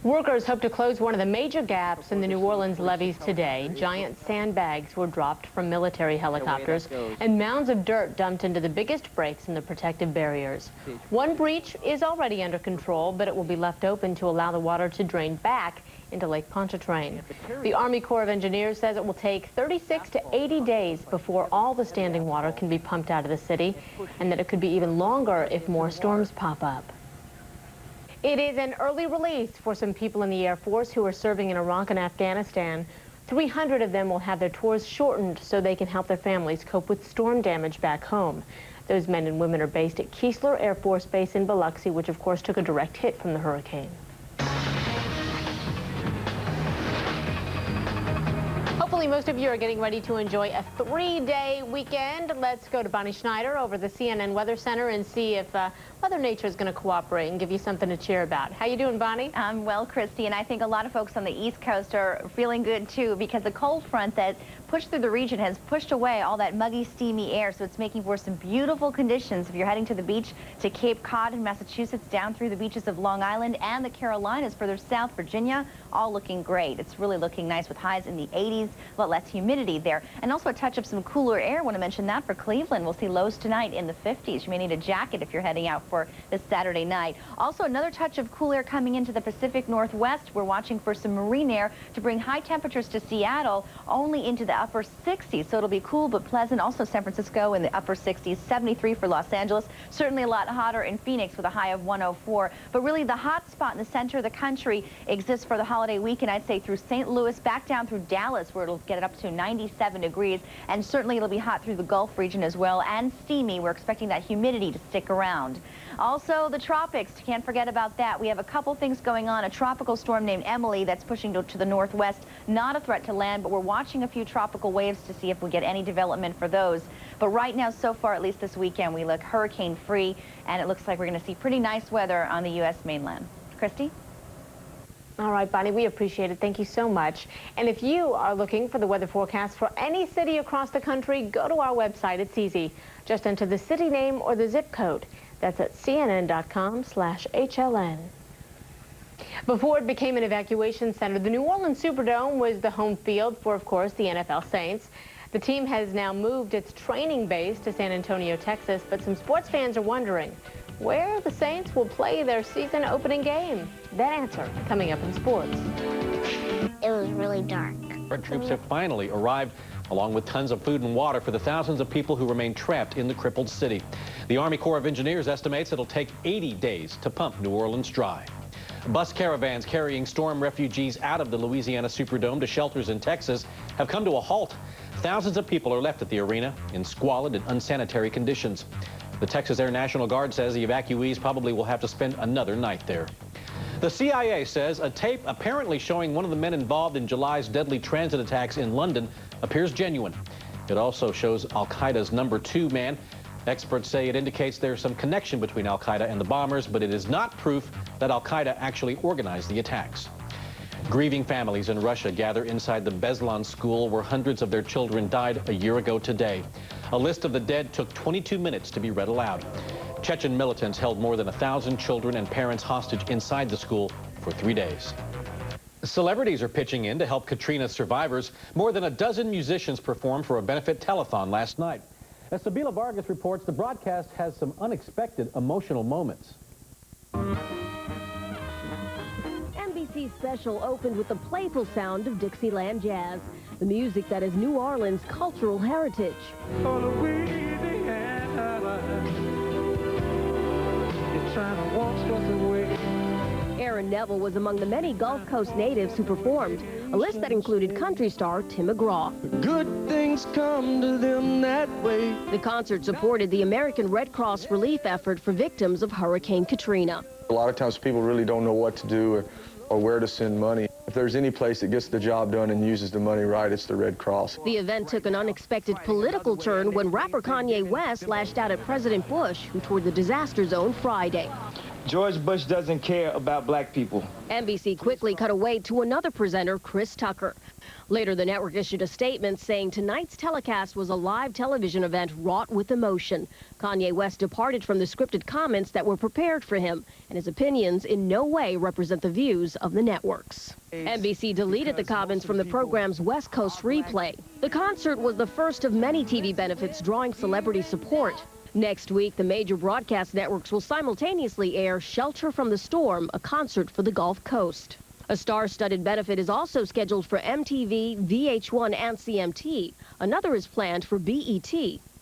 Workers hope to close one of the major gaps in the New Orleans levees today. Giant sandbags were dropped from military helicopters and mounds of dirt dumped into the biggest breaks in the protective barriers. One breach is already under control, but it will be left open to allow the water to drain back into Lake Pontchartrain. The Army Corps of Engineers says it will take 36 to 80 days before all the standing water can be pumped out of the city, and that it could be even longer if more storms pop up. It is an early release for some people in the Air Force who are serving in Iraq and Afghanistan. 300 of them will have their tours shortened so they can help their families cope with storm damage back home. Those men and women are based at Keesler Air Force Base in Biloxi, which of course took a direct hit from the hurricane. Hopefully most of you are getting ready to enjoy a 3-day weekend. Let's go to Bonnie Schneider over the CNN Weather Center and see if Mother Nature is going to cooperate and give you something to cheer about. How you doing, Bonnie? I'm well, Christy, and I think a lot of folks on the East Coast are feeling good too, because the cold front that pushed through the region has pushed away all that muggy, steamy air, so it's making for some beautiful conditions if you're heading to the beach, to Cape Cod in Massachusetts, down through the beaches of Long Island and the Carolinas, further south, Virginia, all looking great. It's really looking nice with highs in the 80s, a lot less humidity there. And also a touch of some cooler air. I want to mention that for Cleveland. We'll see lows tonight in the 50s. You may need a jacket if you're heading out for this Saturday night. Also, another touch of cool air coming into the Pacific Northwest. We're watching for some marine air to bring high temperatures to Seattle, only into the upper 60s. So it'll be cool but pleasant. Also San Francisco in the upper 60s, 73 for Los Angeles. Certainly a lot hotter in Phoenix with a high of 104. But really the hot spot in the center of the country exists for the holiday weekend, I'd say through St. Louis, back down through Dallas, where it'll get it up to 97 degrees. And certainly it'll be hot through the Gulf region as well, and steamy. We're expecting that humidity to stick around. Also, the tropics, can't forget about that. We have a couple things going on. A tropical storm named Emily that's pushing to the northwest. Not a threat to land, but we're watching a few tropical waves to see if we get any development for those. But right now, so far, at least this weekend, we look hurricane-free, and it looks like we're going to see pretty nice weather on the U.S. mainland. Christy? All right, Bonnie, we appreciate it. Thank you so much. And if you are looking for the weather forecast for any city across the country, go to our website. It's easy. Just enter the city name or the zip code. That's at cnn.com/HLN. Before it became an evacuation center, the New Orleans Superdome was the home field for, of course, the NFL Saints. The team has now moved its training base to San Antonio, Texas, but some sports fans are wondering where the Saints will play their season opening game. That answer coming up in sports. It was really dark. Red troops have finally arrived, along with tons of food and water for the thousands of people who remain trapped in the crippled city. The Army Corps of Engineers estimates it'll take 80 days to pump New Orleans dry. Bus caravans carrying storm refugees out of the Louisiana Superdome to shelters in Texas have come to a halt. Thousands of people are left at the arena in squalid and unsanitary conditions. The Texas Air National Guard says the evacuees probably will have to spend another night there. The CIA says a tape apparently showing one of the men involved in July's deadly transit attacks in London appears genuine. It also shows Al-Qaeda's #2 man. Experts say it indicates there's some connection between Al-Qaeda and the bombers, but it is not proof that Al-Qaeda actually organized the attacks. Grieving families in Russia gather inside the Beslan school where hundreds of their children died a year ago today. A list of the dead took 22 minutes to be read aloud. Chechen militants held more than 1,000 children and parents hostage inside the school for 3 days. Celebrities are pitching in to help Katrina's survivors. More than a dozen musicians performed for a benefit telethon last night. As Sabila Vargas reports, the broadcast has some unexpected emotional moments. NBC's special opened with the playful sound of Dixieland jazz, the music that is New Orleans' cultural heritage. Aaron Neville was among the many Gulf Coast natives who performed, a list that included country star Tim McGraw. Good things come to them that way. The concert supported the American Red Cross relief effort for victims of Hurricane Katrina. A lot of times people really don't know what to do or where to send money. If there's any place that gets the job done and uses the money right, it's the Red Cross. The event took an unexpected political turn when rapper Kanye West lashed out at President Bush, who toured the disaster zone Friday. George Bush doesn't care about black people. NBC quickly cut away to another presenter, Chris Tucker. Later, the network issued a statement saying tonight's telecast was a live television event wrought with emotion. Kanye West departed from the scripted comments that were prepared for him, and his opinions in no way represent the views of the networks. NBC deleted the comments from the program's West Coast replay. The concert was the first of many TV benefits drawing celebrity support. Next week, the major broadcast networks will simultaneously air Shelter from the Storm, a concert for the Gulf Coast. A star-studded benefit is also scheduled for MTV, VH1, and CMT. Another is planned for BET.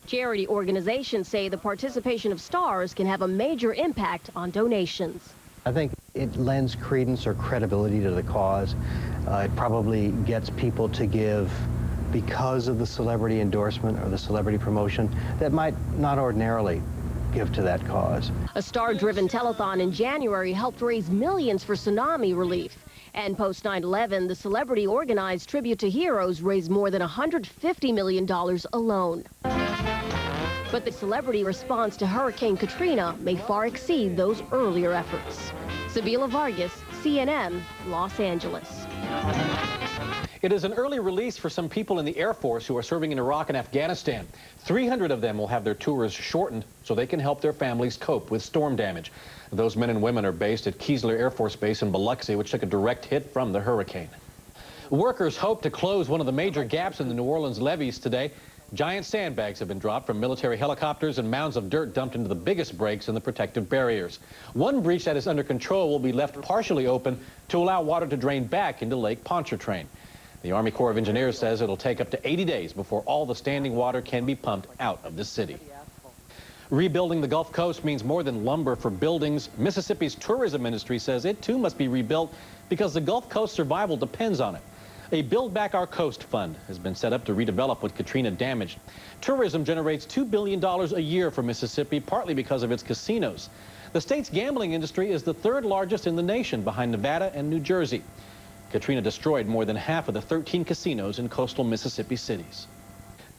Charity organizations say the participation of stars can have a major impact on donations. I think it lends credence or credibility to the cause. It probably gets people to give because of the celebrity endorsement or the celebrity promotion that might not ordinarily give to that cause. A star-driven telethon in January helped raise millions for tsunami relief. And post 9/11, the celebrity-organized tribute to heroes raised more than $150 million alone. But the celebrity response to Hurricane Katrina may far exceed those earlier efforts. Sabila Vargas, CNN, Los Angeles. It is an early release for some people in the Air Force who are serving in Iraq and Afghanistan. 300 of them will have their tours shortened so they can help their families cope with storm damage. Those men and women are based at Keesler Air Force Base in Biloxi, which took a direct hit from the hurricane. Workers hope to close one of the major gaps in the New Orleans levees today. Giant sandbags have been dropped from military helicopters and mounds of dirt dumped into the biggest breaks in the protective barriers. One breach that is under control will be left partially open to allow water to drain back into Lake Pontchartrain. The Army Corps of Engineers says it'll take up to 80 days before all the standing water can be pumped out of the city. Rebuilding the Gulf Coast means more than lumber for buildings. Mississippi's tourism industry says it too must be rebuilt because the Gulf Coast survival depends on it. A Build Back Our Coast fund has been set up to redevelop what Katrina damaged. Tourism generates $2 billion a year for Mississippi, partly because of its casinos. The state's gambling industry is the third largest in the nation, behind Nevada and New Jersey. Katrina destroyed more than half of the 13 casinos in coastal Mississippi cities.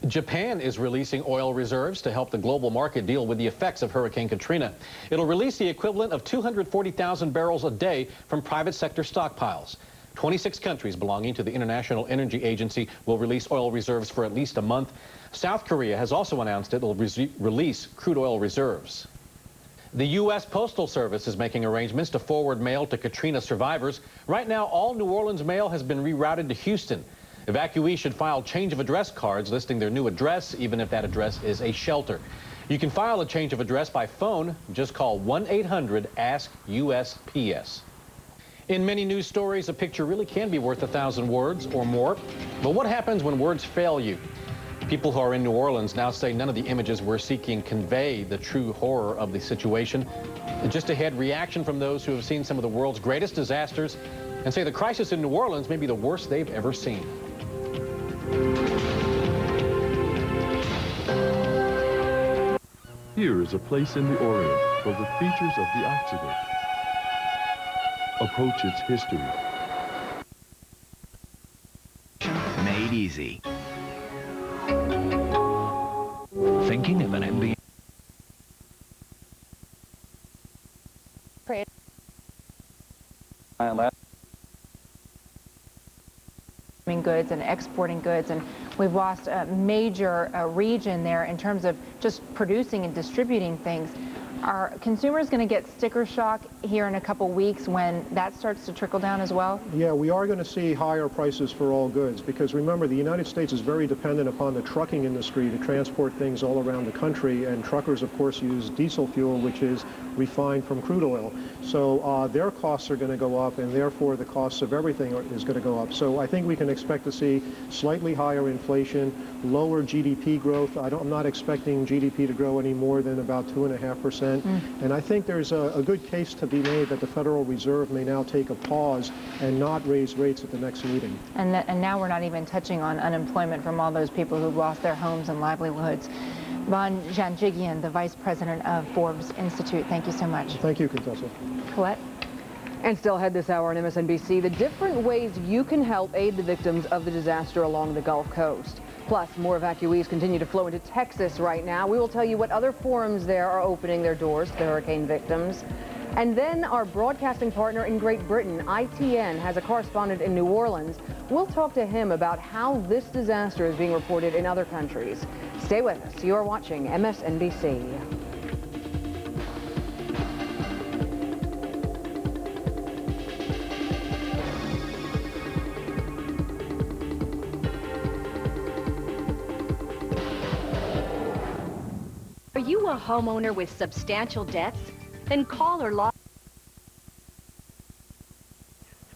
Japan is releasing oil reserves to help the global market deal with the effects of Hurricane Katrina. It'll release the equivalent of 240,000 barrels a day from private sector stockpiles. 26 countries belonging to the International Energy Agency will release oil reserves for at least a month. South Korea has also announced it will release crude oil reserves. The U.S. Postal Service is making arrangements to forward mail to Katrina survivors. Right now, all New Orleans mail has been rerouted to Houston. Evacuees should file change of address cards listing their new address, even if that address is a shelter. You can file a change of address by phone. Just call 1-800-ASK-USPS. In many news stories, a picture really can be worth 1,000 words or more. But what happens when words fail you? People who are in New Orleans now say none of the images we're seeking convey the true horror of the situation. Just ahead, reaction from those who have seen some of the world's greatest disasters and say the crisis in New Orleans may be the worst they've ever seen. Here is a place in the Orient for the features of the Occident. Approach its history. Made easy. Thinking of an MBA? Goods and exporting goods, and we've lost a major region there in terms of just producing and distributing things. Are consumers going to get sticker shock here in a couple weeks when that starts to trickle down as well? Yeah, we are going to see higher prices for all goods because remember, the United States is very dependent upon the trucking industry to transport things all around the country, and truckers, of course, use diesel fuel, which is refined from crude oil. So their costs are going to go up, and therefore the costs of everything is going to go up. So I think we can expect to see slightly higher inflation, lower GDP growth. I'm not expecting GDP to grow any more than about 2.5%. And I think there's a good case to be made that the Federal Reserve may now take a pause and not raise rates at the next meeting. And now we're not even touching on unemployment from all those people who've lost their homes and livelihoods. Von Janjigian, the Vice President of Forbes Institute, thank you so much. Thank you, Contessa. Colette? And still ahead this hour on MSNBC, the different ways you can help aid the victims of the disaster along the Gulf Coast. Plus, more evacuees continue to flow into Texas right now. We will tell you what other forums there are opening their doors to the hurricane victims. And then our broadcasting partner in Great Britain, ITN, has a correspondent in New Orleans. We'll talk to him about how this disaster is being reported in other countries. Stay with us. You are watching MSNBC. Are you a homeowner with substantial debts? Then call or log.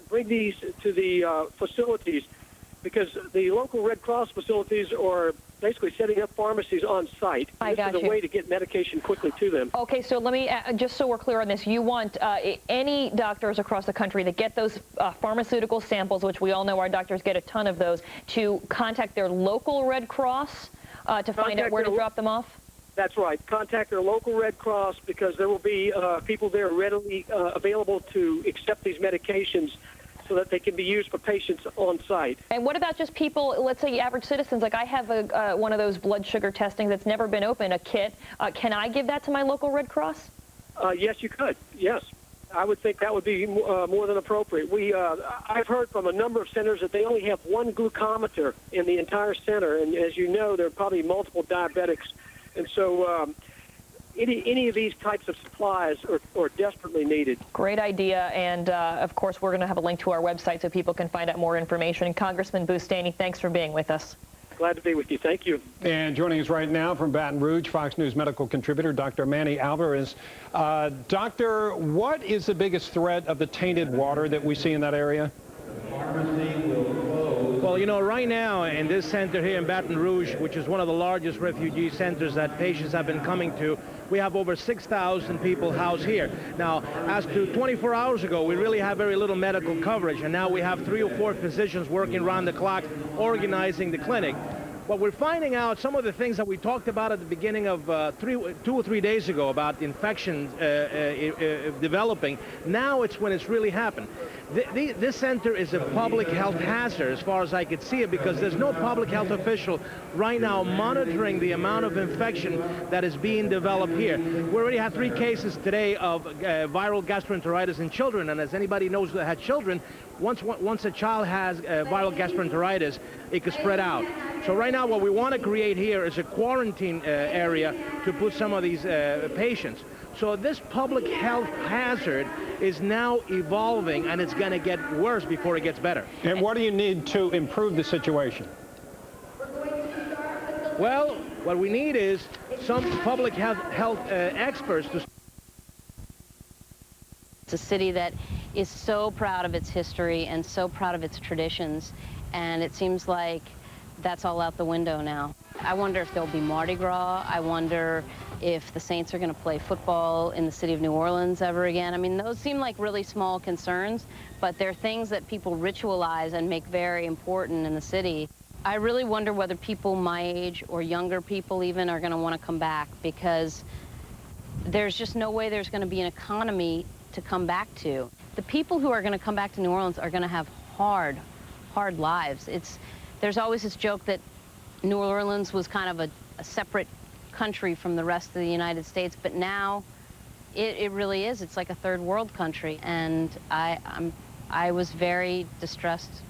Bring these to the facilities because the local Red Cross facilities are basically setting up pharmacies on site. This is a way to get medication quickly to them. Okay, so let me, just so we're clear on this, you want any doctors across the country that get those pharmaceutical samples, which we all know our doctors get a ton of those, to contact their local Red Cross to find out where to drop them off? That's right. Contact their local Red Cross because there will be people there readily available to accept these medications so that they can be used for patients on site. And what about just people, let's say average citizens, like I have one of those blood sugar testing that's never been opened, a kit. Can I give that to my local Red Cross? Yes, you could. Yes. I would think that would be more than appropriate. I've heard from a number of centers that they only have one glucometer in the entire center, and as you know, there are probably multiple diabetics. And so any of these types of supplies are desperately needed. Great idea, and of course we're going to have a link to our website so people can find out more information. Congressman Boustany, thanks for being with us. Glad to be with you. Thank you. And joining us right now from Baton Rouge, Fox News medical contributor Dr. Manny Alvarez. Doctor, what is the biggest threat of the tainted water that we see in that area? Well, you know, right now in this center here in Baton Rouge, which is one of the largest refugee centers that patients have been coming to, we have over 6,000 people housed here. Now, as to 24 hours ago, we really have very little medical coverage, and now we have 3 or 4 physicians working around the clock organizing the clinic. What we're finding out, some of the things that we talked about at the beginning of 2 or 3 days ago about infections developing, now it's when it's really happened. This center is a public health hazard as far as I could see it, because there's no public health official right now monitoring the amount of infection that is being developed here. We already have 3 cases today of viral gastroenteritis in children, and as anybody knows that had children, once a child has viral gastroenteritis, it could spread out. So right now what we want to create here is a quarantine area to put some of these patients. So this public health hazard is now evolving, and it's going to get worse before it gets better. And what do you need to improve the situation? Well, what we need is some public health experts to... It's a city that is so proud of its history and so proud of its traditions, and it seems like that's all out the window now. I wonder if there'll be Mardi Gras. I wonder if the Saints are going to play football in the city of New Orleans ever again. I mean, those seem like really small concerns, but they're things that people ritualize and make very important in the city. I really wonder whether people my age or younger people even are going to want to come back, because there's just no way there's going to be an economy to come back to. The people who are going to come back to New Orleans are going to have hard lives. There's always this joke that New Orleans was kind of a separate country from the rest of the United States, but now it really is. It's like a third world country, and I was very distressed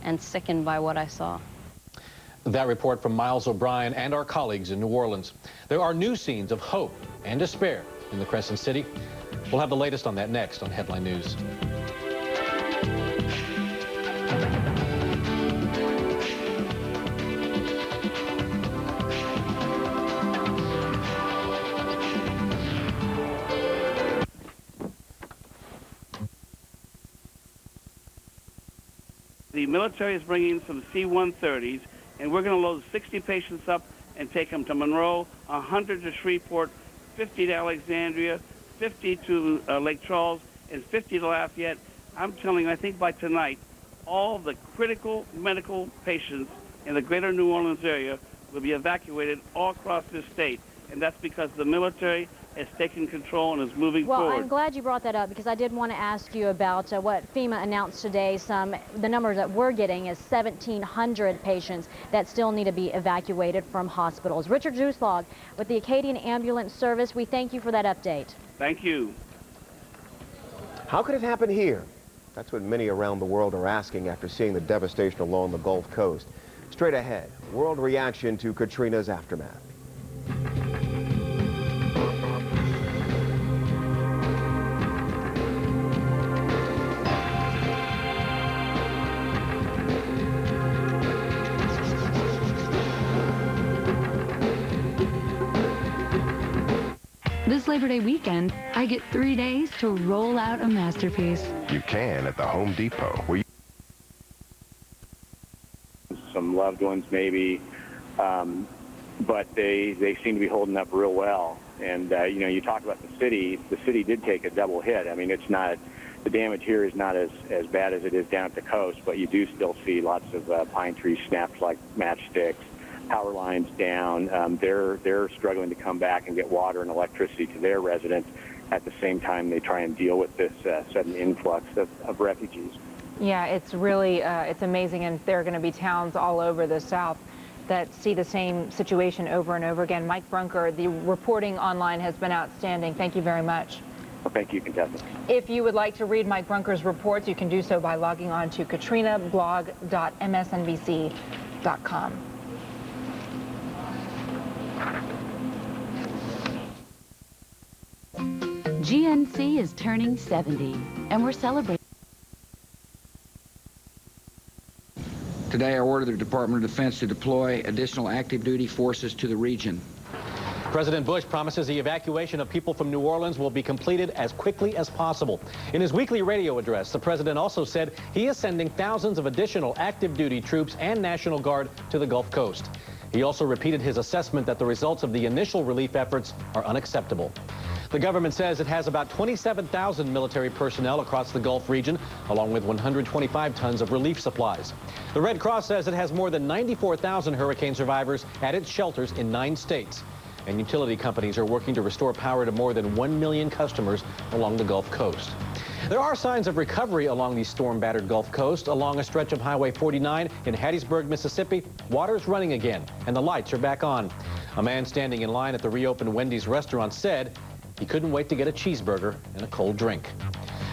and sickened by what I saw. That report from Miles O'Brien and our colleagues in New Orleans. There are new scenes of hope and despair in the Crescent City. We'll have the latest on that next on Headline News. The military is bringing some C-130s, and we're going to load 60 patients up and take them to Monroe, 100 to Shreveport, 50 to Alexandria, 50 to Lake Charles, and 50 to Lafayette. I'm telling you, I think by tonight, all the critical medical patients in the greater New Orleans area will be evacuated all across this state, and that's because the military has taken control and is moving forward. Well, I'm glad you brought that up, because I did want to ask you about what FEMA announced today. The number that we're getting is 1,700 patients that still need to be evacuated from hospitals. Richard Zuslog with the Acadian Ambulance Service, we thank you for that update. Thank you. How could it happen here? That's what many around the world are asking after seeing the devastation along the Gulf Coast. Straight ahead, world reaction to Katrina's aftermath. This Labor Day weekend, I get 3 days to roll out a masterpiece. You can at the Home Depot, where some loved ones maybe, but they seem to be holding up real well. And you know, you talk about the city did take a double hit. I mean, it's not, the damage here is not as bad as it is down at the coast, but you do still see lots of pine trees snapped like matchsticks, power lines down. They're struggling to come back and get water and electricity to their residents at the same time they try and deal with this sudden influx of refugees. Yeah, it's really, it's amazing, and there are going to be towns all over the South that see the same situation over and over again. Mike Brunker, the reporting online has been outstanding. Thank you very much. Well, thank you, contestant. If you would like to read Mike Brunker's reports, you can do so by logging on to katrinablog.msnbc.com. GNC is turning 70, and we're celebrating. Today, I ordered the Department of Defense to deploy additional active duty forces to the region. President Bush promises the evacuation of people from New Orleans will be completed as quickly as possible. In his weekly radio address, the president also said he is sending thousands of additional active duty troops and National Guard to the Gulf Coast. He also repeated his assessment that the results of the initial relief efforts are unacceptable. The government says it has about 27,000 military personnel across the Gulf region, along with 125 tons of relief supplies. The Red Cross says it has more than 94,000 hurricane survivors at its shelters in 9 states. And utility companies are working to restore power to more than 1 million customers along the Gulf Coast. There are signs of recovery along the storm-battered Gulf Coast. Along a stretch of Highway 49 in Hattiesburg, Mississippi, water's running again, and the lights are back on. A man standing in line at the reopened Wendy's restaurant said he couldn't wait to get a cheeseburger and a cold drink.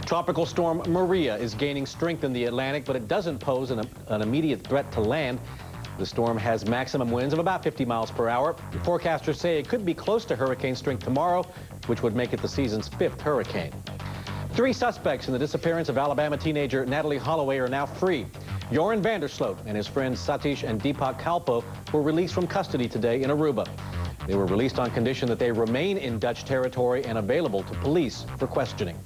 Tropical storm Maria is gaining strength in the Atlantic, but it doesn't pose an immediate threat to land. The storm has maximum winds of about 50 miles per hour. Forecasters say it could be close to hurricane strength tomorrow, which would make it the season's 5th hurricane. 3 suspects in the disappearance of Alabama teenager Natalie Holloway are now free. Joran Vandersloot and his friends Satish and Deepak Kalpo were released from custody today in Aruba. They were released on condition that they remain in Dutch territory and available to police for questioning.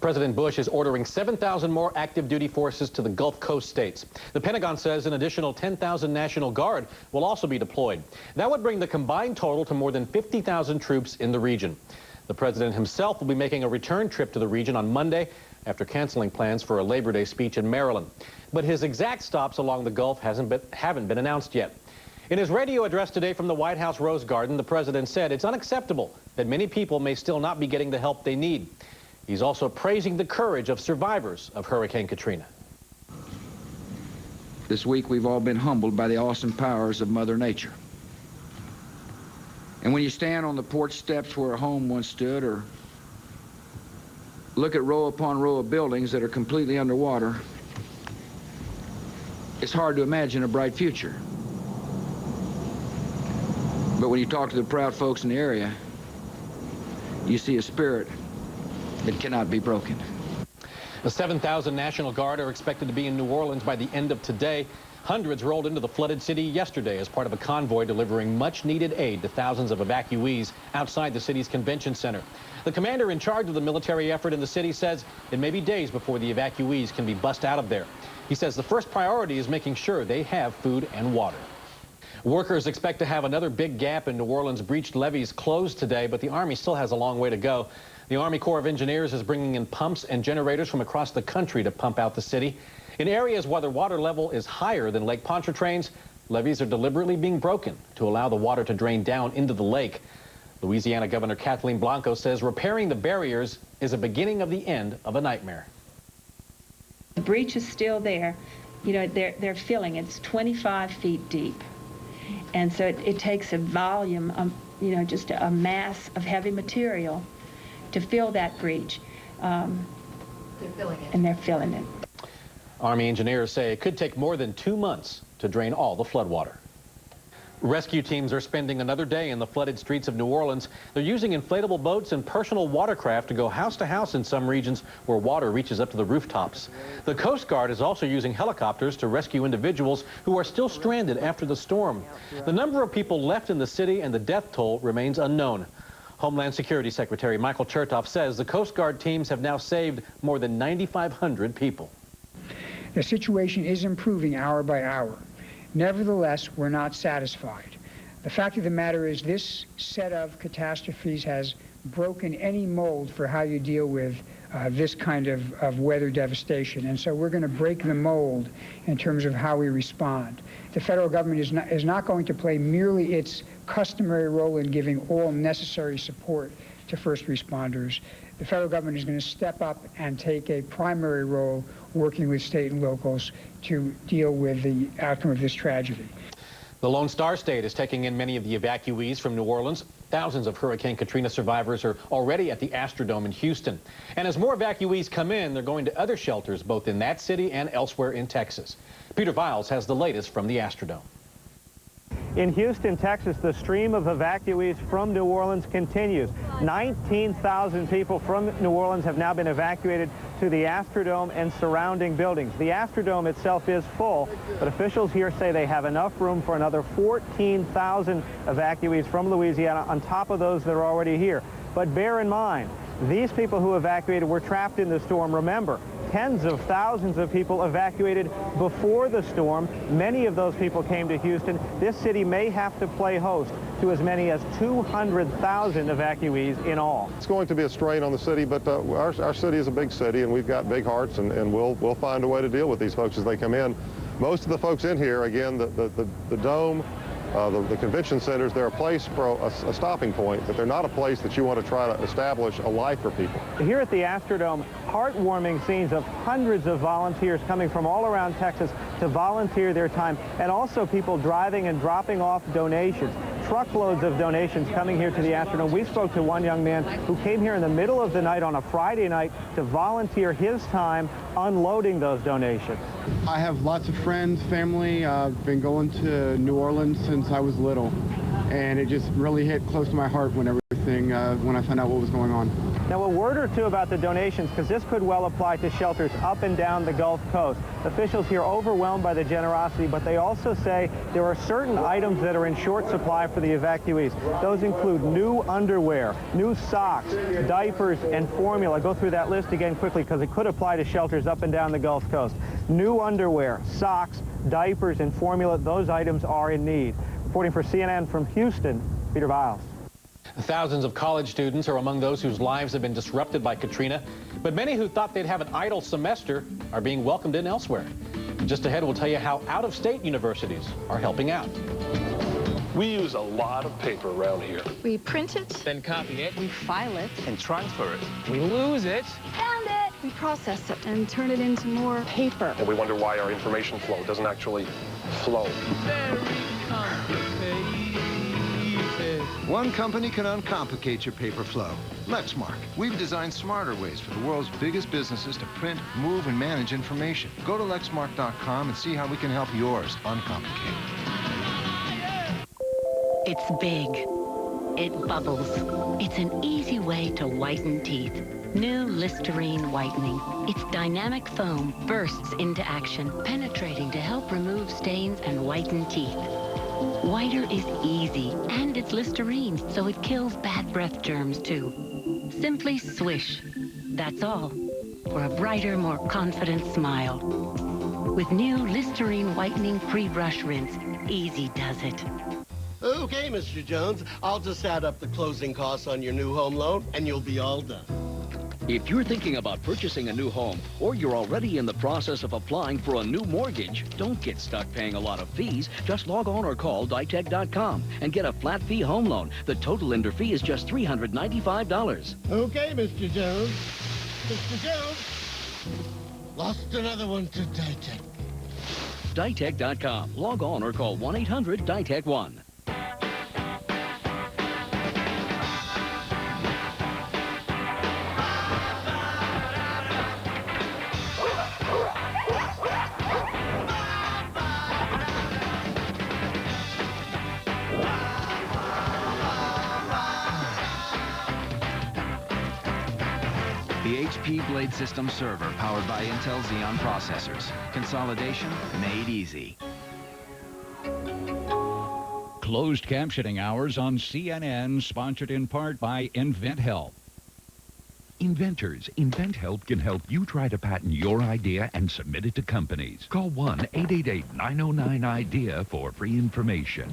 President Bush is ordering 7,000 more active duty forces to the Gulf Coast states. The Pentagon says an additional 10,000 National Guard will also be deployed. That would bring the combined total to more than 50,000 troops in the region. The president himself will be making a return trip to the region on Monday after canceling plans for a Labor Day speech in Maryland. But his exact stops along the Gulf haven't been announced yet. In his radio address today from the White House Rose Garden, the president said it's unacceptable that many people may still not be getting the help they need. He's also praising the courage of survivors of Hurricane Katrina. This week, we've all been humbled by the awesome powers of Mother Nature. And when you stand on the porch steps where a home once stood, or look at row upon row of buildings that are completely underwater, it's hard to imagine a bright future. But when you talk to the proud folks in the area, you see a spirit that cannot be broken. The 7,000 National Guard are expected to be in New Orleans by the end of today. Hundreds rolled into the flooded city yesterday as part of a convoy delivering much-needed aid to thousands of evacuees outside the city's convention center. The commander in charge of the military effort in the city says it may be days before the evacuees can be bussed out of there. He says the first priority is making sure they have food and water. Workers expect to have another big gap in New Orleans' breached levees closed today, but the Army still has a long way to go. The Army Corps of Engineers is bringing in pumps and generators from across the country to pump out the city. In areas where the water level is higher than Lake Pontchartrain, levees are deliberately being broken to allow the water to drain down into the lake. Louisiana Governor Kathleen Blanco says repairing the barriers is a beginning of the end of a nightmare. The breach is still there. You know, they're filling it. It's 25 feet deep. And so it takes a volume of, you know, just a mass of heavy material to fill that breach. They're filling it. And they're filling it. Army engineers say it could take more than 2 months to drain all the floodwater. Rescue teams are spending another day in the flooded streets of New Orleans. They're using inflatable boats and personal watercraft to go house to house in some regions where water reaches up to the rooftops. The Coast Guard is also using helicopters to rescue individuals who are still stranded after the storm. The number of people left in the city and the death toll remains unknown. Homeland Security Secretary Michael Chertoff says the Coast Guard teams have now saved more than 9,500 people. The situation is improving hour by hour. Nevertheless, we're not satisfied. The fact of the matter is this set of catastrophes has broken any mold for how you deal with this kind of weather devastation. And so we're going to break the mold in terms of how we respond. The federal government is not going to play merely its customary role in giving all necessary support to first responders. The federal government is going to step up and take a primary role working with state and locals to deal with the outcome of this tragedy. The Lone Star State is taking in many of the evacuees from New Orleans. Thousands of Hurricane Katrina survivors are already at the Astrodome in Houston. And as more evacuees come in, they're going to other shelters both in that city and elsewhere in Texas. Peter Viles has the latest from the Astrodome. In Houston, Texas, the stream of evacuees from New Orleans continues. 19,000 people from New Orleans have now been evacuated to the Astrodome and surrounding buildings. The Astrodome itself is full, but officials here say they have enough room for another 14,000 evacuees from Louisiana on top of those that are already here. But bear in mind, these people who evacuated were trapped in the storm. Remember, tens of thousands of people evacuated before the storm. Many of those people came to Houston. This city may have to play host to as many as 200,000 evacuees in all. It's going to be a strain on the city, but our city is a big city, and we've got big hearts, and we'll find a way to deal with these folks as they come in. Most of the folks in here, again, the Dome, the convention centers, they're a place for a stopping point, but they're not a place that you want to try to establish a life for people. Here at the Astrodome, heartwarming scenes of hundreds of volunteers coming from all around Texas to volunteer their time, and also people driving and dropping off donations. Truckloads of donations coming here to the Astrodome. We spoke to one young man who came here in the middle of the night on a Friday night to volunteer his time unloading those donations. I have lots of friends, family. I've been going to New Orleans since I was little, and it just really hit close to my heart when I found out what was going on. Now, a word or two about the donations, because this could well apply to shelters up and down the Gulf Coast. Officials here overwhelmed by the generosity, but they also say there are certain items that are in short supply for the evacuees. Those include new underwear, new socks, diapers, and formula. Go through that list again quickly because it could apply to shelters up and down the Gulf Coast. New underwear, socks, diapers, and formula, those items are in need. Reporting for CNN from Houston, Peter Biles. Thousands of college students are among those whose lives have been disrupted by Katrina, but many who thought they'd have an idle semester are being welcomed in elsewhere. Just ahead, we'll tell you how out-of-state universities are helping out. We use a lot of paper around here. We print it, Then copy it. we file it, And transfer it. We lose it. found it, we process it, and turn it into more paper. And we wonder why our information flow doesn't actually flow. Very complicated. One company can uncomplicate your paper flow. Lexmark. We've designed smarter ways for the world's biggest businesses to print, move, and manage information. Go to lexmark.com and see how we can help yours uncomplicate. It's big. It bubbles. It's an easy way to whiten teeth. New Listerine Whitening. Its dynamic foam bursts into action, penetrating to help remove stains and whiten teeth. Whiter is easy, and it's Listerine, so it kills bad breath germs, too. Simply swish. That's all. For a brighter, more confident smile. With new Listerine Whitening Pre-Brush Rinse, easy does it. Okay, Mr. Jones, I'll just add up the closing costs on your new home loan, and you'll be all done. If you're thinking about purchasing a new home, or you're already in the process of applying for a new mortgage, don't get stuck paying a lot of fees. Just log on or call Ditech.com and get a flat fee home loan. The total lender fee is just $395. Okay, Mr. Jones. Mr. Jones. Lost another one to Ditech. Ditech.com. Log on or call 1-800-DITECH-1. The HP Blade System server powered by Intel Xeon processors. Consolidation made easy. Closed captioning hours on CNN, sponsored in part by InventHelp. Inventors, InventHelp can help you try to patent your idea and submit it to companies. Call 1-888-909-IDEA for free information.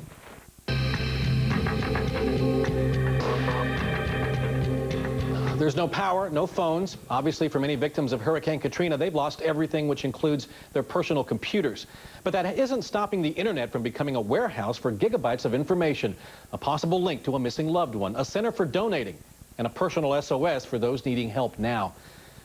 There's no power, no phones. Obviously, for many victims of Hurricane Katrina, they've lost everything, which includes their personal computers. But that isn't stopping the internet from becoming a warehouse for gigabytes of information, a possible link to a missing loved one, a center for donating, and a personal SOS for those needing help now.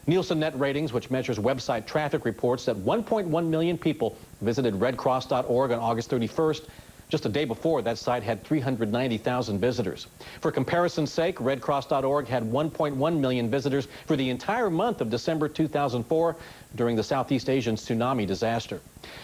Nielsen Net Ratings, which measures website traffic, reports that 1.1 million people visited redcross.org on August 31st. Just a day before, that site had 390,000 visitors. For comparison's sake, redcross.org had 1.1 million visitors for the entire month of December 2004 during the Southeast Asian tsunami disaster.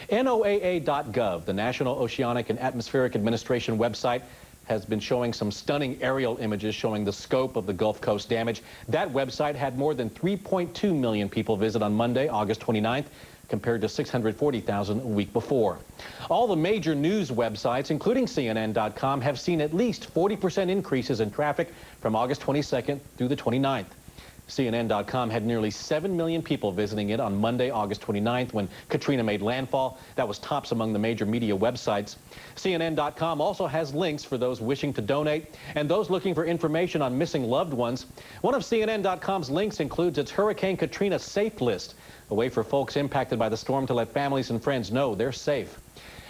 NOAA.gov, the National Oceanic and Atmospheric Administration website, has been showing some stunning aerial images showing the scope of the Gulf Coast damage. That website had more than 3.2 million people visit on Monday, August 29th, compared to 640,000 a week before. All the major news websites, including CNN.com, have seen at least 40% increases in traffic from August 22nd through the 29th. CNN.com had nearly 7 million people visiting it on Monday, August 29th, when Katrina made landfall. That was tops among the major media websites. CNN.com also has links for those wishing to donate and those looking for information on missing loved ones. One of CNN.com's links includes its Hurricane Katrina Safe List, a way for folks impacted by the storm to let families and friends know they're safe.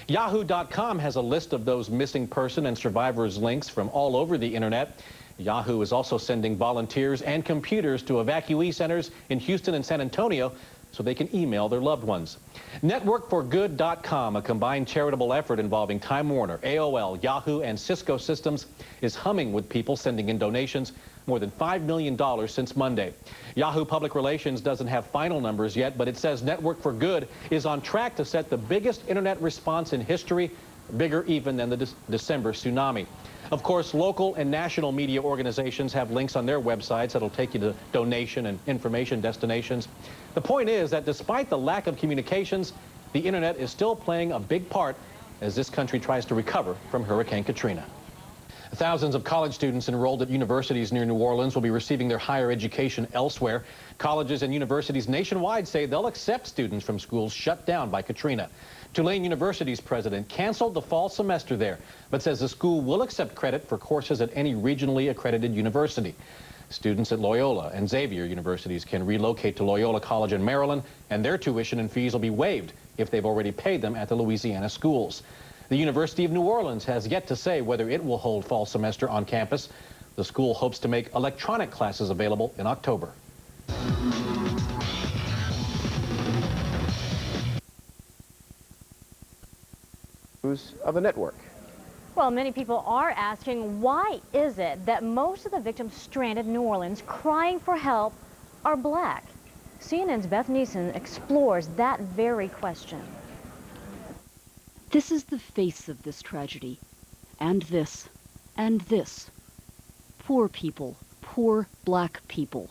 Yahoo.com has a list of those missing person and survivors links from all over the internet. Yahoo is also sending volunteers and computers to evacuee centers in Houston and San Antonio so they can email their loved ones. NetworkForGood.com, a combined charitable effort involving Time Warner, AOL, Yahoo, and Cisco Systems, is humming with people sending in donations, more than $5 million since Monday. Yahoo Public Relations doesn't have final numbers yet, but it says Network for Good is on track to set the biggest internet response in history, bigger even than the December tsunami. Of course, local and national media organizations have links on their websites that'll take you to donation and information destinations. The point is that despite the lack of communications, the internet is still playing a big part as this country tries to recover from Hurricane Katrina. Thousands of college students enrolled at universities near New Orleans will be receiving their higher education elsewhere. Colleges and universities nationwide say they'll accept students from schools shut down by Katrina. Tulane University's president canceled the fall semester there, but says the school will accept credit for courses at any regionally accredited university. Students at Loyola and Xavier universities can relocate to Loyola College in Maryland, and their tuition and fees will be waived if they've already paid them at the Louisiana schools. The University of New Orleans has yet to say whether it will hold fall semester on campus. The school hopes to make electronic classes available in October. Of the network. Well, many people are asking, why is it that most of the victims stranded in New Orleans crying for help are black? CNN's Beth Neeson explores that very question. This is the face of this tragedy, and this, and this. Poor people, poor black people.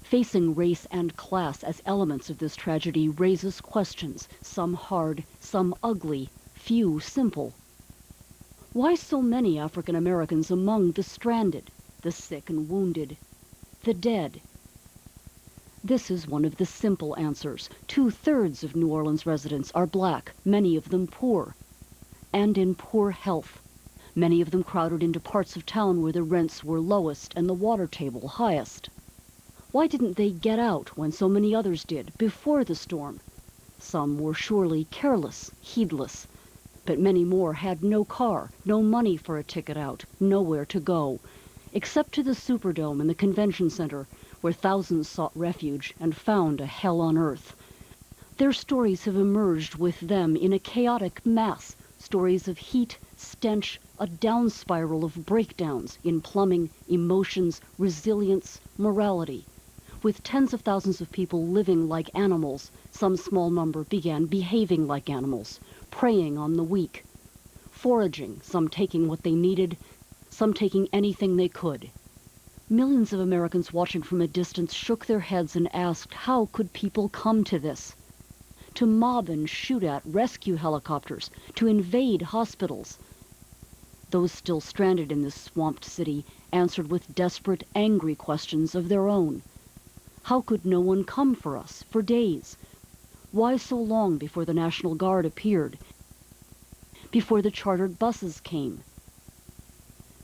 Facing race and class as elements of this tragedy raises questions, some hard, some ugly, few simple. Why so many African Americans among the stranded, the sick and wounded, the dead? This is one of the simple answers. 2/3 of New Orleans residents are black, many of them poor, and in poor health. Many of them crowded into parts of town where the rents were lowest and the water table highest. Why didn't they get out when so many others did before the storm? Some were surely careless, heedless, but many more had no car, no money for a ticket out, nowhere to go, except to the Superdome and the Convention Center, where thousands sought refuge and found a hell on earth. Their stories have emerged with them in a chaotic mass, stories of heat, stench, a down spiral of breakdowns in plumbing, emotions, resilience, morality. With tens of thousands of people living like animals, some small number began behaving like animals, preying on the weak, foraging, some taking what they needed, some taking anything they could. Millions of Americans watching from a distance shook their heads and asked, how could people come to this? To mob and shoot at rescue helicopters, to invade hospitals. Those still stranded in this swamped city answered with desperate, angry questions of their own. How could no one come for us for days? Why so long before the National Guard appeared? Before the chartered buses came?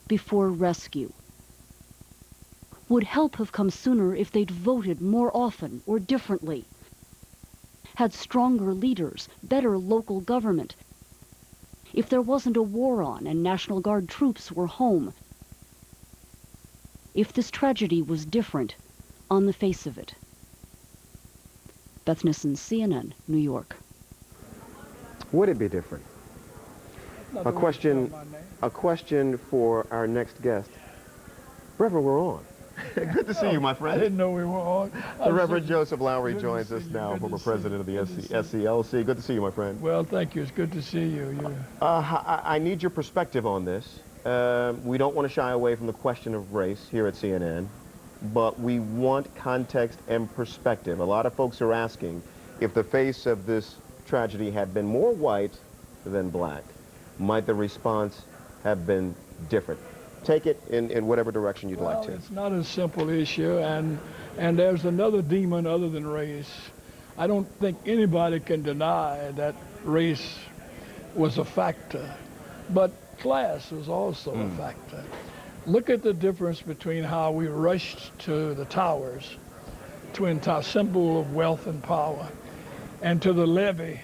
Before rescue? Would help have come sooner if they'd voted more often or differently? Had stronger leaders, better local government? If there wasn't a war on and National Guard troops were home? If this tragedy was different on the face of it? Beth Neeson, CNN, New York. Would it be different? A question for our next guest. Reverend, we're on. Good to see you, my friend. I didn't know we were on. The Reverend Joseph Lowry joins us now, former president of the SCLC. Good to see you, my friend. Well, thank you. It's good to see you. I need your perspective on this. we don't want to shy away from the question of race here at CNN, but we want context and perspective. A lot of folks are asking if the face of this tragedy had been more white than black, might the response have been different? Take it in whatever direction you'd like to. It's not a simple issue, and there's another demon other than race. I don't think anybody can deny that race was a factor, but class was also a factor. Look at the difference between how we rushed to the towers, Twin Towers, symbol of wealth and power, and to the levee,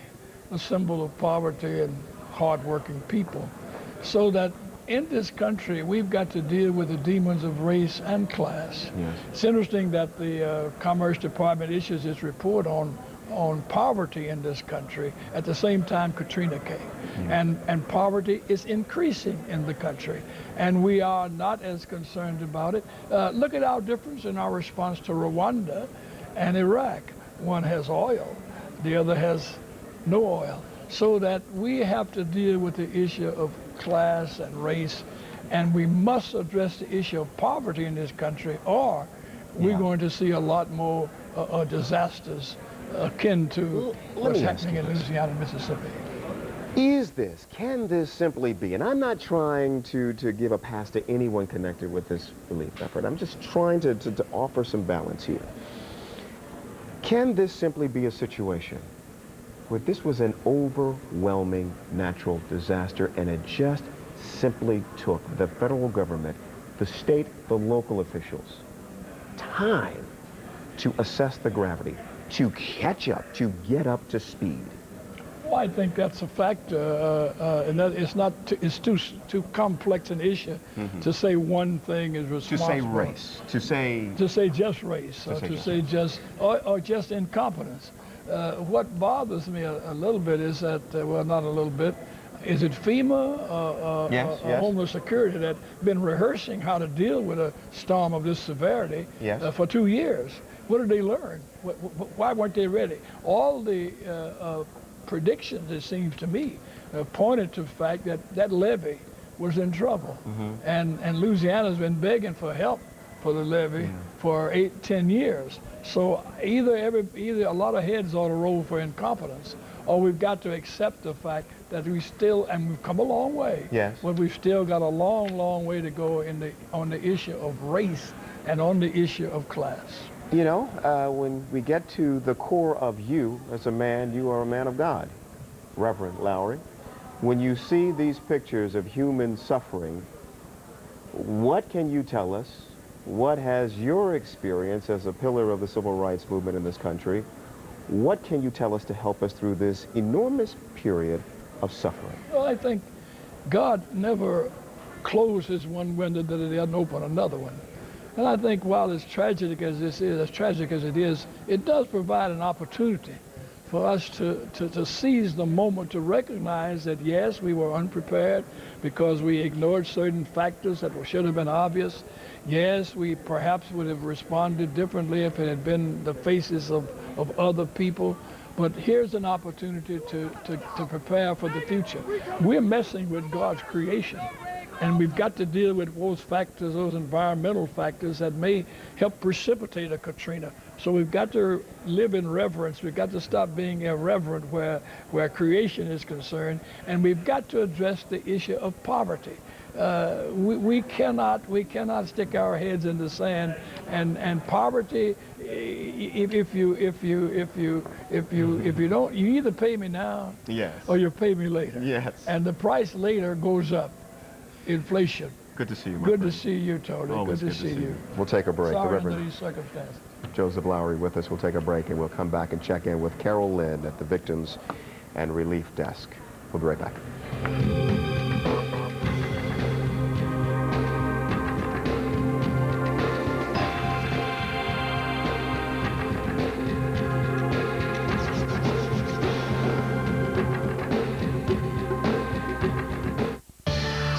a symbol of poverty and hardworking people. So that in this country, we've got to deal with the demons of race and class. Yes. It's interesting that the Commerce Department issues its report on poverty in this country at the same time Katrina came. And poverty is increasing in the country. And we are not as concerned about it. Look at our difference in our response to Rwanda and Iraq. One has oil, the other has no oil. So that we have to deal with the issue of class and race, and we must address the issue of poverty in this country, or we're going to see a lot more disasters akin to what's happening in Louisiana and Mississippi. Can this simply be, and I'm not trying to give a pass to anyone connected with this relief effort, I'm just trying to offer some balance here. Can this simply be a situation where this was an overwhelming natural disaster and it just simply took the federal government, the state, the local officials, time to assess the gravity, to catch up, to get up to speed? Well, I think that's a factor, and that it's too complex an issue to say one thing is responsible. To say race, to say just race, or just incompetence. What bothers me a little bit is that, well, not a little bit, is it FEMA, yes. Homeland Security that been rehearsing how to deal with a storm of this severity for 2 years? What did they learn? Why weren't they ready? All the predictions, it seems to me, pointed to the fact that that levee was in trouble. And Louisiana's been begging for help for the levee for 8-10 years. So either a lot of heads ought to roll for incompetence, or we've got to accept the fact that we've come a long way, but we've still got a long, long way to go on the issue of race and on the issue of class. You know, when we get to the core of you as a man, you are a man of God, Reverend Lowry. When you see these pictures of human suffering, what can you tell us? What has your experience as a pillar of the civil rights movement in this country, what can you tell us to help us through this enormous period of suffering? Well, I think God never closes one window that He doesn't open another one. And I think while as tragic as this is, as tragic as it is, it does provide an opportunity for us to seize the moment, to recognize that, yes, we were unprepared because we ignored certain factors that should have been obvious. Yes, we perhaps would have responded differently if it had been the faces of other people. But here's an opportunity to prepare for the future. We're messing with God's creation. And we've got to deal with those factors, those environmental factors that may help precipitate a Katrina. So we've got to live in reverence. We've got to stop being irreverent where creation is concerned. And we've got to address the issue of poverty. We cannot stick our heads in the sand. And poverty, if you don't, you either pay me now, or you pay me later. And the price later goes up. Inflation. Good to see you, my Good friend. to see you, Tony. Always good to see you. We'll take a break. Sorry The under Reverend these circumstances. Joseph Lowry with us. We'll take a break and we'll come back and check in with Carol Lynn at the Victims and Relief Desk. We'll be right back.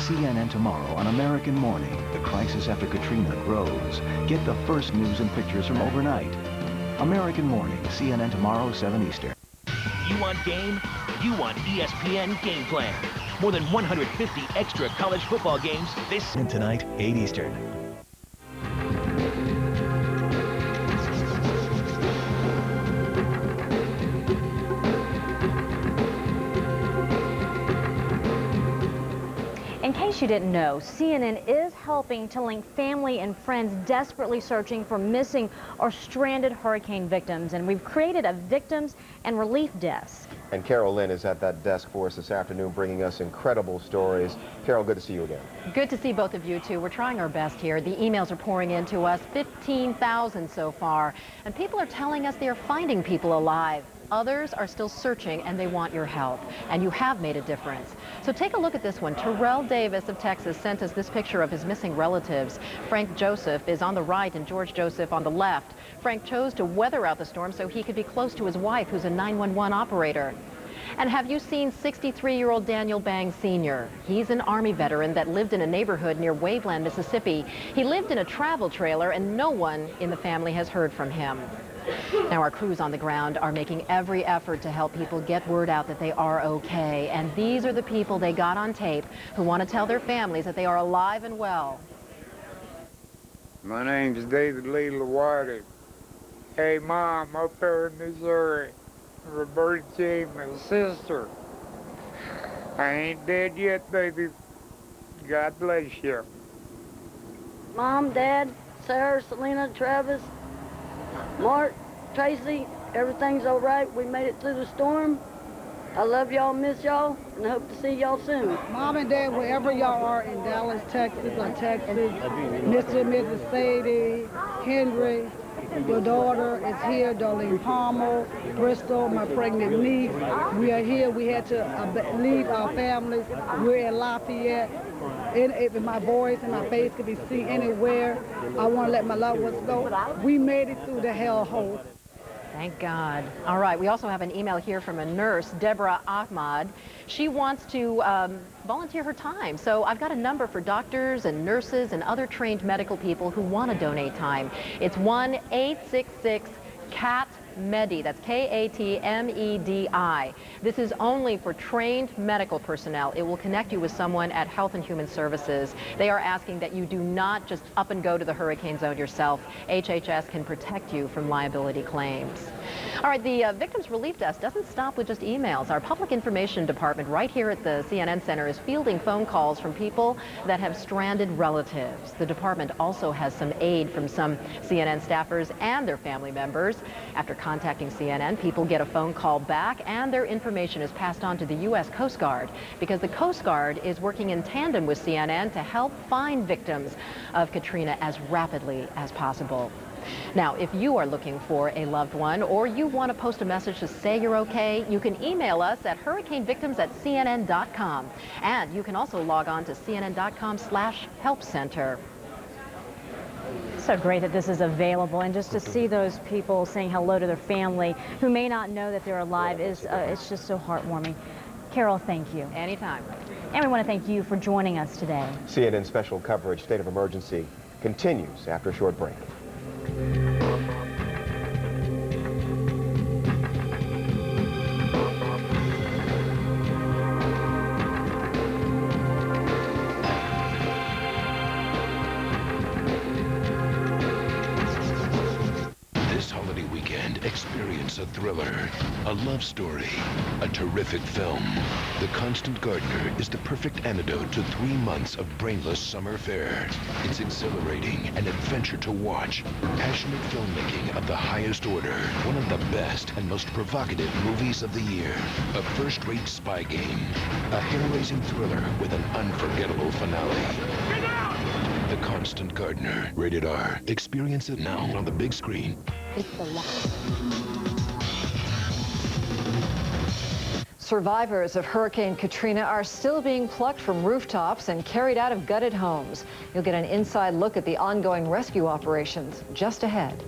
CNN tomorrow on American Morning. The crisis after Katrina grows. Get the first news and pictures from overnight. American Morning, CNN tomorrow, 7 Eastern. You want game? You want ESPN Game Plan. More than 150 extra college football games this and tonight, 8 Eastern. In case you didn't know, CNN is helping to link family and friends desperately searching for missing or stranded hurricane victims. And we've created a victims and relief desk. And Carol Lynn is at that desk for us this afternoon, bringing us incredible stories. Carol, good to see you again. Good to see both of you, too. We're trying our best here. The emails are pouring into us, 15,000 so far. And people are telling us they are finding people alive. Others are still searching, and they want your help. And you have made a difference. So take a look at this one. Terrell Davis of Texas sent us this picture of his missing relatives. Frank Joseph is on the right and George Joseph on the left. Frank chose to weather out the storm so he could be close to his wife, who's a 911 operator. And have you seen 63-year-old Daniel Bang Sr.? He's an Army veteran that lived in a neighborhood near Waveland, Mississippi. He lived in a travel trailer, and no one in the family has heard from him. Now, our crews on the ground are making every effort to help people get word out that they are okay. And these are the people they got on tape who want to tell their families that they are alive and well. My name's David Lee LaWater. Hey, Mom, up there in Missouri. Roberta J., my sister. I ain't dead yet, baby. God bless you. Mom, Dad, Sarah, Selena, Travis, Mark, Tracy, everything's all right. We made it through the storm. I love y'all, miss y'all, and hope to see y'all soon. Mom and Dad, wherever y'all are in Dallas, Texas, or Texas, Mr. and Mrs. Sadie, Henry, your daughter is here, Darlene Palmer, Bristol, my pregnant niece. We are here. We had to leave our families. We're in Lafayette. If my voice and my face could be seen anywhere, I want to let my loved ones know we made it through the hellhole. Thank God. All right, we also have an email here from a nurse, Deborah Ahmad. She wants to volunteer her time. So I've got a number for doctors and nurses and other trained medical people who want to donate time. It's 1-866-CAT-MEDI. That's K-A-T-M-E-D-I. This is only for trained medical personnel. It will connect you with someone at Health and Human Services. They are asking that you do not just up and go to the hurricane zone yourself. HHS can protect you from liability claims. All right, the Victims Relief Desk doesn't stop with just emails. Our Public Information Department right here at the CNN Center is fielding phone calls from people that have stranded relatives. The department also has some aid from some CNN staffers and their family members. After contacting CNN, people get a phone call back and their information is passed on to the U.S. Coast Guard because the Coast Guard is working in tandem with CNN to help find victims of Katrina as rapidly as possible. Now, if you are looking for a loved one or you want to post a message to say you're okay, you can email us at hurricanevictims@cnn.com. And you can also log on to cnn.com/helpcenter. So great that this is available, and just to see those people saying hello to their family who may not know that they're alive is it's just so heartwarming. Carol, thank you. Anytime. And we want to thank you for joining us today. CNN special coverage, State of Emergency, continues after a short break. This holiday weekend, experience a thriller, a love story, a terrific film. The Constant Gardener is the perfect antidote to 3 months of brainless summer fare. It's exhilarating, an adventure to watch. Passionate filmmaking of the highest order. One of the best and most provocative movies of the year. A first-rate spy game. A hair-raising thriller with an unforgettable finale. The Constant Gardener. Rated R. Experience it now on the big screen. It's the last. Survivors of Hurricane Katrina are still being plucked from rooftops and carried out of gutted homes. You'll get an inside look at the ongoing rescue operations just ahead.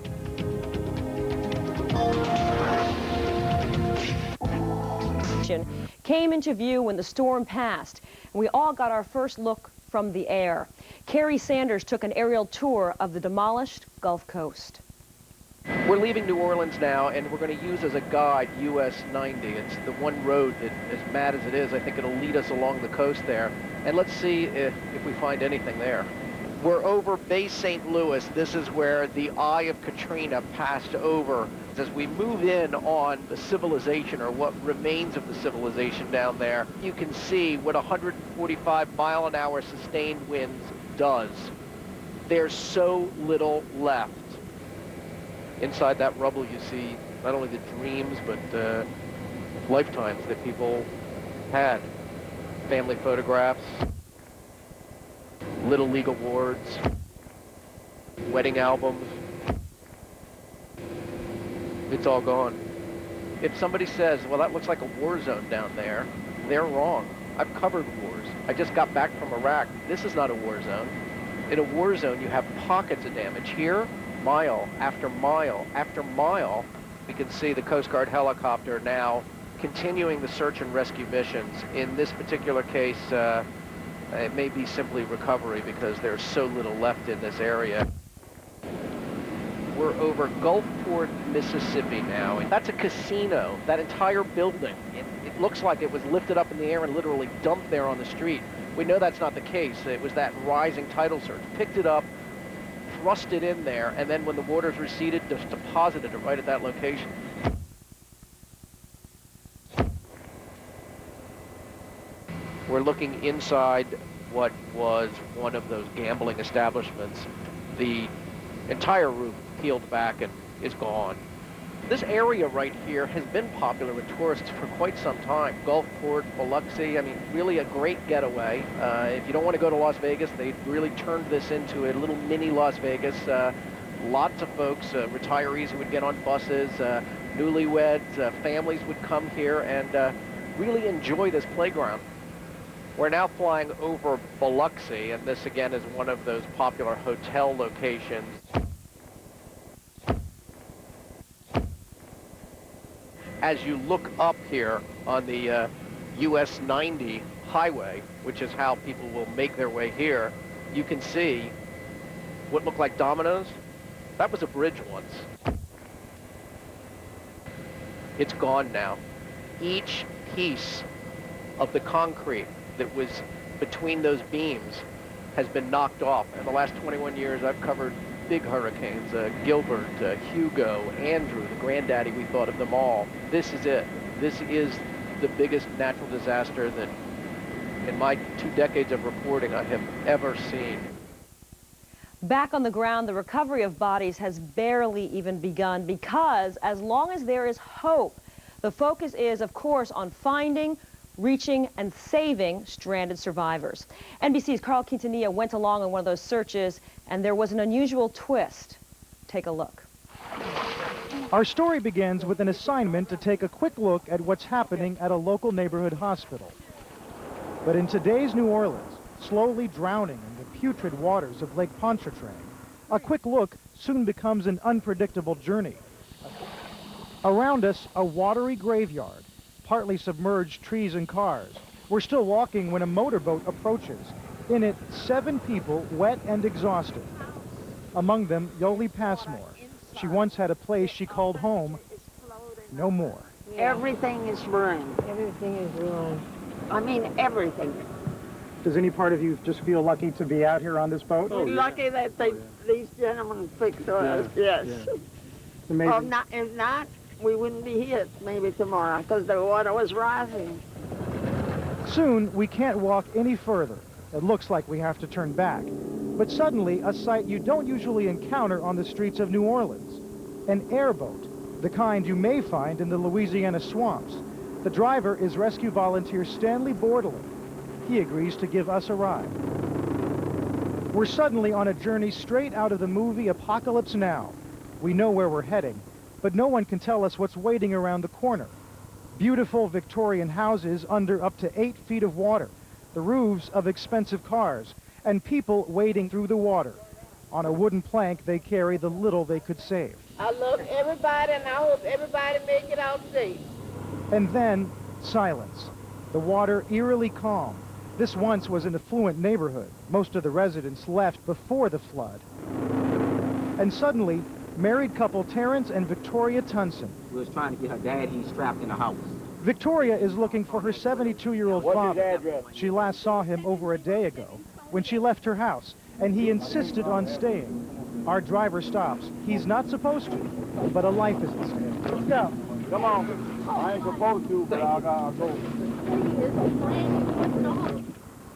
Came into view when the storm passed. We all got our first look from the air. Carrie Sanders took an aerial tour of the demolished Gulf Coast. We're leaving New Orleans now, and we're going to use as a guide US 90. It's the one road that, as mad as it is, I think it'll lead us along the coast there. And let's see if we find anything there. We're over Bay St. Louis. This is where the eye of Katrina passed over. As we move in on the civilization, or what remains of the civilization down there, you can see what 145-mile-an-hour sustained winds does. There's so little left. Inside that rubble, you see not only the dreams, but lifetimes that people had. Family photographs, Little League awards, wedding albums. It's all gone. If somebody says, well, that looks like a war zone down there, they're wrong. I've covered wars. I just got back from Iraq. This is not a war zone. In a war zone, you have pockets of damage. Here, mile after mile after mile, we can see the Coast Guard helicopter now continuing the search and rescue missions. In this particular case, it may be simply recovery because there's so little left in this area. We're over Gulfport, Mississippi now. And that's a casino. That entire building, it looks like it was lifted up in the air and literally dumped there on the street. We know that's not the case. It was that rising tidal surge. Picked it up, thrust it in there, and then when the waters receded, just deposited it right at that location. We're looking inside what was one of those gambling establishments. The entire roof peeled back and is gone. This area right here has been popular with tourists for quite some time. Gulfport, Biloxi, I mean, really a great getaway. If you don't want to go to Las Vegas, they really turned this into a little mini Las Vegas. Lots of folks, retirees who would get on buses, newlyweds, families would come here and really enjoy this playground. We're now flying over Biloxi, and this again is one of those popular hotel locations. As you look up here on the US 90 highway, which is how people will make their way here, you can see what looked like dominoes. That was a bridge once. It's gone now. Each piece of the concrete that was between those beams has been knocked off. In the last 21 years, I've covered big hurricanes, Gilbert, Hugo, Andrew, the granddaddy we thought of them all. This is it. This is the biggest natural disaster that in my 2 decades of reporting I have ever seen. Back on the ground, the recovery of bodies has barely even begun because as long as there is hope, the focus is, of course, on finding, reaching, and saving stranded survivors. NBC's Carl Quintanilla went along on one of those searches, and there was an unusual twist. Take a look. Our story begins with an assignment to take a quick look at what's happening at a local neighborhood hospital. But in today's New Orleans, slowly drowning in the putrid waters of Lake Pontchartrain, a quick look soon becomes an unpredictable journey. Around us, a watery graveyard, partly submerged trees and cars. We're still walking when a motorboat approaches. In it, 7 people, wet and exhausted. Among them, Yoli Passmore. She once had a place she called home. No more. Everything is ruined. Everything is ruined. I mean, everything. Does any part of you just feel lucky to be out here on this boat? We're lucky that these gentlemen fixed us, yes. Amazing. If not, we wouldn't be here maybe tomorrow because the water was rising. Soon, we can't walk any further. It looks like we have to turn back. But suddenly, a sight you don't usually encounter on the streets of New Orleans. An airboat, the kind you may find in the Louisiana swamps. The driver is rescue volunteer Stanley Bordelin. He agrees to give us a ride. We're suddenly on a journey straight out of the movie Apocalypse Now. We know where we're heading, but no one can tell us what's waiting around the corner. Beautiful Victorian houses under up to 8 feet of water, the roofs of expensive cars, and people wading through the water. On a wooden plank, they carry the little they could save. I love everybody, and I hope everybody make it out safe. And then, silence. The water eerily calm. This once was an affluent neighborhood. Most of the residents left before the flood. And suddenly, Married couple Terrence and Victoria Tunson. We was trying to get her dad. He's trapped in the house. Victoria is looking for her 72-year-old father. She last saw him over a day ago when she left her house, and he insisted on staying. Our driver stops. He's not supposed to, but a life is at stake. Let's go. Come on. I ain't supposed to, but I'll go.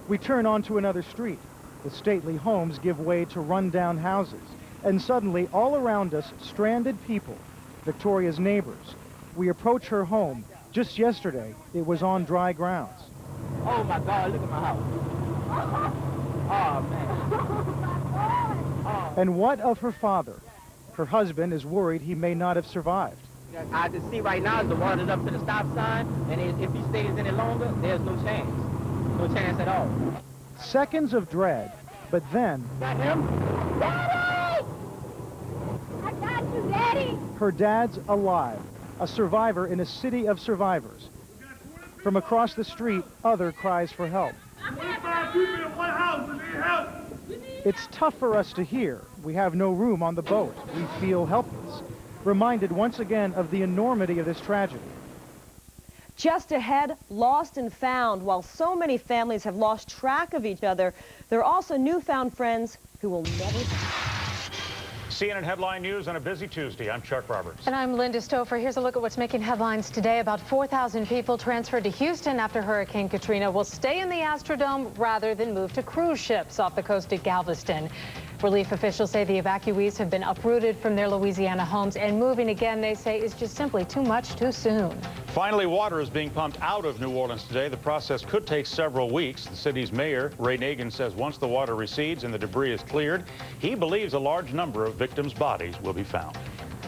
We turn onto another street. The stately homes give way to run-down houses, and suddenly, all around us, stranded people, Victoria's neighbors. We approach her home. Just yesterday, it was on dry grounds. Oh, my God, look at my house. Oh, man. And what of her father? Her husband is worried he may not have survived. I just see right now the water's up to the stop sign, and if he stays any longer, there's no chance. No chance at all. Seconds of dread, but then... Got him? Daddy! I got you, Daddy! Her dad's alive, a survivor in a city of survivors. From across the street, other cries for help. 25 people in one house and need help. It's tough for us to hear. We have no room on the boat. We feel helpless, reminded once again of the enormity of this tragedy. Just ahead, lost and found. While so many families have lost track of each other, there are also newfound friends who will never... CNN Headline News on a busy Tuesday. I'm Chuck Roberts. And I'm Linda Stouffer. Here's a look at what's making headlines today. About 4,000 people transferred to Houston after Hurricane Katrina will stay in the Astrodome rather than move to cruise ships off the coast at Galveston. Relief officials say the evacuees have been uprooted from their Louisiana homes, and moving again, they say, is just simply too much too soon. Finally, water is being pumped out of New Orleans today. The process could take several weeks. The city's mayor, Ray Nagin, says once the water recedes and the debris is cleared, he believes a large number of victims' bodies will be found.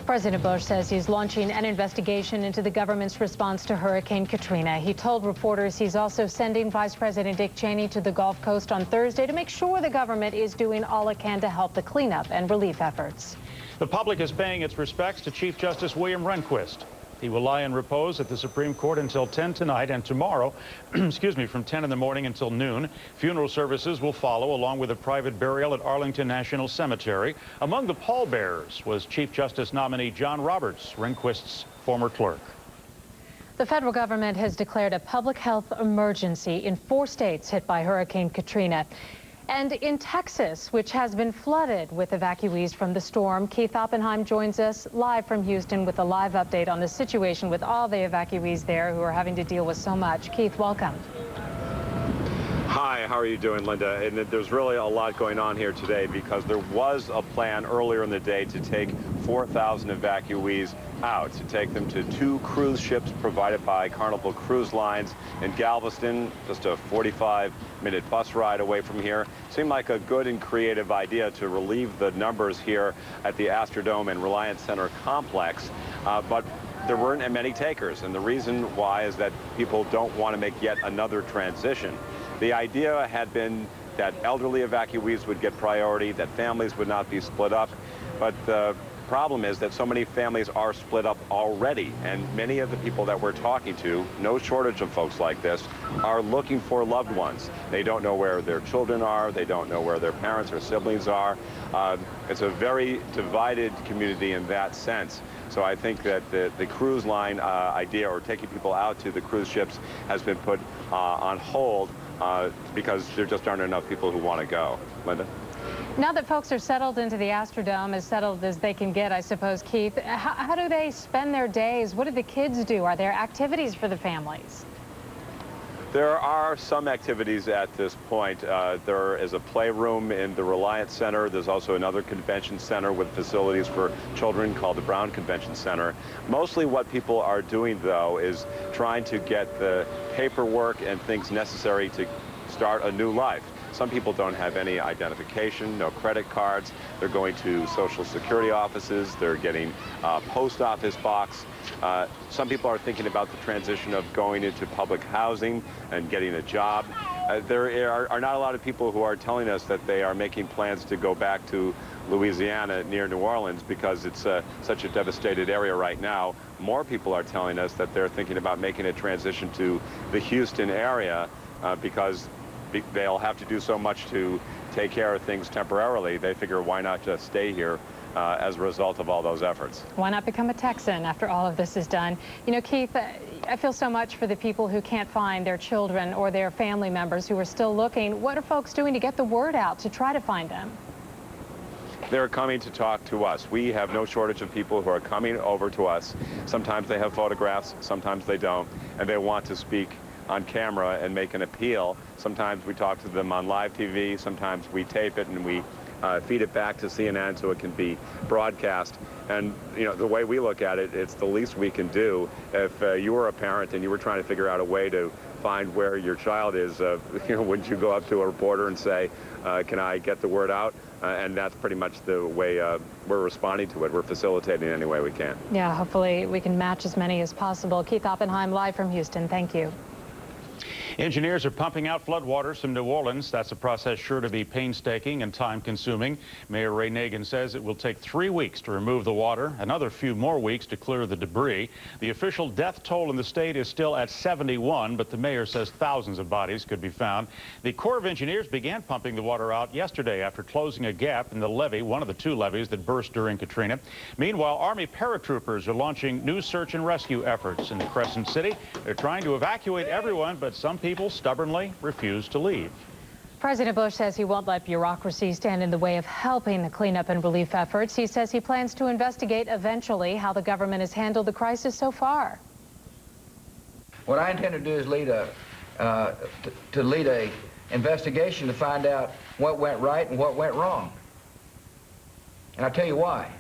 President Bush says he's launching an investigation into the government's response to Hurricane Katrina. He told reporters he's also sending Vice President Dick Cheney to the Gulf Coast on Thursday to make sure the government is doing all it can to help the cleanup and relief efforts. The public is paying its respects to Chief Justice William Rehnquist. He will lie in repose at the Supreme Court until 10 tonight, and tomorrow, excuse me, from 10 in the morning until noon. Funeral services will follow, along with a private burial at Arlington National Cemetery. Among the pallbearers was Chief Justice nominee John Roberts, Rehnquist's former clerk. The federal government has declared a public health emergency in 4 states hit by Hurricane Katrina. And in Texas, which has been flooded with evacuees from the storm, Keith Oppenheim joins us live from Houston with a live update on the situation with all the evacuees there who are having to deal with so much. Keith, welcome. Hi, how are you doing, Linda? And there's really a lot going on here today because there was a plan earlier in the day to take 4,000 evacuees out, to take them to 2 cruise ships provided by Carnival Cruise Lines in Galveston, just a 45-minute bus ride away from here. Seemed like a good and creative idea to relieve the numbers here at the Astrodome and Reliance Center complex, but there weren't many takers, and the reason why is that people don't want to make yet another transition. The idea had been that elderly evacuees would get priority, that families would not be split up, but the problem is that so many families are split up already, and many of the people that we're talking to, no shortage of folks like this, are looking for loved ones. They don't know where their children are, they don't know where their parents or siblings are. It's a very divided community in that sense. So I think that the cruise line idea, or taking people out to the cruise ships, has been put on hold because there just aren't enough people who want to go. Linda? Now that folks are settled into the Astrodome, as settled as they can get, I suppose, Keith, how do they spend their days? What do the kids do? Are there activities for the families? There are some activities at this point. There is a playroom in the Reliance Center. There's also another convention center with facilities for children called the Brown Convention Center. Mostly what people are doing, though, is trying to get the paperwork and things necessary to start a new life. Some people don't have any identification, no credit cards. They're going to Social Security offices. They're getting a post office box. Some people are thinking about the transition of going into public housing and getting a job. There are not a lot of people who are telling us that they are making plans to go back to Louisiana near New Orleans because it's such a devastated area right now. More people are telling us that they're thinking about making a transition to the Houston area because they'll have to do so much to take care of things temporarily. They figure, why not just stay here as a result of all those efforts. Why not become a Texan after all of this is done? You know, Keith, I feel so much for the people who can't find their children or their family members who are still looking. What are folks doing to get the word out to try to find them? They're coming to talk to us. We have no shortage of people who are coming over to us. Sometimes they have photographs, sometimes they don't, and they want to speak on camera and make an appeal. Sometimes we talk to them on live TV, sometimes we tape it and we feed it back to CNN so it can be broadcast. And, you know, the way we look at it, it's the least we can do. If you were a parent and you were trying to figure out a way to find where your child is, you know, wouldn't you go up to a reporter and say, can I get the word out? And that's pretty much the way we're responding to it. We're facilitating any way we can. Yeah, hopefully we can match as many as possible. Keith Oppenheim, live from Houston. Thank you. Engineers are pumping out floodwaters from New Orleans. That's a process sure to be painstaking and time-consuming. Mayor Ray Nagin says it will take 3 weeks to remove the water, another few more weeks to clear the debris. The official death toll in the state is still at 71, but the mayor says thousands of bodies could be found. The Corps of Engineers began pumping the water out yesterday after closing a gap in the levee, one of the 2 levees that burst during Katrina. Meanwhile, Army paratroopers are launching new search and rescue efforts in the Crescent City. They're trying to evacuate everyone, but some people stubbornly refuse to leave. President Bush says he won't let bureaucracy stand in the way of helping the cleanup and relief efforts. He says he plans to investigate eventually how the government has handled the crisis so far. What I intend to do is lead a investigation to find out what went right and what went wrong. And I'll tell you why.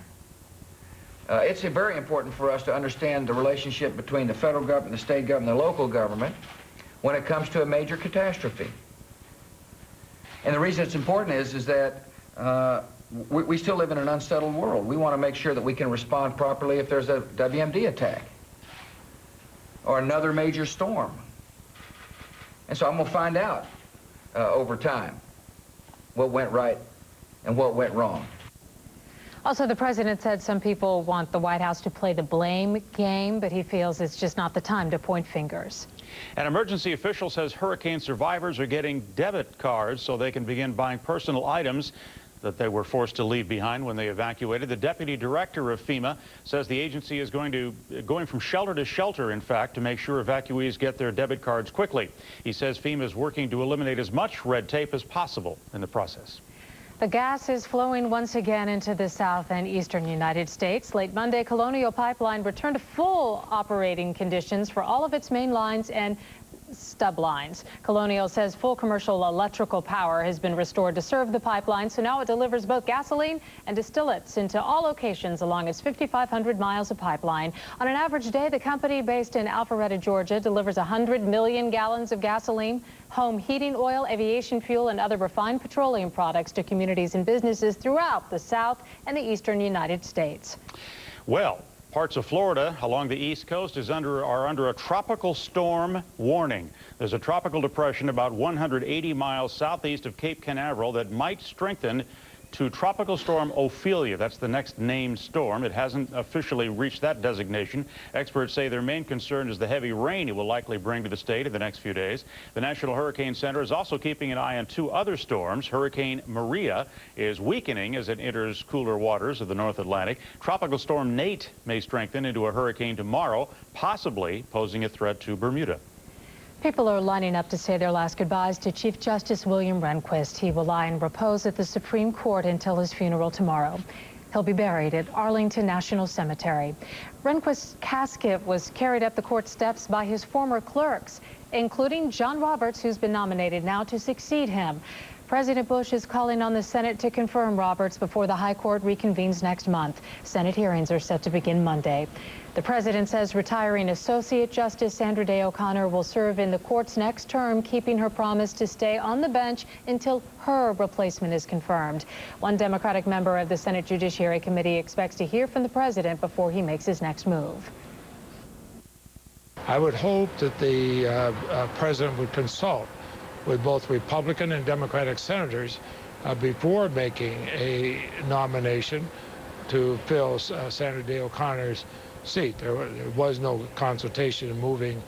It's very important for us to understand the relationship between the federal government, the state government, and the local government when it comes to a major catastrophe. And the reason it's important is that we still live in an unsettled world. We want to make sure that we can respond properly if there's a WMD attack or another major storm. And so I'm going to find out over time what went right and what went wrong. Also, the president said some people want the White House to play the blame game, but he feels it's just not the time to point fingers. An emergency official says hurricane survivors are getting debit cards so they can begin buying personal items that they were forced to leave behind when they evacuated. The deputy director of FEMA says the agency is going from shelter to shelter, in fact, to make sure evacuees get their debit cards quickly. He says FEMA is working to eliminate as much red tape as possible in the process. The gas is flowing once again into the south and eastern United States. Late Monday, Colonial Pipeline returned to full operating conditions for all of its main lines and stub lines. Colonial says full commercial electrical power has been restored to serve the pipeline, so now it delivers both gasoline and distillates into all locations along its 5,500 miles of pipeline. On an average day, the company based in Alpharetta, Georgia, delivers 100 million gallons of gasoline, home heating oil, aviation fuel, and other refined petroleum products to communities and businesses throughout the south and the eastern United States. Well, parts of Florida along the east coast are under a tropical storm warning. There's a tropical depression about 180 miles southeast of Cape Canaveral that might strengthen to Tropical Storm Ophelia. That's the next named storm. It hasn't officially reached that designation. Experts say their main concern is the heavy rain it will likely bring to the state in the next few days. The National Hurricane Center is also keeping an eye on 2 other storms. Hurricane Maria is weakening as it enters cooler waters of the North Atlantic. Tropical Storm Nate may strengthen into a hurricane tomorrow, possibly posing a threat to Bermuda. People are lining up to say their last goodbyes to Chief Justice William Rehnquist. He will lie in repose at the Supreme Court until his funeral tomorrow. He'll be buried at Arlington National Cemetery. Rehnquist's casket was carried up the court steps by his former clerks, including John Roberts, who's been nominated now to succeed him. President Bush is calling on the Senate to confirm Roberts before the High Court reconvenes next month. Senate hearings are set to begin Monday. The president says retiring Associate Justice Sandra Day O'Connor will serve in the court's next term, keeping her promise to stay on the bench until her replacement is confirmed. One Democratic member of the Senate Judiciary Committee expects to hear from the president before he makes his next move. I would hope that the president would consult with both Republican and Democratic senators before making a nomination to fill Sandra Day O'Connor's seat. There was no consultation in moving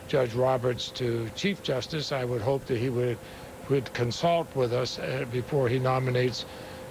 Judge Roberts to Chief Justice. I would hope that he would consult with us before he nominates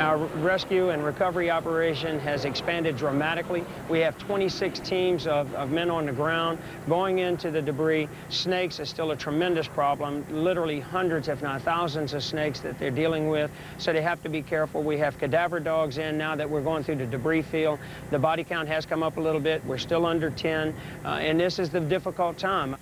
Our rescue and recovery operation has expanded dramatically. We have 26 teams of men on the ground going into the debris. Snakes is still a tremendous problem, literally hundreds, if not thousands of snakes that they're dealing with, so they have to be careful. We have cadaver dogs in now that we're going through the debris field. The body count has come up a little bit. We're still under 10, and this is the difficult time.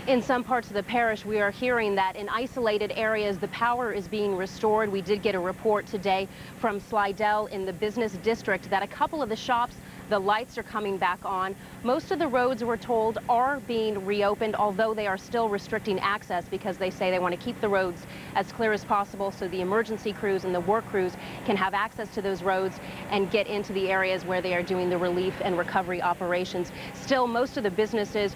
In some parts of the parish, we are hearing that in isolated areas, the power is being restored. We did get a report today from Slidell in the business district that a couple of the shops, the lights are coming back on. Most of the roads, we're told, are being reopened, although they are still restricting access because they say they want to keep the roads as clear as possible so the emergency crews and the work crews can have access to those roads and get into the areas where they are doing the relief and recovery operations. Still, most of the businesses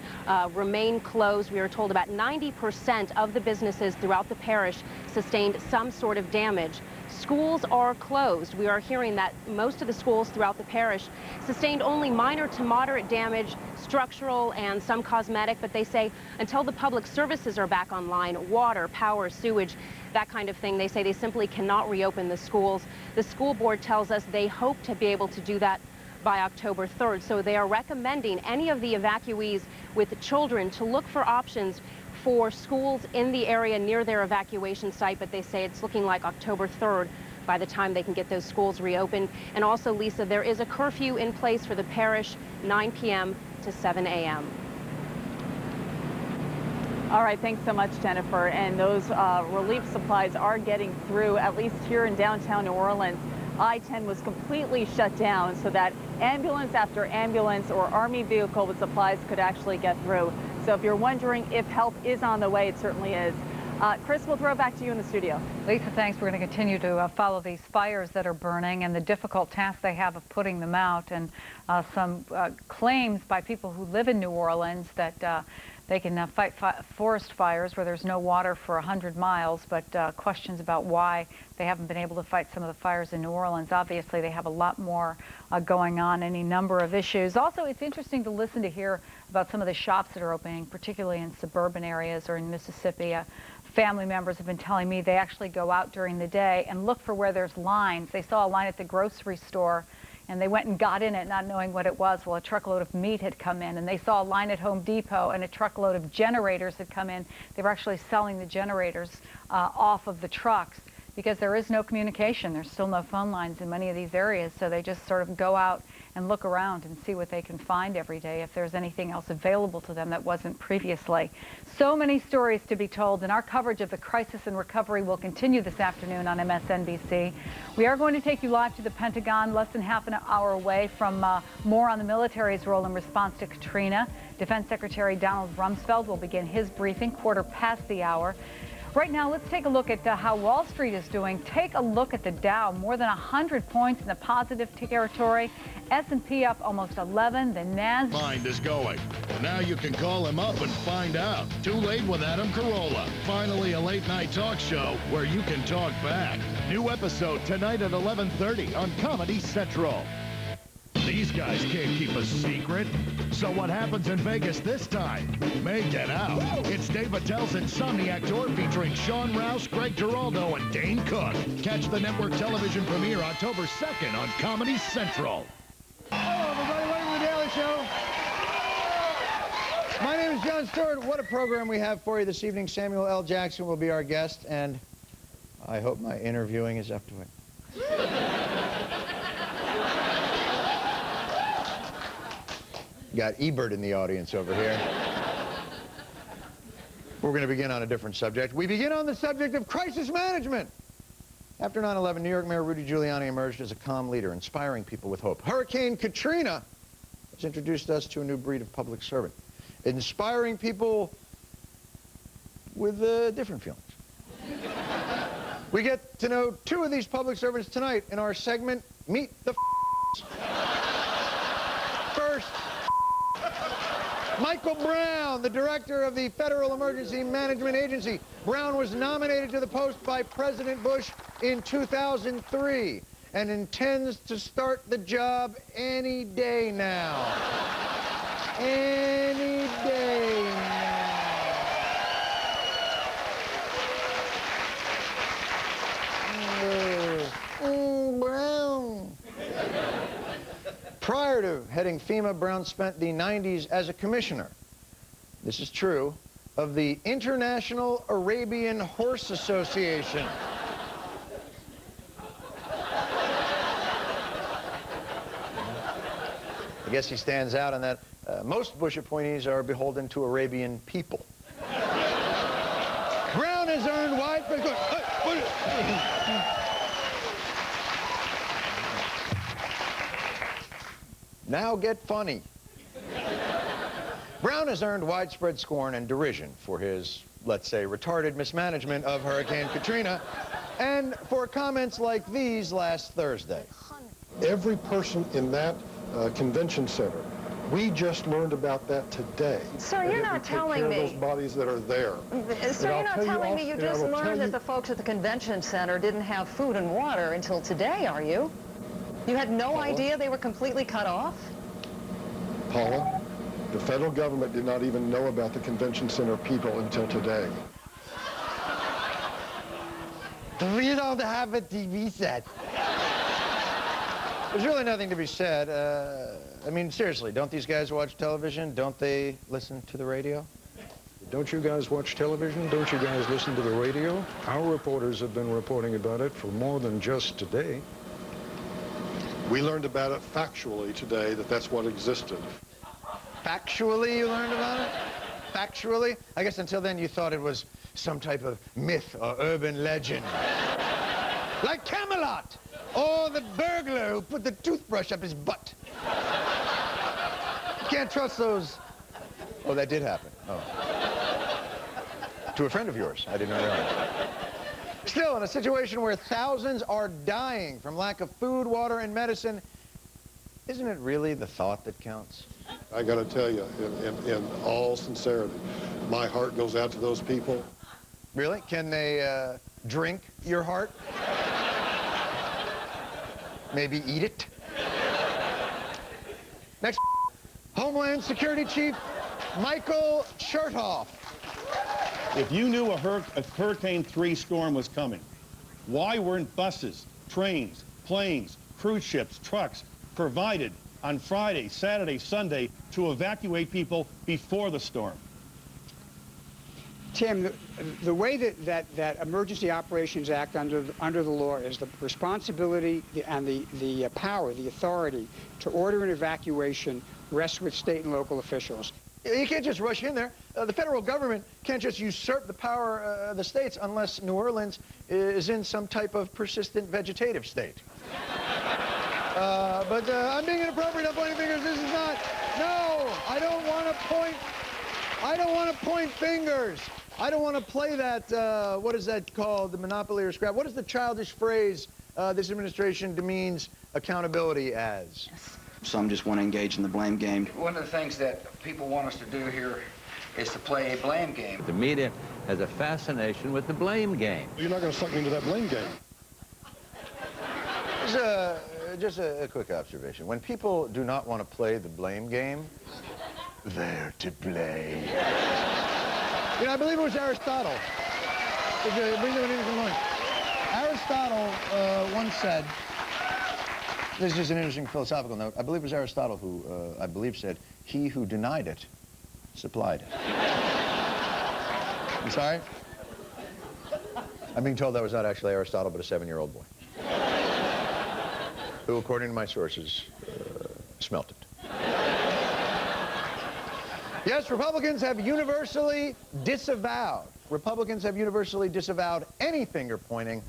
remain closed. We are told about 90% of the businesses throughout the parish sustained some sort of damage. Schools are closed. We are hearing that most of the schools throughout the parish sustained only minor to moderate damage, structural and some cosmetic, but they say until the public services are back online, water, power, sewage, that kind of thing, they say they simply cannot reopen the schools. The school board tells us they hope to be able to do that by October 3rd. So they are recommending any of the evacuees with children to look for options for schools in the area near their evacuation site, but they say it's looking like October 3rd by the time they can get those schools reopened. And also, Lisa, there is a curfew in place for the parish, 9 p.m. to 7 a.m. All right, thanks so much, Jennifer. And those relief supplies are getting through, at least here in downtown New Orleans. I-10 was completely shut down so that ambulance after ambulance or Army vehicle with supplies could actually get through. So if you're wondering if help is on the way, it certainly is. Chris, we'll throw it back to you in the studio. Lisa, thanks. We're going to continue to follow these fires that are burning and the difficult task they have of putting them out, and some claims by people who live in New Orleans that they can fight forest fires where there's no water for 100 miles, but questions about why they haven't been able to fight some of the fires in New Orleans. Obviously, they have a lot more going on, any number of issues. Also, it's interesting to listen to hear about some of the shops that are opening, particularly in suburban areas or in Mississippi. Family members have been telling me they actually go out during the day and look for where there's lines. They saw a line at the grocery store, and they went and got in it not knowing what it was. Well, a truckload of meat had come in, and they saw a line at Home Depot, and a truckload of generators had come in. They were actually selling the generators off of the trucks because there is no communication. There's still no phone lines in many of these areas, so they just sort of go out and look around and see what they can find every day, if there's anything else available to them that wasn't previously. So many stories to be told, and our coverage of the crisis and recovery will continue this afternoon on MSNBC. We are going to take you live to the Pentagon, less than half an hour away from more on the military's role in response to Katrina. Defense Secretary Donald Rumsfeld will begin his briefing quarter past the hour. Right now, let's take a look at how Wall Street is doing. Take a look at the Dow, more than 100 points in the positive territory. S&P up almost 11. The NASDAQ. Mind is going. Now you can call him up and find out. Too Late with Adam Carolla. Finally, a late-night talk show where you can talk back. New episode tonight at 11:30 on Comedy Central. These guys can't keep a secret. So what happens in Vegas this time may get out. It's Dave Attell's Insomniac Tour featuring Sean Rouse, Greg Giraldo, and Dane Cook. Catch the network television premiere October 2nd on Comedy Central. Hello, everybody. Welcome to The Daily Show. My name is Jon Stewart. What a program we have for you this evening. Samuel L. Jackson will be our guest, and I hope my interviewing is up to it. Got Ebert in the audience over here. We're going to begin on a different subject. We begin on the subject of crisis management. After 9/11, New York Mayor Rudy Giuliani emerged as a calm leader, inspiring people with hope. Hurricane Katrina has introduced us to a new breed of public servant, inspiring people with different feelings. We get to know two of these public servants tonight in our segment, Meet the First, Michael Brown, the director of the Federal Emergency Management Agency. Brown was nominated to the post by President Bush in 2003 and intends to start the job any day now. Any day now. Prior to heading FEMA, Brown spent the 90s as a commissioner. This is true of the International Arabian Horse Association. I guess he stands out in that most Bush appointees are beholden to Arabian people. Brown has earned widespread... Now get funny. Brown has earned widespread scorn and derision for his, let's say, retarded mismanagement of Hurricane Katrina, and for comments like these last Thursday. Every person in that convention center, we just learned about that today. Sir, you're not telling me. Those bodies that are there. Sir, you're not telling me you just learned that the folks at the convention center didn't have food and water until today, are you? You had no idea they were completely cut off? Paula, the federal government did not even know about the convention center people until today. We don't have a TV set. There's really nothing to be said. I mean, seriously, don't these guys watch television? Don't they listen to the radio? Don't you guys watch television? Don't you guys listen to the radio? Our reporters have been reporting about it for more than just today. We learned about it factually today, that that's what existed. Factually you learned about it? Factually? I guess until then you thought it was some type of myth or urban legend. Like Camelot, or the burglar who put the toothbrush up his butt. You can't trust those... Oh, that did happen. Oh. To a friend of yours. I did not realize. Still, in a situation where thousands are dying from lack of food, water, and medicine, isn't it really the thought that counts? I got to tell you, in all sincerity, my heart goes out to those people. Really? Can they drink your heart? Maybe eat it? Next, Homeland Security Chief Michael Chertoff. If you knew a Hurricane 3 storm was coming, why weren't buses, trains, planes, cruise ships, trucks provided on Friday, Saturday, Sunday to evacuate people before the storm? Tim, the way that Emergency Operations Act under the law is, the responsibility and the power, the authority to order an evacuation rests with state and local officials. You can't just rush in there. The federal government can't just usurp the power of the states unless New Orleans is in some type of persistent vegetative state. But I'm being inappropriate. I'm pointing fingers. This is not. No, I don't want to point. I don't want to point fingers. I don't want to play that. What is that called? The Monopoly or Scrap? What is the childish phrase this administration demeans accountability as? Some just want to engage in the blame game. One of the things that people want us to do here is to play a blame game. The media has a fascination with the blame game. You're not going to suck me into that blame game. Just a quick observation. When people do not want to play the blame game, they're to blame. You know, I believe it was Aristotle. Aristotle once said, this is just an interesting philosophical note, I believe it was Aristotle who, I believe, said, he who denied it, supplied it. I'm sorry? I'm being told that was not actually Aristotle, but a 7-year-old boy. Who, according to my sources, smelt it. Yes, Republicans have universally disavowed. Republicans have universally disavowed any finger pointing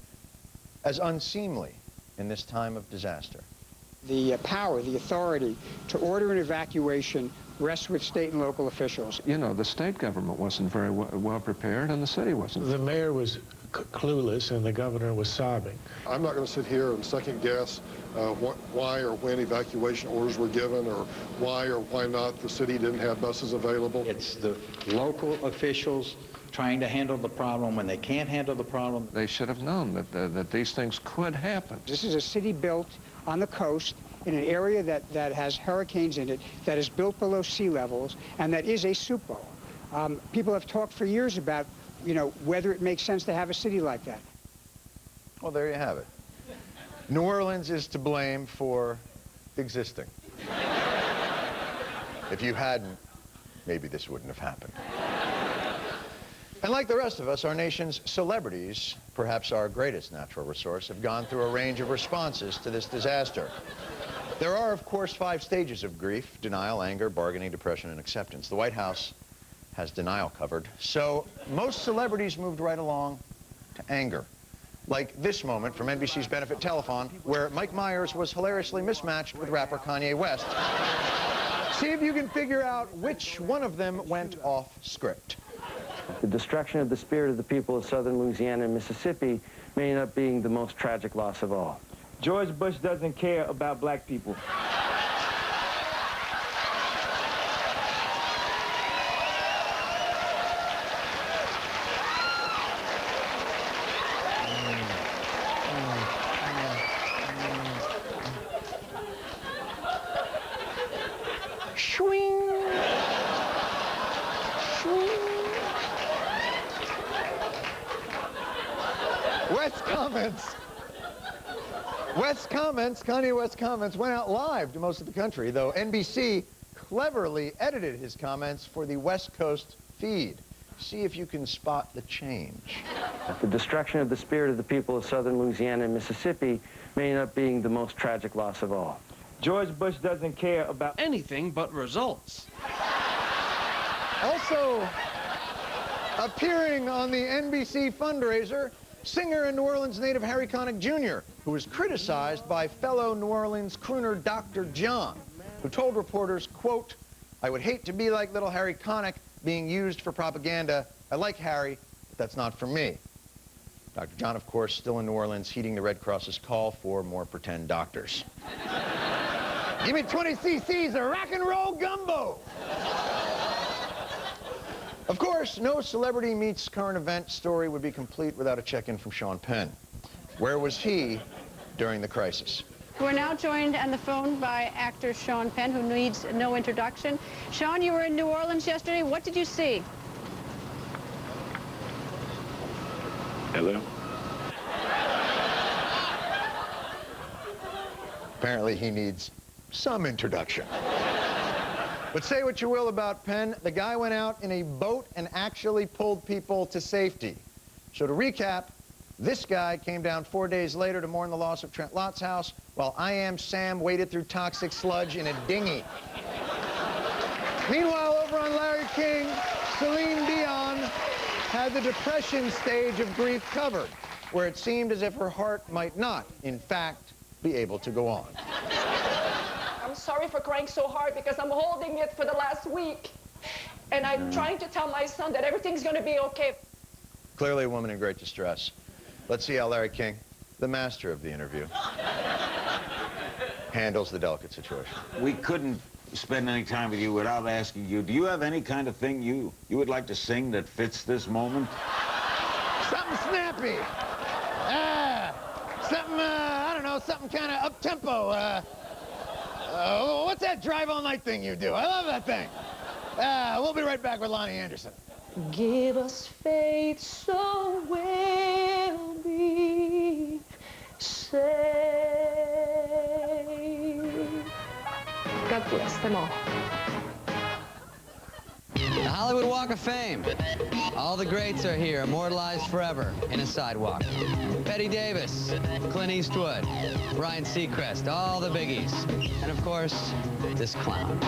as unseemly in this time of disaster. The power, the authority to order an evacuation rests with state and local officials. You know, the state government wasn't very well prepared, and the city wasn't. The mayor was clueless, and the governor was sobbing. I'm not going to sit here and second guess why or when evacuation orders were given, or why not the city didn't have buses available. It's the local officials trying to handle the problem when they can't handle the problem. They should have known that these things could happen. This is a city built on the coast in an area that has hurricanes in it, that is built below sea levels, and that is a soup bowl. People have talked for years about, you know, whether it makes sense to have a city like that. Well, there you have it. New Orleans is to blame for existing. If you hadn't, maybe this wouldn't have happened. And like the rest of us, our nation's celebrities, perhaps our greatest natural resource, have gone through a range of responses to this disaster. There are, of course, 5 stages of grief: denial, anger, bargaining, depression, and acceptance. The White House has denial covered, so most celebrities moved right along to anger. Like this moment from NBC's Benefit Telethon, where Mike Myers was hilariously mismatched with rapper Kanye West. See if you can figure out which one of them went off script. The destruction of the spirit of the people of southern Louisiana and Mississippi may end up being the most tragic loss of all. George Bush doesn't care about black people. Kanye West's comments went out live to most of the country, though NBC cleverly edited his comments for the West Coast feed. See if you can spot the change. The destruction of the spirit of the people of southern Louisiana and Mississippi may end up being the most tragic loss of all. George Bush doesn't care about anything but results. Also appearing on the NBC fundraiser, singer and New Orleans native Harry Connick Jr., who was criticized by fellow New Orleans crooner Dr. John, who told reporters, quote, "I would hate to be like little Harry Connick being used for propaganda. I like Harry, but that's not for me." Dr. John, of course, still in New Orleans, heeding the Red Cross's call for more pretend doctors. Give me 20 cc's of rock and roll gumbo. Of course, no Celebrity Meets Current Event story would be complete without a check-in from Sean Penn. Where was he during the crisis? We're now joined on the phone by actor Sean Penn, who needs no introduction. Sean, you were in New Orleans yesterday. What did you see? Hello? Apparently he needs some introduction. But say what you will about Penn, the guy went out in a boat and actually pulled people to safety. So to recap, this guy came down 4 days later to mourn the loss of Trent Lott's house, while I Am Sam waded through toxic sludge in a dinghy. Meanwhile, over on Larry King, Celine Dion had the depression stage of grief covered, where it seemed as if her heart might not, in fact, be able to go on. I'm sorry for crying so hard because I'm holding it for the last week. And I'm trying to tell my son that everything's going to be okay. Clearly a woman in great distress. Let's see how Larry King, the master of the interview, handles the delicate situation. We couldn't spend any time with you without asking you, do you have any kind of thing you would like to sing that fits this moment? Something snappy. Something, I don't know, something kind of up-tempo. What's that Drive All Night thing you do? I love that thing. We'll be right back with Lonnie Anderson. Give us faith so we'll be saved. God bless them all. The Hollywood Walk of Fame. All the greats are here, immortalized forever in a sidewalk. Bette Davis, Clint Eastwood, Ryan Seacrest, all the biggies. And of course, this clown.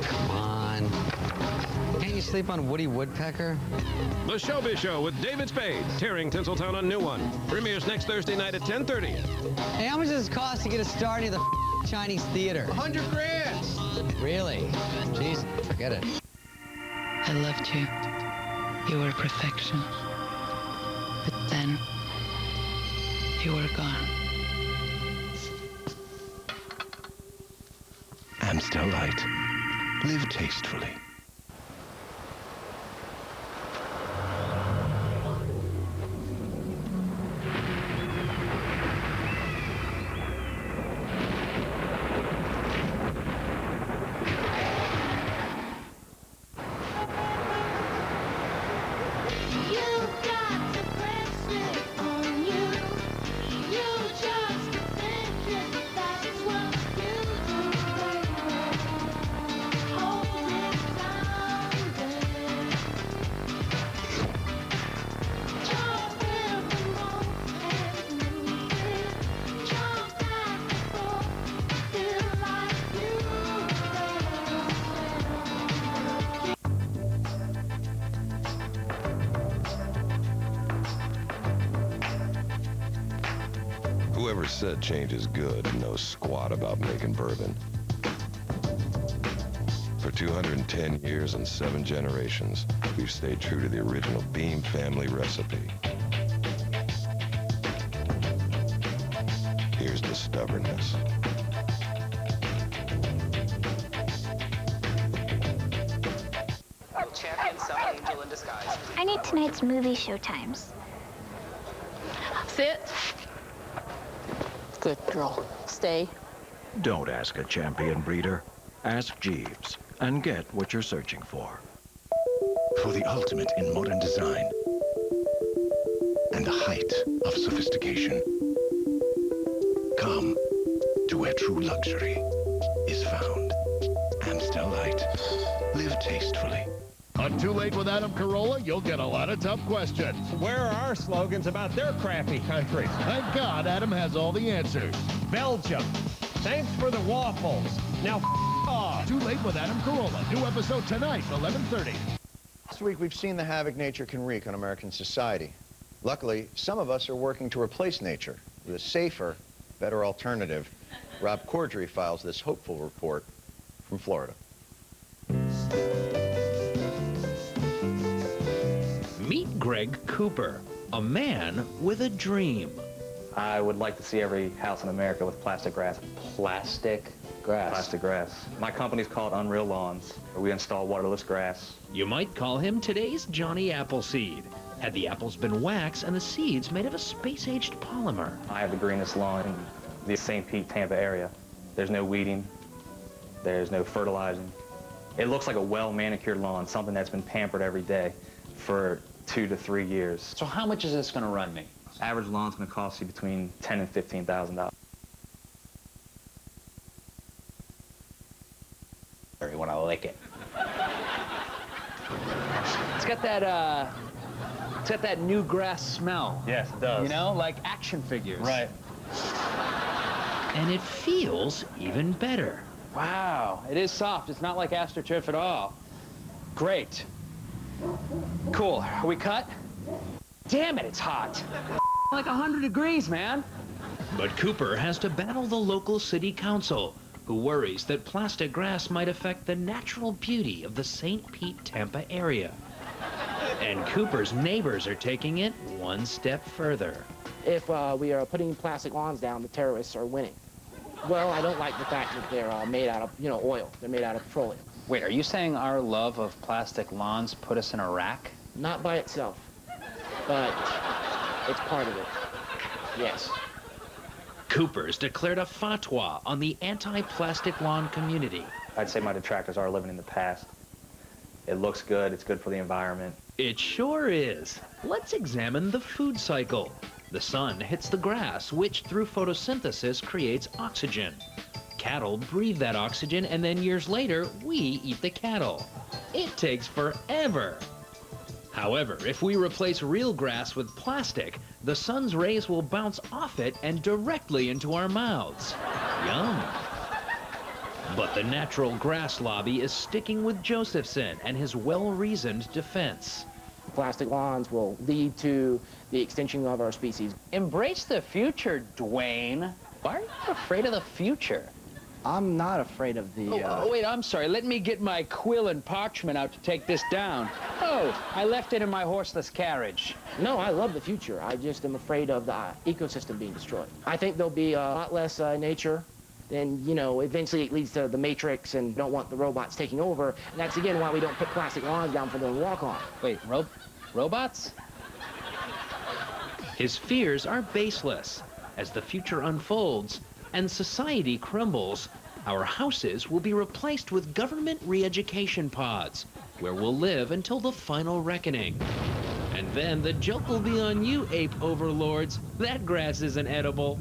Come on. Can't you sleep on Woody Woodpecker? The Showbiz Show with David Spade, tearing Tinseltown on New One. Premieres next Thursday night at 10:30. Hey, how much does it cost to get a star near the Chinese theater? 100 grand. Really? Jeez, forget it. I loved you. You were perfection. But then, you were gone. Amstel Light. Live tastefully. Whoever said change is good knows squat about making bourbon. For 210 years and 7 generations, we've stayed true to the original Beam family recipe. Here's the stubbornness. Champion Summer Angel in disguise. I need tonight's movie show times. Sit. Good girl. Stay. Don't ask a champion breeder. Ask Jeeves and get what you're searching for. For the ultimate in modern design and the height of sophistication, come to where true luxury is found. Amstel Light. Live tastefully. On Too Late with Adam Carolla, you'll get a lot of tough questions. Where are our slogans about their crappy countries? Thank God Adam has all the answers. Belgium. Thanks for the waffles. Now, off. Too Late with Adam Carolla. New episode tonight, 11:30. Last week, we've seen the havoc nature can wreak on American society. Luckily, some of us are working to replace nature with a safer, better alternative. Rob Corddry files this hopeful report from Florida. Meet Greg Cooper, a man with a dream. I would like to see every house in America with plastic grass. Plastic grass? Plastic grass. My company's called Unreal Lawns. We install waterless grass. You might call him today's Johnny Appleseed. Had the apples been wax and the seeds made of a space-aged polymer. I have the greenest lawn in the St. Pete, Tampa area. There's no weeding. There's no fertilizing. It looks like a well-manicured lawn, something that's been pampered every day for 2 to 3 years. So how much is this going to run me? Average lawn's going to cost you between $10,000 and $15,000. When I lick it. It's got that new grass smell. Yes, it does. You know, like action figures. Right. And it feels even better. Wow, it is soft. It's not like AstroTurf at all. Great. Cool. Are we cut? Damn it, it's hot. Like 100 degrees, man. But Cooper has to battle the local city council, who worries that plastic grass might affect the natural beauty of the St. Pete, Tampa area. And Cooper's neighbors are taking it one step further. If we are putting plastic lawns down, the terrorists are winning. Well, I don't like the fact that they're made out of, oil. They're made out of petroleum. Wait, are you saying our love of plastic lawns put us in Iraq? Not by itself, but it's part of it. Yes. Cooper's declared a fatwa on the anti-plastic lawn community. I'd say my detractors are living in the past. It looks good. It's good for the environment. It sure is. Let's examine the food cycle. The sun hits the grass, which through photosynthesis creates oxygen. Cattle breathe that oxygen, and then years later, we eat the cattle. It takes forever. However, if we replace real grass with plastic, the sun's rays will bounce off it and directly into our mouths. Yum. But the natural grass lobby is sticking with Josephson and his well-reasoned defense. Plastic lawns will lead to the extinction of our species. Embrace the future, Dwayne. Why are you afraid of the future? I'm not afraid of the... wait, I'm sorry. Let me get my quill and parchment out to take this down. Oh, I left it in my horseless carriage. No, I love the future. I just am afraid of the ecosystem being destroyed. I think there'll be a lot less nature. Then, eventually it leads to the Matrix and don't want the robots taking over. And that's, again, why we don't put plastic lawns down for them to walk on. Wait, robots? His fears are baseless. As the future unfolds and society crumbles, our houses will be replaced with government re-education pods, where we'll live until the final reckoning. And then the joke will be on you, ape overlords. That grass isn't edible.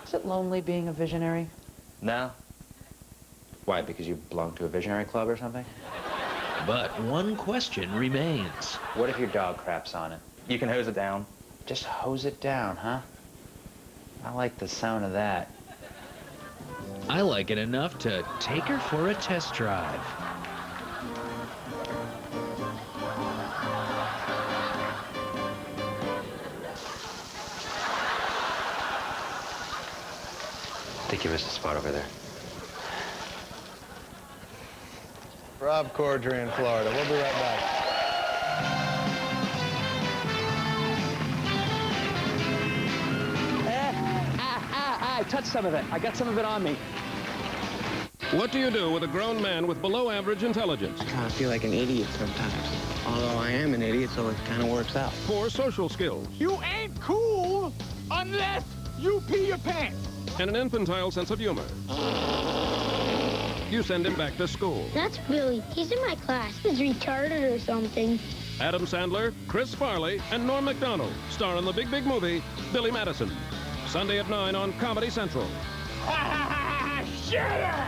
Is it lonely being a visionary? No. Why, because you belong to a visionary club or something? But one question remains. What if your dog craps on it? You can hose it down. Just hose it down, huh? I like the sound of that. I like it enough to take her for a test drive. think you missed a spot over there. Rob Corddry in Florida. We'll be right back. I touched some of it. I got some of it on me. What do you do with a grown man with below-average intelligence? I kind of feel like an idiot sometimes. Although I am an idiot, so it kind of works out. Poor social skills. You ain't cool unless you pee your pants. And an infantile sense of humor. You send him back to school. That's Billy. He's in my class. He's retarded or something. Adam Sandler, Chris Farley, and Norm Macdonald star in the big movie, Billy Madison. Sunday at 9 on Comedy Central. Shut up!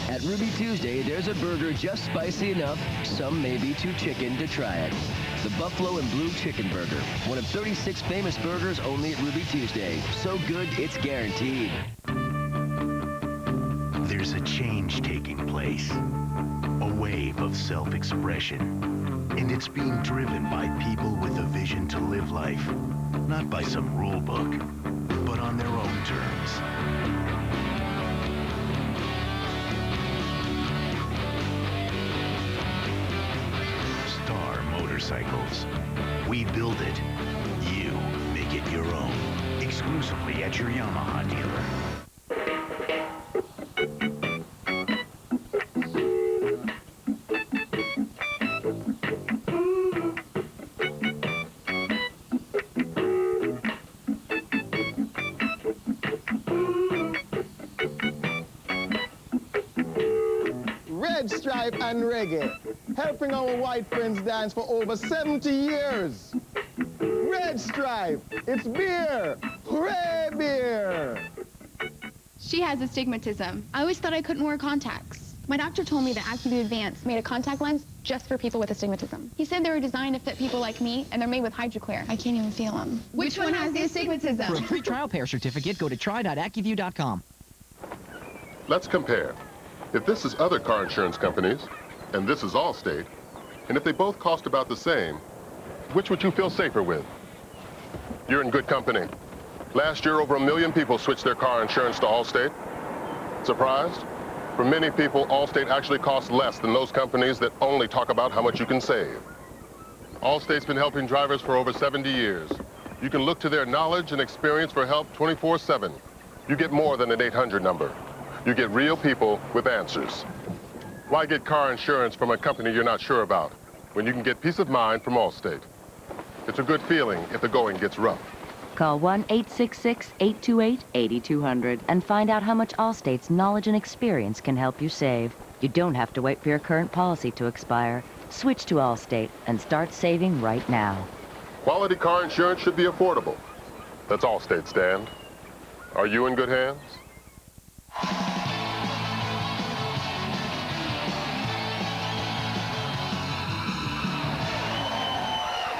At Ruby Tuesday, there's a burger just spicy enough, some may be too chicken to try it. The Buffalo and Blue Chicken Burger, one of 36 famous burgers only at Ruby Tuesday. So good, it's guaranteed. There's a change taking place, a wave of self-expression, and it's being driven by people with a vision to live life, not by some rule book, but on their own terms. Star Motorcycles. We build it. You make it your own. Exclusively at your Yamaha dealer. Red Stripe and Reggae, helping our white friends dance for over 70 years. Red Stripe, it's beer. Hooray, beer! She has astigmatism. I always thought I couldn't wear contacts. My doctor told me that AccuView Advanced made a contact lens just for people with astigmatism. He said they were designed to fit people like me, and they're made with HydroClear. I can't even feel them. Which one has the astigmatism? For a free trial pair certificate, go to try.accuview.com. Let's compare. If this is other car insurance companies, and this is Allstate, and if they both cost about the same, which would you feel safer with? You're in good company. Last year, over 1 million people switched their car insurance to Allstate. Surprised? For many people, Allstate actually costs less than those companies that only talk about how much you can save. Allstate's been helping drivers for over 70 years. You can look to their knowledge and experience for help 24/7. You get more than an 800 number. You get real people with answers. Why get car insurance from a company you're not sure about when you can get peace of mind from Allstate? It's a good feeling if the going gets rough. Call 1-866-828-8200 and find out how much Allstate's knowledge and experience can help you save. You don't have to wait for your current policy to expire. Switch to Allstate and start saving right now. Quality car insurance should be affordable. That's Allstate's stand. Are you in good hands?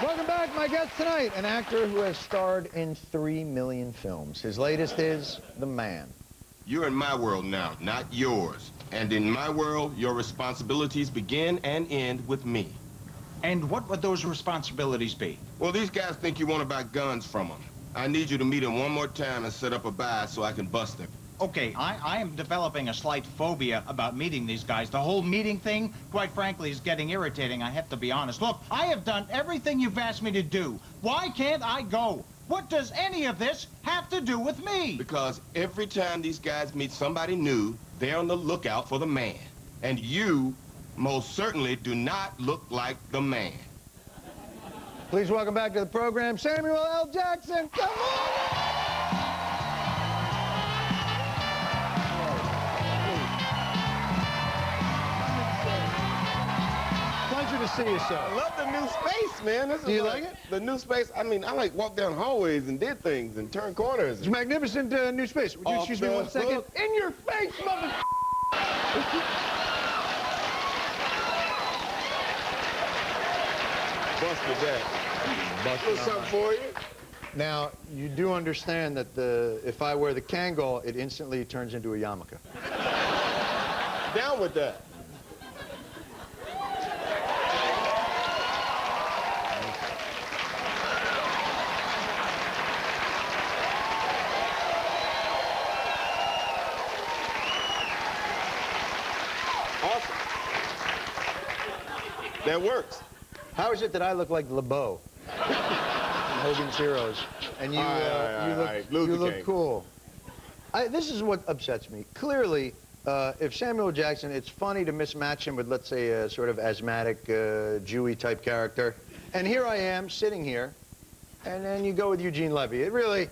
Welcome back. My guest tonight, an actor who has starred in 3 million films. His latest is The Man. You're in my world now, not yours. And in my world, your responsibilities begin and end with me. And what would those responsibilities be? Well, these guys think you want to buy guns from them. I need you to meet them one more time and set up a buy so I can bust them. Okay, I am developing a slight phobia about meeting these guys. The whole meeting thing, quite frankly, is getting irritating, I have to be honest. Look, I have done everything you've asked me to do. Why can't I go? What does any of this have to do with me? Because every time these guys meet somebody new, they're on the lookout for the man. And you most certainly do not look like the man. Please welcome back to the program, Samuel L. Jackson. Come on! Pleasure to see you, sir. I love the new space, man. Do you like it? The new space. I mean, I like walk down hallways and did things and turn corners. It's a magnificent new space. Would you excuse me 1 second? In your face, mother... Busted that. What's up for you? Now, you do understand that if I wear the Kangol, it instantly turns into a yarmulke. Down with that. That works. How is it that I look like LeBeau from Hogan's Heroes, and you you look cool? This is what upsets me. Clearly, if Samuel Jackson, it's funny to mismatch him with, let's say, a sort of asthmatic, Jewy type character, and here I am sitting here, and then you go with Eugene Levy. It really.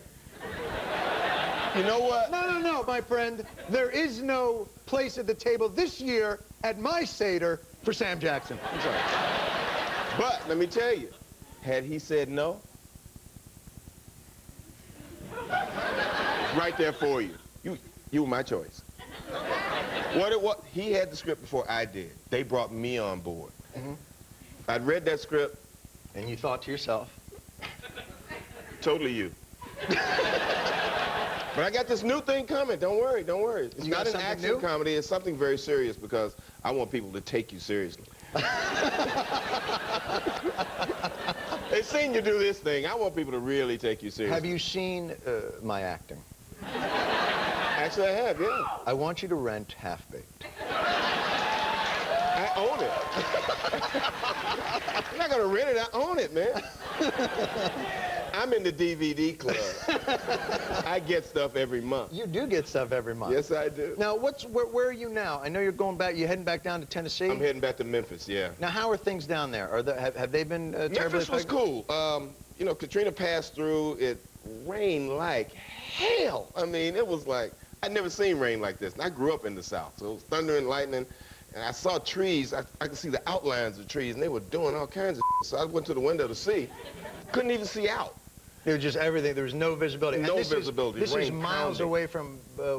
You know what? No, my friend. There is no place at the table this year at my Seder for Sam Jackson. I'm sorry. But let me tell you, had he said no, right there for you. You were my choice. What he had the script before I did. They brought me on board. I'd read that script, and you thought to yourself, totally you. But I got this new thing coming. Don't worry, don't worry. It's not an action comedy. It's something very serious because I want people to take you seriously. They've seen you do this thing. I want people to really take you seriously. Have you seen my acting? Actually, I have, yeah. I want you to rent Half-Baked. I own it. I'm not going to rent it. I own it, man. I'm in the DVD club. I get stuff every month. You do get stuff every month. Yes, I do. Now, where are you now? I know you're going back. You're heading back down to Tennessee. I'm heading back to Memphis. Yeah. Now, how are things down there? Have they been terribly Memphis was affected? cool. You know, Katrina passed through. It rained like hell. I mean, it was like I'd never seen rain like this. And I grew up in the South, so it was thunder and lightning. And I saw trees. I could see the outlines of trees, and they were doing all kinds of shit. So I went to the window to see. Couldn't even see out. It was just everything. There was no visibility. No visibility. This is miles away from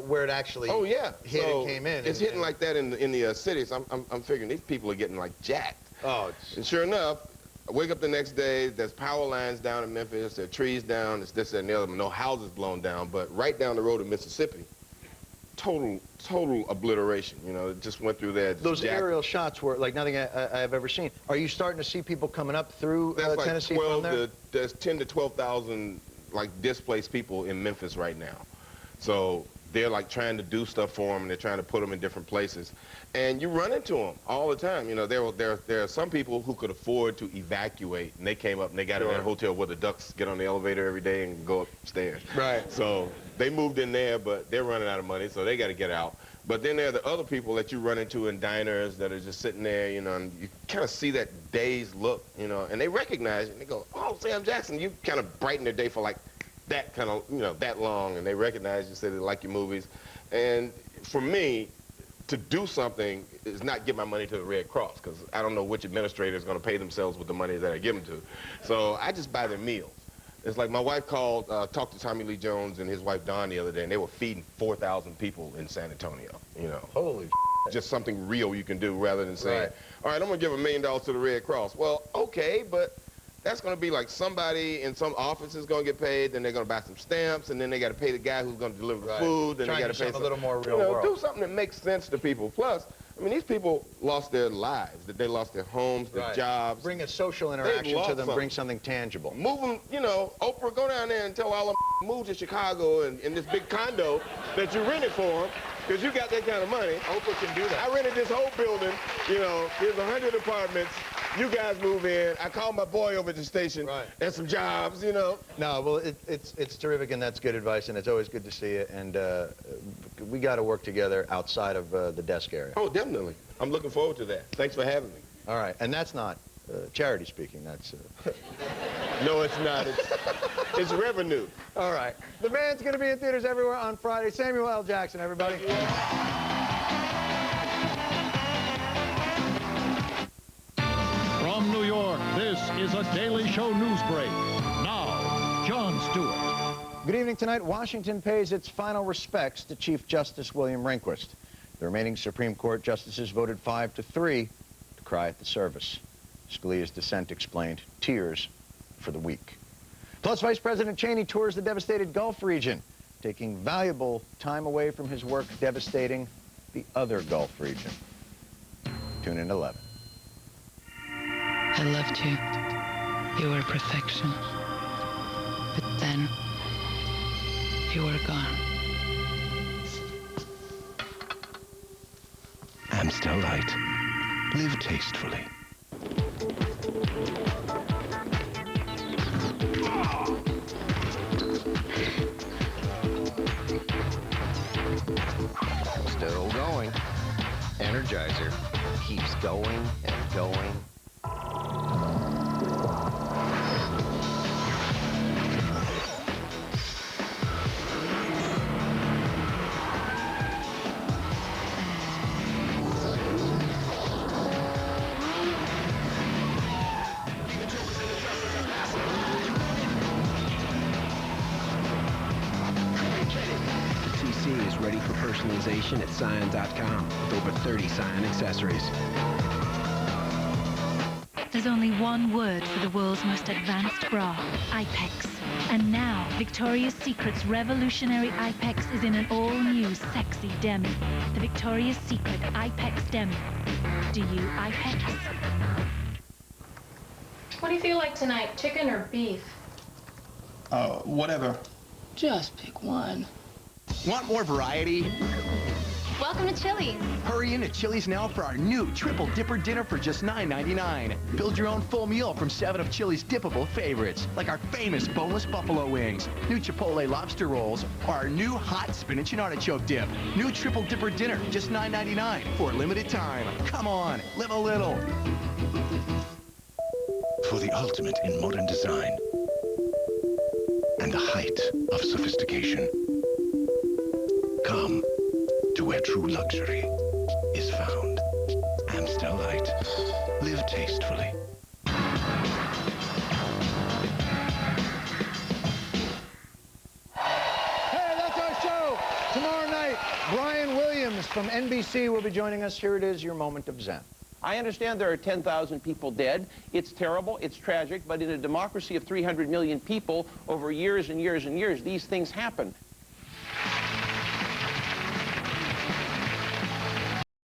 where it actually hit and came in. It's hitting like that in the cities. I'm figuring these people are getting like jacked. Oh. And sure enough, I wake up the next day. There's power lines down in Memphis. There are trees down. It's this, that, and the other. No houses blown down. But right down the road in Mississippi, total obliteration. You know, it just went through there. Those aerial shots were like nothing I've ever seen. Are you starting to see people coming up through Tennessee from there? There's 10 to 12,000 like displaced people in Memphis right now. So they're like trying to do stuff for them, and they're trying to put them in different places. And you run into them all the time. You know, there are some people who could afford to evacuate, and they came up and they got in a hotel where the ducks get on the elevator every day and go upstairs. Right. So they moved in there, but they're running out of money, so they got to get out. But then there are the other people that you run into in diners that are just sitting there, you know, and you kind of see that dazed look, you know, and they recognize you, and they go, oh, Sam Jackson. You kind of brighten their day for like that kind of, you know, that long, and they recognize you, say they like your movies. And for me, to do something is not give my money to the Red Cross, because I don't know which administrator is going to pay themselves with the money that I give them to. So I just buy their meals. It's like my wife called, talked to Tommy Lee Jones and his wife Dawn the other day, and they were feeding 4,000 people in San Antonio, you know. Holy just something real you can do rather than saying, all right, I'm going to give $1 million to the Red Cross. Well, okay, but that's going to be like somebody in some office is going to get paid, then they're going to buy some stamps, and then they got to pay the guy who's going to deliver the food, then they got to pay a little more real world. Do something that makes sense to people. Plus, I mean, these people lost their lives, that they lost their homes, their jobs. Bring a social interaction to them, bring something tangible. Move them, you know, Oprah, go down there and tell all them move to Chicago and in this big condo that you rented for them, because you got that kind of money. Oprah can do that. I rented this whole building, you know, there's 100 apartments. You guys move in. I called my boy over at the station. And some jobs, you know. No, well, it's terrific, and that's good advice, and it's always good to see you. And we got to work together outside of the desk area. Oh, definitely. I'm looking forward to that. Thanks for having me. All right, and that's not charity speaking. That's. No, it's not. It's revenue. All right. The band's going to be in theaters everywhere on Friday. Samuel L. Jackson, everybody. From New York, this is a Daily Show news break. Now, Jon Stewart. Good evening tonight. Washington pays its final respects to Chief Justice William Rehnquist. The remaining Supreme Court justices voted 5-3 to cry at the service. Scalia's dissent explained tears for the weak. Plus, Vice President Cheney tours the devastated Gulf region, taking valuable time away from his work devastating the other Gulf region. Tune in at 11. I loved you. You were perfection. But then, you were gone. Amstel Light. Live tastefully. Still going. Energizer keeps going and going. TC is ready for personalization at Scion.com with over 30 Scion accessories. There's only one word for the world's most advanced bra, Ipex. And now, Victoria's Secret's revolutionary Ipex is in an all-new sexy demi. The Victoria's Secret Ipex Demi. Do you Ipex? What do you feel like tonight, chicken or beef? Whatever. Just pick one. Want more variety? Welcome to Chili's. Hurry into Chili's now for our new Triple Dipper Dinner for just $9.99. Build your own full meal from 7 of Chili's dippable favorites, like our famous boneless buffalo wings, new Chipotle lobster rolls, or our new hot spinach and artichoke dip. New Triple Dipper Dinner, just $9.99 for a limited time. Come on, live a little. For the ultimate in modern design and the height of sophistication, come to where true luxury is found. Amstel Light. Live tastefully. Hey, that's our show. Tomorrow night, Brian Williams from NBC will be joining us. Here it is, your moment of Zen. I understand there are 10,000 people dead. It's terrible, it's tragic, but in a democracy of 300 million people, over years and years and years, these things happen.